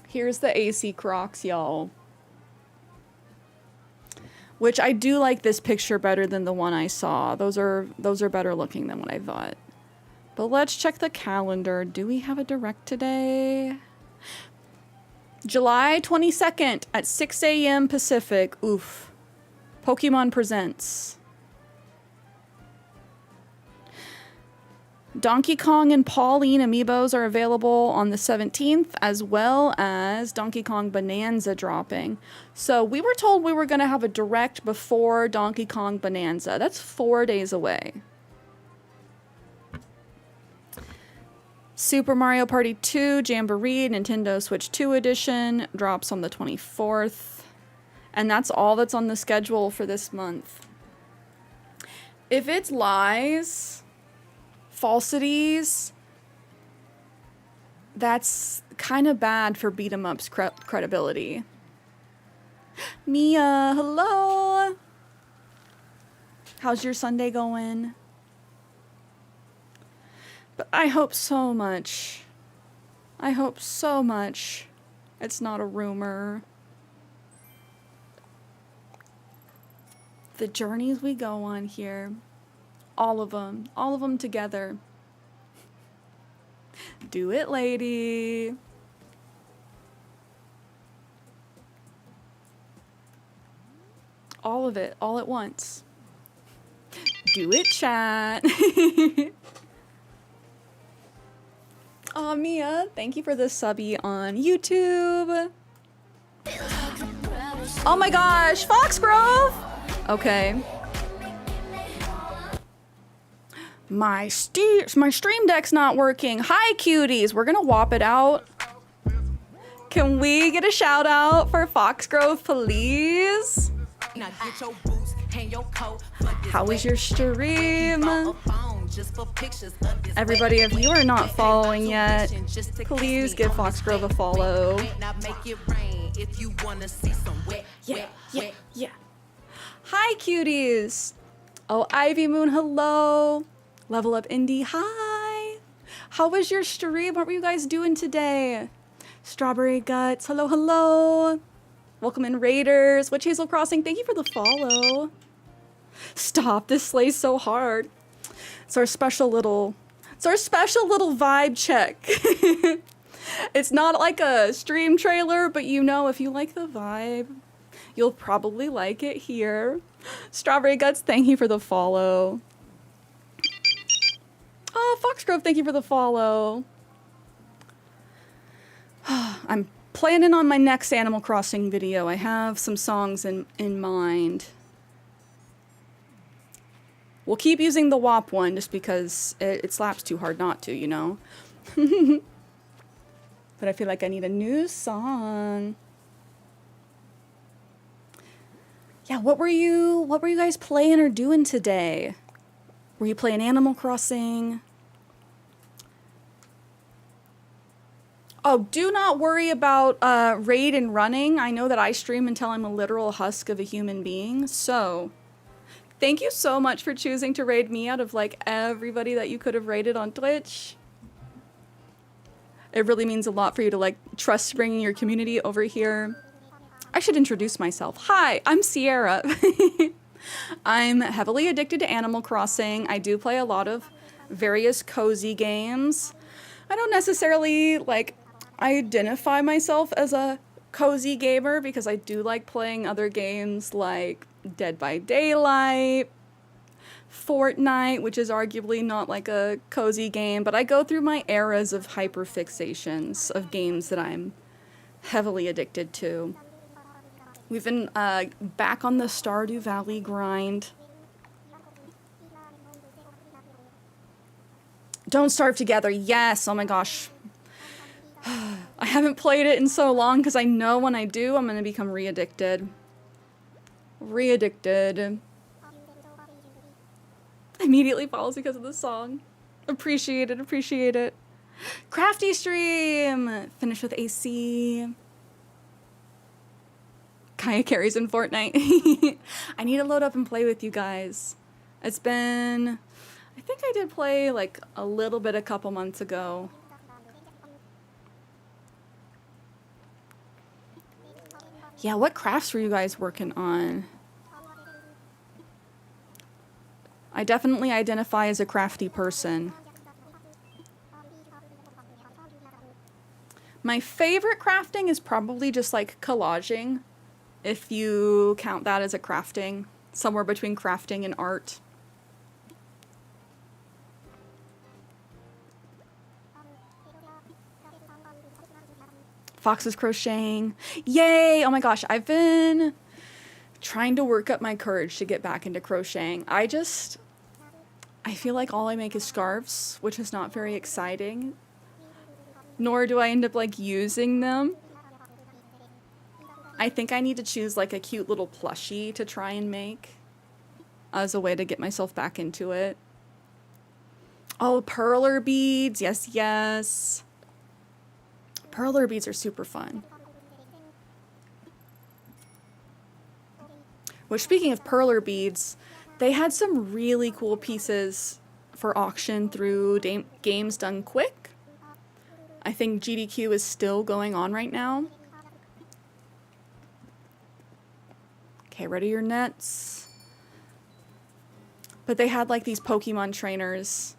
Here's the AC Crocs, y'all. Which I do like this picture better than the one I saw. Those are better looking than what I thought. But let's check the calendar. Do we have a direct today? July 22nd at 6 a.m. Pacific. Oof. Pokemon Presents. Donkey Kong and Pauline amiibos are available on the 17th, as well as Donkey Kong Bonanza dropping. So we were told we were going to have a direct before Donkey Kong Bonanza. That's 4 days away. Super Mario Party 2 Jamboree Nintendo Switch 2 edition drops on the 24th. And that's all that's on the schedule for this month. If it's lies, falsities, that's kind of bad for beat 'em up's credibility. Mia, hello. How's your Sunday going? But I hope so much. I hope so much it's not a rumor. The journeys we go on here. All of them together. Do it, lady. All of it, all at once. Do it, chat. Aw, Mia, thank you for the subby on YouTube. Oh my gosh, Foxgrove! Okay. My stream deck's not working. Hi, cuties. We're gonna whop it out. Can we get a shout out for Foxgrove, please? How was your stream? Everybody, if you are not following yet, please give Foxgrove a follow. Yeah. Hi, cuties. Oh, Ivy Moon, hello. Level Up Indie, hi. How was your stream? What were you guys doing today? Strawberry Guts, hello. Welcome in, Raiders. Witch Hazel Crossing, thank you for the follow. Stop, this slays so hard. It's our special little vibe check. It's not like a stream trailer, but you know, if you like the vibe, you'll probably like it here. Strawberry Guts, thank you for the follow. Oh, Foxgrove, thank you for the follow. I'm planning on my next Animal Crossing video. I have some songs in mind. We'll keep using the WAP one just because it slaps too hard not to, you know? But I feel like I need a new song. Yeah, what were you guys playing or doing today? Were you playing Animal Crossing? Oh, do not worry about raid and running. I know that I stream until I'm a literal husk of a human being. So, thank you so much for choosing to raid me out of like everybody that you could have raided on Twitch. It really means a lot for you to like trust bringing your community over here. I should introduce myself. Hi, I'm Cierra. I'm heavily addicted to Animal Crossing. I do play a lot of various cozy games. I don't necessarily like identify myself as a cozy gamer because I do like playing other games like Dead by Daylight, Fortnite, which is arguably not like a cozy game, but I go through my eras of hyperfixations of games that I'm heavily addicted to. We've been back on the Stardew Valley grind. Don't Starve Together, yes, oh my gosh. I haven't played it in so long because I know when I do, I'm going to become re-addicted. Re-addicted. Immediately follows because of the song. Appreciate it, appreciate it. Crafty stream! Finish with AC. Kaya carries in Fortnite. I need to load up and play with you guys. It's been... I think I did play like a little bit a couple months ago. Yeah, what crafts were you guys working on? I definitely identify as a crafty person. My favorite crafting is probably just like collaging, if you count that as a crafting, somewhere between crafting and art. Fox is crocheting. Yay! Oh my gosh, I've been trying to work up my courage to get back into crocheting. I feel like all I make is scarves, which is not very exciting. Nor do I end up like using them. I think I need to choose like a cute little plushie to try and make as a way to get myself back into it. Oh, perler beads. Yes, yes. Perler beads are super fun. Which, speaking of perler beads, they had some really cool pieces for auction through Games Done Quick. I think GDQ is still going on right now. Okay, ready your nets. But they had like these Pokemon trainers.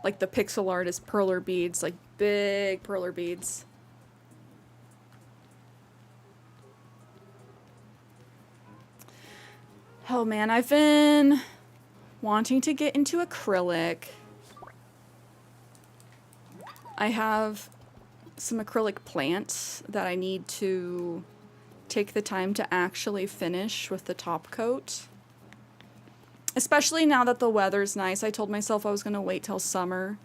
Like the pixel art is perler beads, like big perler beads. Oh man, I've been wanting to get into acrylic. I have some acrylic plants that I need to take the time to actually finish with the top coat. Especially now that the weather's nice. I told myself I was going to wait till summer,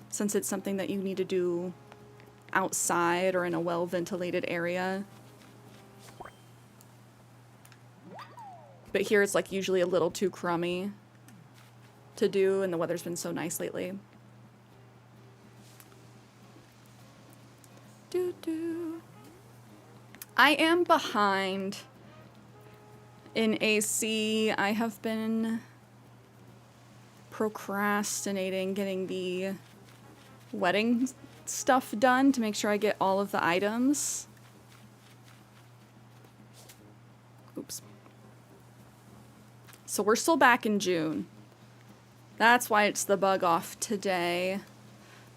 since it's something that you need to do outside or in a well-ventilated area. But here it's like usually a little too crummy to do, and the weather's been so nice lately. I am behind in AC. I have been procrastinating getting the wedding stuff done to make sure I get all of the items. Oops. So we're still back in June. That's why it's the bug off today.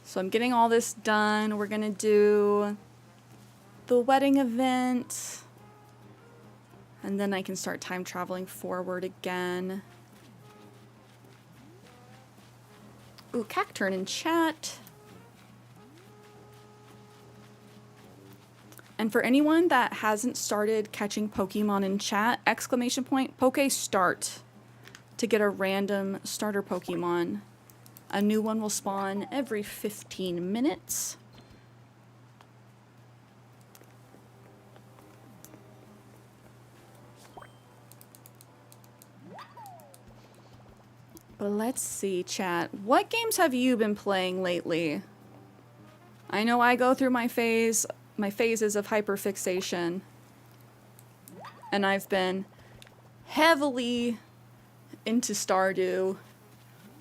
So I'm getting all this done. We're gonna do the wedding event. And then I can start time traveling forward again. Ooh, Cacturn in chat. And for anyone that hasn't started catching Pokemon in chat, exclamation point, Poke Start, to get a random starter Pokemon. A new one will spawn every 15 minutes. But let's see, chat. What games have you been playing lately? I know I go through my phases of hyperfixation. And I've been heavily into Stardew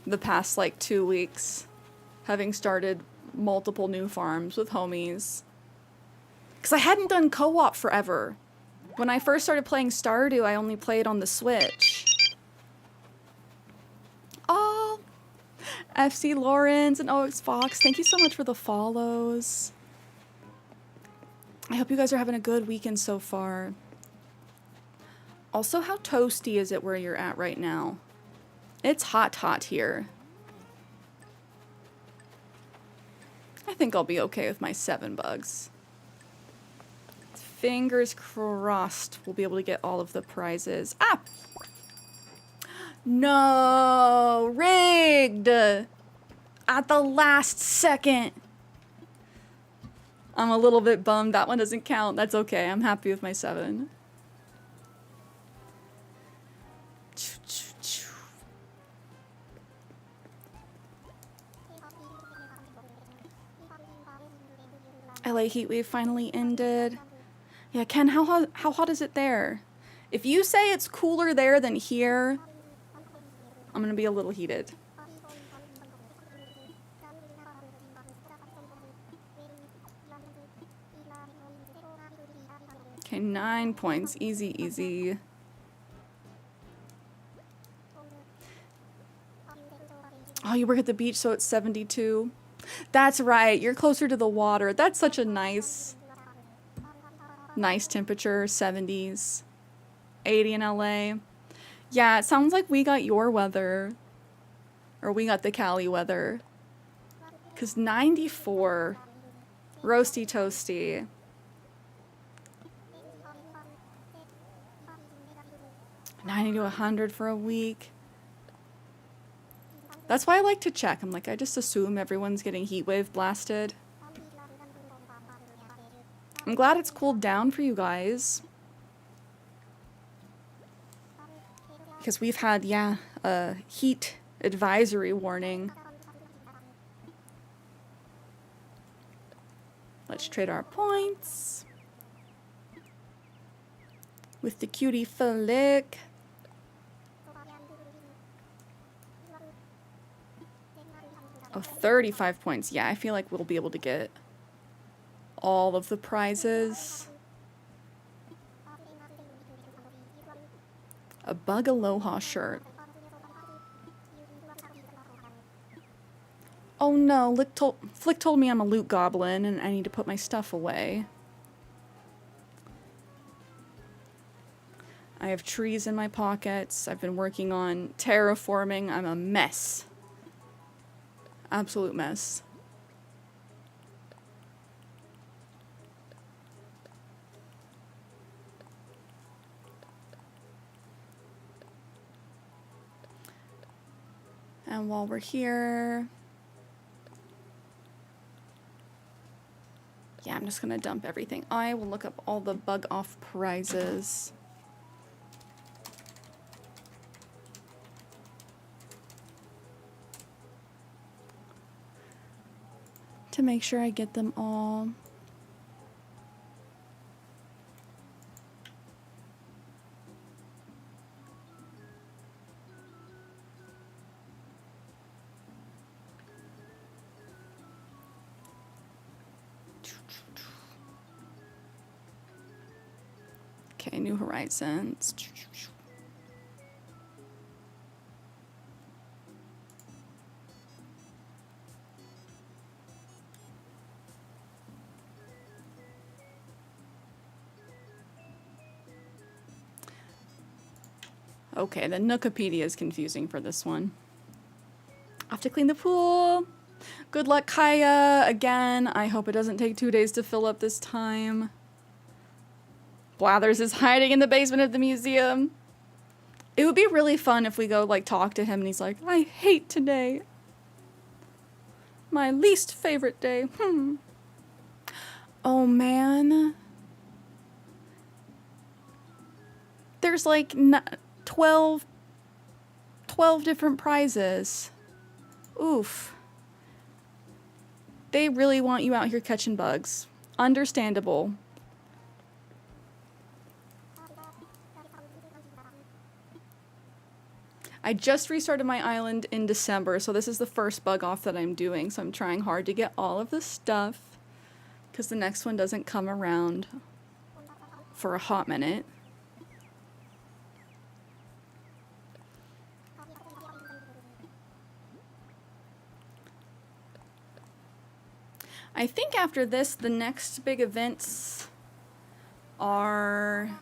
the past like 2 weeks, having started multiple new farms with homies. Because I hadn't done co-op forever. When I first started playing Stardew, I only played on the Switch. Oh, FC Lawrence and OX Fox, thank you so much for the follows. I hope you guys are having a good weekend so far. Also, how toasty is it where you're at right now? It's hot here. I think I'll be okay with my 7 bugs. Fingers crossed we'll be able to get all of the prizes. Ah! No! Rigged! At the last second! I'm a little bit bummed that one doesn't count. That's okay. I'm happy with my 7. LA Heatwave finally ended. Yeah, Ken, how hot is it there? If you say it's cooler there than here, I'm gonna be a little heated. Okay, 9 points. Easy, easy. Oh, you work at the beach, so it's 72. That's right. You're closer to the water. That's such a nice temperature. 70s. 80 in LA. Yeah, it sounds like we got your weather. Or we got the Cali weather. Because 94. Roasty toasty. $90 to $100 for a week. That's why I like to check. I'm like, I just assume everyone's getting heat wave blasted. I'm glad it's cooled down for you guys. Because we've had, yeah, a heat advisory warning. Let's trade our points. With the cutie flick. Oh, 35 points. Yeah, I feel like we'll be able to get all of the prizes. A Bug Aloha shirt. Oh no, Flick told me I'm a loot goblin and I need to put my stuff away. I have trees in my pockets. I've been working on terraforming. I'm a mess. Absolute mess. And while we're here, yeah, I'm just gonna dump everything. I will look up all the bug off prizes. To make sure I get them all. Okay, New Horizons. Okay, the Nookopedia is confusing for this one. I have to clean the pool. Good luck, Kaya. Again, I hope it doesn't take 2 days to fill up this time. Blathers is hiding in the basement of the museum. It would be really fun if we go, like, talk to him and he's like, I hate today. My least favorite day. Oh, man. There's, like, 12 different prizes. Oof. They really want you out here catching bugs. Understandable. I just restarted my island in December, so this is the first bug off that I'm doing, so I'm trying hard to get all of the stuff, because the next one doesn't come around for a hot minute. I think after this, the next big events are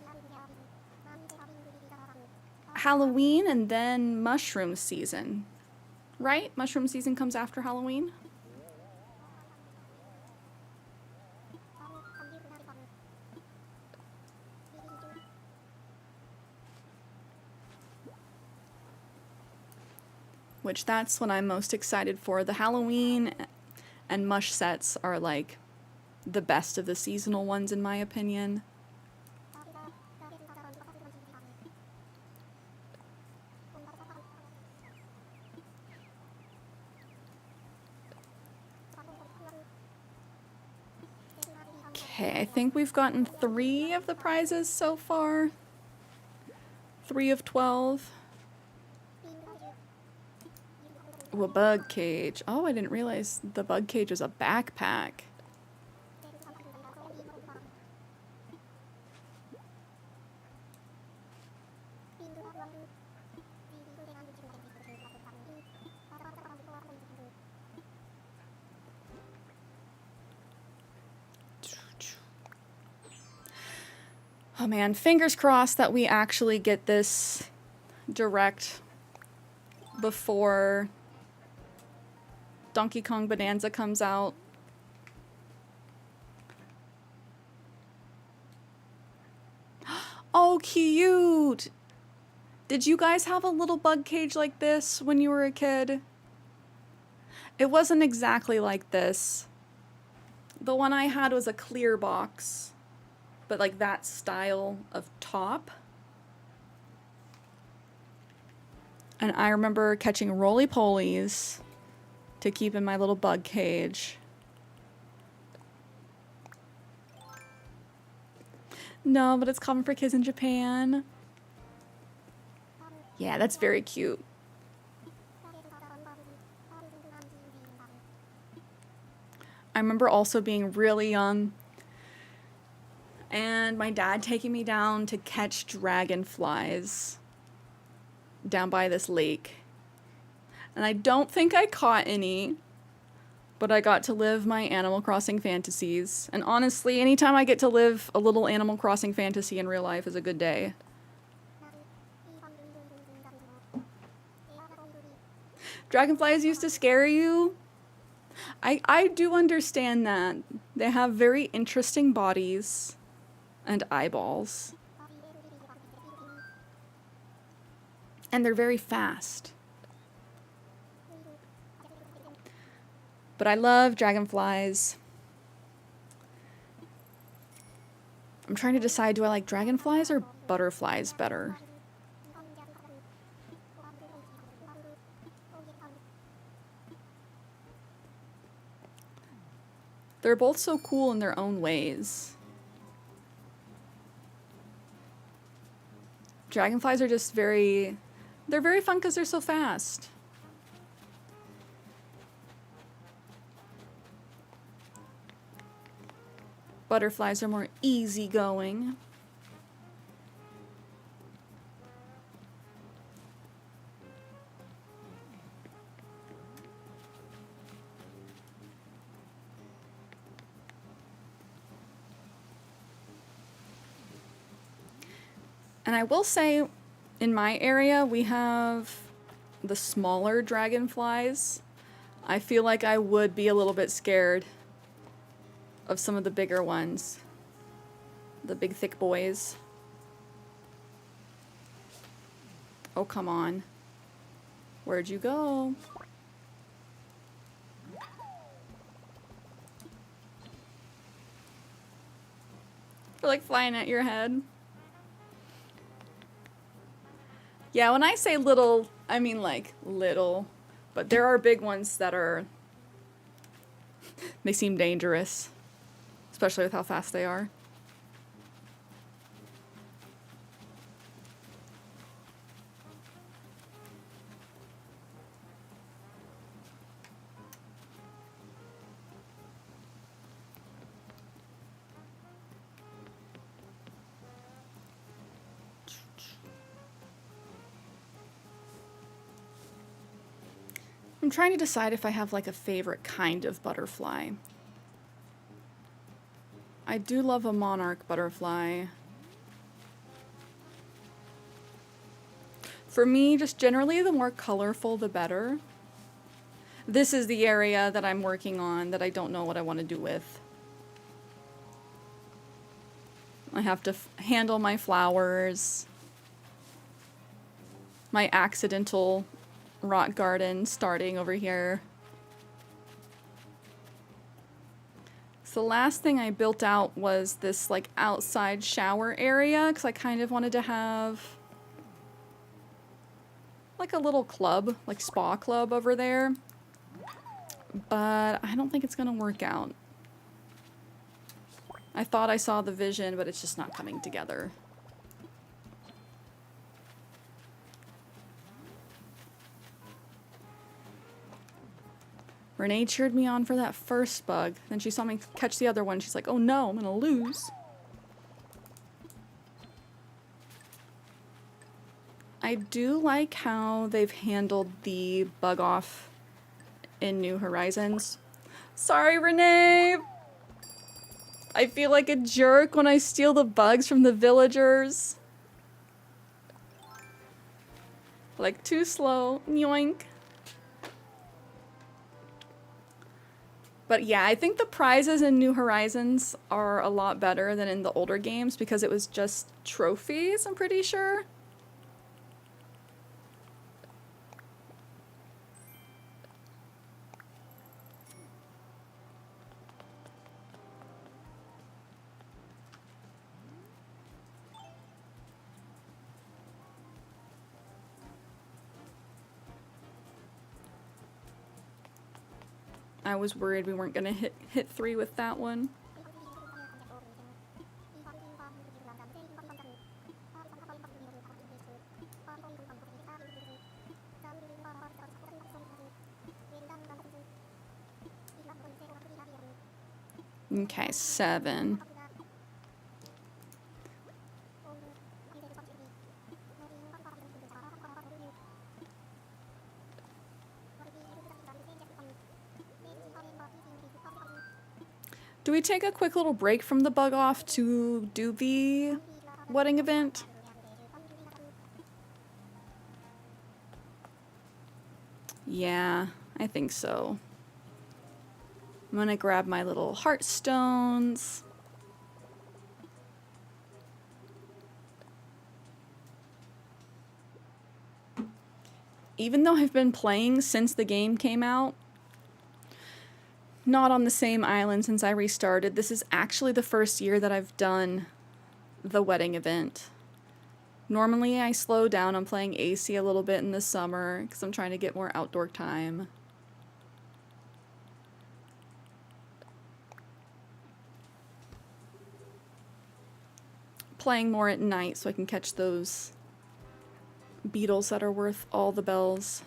Halloween and then mushroom season. Right? Mushroom season comes after Halloween? Which that's what I'm most excited for. The Halloween and mush sets are like the best of the seasonal ones in my opinion. Okay, I think we've gotten 3 of the prizes so far. 3 of 12. Ooh, a bug cage. Oh, I didn't realize the bug cage was a backpack. Oh man, fingers crossed that we actually get this direct before Donkey Kong Bonanza comes out. Oh, cute! Did you guys have a little bug cage like this when you were a kid? It wasn't exactly like this. The one I had was a clear box, but like that style of top. And I remember catching roly-polies to keep in my little bug cage. No, but it's common for kids in Japan. Yeah, that's very cute. I remember also being really young and my dad taking me down to catch dragonflies down by this lake. And I don't think I caught any, but I got to live my Animal Crossing fantasies. And honestly, anytime I get to live a little Animal Crossing fantasy in real life is a good day. Dragonflies used to scare you? I do understand that. They have very interesting bodies and eyeballs. And they're very fast. But I love dragonflies. I'm trying to decide, do I like dragonflies or butterflies better? They're both so cool in their own ways. Dragonflies are just they're very fun because they're so fast. Butterflies are more easygoing. And I will say, in my area, we have the smaller dragonflies. I feel like I would be a little bit scared of some of the bigger ones. The big thick boys. Oh, come on. Where'd you go? They're like flying at your head. Yeah, when I say little, I mean like little. But there are big ones that are... they seem dangerous. Especially with how fast they are. I'm trying to decide if I have like a favorite kind of butterfly. I do love a monarch butterfly. For me, just generally the more colorful the better. This is the area that I'm working on that I don't know what I want to do with. I have to handle my flowers. My accidental rock garden starting over here. So the last thing I built out was this like outside shower area because I kind of wanted to have like a little club, like spa club over there. But I don't think it's gonna work out. I thought I saw the vision, but it's just not coming together. Renee cheered me on for that first bug. Then she saw me catch the other one. She's like, oh no, I'm gonna lose. I do like how they've handled the bug off in New Horizons. Sorry, Renee! I feel like a jerk when I steal the bugs from the villagers. Like, too slow. Yoink. But yeah, I think the prizes in New Horizons are a lot better than in the older games because it was just trophies, I'm pretty sure. I was worried we weren't gonna hit 3 with that one. Okay, 7. Do we take a quick little break from the bug off to do the wedding event? Yeah, I think so. I'm gonna grab my little heartstones. Even though I've been playing since the game came out, not on the same island since I restarted, this is actually the first year that I've done the wedding event. Normally I slow down on playing AC a little bit in the summer because I'm trying to get more outdoor time. Playing more at night so I can catch those beetles that are worth all the bells.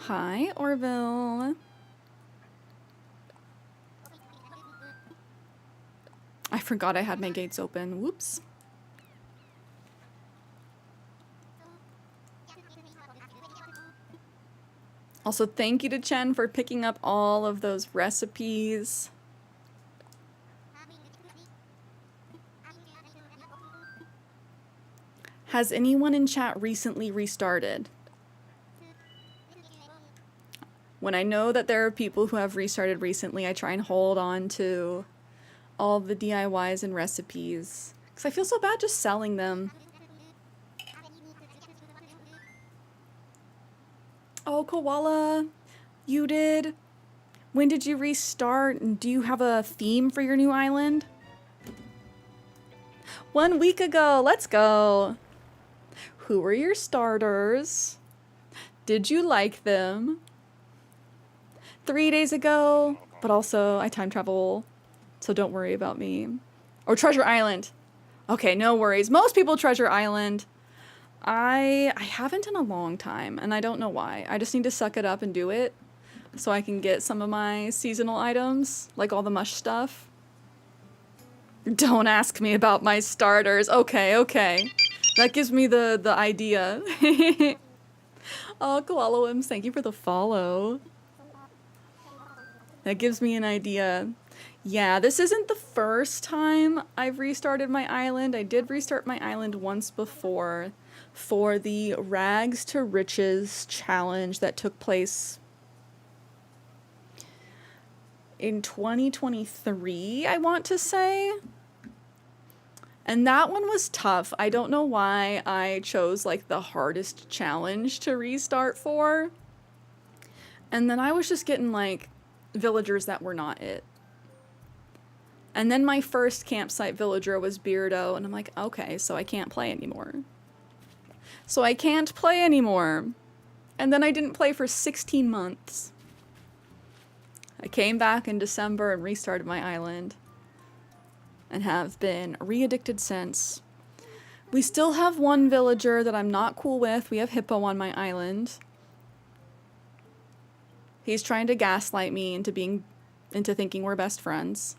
Hi, Orville. I forgot I had my gates open. Whoops. Also, thank you to Chen for picking up all of those recipes. Has anyone in chat recently restarted? When I know that there are people who have restarted recently, I try and hold on to all the DIYs and recipes. Because I feel so bad just selling them. Oh, Koala, you did. When did you restart? And do you have a theme for your new island? 1 week ago. Let's go. Who were your starters? Did you like them? 3 days ago, but also I time travel, so don't worry about me. Or Treasure Island. Okay, no worries. Most people Treasure Island. I haven't in a long time, and I don't know why. I just need to suck it up and do it so I can get some of my seasonal items, like all the mush stuff. Don't ask me about my starters. Okay, okay. That gives me the idea. Oh, Koalawims, thank you for the follow. That gives me an idea. Yeah, this isn't the first time I've restarted my island. I did restart my island once before for the Rags to Riches challenge that took place in 2023, I want to say. And that one was tough. I don't know why I chose like the hardest challenge to restart for. And then I was just getting like villagers that were not it. And then my first campsite villager was Beardo, and I'm like, okay, so I can't play anymore. So I can't play anymore. And then I didn't play for 16 months. I came back in December and restarted my island. And have been re-addicted since. We still have one villager that I'm not cool with. We have Hippo on my island. He's trying to gaslight me into thinking we're best friends.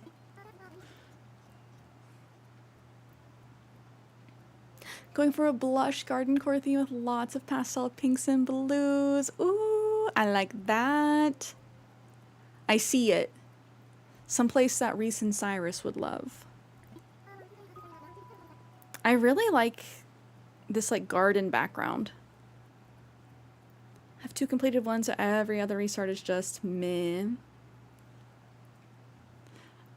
Going for a blush garden core theme with lots of pastel pinks and blues. Ooh, I like that. I see it. Someplace that Reese and Cyrus would love. I really like this like garden background. I have 2 completed ones, so every other restart is just meh.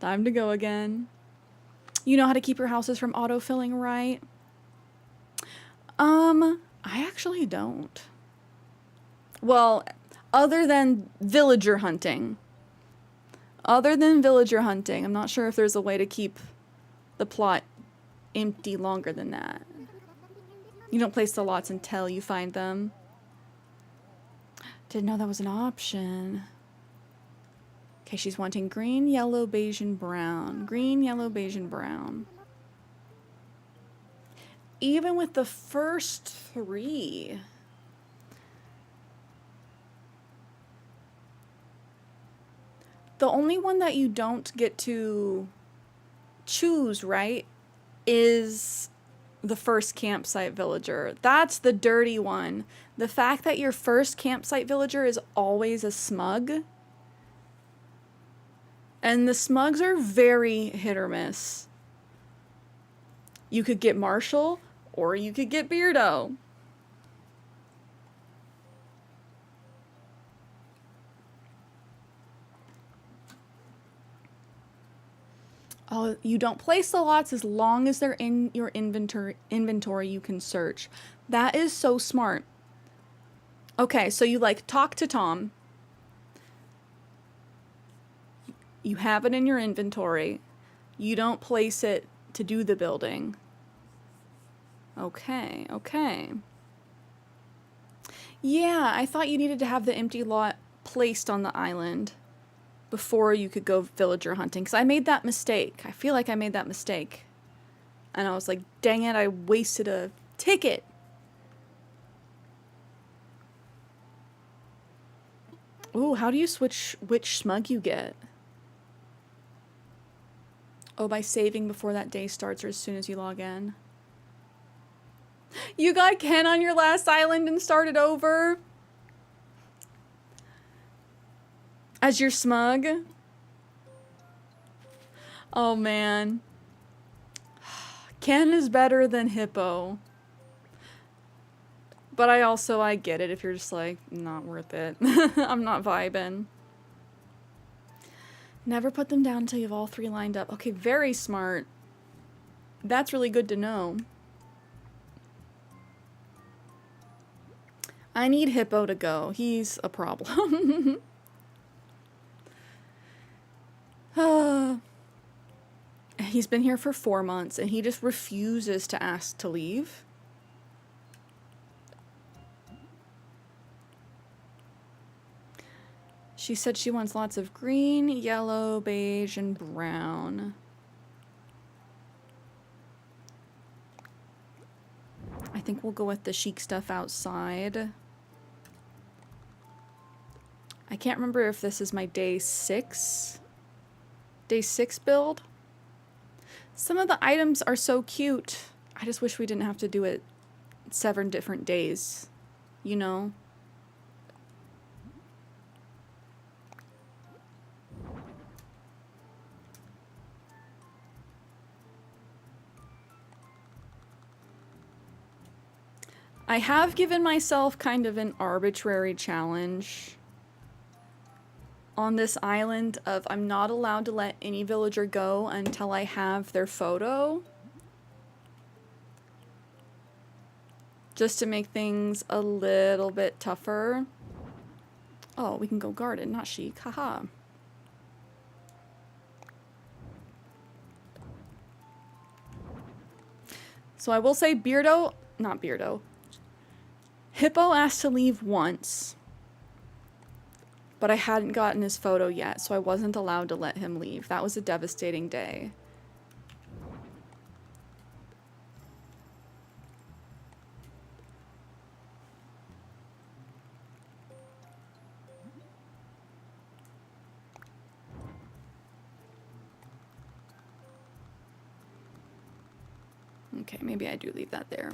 Time to go again. You know how to keep your houses from autofilling, right? I actually don't. Well, other than villager hunting. Other than villager hunting, I'm not sure if there's a way to keep the plot empty longer than that. You don't place the lots until you find them. Didn't know that was an option. Okay, she's wanting green, yellow, beige, and brown. Green, yellow, beige, and brown. Even with the first 3. The only one that you don't get to choose, right, is the first campsite villager. That's the dirty one. The fact that your first campsite villager is always a smug. And the smugs are very hit or miss. You could get Marshall, or you could get Beardo. Oh, you don't place the lots as long as they're in your inventory you can search. That is so smart. Okay, so you like talk to Tom. You have it in your inventory. You don't place it to do the building. Okay, okay. Yeah, I thought you needed to have the empty lot placed on the island before you could go villager hunting, because I made that mistake. I feel like I made that mistake. And I was like, dang it, I wasted a ticket. Ooh, how do you switch which smug you get? Oh, by saving before that day starts or as soon as you log in. You got Ken on your last island and started over? As your smug? Oh man. Ken is better than Hippo. But I get it if you're just like, not worth it. I'm not vibing. Never put them down until you have all 3 lined up. Okay, very smart. That's really good to know. I need Hippo to go. He's a problem. He's been here for 4 months and he just refuses to ask to leave. She said she wants lots of green, yellow, beige, and brown. I think we'll go with the chic stuff outside. I can't remember if this is my day 6 build. Some of the items are so cute. I just wish we didn't have to do it 7 different days, you know? I have given myself kind of an arbitrary challenge on this island of I'm not allowed to let any villager go until I have their photo. Just to make things a little bit tougher. Oh, we can go garden, not chic. Haha. So I will say Hippo asked to leave once, but I hadn't gotten his photo yet, so I wasn't allowed to let him leave. That was a devastating day. Okay, maybe I do leave that there.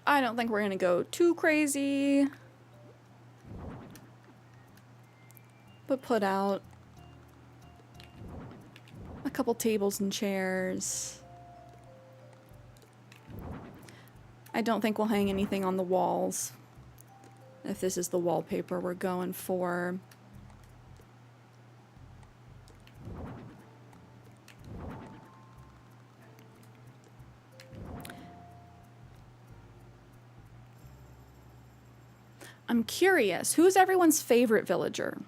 I don't think we're gonna go too crazy. But put out a couple tables and chairs. I don't think we'll hang anything on the walls if this is the wallpaper we're going for. I'm curious, who's everyone's favorite villager?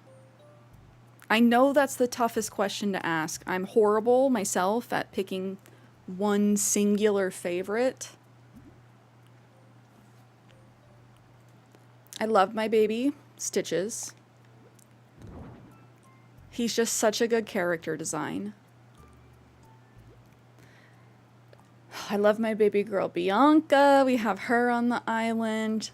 I know that's the toughest question to ask. I'm horrible myself at picking one singular favorite. I love my baby, Stitches. He's just such a good character design. I love my baby girl, Bianca. We have her on the island.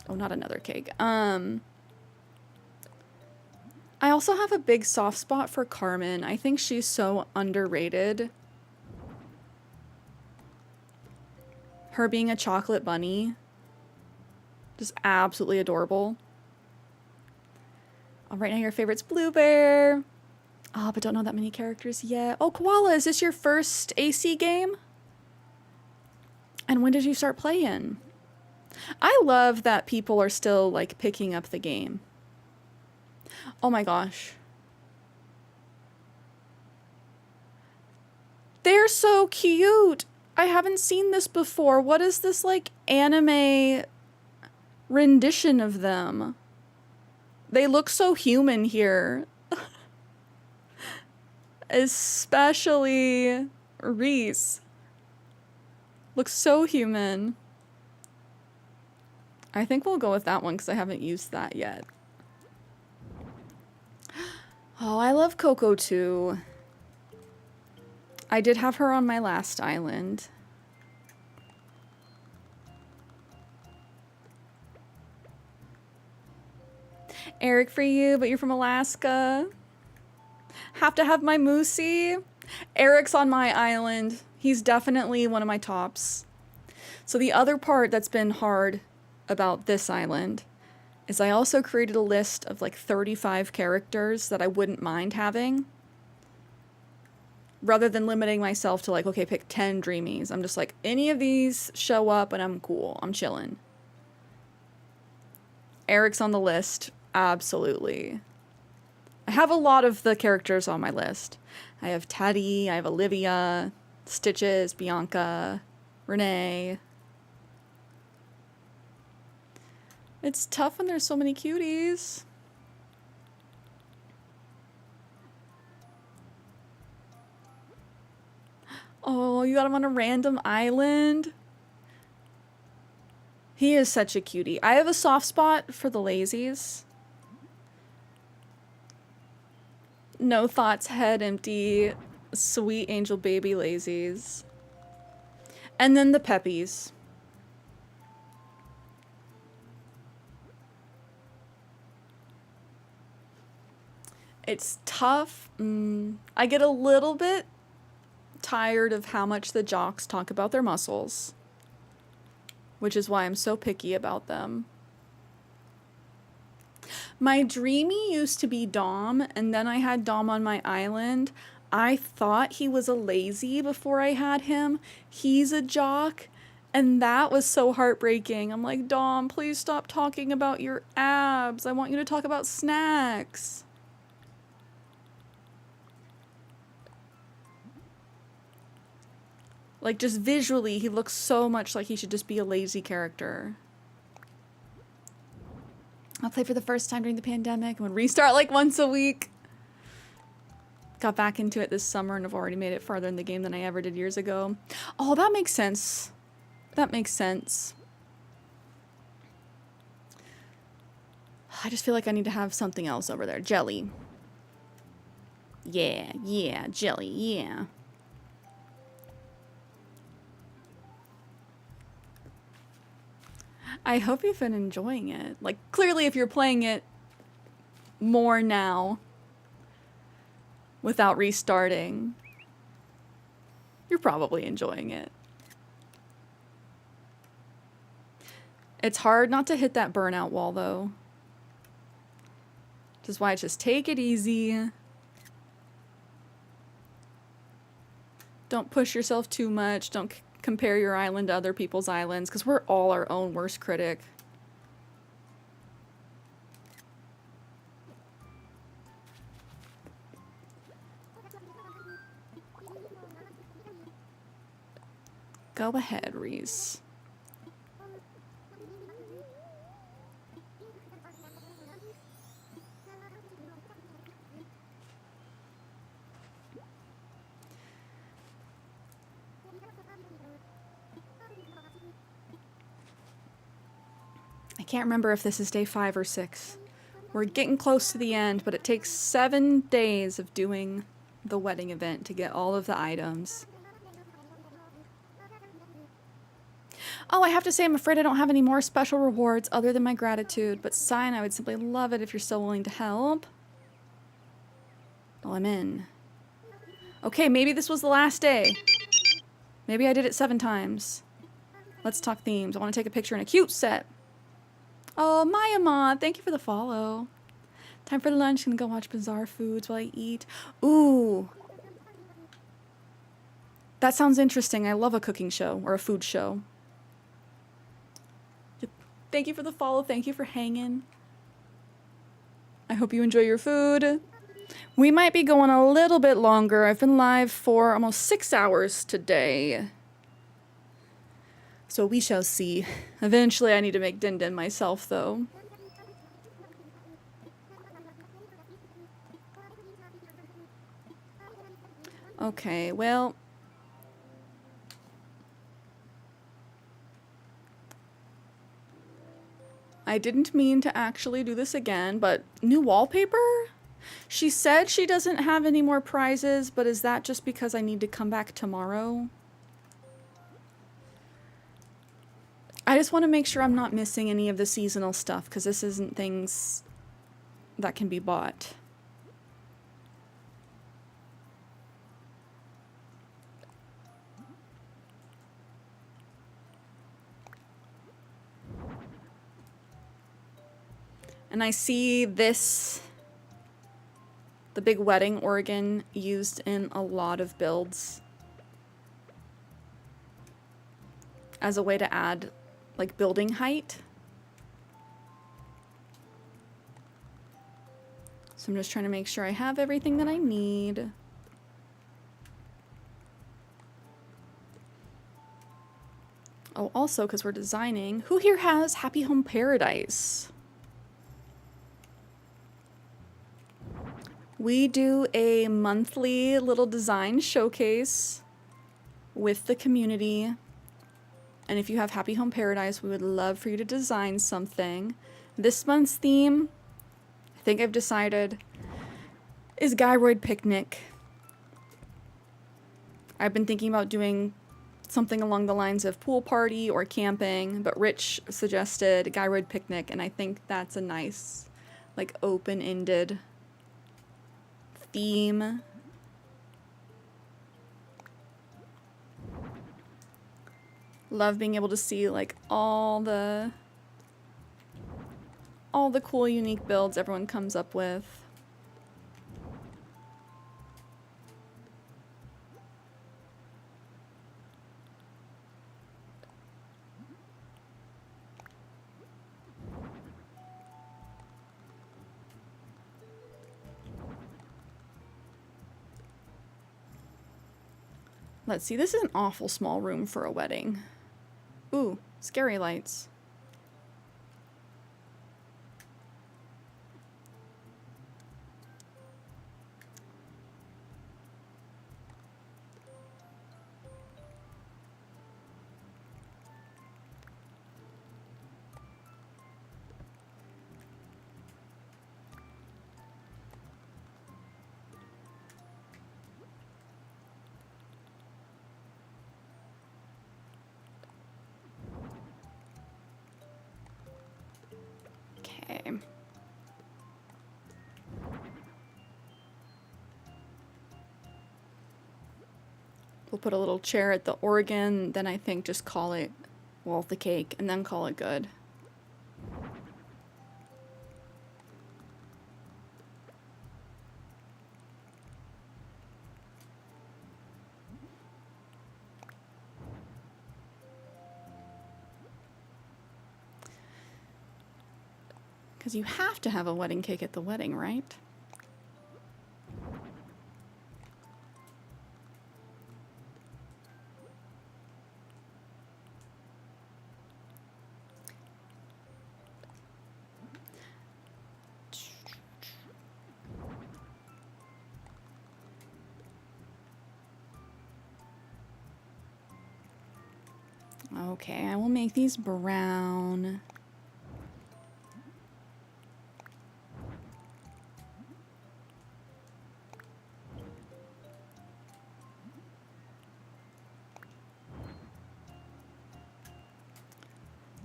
Oh, not another cake. I also have a big soft spot for Carmen. I think she's so underrated. Her being a chocolate bunny. Just absolutely adorable. Oh, right now your favorite's Blue Bear. Oh, but don't know that many characters yet. Oh, Koala, is this your first AC game? And when did you start playing? I love that people are still, like, picking up the game. Oh my gosh. They're so cute! I haven't seen this before. What is this, like, anime rendition of them? They look so human here. Especially Reese. Looks so human. I think we'll go with that one because I haven't used that yet. Oh, I love Coco too. I did have her on my last island. Eric for you, but you're from Alaska. Have to have my Moosey. Eric's on my island. He's definitely one of my tops. So the other part that's been hard about this island is I also created a list of like 35 characters that I wouldn't mind having. Rather than limiting myself to like, okay, pick 10 dreamies. I'm just like, any of these show up and I'm cool. I'm chilling. Eric's on the list. Absolutely. I have a lot of the characters on my list. I have Teddy, I have Olivia, Stitches, Bianca, Renee. It's tough when there's so many cuties. Oh, you got him on a random island? He is such a cutie. I have a soft spot for the lazies. No thoughts, head empty, sweet angel baby lazies. And then the peppies. It's tough. I get a little bit tired of how much the jocks talk about their muscles, which is why I'm so picky about them. My dreamy used to be Dom, and then I had Dom on my island. I thought he was a lazy before I had him. He's a jock, and that was so heartbreaking. I'm like, Dom, please stop talking about your abs. I want you to talk about snacks. Like, just visually, he looks so much like he should just be a lazy character. I'll play for the first time during the pandemic. I'm gonna restart like once a week. Got back into it this summer and have already made it farther in the game than I ever did years ago. Oh, that makes sense. That makes sense. I just feel like I need to have something else over there. Jelly. Yeah, yeah, jelly, yeah. I hope you've been enjoying it. Like, clearly if you're playing it more now without restarting, you're probably enjoying it. It's hard not to hit that burnout wall, though. Which is why I just take it easy. Don't push yourself too much. Don't compare your island to other people's islands, because we're all our own worst critic. Go ahead, Reese. I can't remember if this is day 5 or 6. We're getting close to the end, but it takes 7 days of doing the wedding event to get all of the items. Oh, I have to say, I'm afraid I don't have any more special rewards other than my gratitude, but Sign, I would simply love it if you're still willing to help. Well, I'm in. Okay, maybe this was the last day. Maybe I did it 7 times. Let's talk themes. I want to take a picture in a cute set. Oh, Maya Ma, thank you for the follow. Time for lunch and go watch Bizarre Foods while I eat. Ooh. That sounds interesting. I love a cooking show or a food show. Thank you for the follow. Thank you for hanging. I hope you enjoy your food. We might be going a little bit longer. I've been live for almost 6 hours today. So we shall see. Eventually I need to make Din Din myself, though. Okay, well... I didn't mean to actually do this again, but new wallpaper? She said she doesn't have any more prizes, but is that just because I need to come back tomorrow? I just want to make sure I'm not missing any of the seasonal stuff, because this isn't things that can be bought. And I see this, the big wedding organ, used in a lot of builds as a way to add, like, building height. So I'm just trying to make sure I have everything that I need. Oh, also, because we're designing, who here has Happy Home Paradise? We do a monthly little design showcase with the community. And if you have Happy Home Paradise, we would love for you to design something. This month's theme, I think I've decided, is Gyroid Picnic. I've been thinking about doing something along the lines of pool party or camping, but Rich suggested Gyroid Picnic, and I think that's a nice, like, open-ended theme. Love being able to see, like, all the cool, unique builds everyone comes up with. Let's see, this is an awful small room for a wedding. Ooh, scary lights. We'll put a little chair at the organ, then I think just call it, well, the cake, and then call it good. Because you have to have a wedding cake at the wedding, right? Okay, I will make these brown.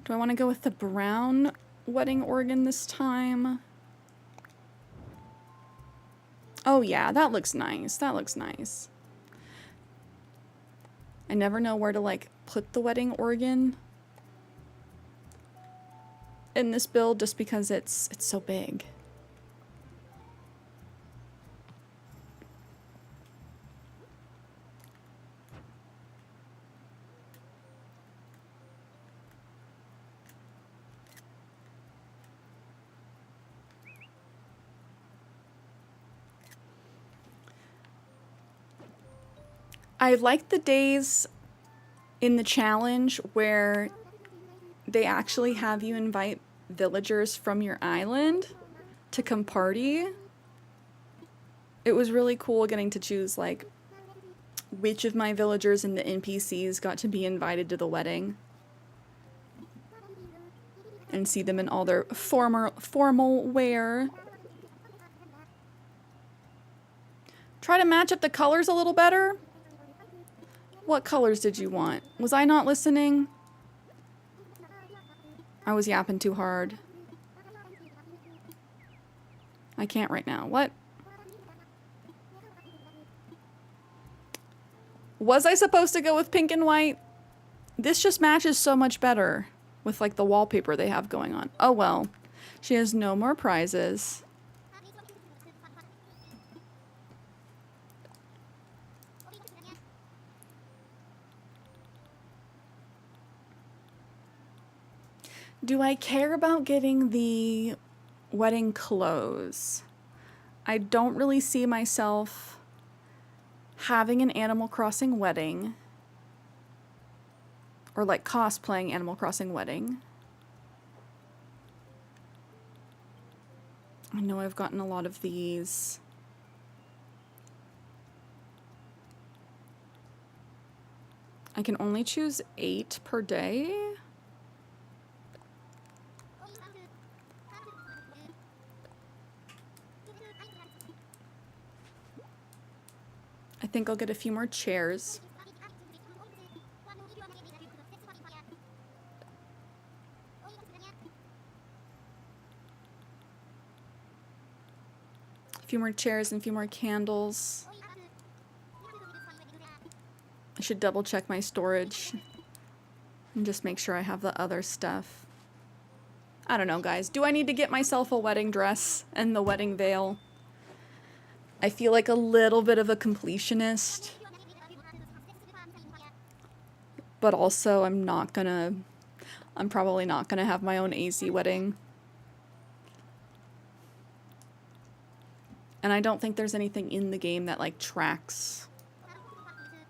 Do I want to go with the brown wedding organ this time? Oh yeah, that looks nice. That looks nice. I never know where to like put the wedding organ in this build just because it's so big. I like the days in the challenge where they actually have you invite villagers from your island to come party. It was really cool getting to choose like which of my villagers and the NPCs got to be invited to the wedding and see them in all their formal wear. Try to match up the colors a little better. What colors did you want? Was I not listening? I was yapping too hard. I can't right now. What? Was I supposed to go with pink and white? This just matches so much better with like the wallpaper they have going on. Oh well. She has no more prizes. Do I care about getting the wedding clothes? I don't really see myself having an Animal Crossing wedding or like cosplaying Animal Crossing wedding. I know I've gotten a lot of these. I can only choose 8 per day. I think I'll get a few more chairs. A few more chairs and a few more candles. I should double check my storage and just make sure I have the other stuff. I don't know, guys. Do I need to get myself a wedding dress and the wedding veil? I feel like a little bit of a completionist, but also I'm probably not gonna have my own AZ wedding. And I don't think there's anything in the game that like tracks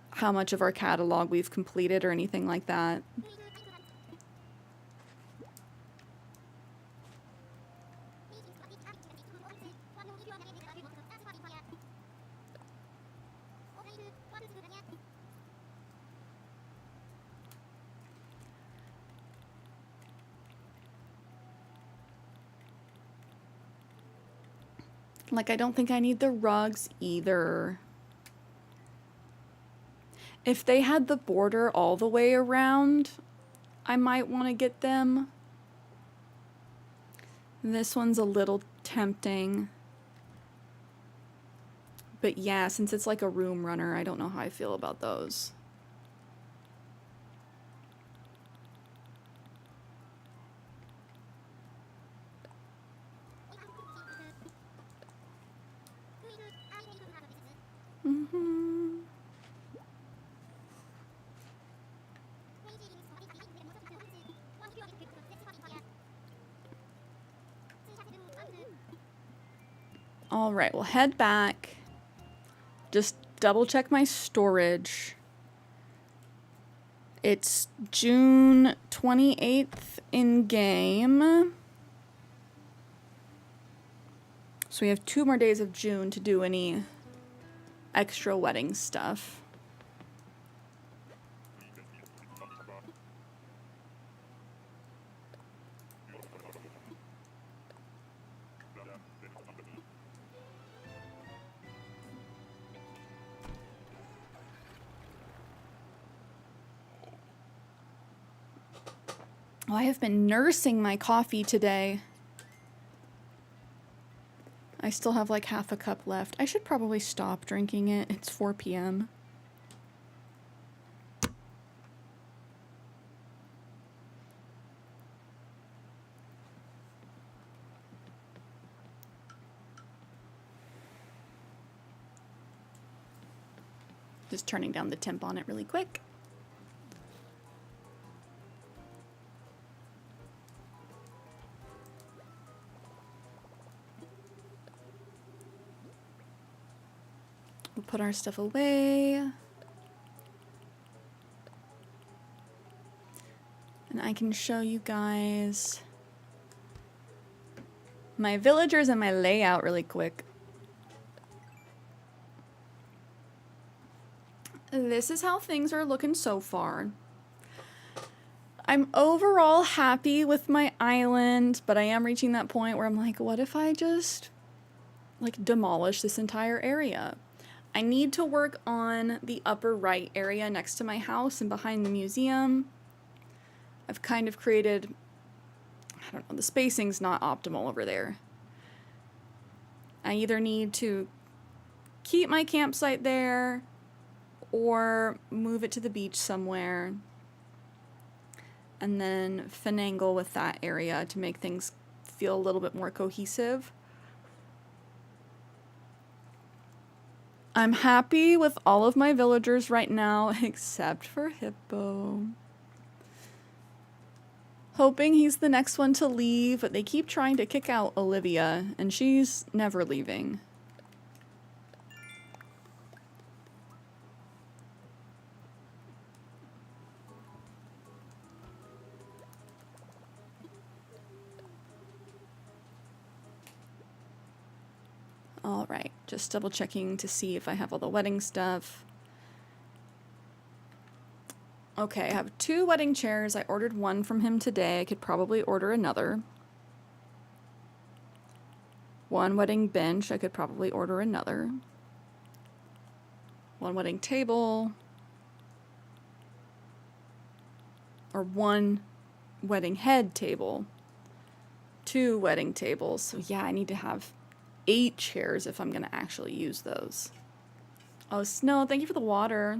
how much of our catalog we've completed or anything like that. Like, I don't think I need the rugs either. If they had the border all the way around, I might want to get them. This one's a little tempting. But yeah, since it's like a room runner, I don't know how I feel about those. Mm-hmm. All right, we'll head back. Just double check my storage. It's June 28th in game. So we have 2 more days of June to do any extra wedding stuff. Oh, I have been nursing my coffee today. I still have like half a cup left. I should probably stop drinking it. It's 4 p.m. Just turning down the temp on it really quick. We'll put our stuff away. And I can show you guys my villagers and my layout really quick. This is how things are looking so far. I'm overall happy with my island, but I am reaching that point where I'm like, what if I just like demolish this entire area? I need to work on the upper right area next to my house and behind the museum. I've kind of created, I don't know, the spacing's not optimal over there. I either need to keep my campsite there or move it to the beach somewhere and then finagle with that area to make things feel a little bit more cohesive. I'm happy with all of my villagers right now, except for Hippo. Hoping he's the next one to leave, but they keep trying to kick out Olivia, and she's never leaving. All right, just double checking to see if I have all the wedding stuff. Okay, I have 2 wedding chairs. I ordered one from him today. I could probably order another. 1 wedding bench. I could probably order another. 1 wedding table. Or 1 wedding head table. 2 wedding tables. So yeah, I need to have 8 chairs if I'm going to actually use those. Oh, Snow, thank you for the water.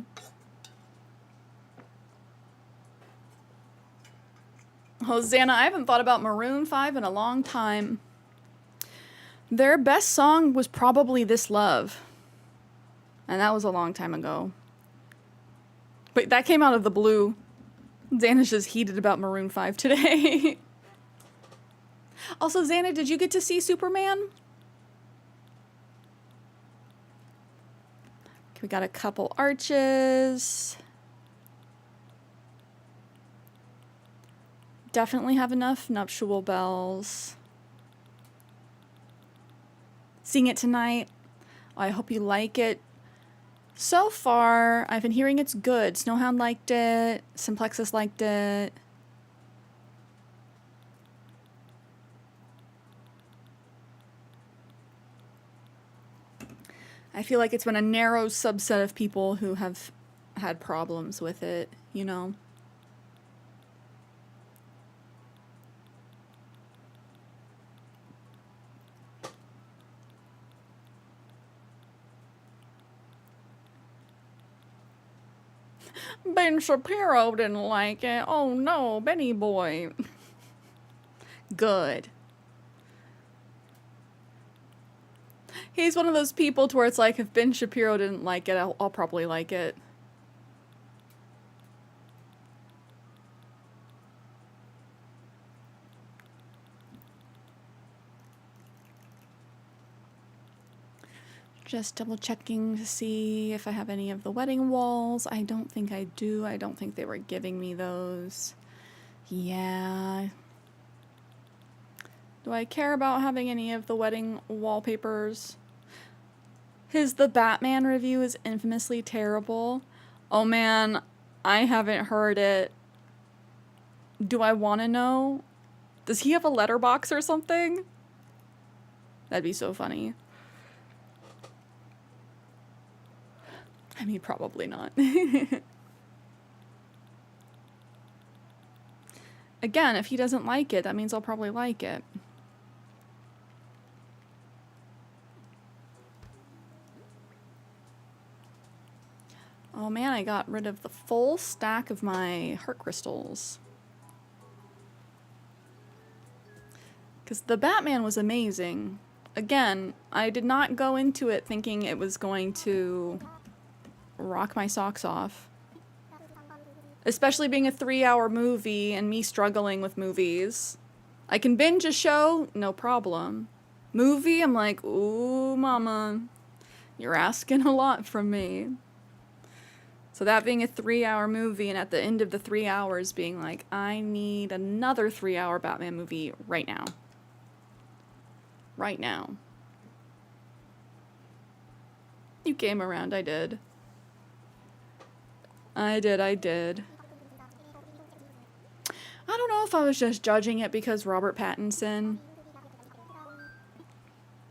Hosanna, I haven't thought about Maroon 5 in a long time. Their best song was probably This Love. And that was a long time ago. But that came out of the blue. Xana's just heated about Maroon 5 today. Also, Xana, did you get to see Superman? We got a couple arches. Definitely have enough nuptial bells. Seeing it tonight. I hope you like it. So far, I've been hearing it's good. Snowhound liked it. Simplexus liked it. I feel like it's been a narrow subset of people who have had problems with it, you know? Ben Shapiro didn't like it. Oh no, Benny boy. Good. He's one of those people to where it's like, if Ben Shapiro didn't like it, I'll probably like it. Just double checking to see if I have any of the wedding walls. I don't think I do. I don't think they were giving me those. Yeah. Do I care about having any of the wedding wallpapers? The Batman review is infamously terrible. Oh man, I haven't heard it. Do I want to know? Does he have a letterbox or something? That'd be so funny. I mean, probably not. Again, if he doesn't like it, that means I'll probably like it. Oh man, I got rid of the full stack of my heart crystals. Because the Batman was amazing. Again, I did not go into it thinking it was going to rock my socks off. Especially being a 3-hour movie and me struggling with movies. I can binge a show, no problem. Movie, I'm like, ooh, mama, you're asking a lot from me. So that being a 3-hour movie, and at the end of the 3 hours being like, I need another 3-hour Batman movie right now. Right now. You came around, I did. I did. I don't know if I was just judging it because Robert Pattinson.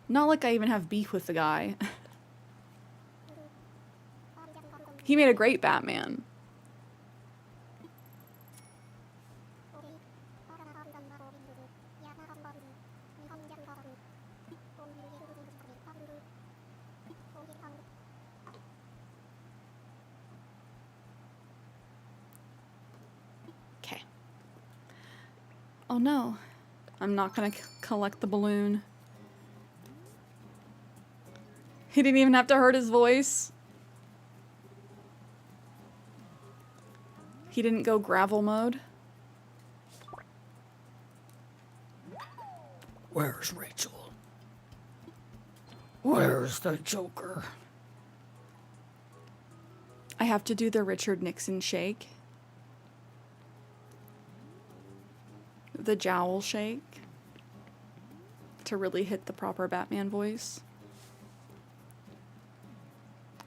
Not like I even have beef with the guy. He made a great Batman. Okay. Oh no. I'm not gonna collect the balloon. He didn't even have to hurt his voice. He didn't go gravel mode. Where's Rachel? Where's the Joker? I have to do the Richard Nixon shake. The jowl shake. To really hit the proper Batman voice.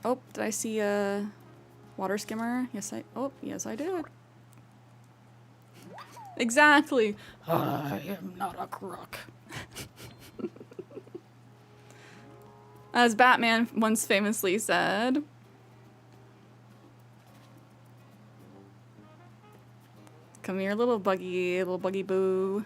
Oh, did I see a water skimmer? Yes, I did. Exactly. I am not a crook. As Batman once famously said. Come here, little buggy boo.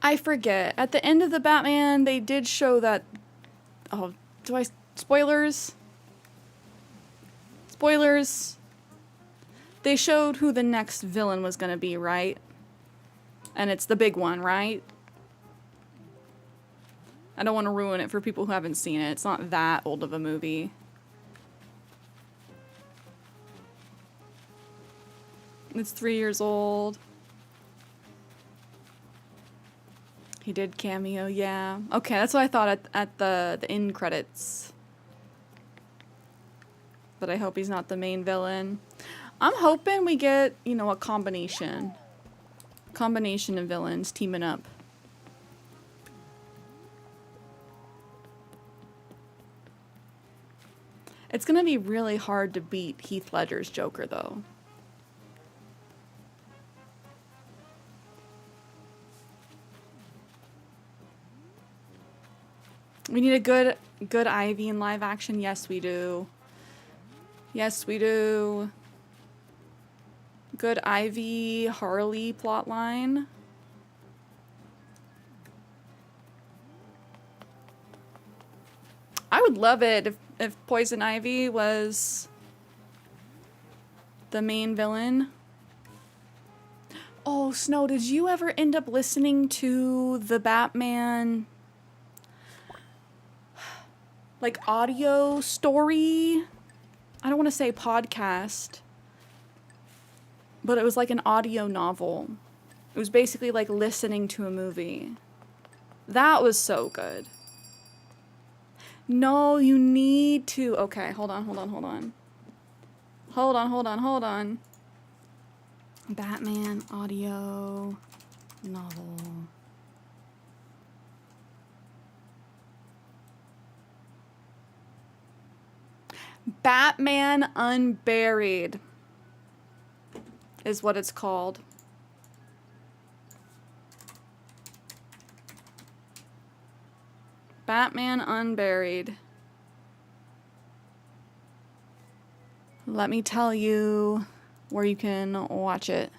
I forget. At the end of the Batman, they did show that... Oh, spoilers? Spoilers. They showed who the next villain was gonna be, right? And it's the big one, right? I don't want to ruin it for people who haven't seen it. It's not that old of a movie. It's 3 years old. He did cameo, yeah. Okay, that's what I thought at the end credits. But I hope he's not the main villain. I'm hoping we get, you know, a combination. Combination of villains teaming up. It's gonna be really hard to beat Heath Ledger's Joker, though. We need a good Ivy in live action. Yes, we do. Yes, we do. Good Ivy Harley plotline. I would love it if Poison Ivy was the main villain. Oh, Snow, did you ever end up listening to the Batman, like, audio story? I don't want to say podcast, but it was like an audio novel. It was basically like listening to a movie. That was so good. No, you need to. Okay, hold on. Batman audio novel. Batman Unburied is what it's called. Batman Unburied. Let me tell you where you can watch it.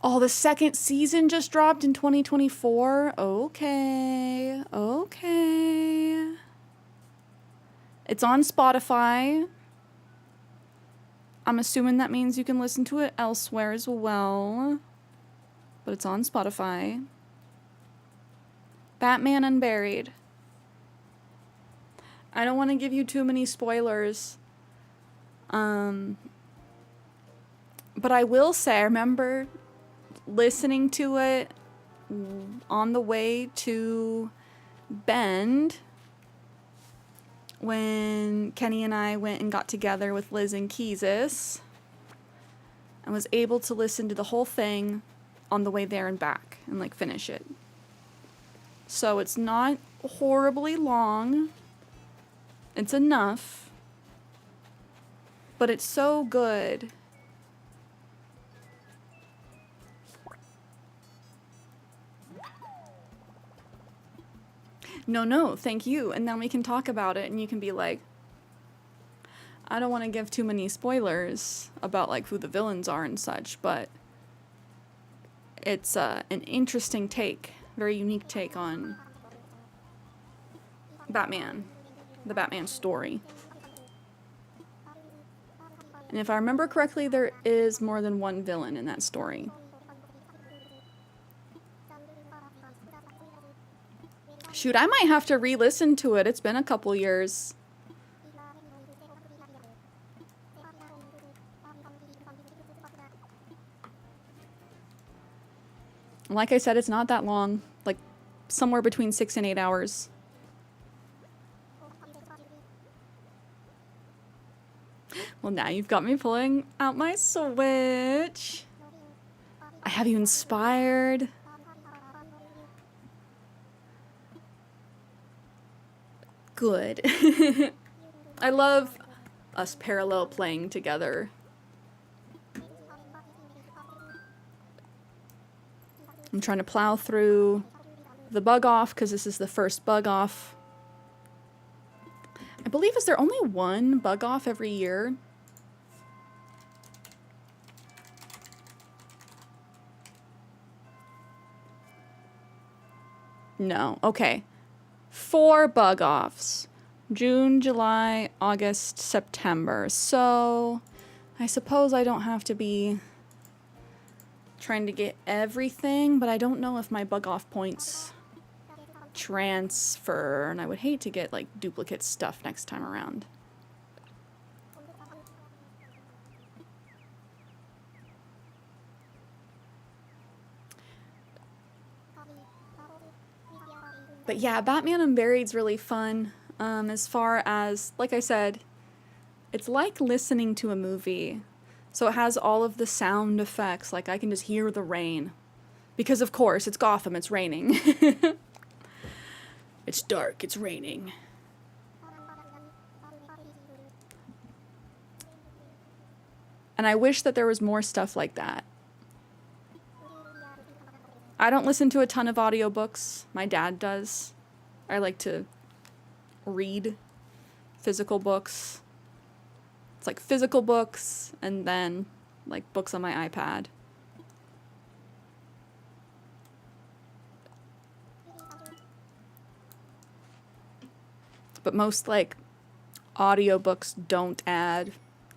Oh, the second season just dropped in 2024? Okay. It's on Spotify. I'm assuming that means you can listen to it elsewhere as well. But it's on Spotify. Batman Unburied. I don't want to give you too many spoilers. But I will say, I remember listening to it on the way to Bend when Kenny and I went and got together with Liz and Keezus and was able to listen to the whole thing on the way there and back and like finish it. So it's not horribly long. It's enough. But it's so good. No, thank you. And then we can talk about it and you can be like, I don't want to give too many spoilers about like who the villains are and such, but it's an interesting take, very unique take on Batman, the Batman story. And if I remember correctly, there is more than one villain in that story. Shoot, I might have to re-listen to it. It's been a couple years. Like I said, it's not that long. Like, somewhere between 6 and 8 hours. Well, now you've got me pulling out my Switch. I have you inspired. Good. I love us parallel playing together. I'm trying to plow through the bug off because this is the first bug off. I believe, is there only one bug off every year? No. Okay. 4 bug offs. June, July, August, September. So I suppose I don't have to be trying to get everything, but I don't know if my bug off points transfer, and I would hate to get like duplicate stuff next time around. But yeah, Batman Unburied's really fun. As far as, like I said, it's like listening to a movie. So it has all of the sound effects, like I can just hear the rain. Because of course, it's Gotham, it's raining. It's dark, it's raining. And I wish that there was more stuff like that. I don't listen to a ton of audiobooks. My dad does. I like to read physical books. It's like physical books and then like books on my iPad. But most like audiobooks don't add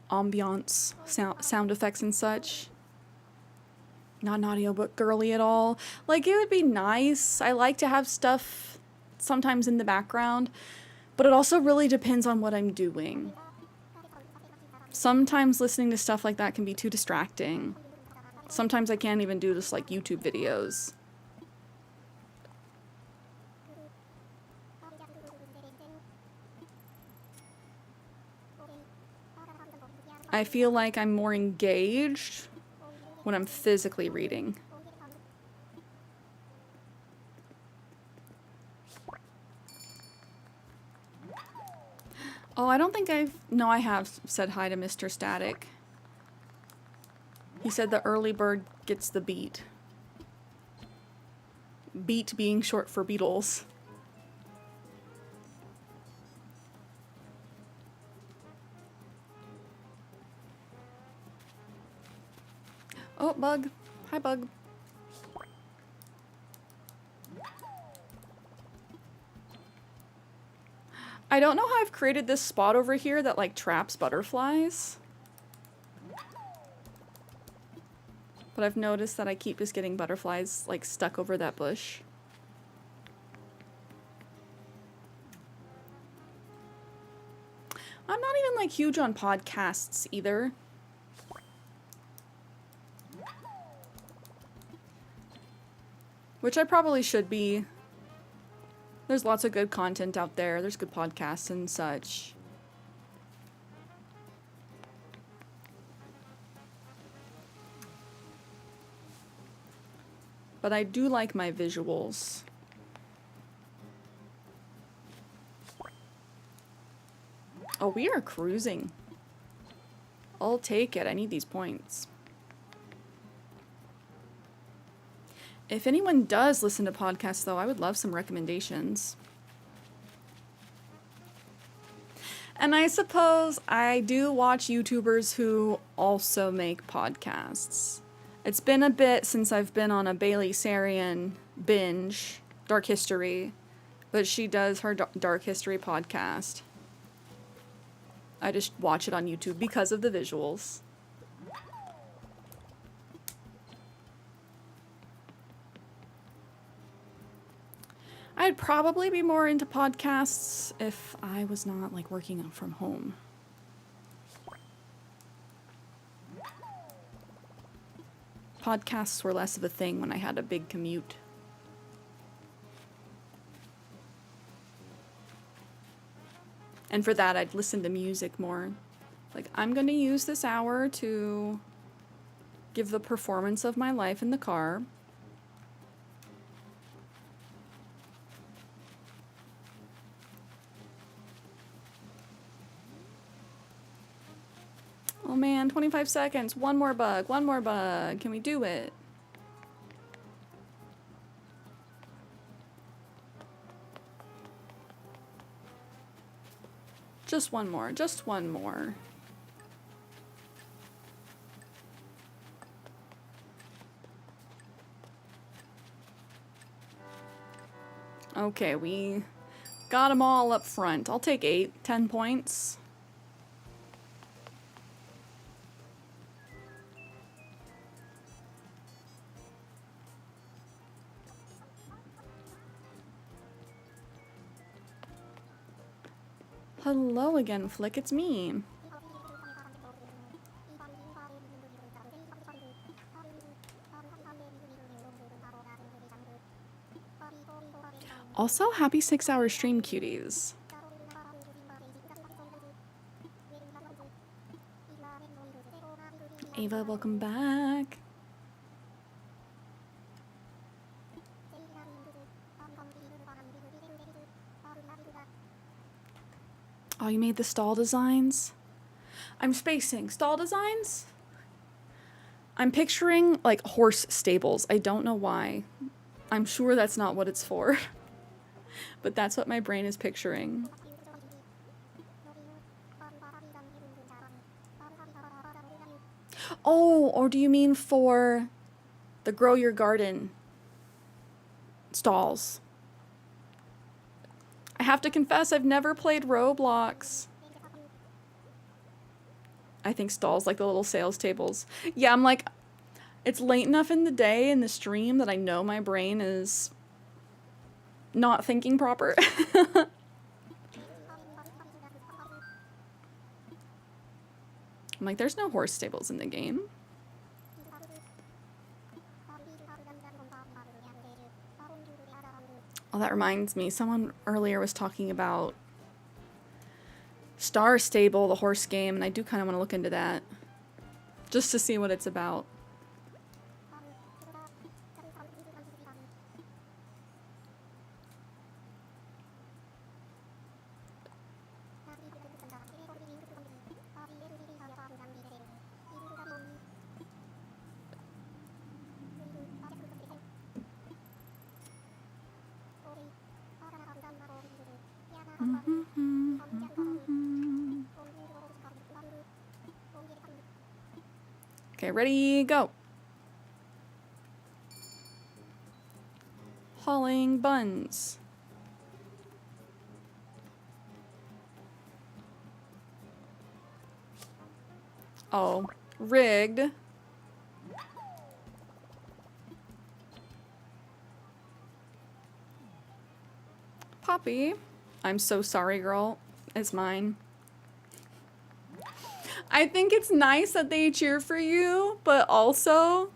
ambiance, sound effects and such. Not an audiobook girly at all. Like, it would be nice. I like to have stuff sometimes in the background, but it also really depends on what I'm doing. Sometimes listening to stuff like that can be too distracting. Sometimes I can't even do just like YouTube videos. I feel like I'm more engaged when I'm physically reading. Oh, I don't think no, I have said hi to Mr. Static. He said the early bird gets the beat. Beat being short for Beatles. Oh, Bug. Hi, Bug. I don't know how I've created this spot over here that, like, traps butterflies. But I've noticed that I keep just getting butterflies, like, stuck over that bush. I'm not even, like, huge on podcasts either. Which I probably should be. There's lots of good content out there. There's good podcasts and such. But I do like my visuals. Oh, we are cruising. I'll take it. I need these points. If anyone does listen to podcasts, though, I would love some recommendations. And I suppose I do watch YouTubers who also make podcasts. It's been a bit since I've been on a Bailey Sarian binge, Dark History, but she does her Dark History podcast. I just watch it on YouTube because of the visuals. I'd probably be more into podcasts if I was not, like, working from home. Podcasts were less of a thing when I had a big commute. And for that, I'd listen to music more. Like, I'm going to use this hour to give the performance of my life in the car. Oh man, 25 seconds. One more bug. One more bug. Can we do it? Just one more. Just one more. Okay, we got them all up front. I'll take 10 points. Hello again, Flick. It's me. Also, happy 6-hour stream, cuties. Ava, welcome back. Oh, you made the stall designs? I'm spacing. Stall designs? I'm picturing, like, horse stables. I don't know why. I'm sure that's not what it's for. But that's what my brain is picturing. Oh, or do you mean for the grow your garden stalls? I have to confess, I've never played Roblox. I think stalls like the little sales tables. Yeah, I'm like, it's late enough in the day in the stream that I know my brain is not thinking proper. I'm like, there's no horse stables in the game. Oh, that reminds me. Someone earlier was talking about Star Stable, the horse game, and I do kind of want to look into that. Just to see what it's about. Okay, ready, go. Hauling buns. Oh, rigged. Poppy, I'm so sorry, girl. It's mine. I think it's nice that they cheer for you, but also,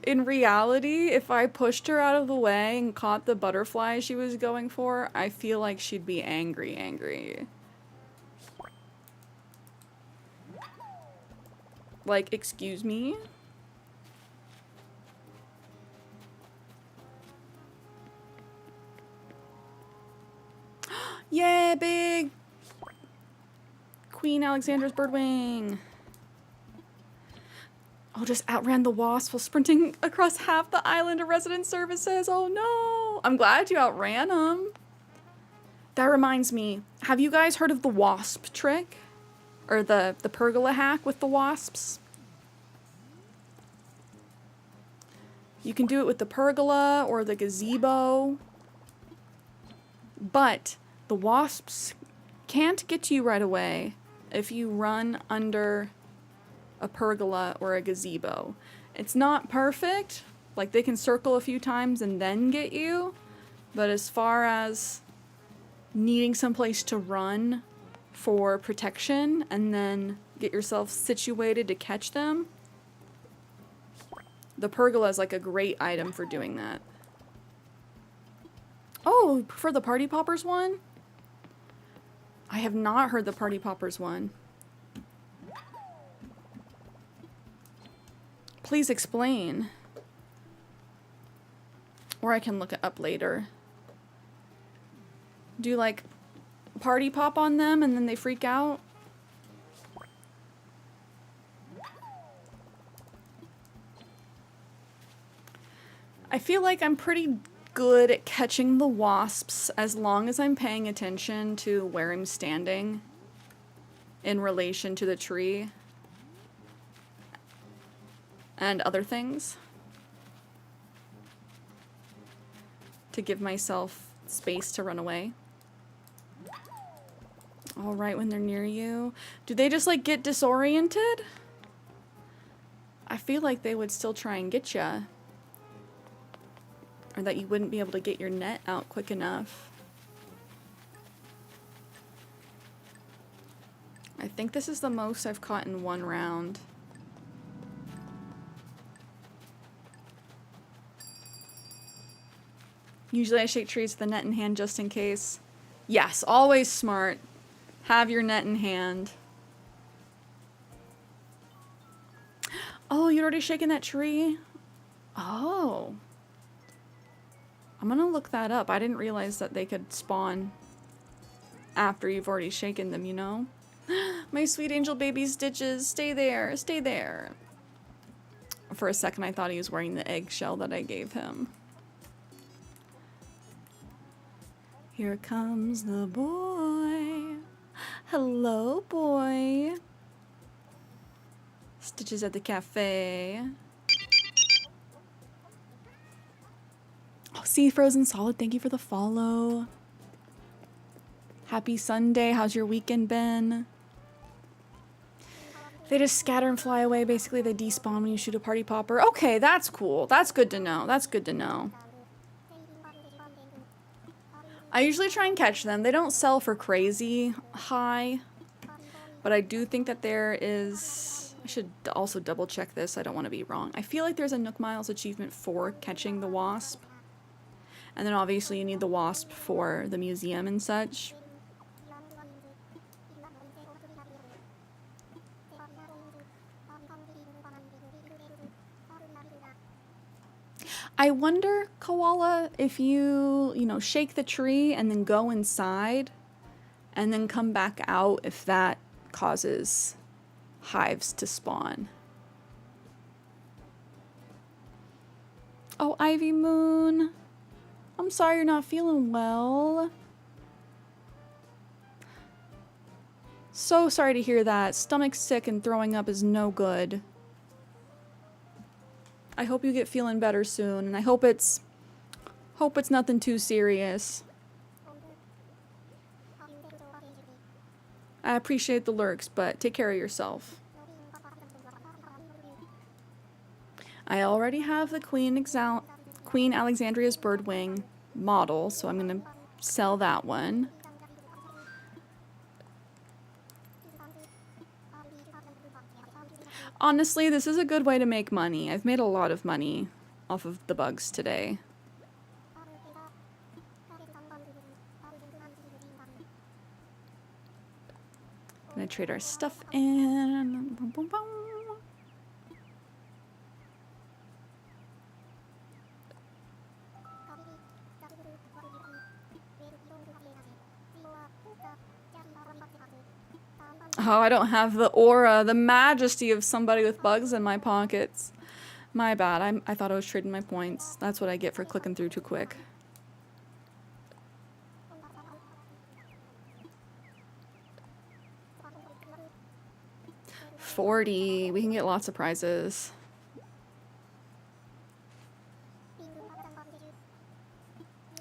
in reality, if I pushed her out of the way and caught the butterfly she was going for, I feel like she'd be angry. Like, excuse me? Yeah, big! Queen Alexandra's birdwing. Oh, just outran the wasp while sprinting across half the island of resident services. Oh no! I'm glad you outran them. That reminds me, have you guys heard of the wasp trick? Or the pergola hack with the wasps? You can do it with the pergola or the gazebo. But the wasps can't get to you right away if you run under a pergola or a gazebo. It's not perfect. Like, they can circle a few times and then get you. But as far as needing someplace to run for protection and then get yourself situated to catch them, the pergola is like a great item for doing that. Oh, for the Party Poppers one? I have not heard the Party Poppers one. Please explain. Or I can look it up later. Do you like party pop on them and then they freak out? I feel like I'm pretty good at catching the wasps as long as I'm paying attention to where I'm standing in relation to the tree and other things to give myself space to run away. All right, when they're near you. Do they just like get disoriented? I feel like they would still try and get ya. Or that you wouldn't be able to get your net out quick enough. I think this is the most I've caught in one round. Usually I shake trees with the net in hand just in case. Yes, always smart. Have your net in hand. Oh, you'd already shaken that tree? Oh. I'm gonna look that up. I didn't realize that they could spawn after you've already shaken them, you know? My sweet angel baby Stitches, stay there, stay there. For a second I thought he was wearing the eggshell that I gave him. Here comes the boy. Hello, boy. Stitches at the cafe. Oh, see, Frozen Solid, thank you for the follow. Happy Sunday. How's your weekend been? They just scatter and fly away. Basically, they despawn when you shoot a party popper. Okay, that's cool. That's good to know. That's good to know. I usually try and catch them. They don't sell for crazy high, but I do think that there is... I should also double check this. I don't want to be wrong. I feel like there's a Nook Miles achievement for catching the wasp. And then obviously you need the wasp for the museum and such. I wonder, Koala, if you shake the tree and then go inside and then come back out, if that causes hives to spawn. Oh, Ivy Moon. I'm sorry you're not feeling well. So sorry to hear that. Stomach sick and throwing up is no good. I hope you get feeling better soon, and I hope it's nothing too serious. I appreciate the lurks, but take care of yourself. I already have the Queen Alexandria's Birdwing model, so I'm going to sell that one. Honestly, this is a good way to make money. I've made a lot of money off of the bugs today. Gonna trade our stuff in. Boom, boom, boom. Oh, I don't have the aura, the majesty of somebody with bugs in my pockets. My bad. I thought I was trading my points. That's what I get for clicking through too quick. $40. We can get lots of prizes.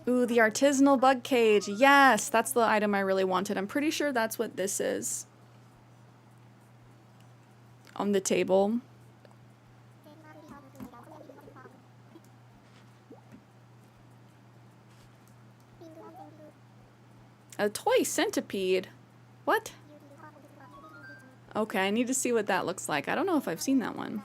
Ooh, the artisanal bug cage. Yes, that's the item I really wanted. I'm pretty sure that's what this is. On the table. A toy centipede? What? Okay, I need to see what that looks like. I don't know if I've seen that one.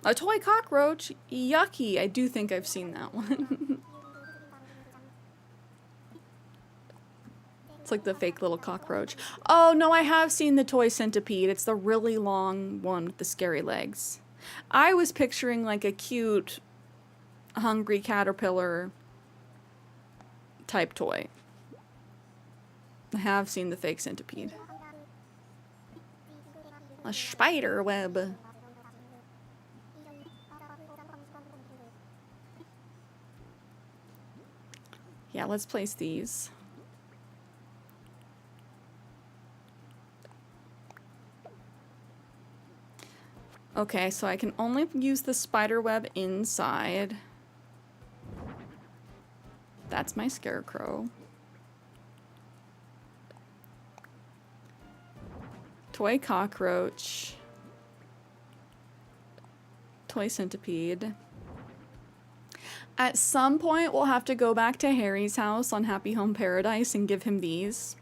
A toy cockroach? Yucky. I do think I've seen that one. It's like the fake little cockroach. Oh, no, I have seen the toy centipede. It's the really long one with the scary legs. I was picturing like a cute, hungry caterpillar type toy. I have seen the fake centipede. A spider web. Yeah, let's place these. Okay, so I can only use the spider web inside. That's my scarecrow. Toy cockroach. Toy centipede. At some point, we'll have to go back to Harry's house on Happy Home Paradise and give him these.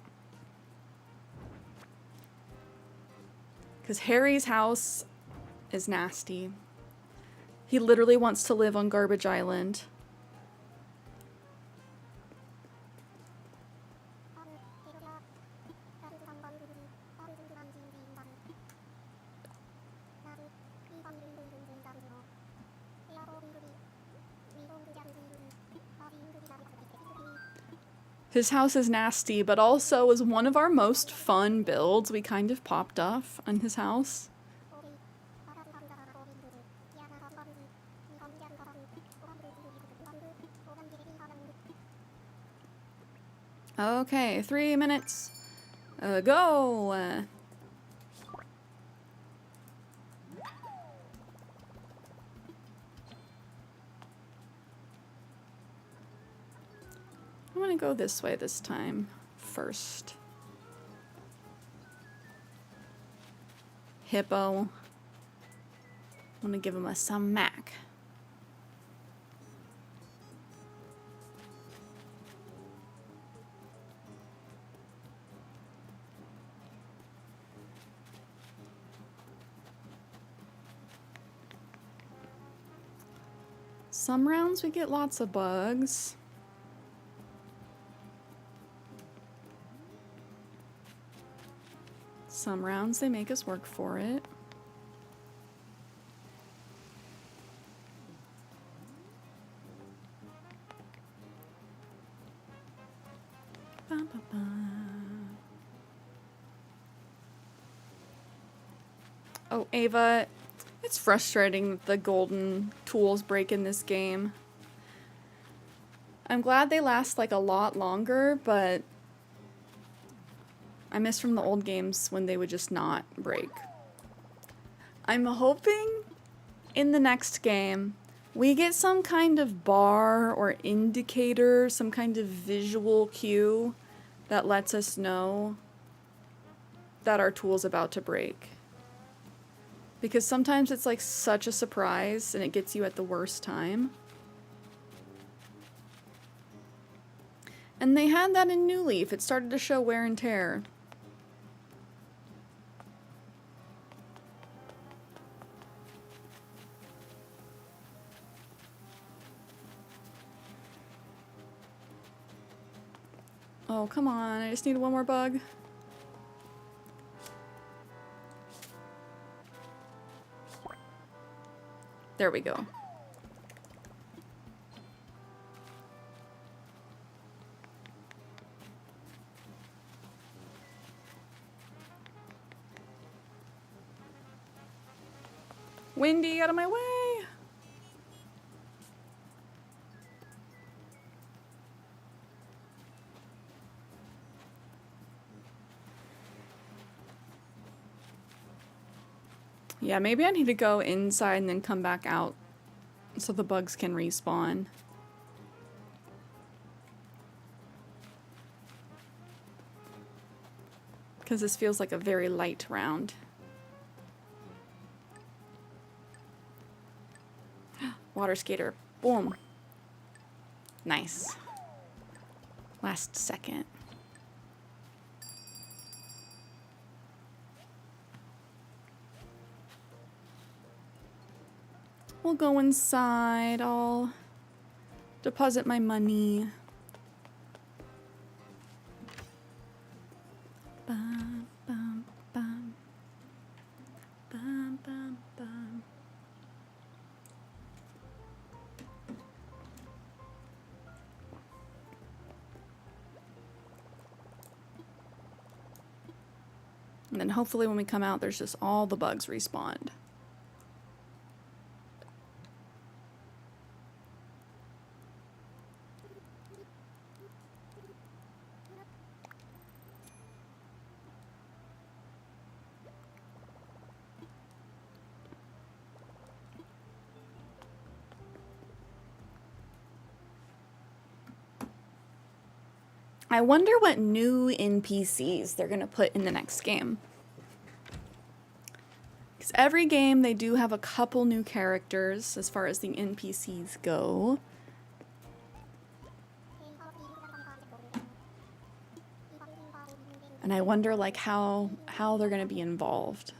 Because Harry's house is nasty. He literally wants to live on Garbage Island. His house is nasty, but also was one of our most fun builds. We kind of popped off on his house. Okay, 3 minutes. Go! I want to go this way this time first. Hippo. I'm gonna give him a smack. Some rounds we get lots of bugs. Some rounds they make us work for it. Ba, ba, ba. Oh, Ava, it's frustrating that the golden tools break in this game. I'm glad they last like a lot longer, but I miss from the old games when they would just not break. I'm hoping in the next game we get some kind of bar or indicator, some kind of visual cue that lets us know that our tool's about to break. Because sometimes it's like such a surprise and it gets you at the worst time. And they had that in New Leaf. It started to show wear and tear. Oh, come on. I just need one more bug. There we go. Windy, out of my way! Yeah, maybe I need to go inside and then come back out so the bugs can respawn. Because this feels like a very light round. Water skater. Boom. Nice. Last second. We'll go inside. I'll deposit my money. Bum, bum, bum. Bum, bum, bum. And then hopefully when we come out, there's just all the bugs respawned. I wonder what new NPCs they're going to put in the next game. Because every game they do have a couple new characters as far as the NPCs go. And I wonder like how they're going to be involved.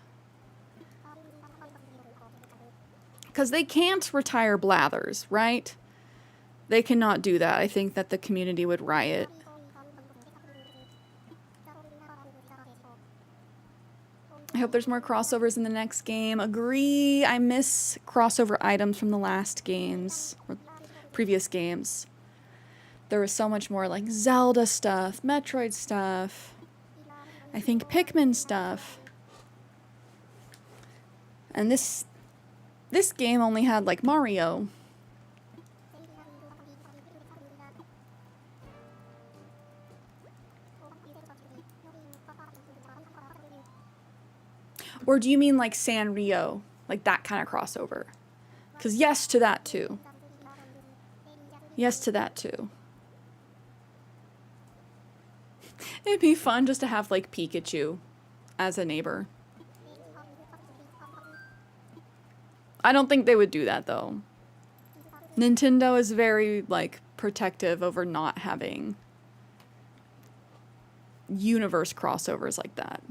Because they can't retire Blathers, right? They cannot do that. I think that the community would riot. I hope there's more crossovers in the next game. Agree. I miss crossover items from the last games, or previous games. There was so much more like Zelda stuff, Metroid stuff, I think Pikmin stuff. And this game only had like Mario. Or do you mean like Sanrio? Like that kind of crossover? Because yes to that too. Yes to that too. It'd be fun just to have like Pikachu as a neighbor. I don't think they would do that though. Nintendo is very like protective over not having universe crossovers like that.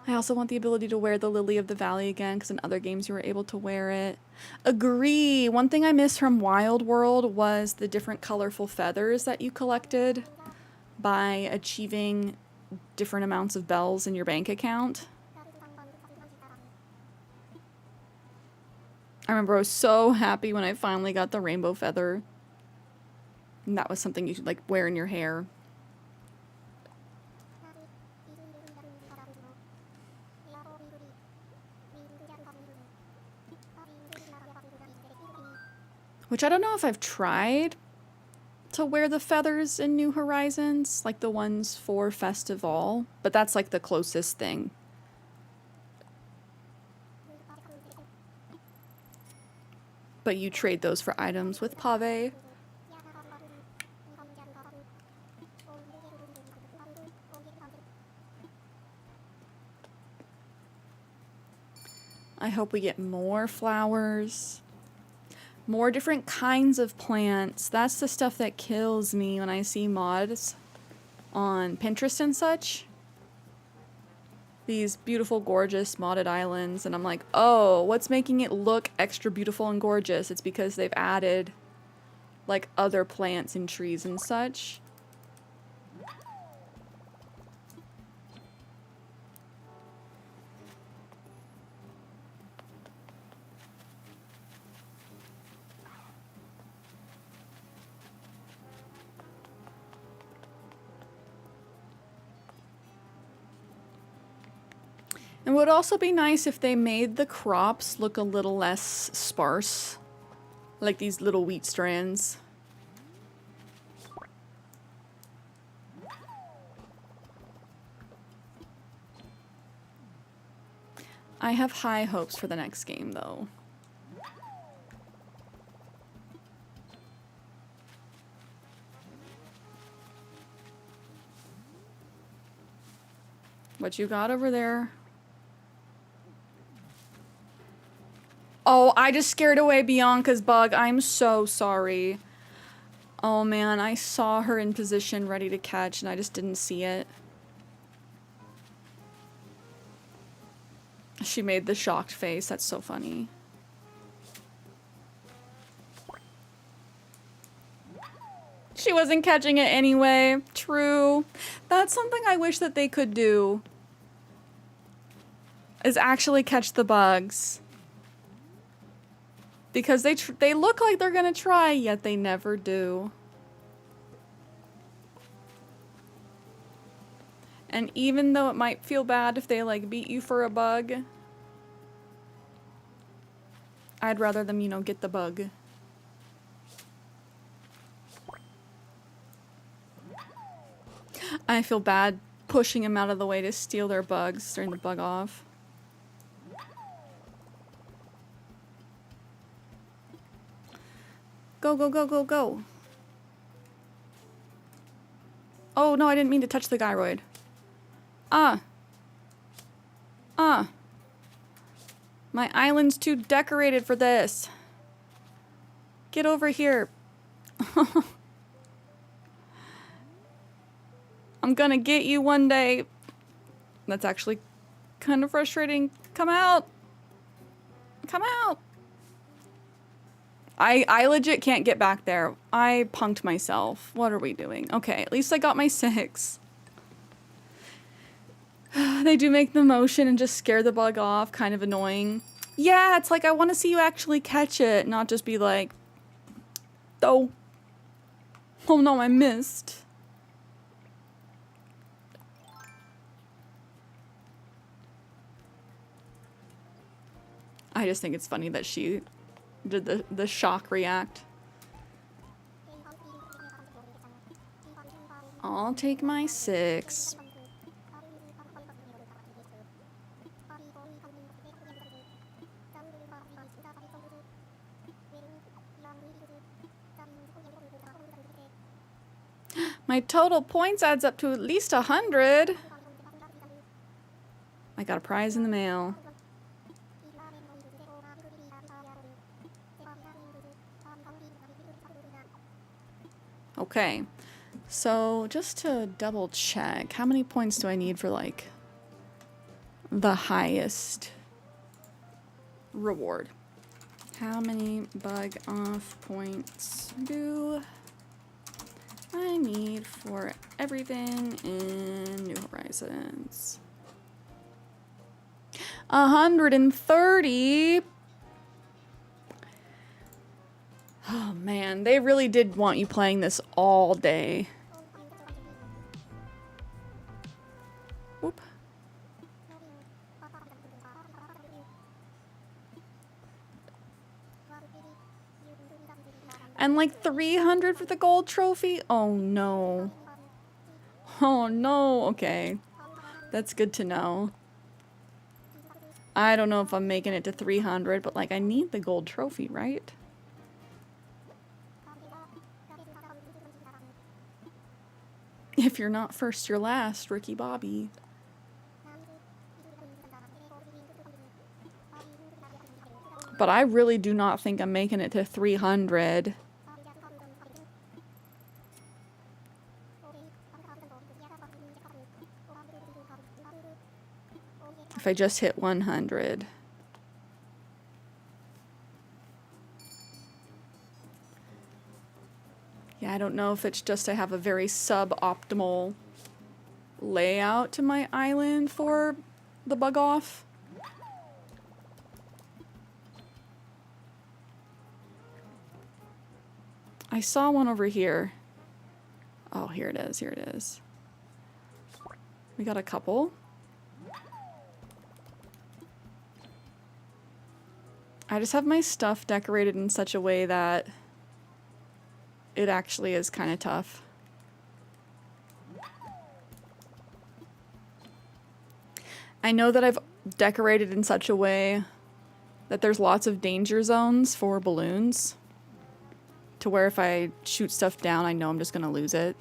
I also want the ability to wear the Lily of the Valley again, because in other games you were able to wear it. Agree. One thing I missed from Wild World was the different colorful feathers that you collected by achieving different amounts of bells in your bank account. I remember I was so happy when I finally got the rainbow feather. And that was something you could like wear in your hair. Which I don't know if I've tried to wear the feathers in New Horizons, like the ones for Festival, but that's like the closest thing. But you trade those for items with Pave. I hope we get more flowers. More different kinds of plants. That's the stuff that kills me when I see mods on Pinterest and such. These beautiful, gorgeous modded islands. And I'm like, oh, what's making it look extra beautiful and gorgeous? It's because they've added like other plants and trees and such. It would also be nice if they made the crops look a little less sparse. Like these little wheat strands. I have high hopes for the next game, though. What you got over there? Oh, I just scared away Bianca's bug. I'm so sorry. Oh man, I saw her in position ready to catch and I just didn't see it. She made the shocked face. That's so funny. She wasn't catching it anyway. True. That's something I wish that they could do. Is actually catch the bugs. Because they look like they're gonna try, yet they never do. And even though it might feel bad if they like beat you for a bug, I'd rather them, you know, get the bug. I feel bad pushing them out of the way to steal their bugs, turn the bug off. Go, go, go, go, go. Oh, no, I didn't mean to touch the gyroid. My island's too decorated for this. Get over here. I'm gonna get you one day. That's actually kind of frustrating. Come out. Come out. I legit can't get back there. I punked myself. What are we doing? Okay, at least I got my 6. They do make the motion and just scare the bug off. Kind of annoying. Yeah, it's like I want to see you actually catch it, not just be like, oh no, I missed. I just think it's funny that she did the shock react. I'll take my 6. My total points adds up to at least 100. I got a prize in the mail. Okay, so just to double check, how many points do I need for like the highest reward? How many bug off points do I need for everything in New Horizons? 130. Oh man, they really did want you playing this all day. Whoop. And like 300 for the gold trophy? Oh no. Oh no, okay. That's good to know. I don't know if I'm making it to 300, but like I need the gold trophy, right? If you're not first, you're last, Ricky Bobby. But I really do not think I'm making it to 300. If I just hit 100. Yeah, I don't know if it's just I have a very suboptimal layout to my island for the bug off. I saw one over here. Oh, here it is, here it is. We got a couple. I just have my stuff decorated in such a way that it actually is kind of tough. I know that I've decorated in such a way that there's lots of danger zones for balloons, to where if I shoot stuff down, I know I'm just gonna lose it.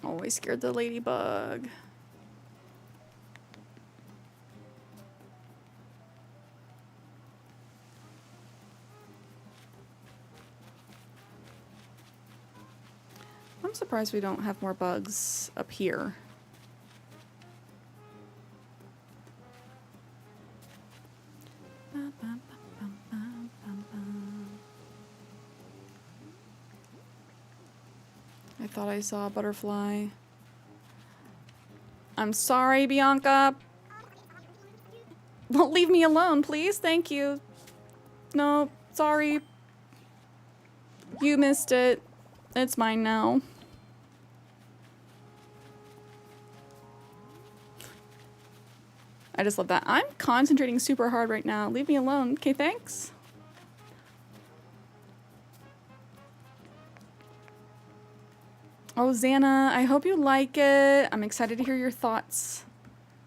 Oh, I scared the ladybug. I'm surprised we don't have more bugs up here. I thought I saw a butterfly. I'm sorry, Bianca. Don't leave me alone, please. Thank you. No, sorry. You missed it. It's mine now. I just love that. I'm concentrating super hard right now. Leave me alone. Okay, thanks. Oh, Xana, I hope you like it. I'm excited to hear your thoughts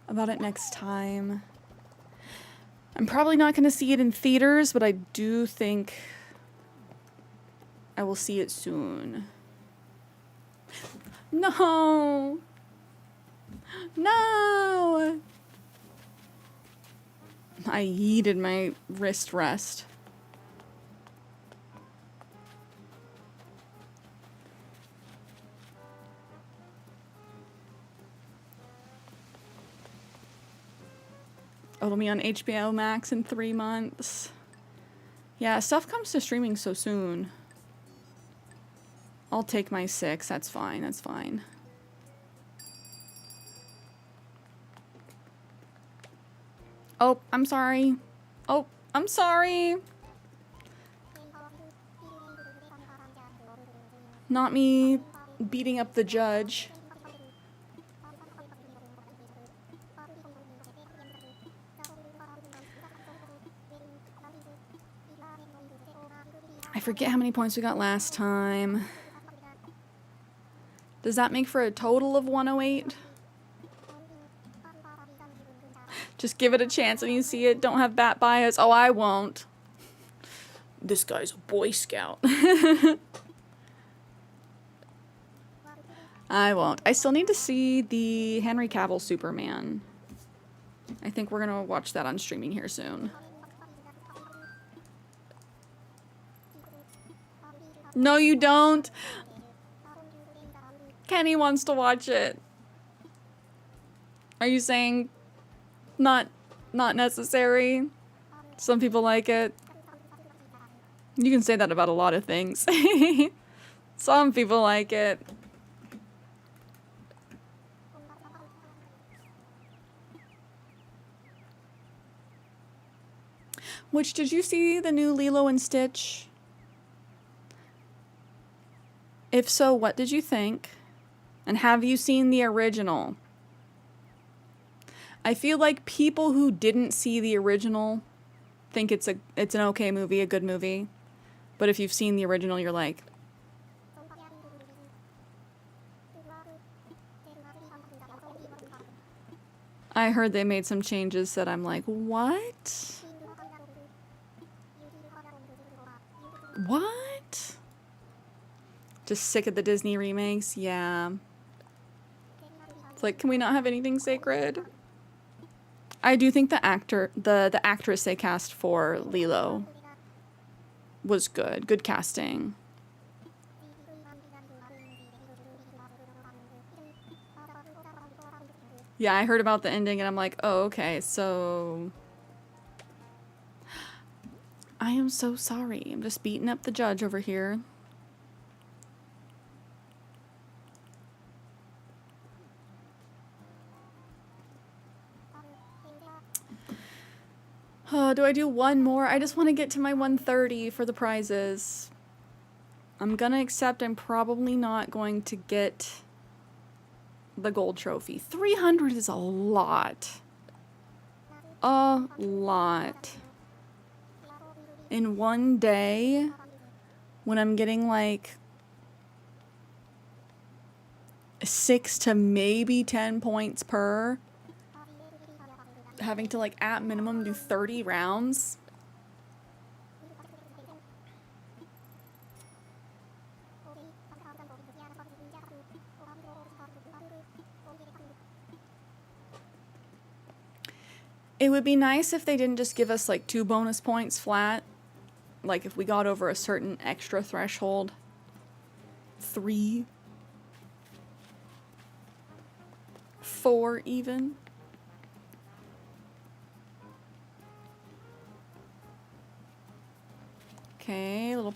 about it next time. I'm probably not going to see it in theaters, but I do think I will see it soon. No! No! I yeeted my wrist rest. It'll be on HBO Max in 3 months. Yeah, stuff comes to streaming so soon. I'll take my 6. That's fine. That's fine. Oh, I'm sorry. Oh, I'm sorry. Not me beating up the judge. forget how many points we got last time. Does that make for a total of 108? Just give it a chance when you see it. Don't have bat bias. Oh, I won't. This guy's a Boy Scout. I won't. I still need to see the Henry Cavill Superman. I think we're gonna watch that on streaming here soon. No, you don't. Kenny wants to watch it. Are you saying not necessary? Some people like it. You can say that about a lot of things. Some people like it. Which, did you see the new Lilo and Stitch? If so, what did you think? And have you seen the original? I feel like people who didn't see the original think it's an okay movie, a good movie. But if you've seen the original, you're like, I heard they made some changes that I'm like, what? What? Just sick of the Disney remakes? Yeah. It's like, can we not have anything sacred? I do think the actress they cast for Lilo was good. Good casting. Yeah, I heard about the ending and I'm like, oh, okay, so... I am so sorry. I'm just beating up the judge over here. Oh, do I do one more? I just want to get to my 130 for the prizes. I'm gonna accept I'm probably not going to get the gold trophy. 300 is a lot. A lot. In one day, when I'm getting like 6 to maybe 10 points per, having to like at minimum do 30 rounds. It would be nice if they didn't just give us like 2 bonus points flat. Like if we got over a certain extra threshold. 3. 4 even. Okay, little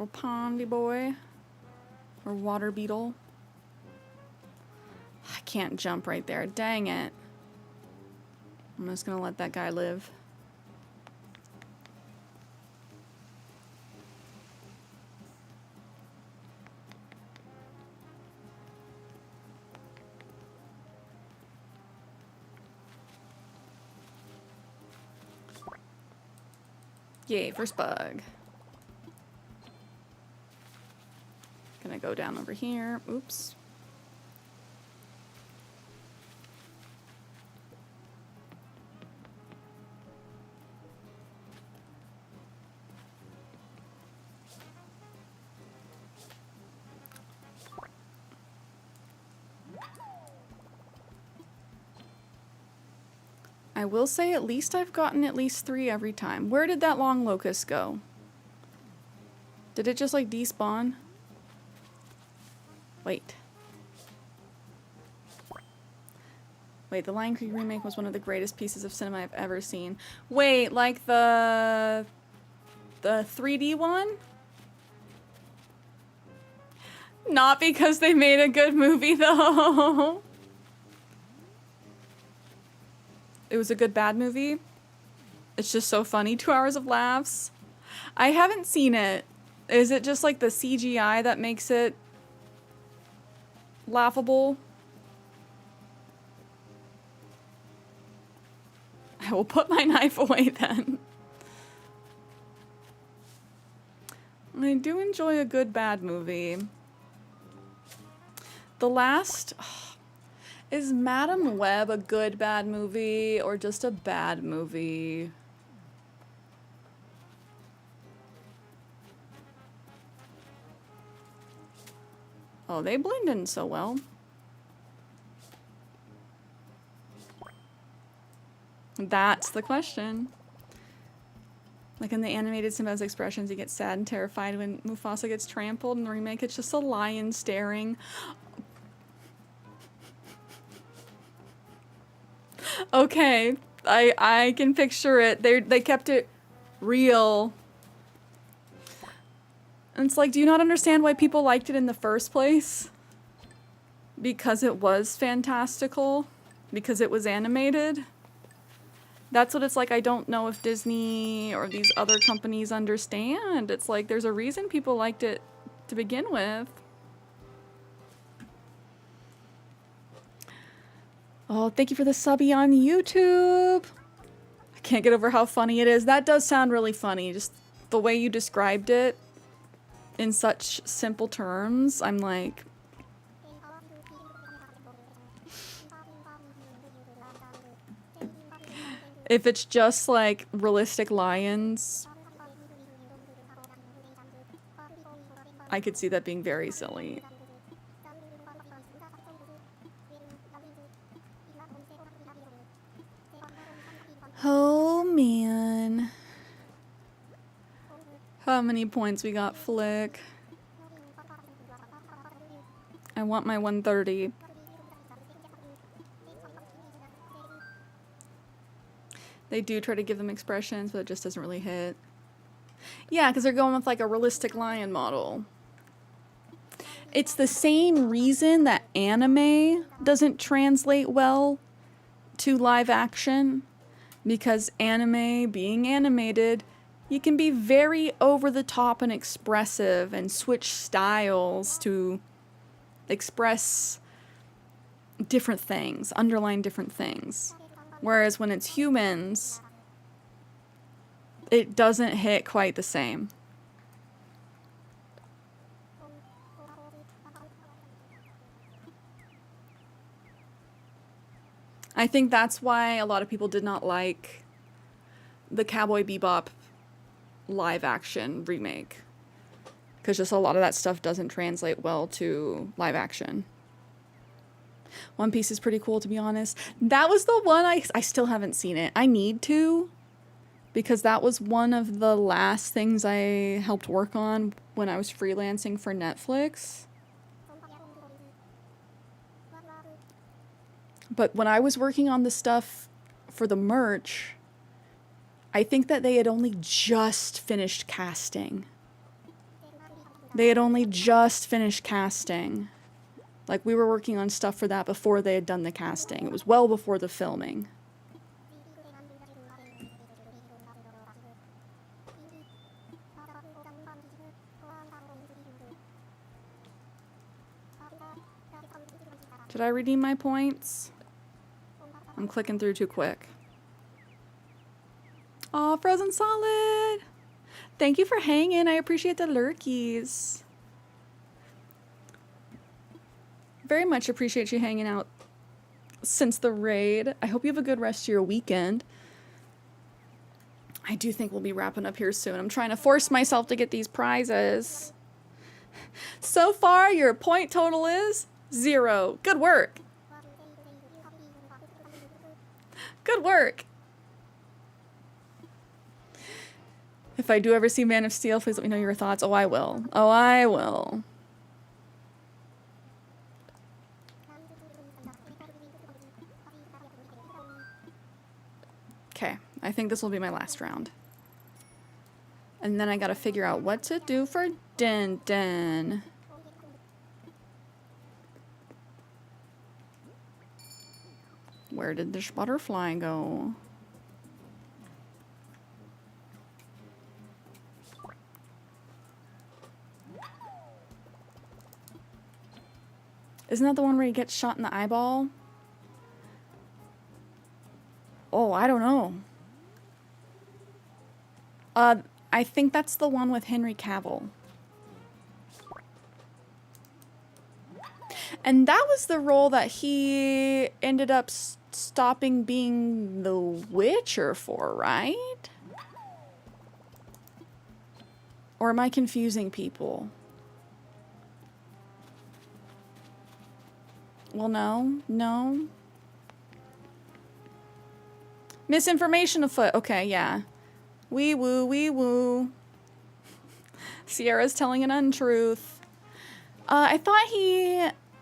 pondy boy. Or water beetle. I can't jump right there. Dang it. I'm just gonna let that guy live. Yay, first bug. Gonna go down over here. Oops. I will say at least I've gotten at least 3 every time. Where did that long locust go? Did it just like despawn? Wait. Wait, the Lion King remake was one of the greatest pieces of cinema I've ever seen. Wait, like the 3D one? Not because they made a good movie though. It was a good bad movie. It's just so funny. 2 hours of laughs. I haven't seen it. Is it just like the CGI that makes it laughable? I will put my knife away then. I do enjoy a good bad movie. The last... Is Madam Web a good bad movie or just a bad movie? Oh, they blend in so well. That's the question. Like in the animated Simba's expressions, he gets sad and terrified when Mufasa gets trampled. In the remake, it's just a lion staring. Okay, I can picture it. They kept it real. And it's like, do you not understand why people liked it in the first place? Because it was fantastical? Because it was animated? That's what it's like. I don't know if Disney or these other companies understand. It's like, there's a reason people liked it to begin with. Oh, thank you for the subby on YouTube. I can't get over how funny it is. That does sound really funny. Just the way you described it in such simple terms. I'm like... If it's just like realistic lions, I could see that being very silly. Oh man. How many points we got, Flick? I want my 130. They do try to give them expressions, but it just doesn't really hit. Yeah, because they're going with like a realistic lion model. It's the same reason that anime doesn't translate well to live action. Because anime, being animated, you can be very over the top and expressive and switch styles to express different things, underline different things. Whereas when it's humans, it doesn't hit quite the same. I think that's why a lot of people did not like the Cowboy Bebop live action remake. Because just a lot of that stuff doesn't translate well to live action. One Piece is pretty cool, to be honest. That was the one I still haven't seen it. I need to. Because that was one of the last things I helped work on when I was freelancing for Netflix. But when I was working on the stuff for the merch, I think that they had only just finished casting. They had only just finished casting. Like, we were working on stuff for that before they had done the casting. It was well before the filming. Did I redeem my points? I'm clicking through too quick. Aw, Frozen Solid! Thank you for hanging. I appreciate the lurkies. Very much appreciate you hanging out since the raid. I hope you have a good rest of your weekend. I do think we'll be wrapping up here soon. I'm trying to force myself to get these prizes. So far, your point total is 0. Good work. Good work. If I do ever see Man of Steel, please let me know your thoughts. Oh, I will. Oh, I will. Okay, I think this will be my last round. And then I gotta figure out what to do for Din Din. Where did this butterfly go? Isn't that the one where he gets shot in the eyeball? Oh, I don't know. I think that's the one with Henry Cavill. And that was the role that he ended up stopping being the Witcher for, right? Or am I confusing people? Well, no. Misinformation afoot. Okay, yeah. Wee woo. Sierra's telling an untruth. I thought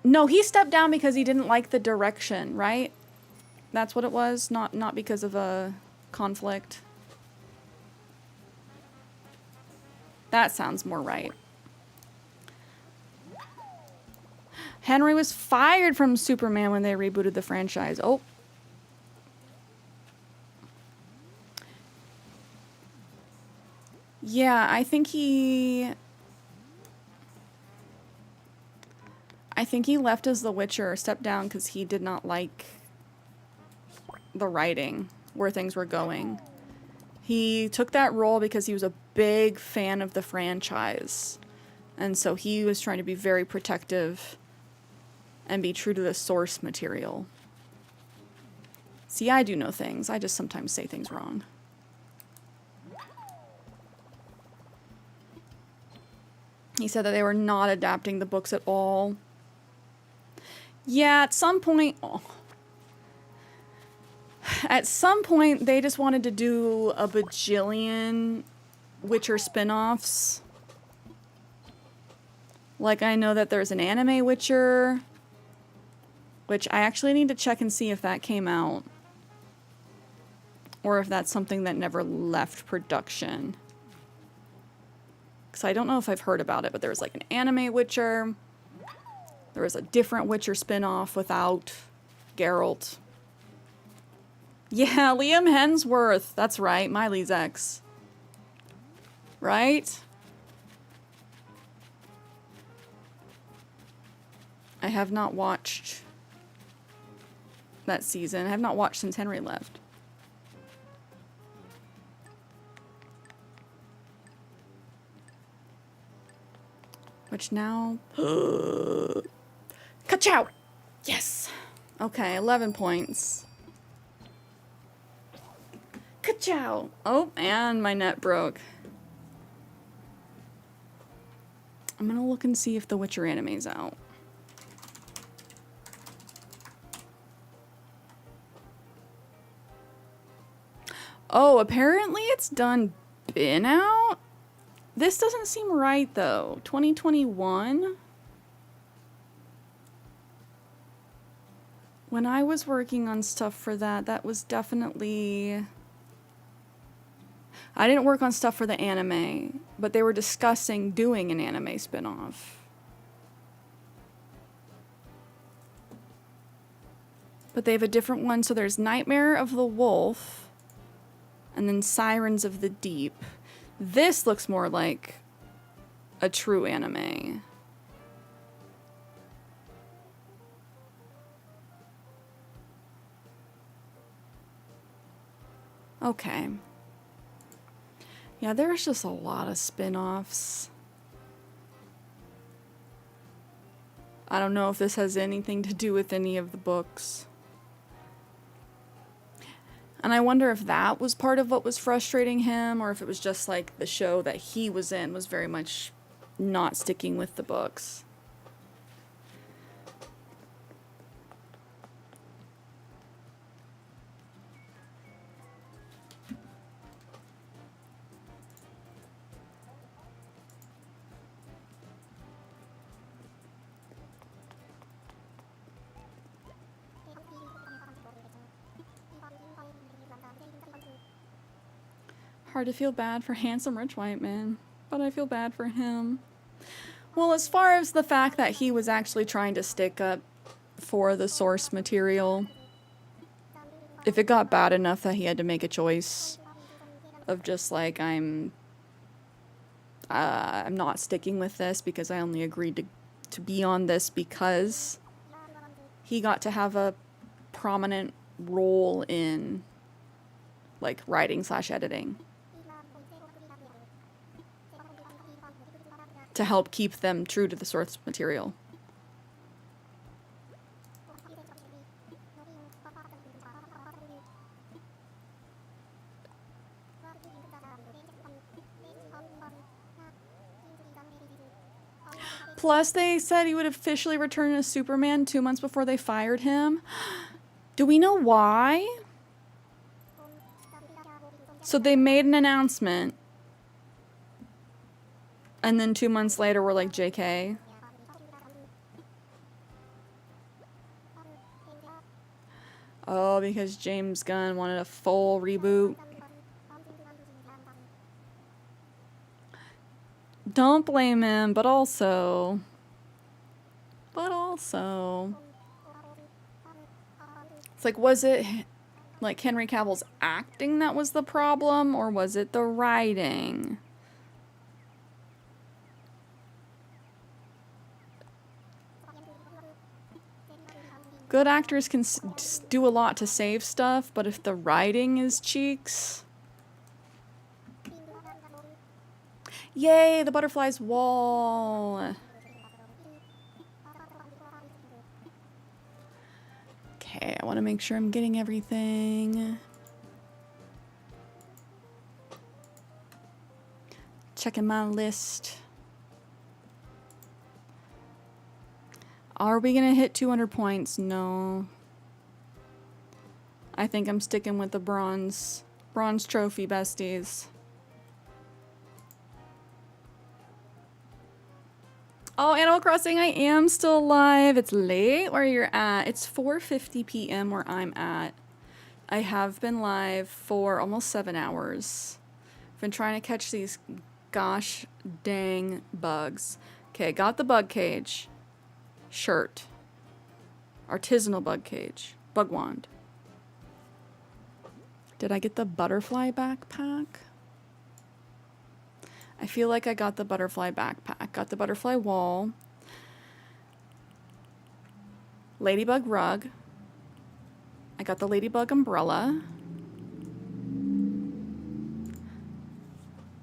no, he stepped down because he didn't like the direction, right? That's what it was, not because of a conflict. That sounds more right. Henry was fired from Superman when they rebooted the franchise. Oh. Yeah, I think he left as the Witcher, stepped down because he did not like the writing, where things were going. He took that role because he was a big fan of the franchise. And so he was trying to be very protective and be true to the source material. See, I do know things. I just sometimes say things wrong. He said that they were not adapting the books at all. Yeah, at some point... Oh. At some point, they just wanted to do a bajillion Witcher spin-offs. Like, I know that there's an anime Witcher, which I actually need to check and see if that came out. Or if that's something that never left production. Because I don't know if I've heard about it, but there was like an anime Witcher. There was a different Witcher spin-off without Geralt. Yeah, Liam Hemsworth. That's right, Miley's ex. Right? I have not watched that season. I have not watched since Henry left. Which now... Ka-chow! Yes! Okay, 11 points. Ka-chow! Oh, and my net broke. I'm gonna look and see if the Witcher anime's out. Oh, apparently it's been out? This doesn't seem right, though. 2021? When I was working on stuff for that, that was definitely... I didn't work on stuff for the anime, but they were discussing doing an anime spin-off. But they have a different one, so there's Nightmare of the Wolf, and then Sirens of the Deep. This looks more like a true anime. Okay. Yeah, there's just a lot of spin-offs. I don't know if this has anything to do with any of the books. And I wonder if that was part of what was frustrating him, or if it was just like the show that he was in was very much not sticking with the books. Hard to feel bad for handsome rich white man, but I feel bad for him. Well, as far as the fact that he was actually trying to stick up for the source material, if it got bad enough that he had to make a choice of just like, I'm not sticking with this because I only agreed to be on this because he got to have a prominent role in like writing / editing. To help keep them true to the source material. Plus, they said he would officially return as Superman 2 months before they fired him. Do we know why? So they made an announcement. And then 2 months later, we're like, JK. Oh, because James Gunn wanted a full reboot. Don't blame him, but also... It's like, was it like Henry Cavill's acting that was the problem, or was it the writing? Good actors can do a lot to save stuff, but if the writing is cheeks... Yay, the butterfly's wall. Okay, I want to make sure I'm getting everything. Checking my list. Are we going to hit 200 points? No. I think I'm sticking with the bronze trophy, besties. Oh, Animal Crossing, I am still alive. It's late where you're at. It's 4:50 p.m. where I'm at. I have been live for almost 7 hours. I've been trying to catch these gosh dang bugs. Okay, got the bug cage. Shirt. Artisanal bug cage. Bug wand. Did I get the butterfly backpack? I feel like I got the butterfly backpack. Got the butterfly wall. Ladybug rug. I got the ladybug umbrella.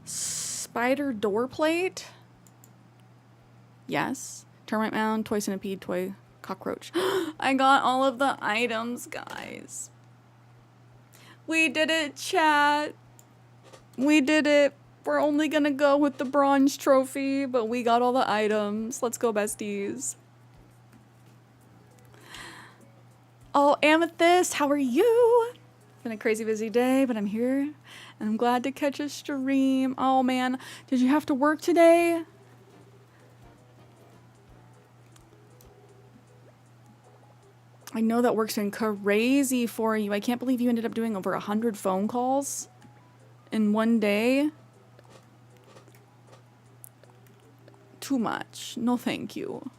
Spider door plate. Yes. Termite mound, toy centipede, toy cockroach. I got all of the items, guys. We did it, chat. We did it. We're only gonna go with the bronze trophy, but we got all the items. Let's go, besties. Oh, Amethyst, how are you? Been a crazy busy day, but I'm here, and I'm glad to catch a stream. Oh, man. Did you have to work today? I know that work's been crazy for you. I can't believe you ended up doing over 100 phone calls in one day. Too much. No, thank you.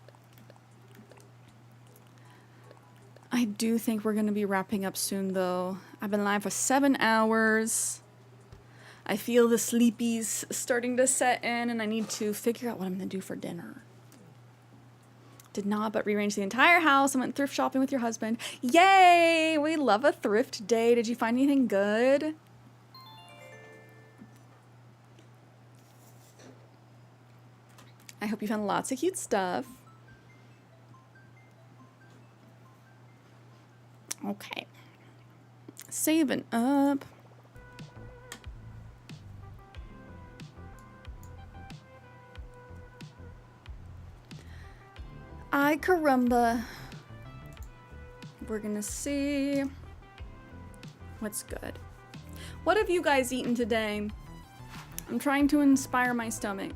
I do think we're going to be wrapping up soon, though. I've been live for 7 hours. I feel the sleepies starting to set in, and I need to figure out what I'm going to do for dinner. Did not, but rearrange the entire house and went thrift shopping with your husband. Yay! We love a thrift day. Did you find anything good? I hope you found lots of cute stuff. Okay. Saving up. Ay, caramba. We're gonna see what's good. What have you guys eaten today? I'm trying to inspire my stomach.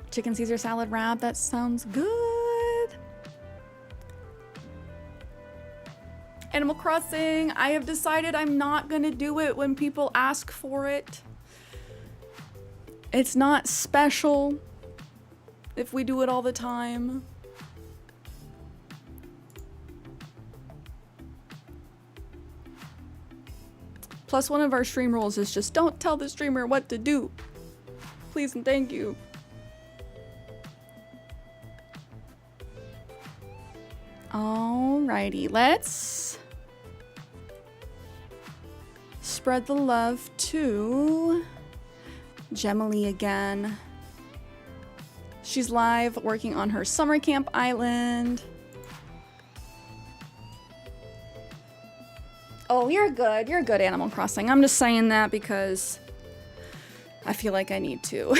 Chicken Caesar salad wrap, that sounds good. Animal Crossing, I have decided I'm not gonna do it when people ask for it. It's not special if we do it all the time. Plus, one of our stream rules is just don't tell the streamer what to do. Please and thank you. Alrighty, let's spread the love to Gemily again. She's live working on her summer camp island. Oh, you're good. You're good, Animal Crossing. I'm just saying that because I feel like I need to.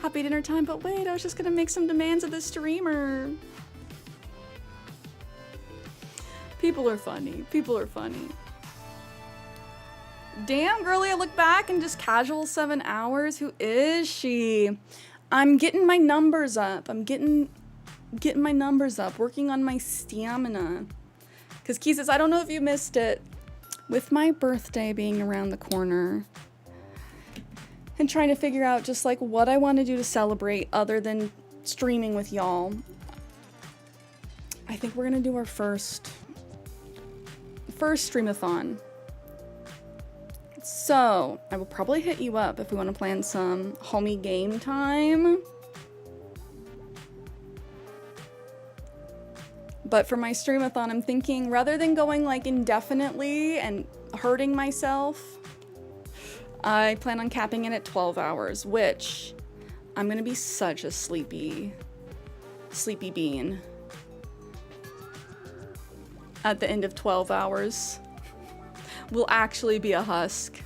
Happy dinner time, but wait, I was just gonna make some demands of the streamer. People are funny. People are funny. Damn, girlie, I look back and just casual 7 hours. Who is she? I'm getting my numbers up. I'm getting my numbers up, working on my stamina. Because Key says, I don't know if you missed it. With my birthday being around the corner and trying to figure out just like what I want to do to celebrate other than streaming with y'all, I think we're going to do our first streamathon. So, I will probably hit you up if we want to plan some homie game time. But for my streamathon, I'm thinking rather than going like indefinitely and hurting myself, I plan on capping it at 12 hours, which I'm gonna be such a sleepy bean at the end of 12 hours. Will actually be a husk.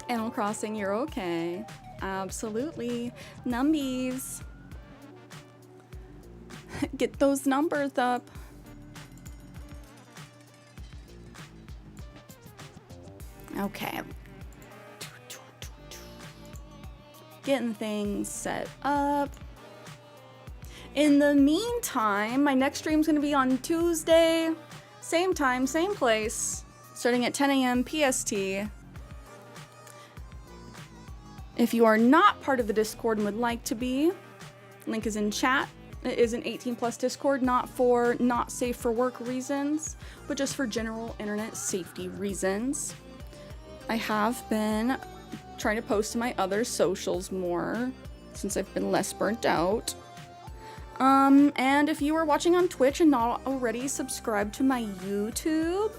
Animal Crossing, you're okay. Absolutely. Numbies. Get those numbers up. Okay. Getting things set up. In the meantime, my next stream's gonna be on Tuesday. Same time, same place. Starting at 10 a.m. PST. If you are not part of the Discord and would like to be, link is in chat. It is an 18+ Discord, not safe for work reasons, but just for general internet safety reasons. I have been trying to post to my other socials more since I've been less burnt out. And if you are watching on Twitch and not already subscribed to my YouTube,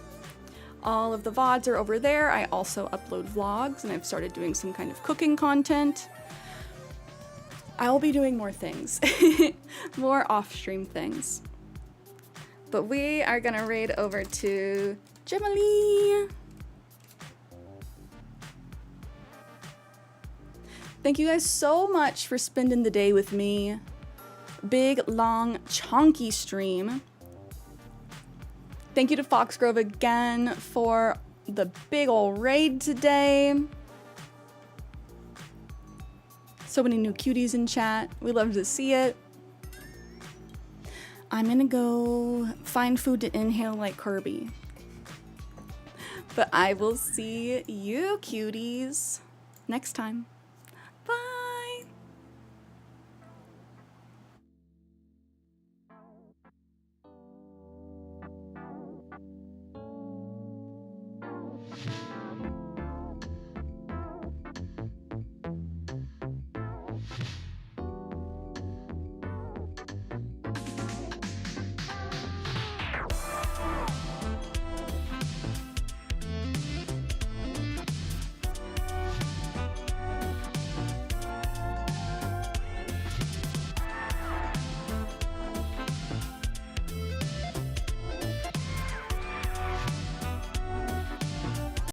all of the VODs are over there. I also upload vlogs and I've started doing some kind of cooking content. I'll be doing more things, more off-stream things. But we are gonna raid over to Jimily. Thank you guys so much for spending the day with me. Big, long, chunky stream. Thank you to Foxgrove again for the big ol' raid today. So many new cuties in chat. We love to see it. I'm gonna go find food to inhale like Kirby. But I will see you cuties next time.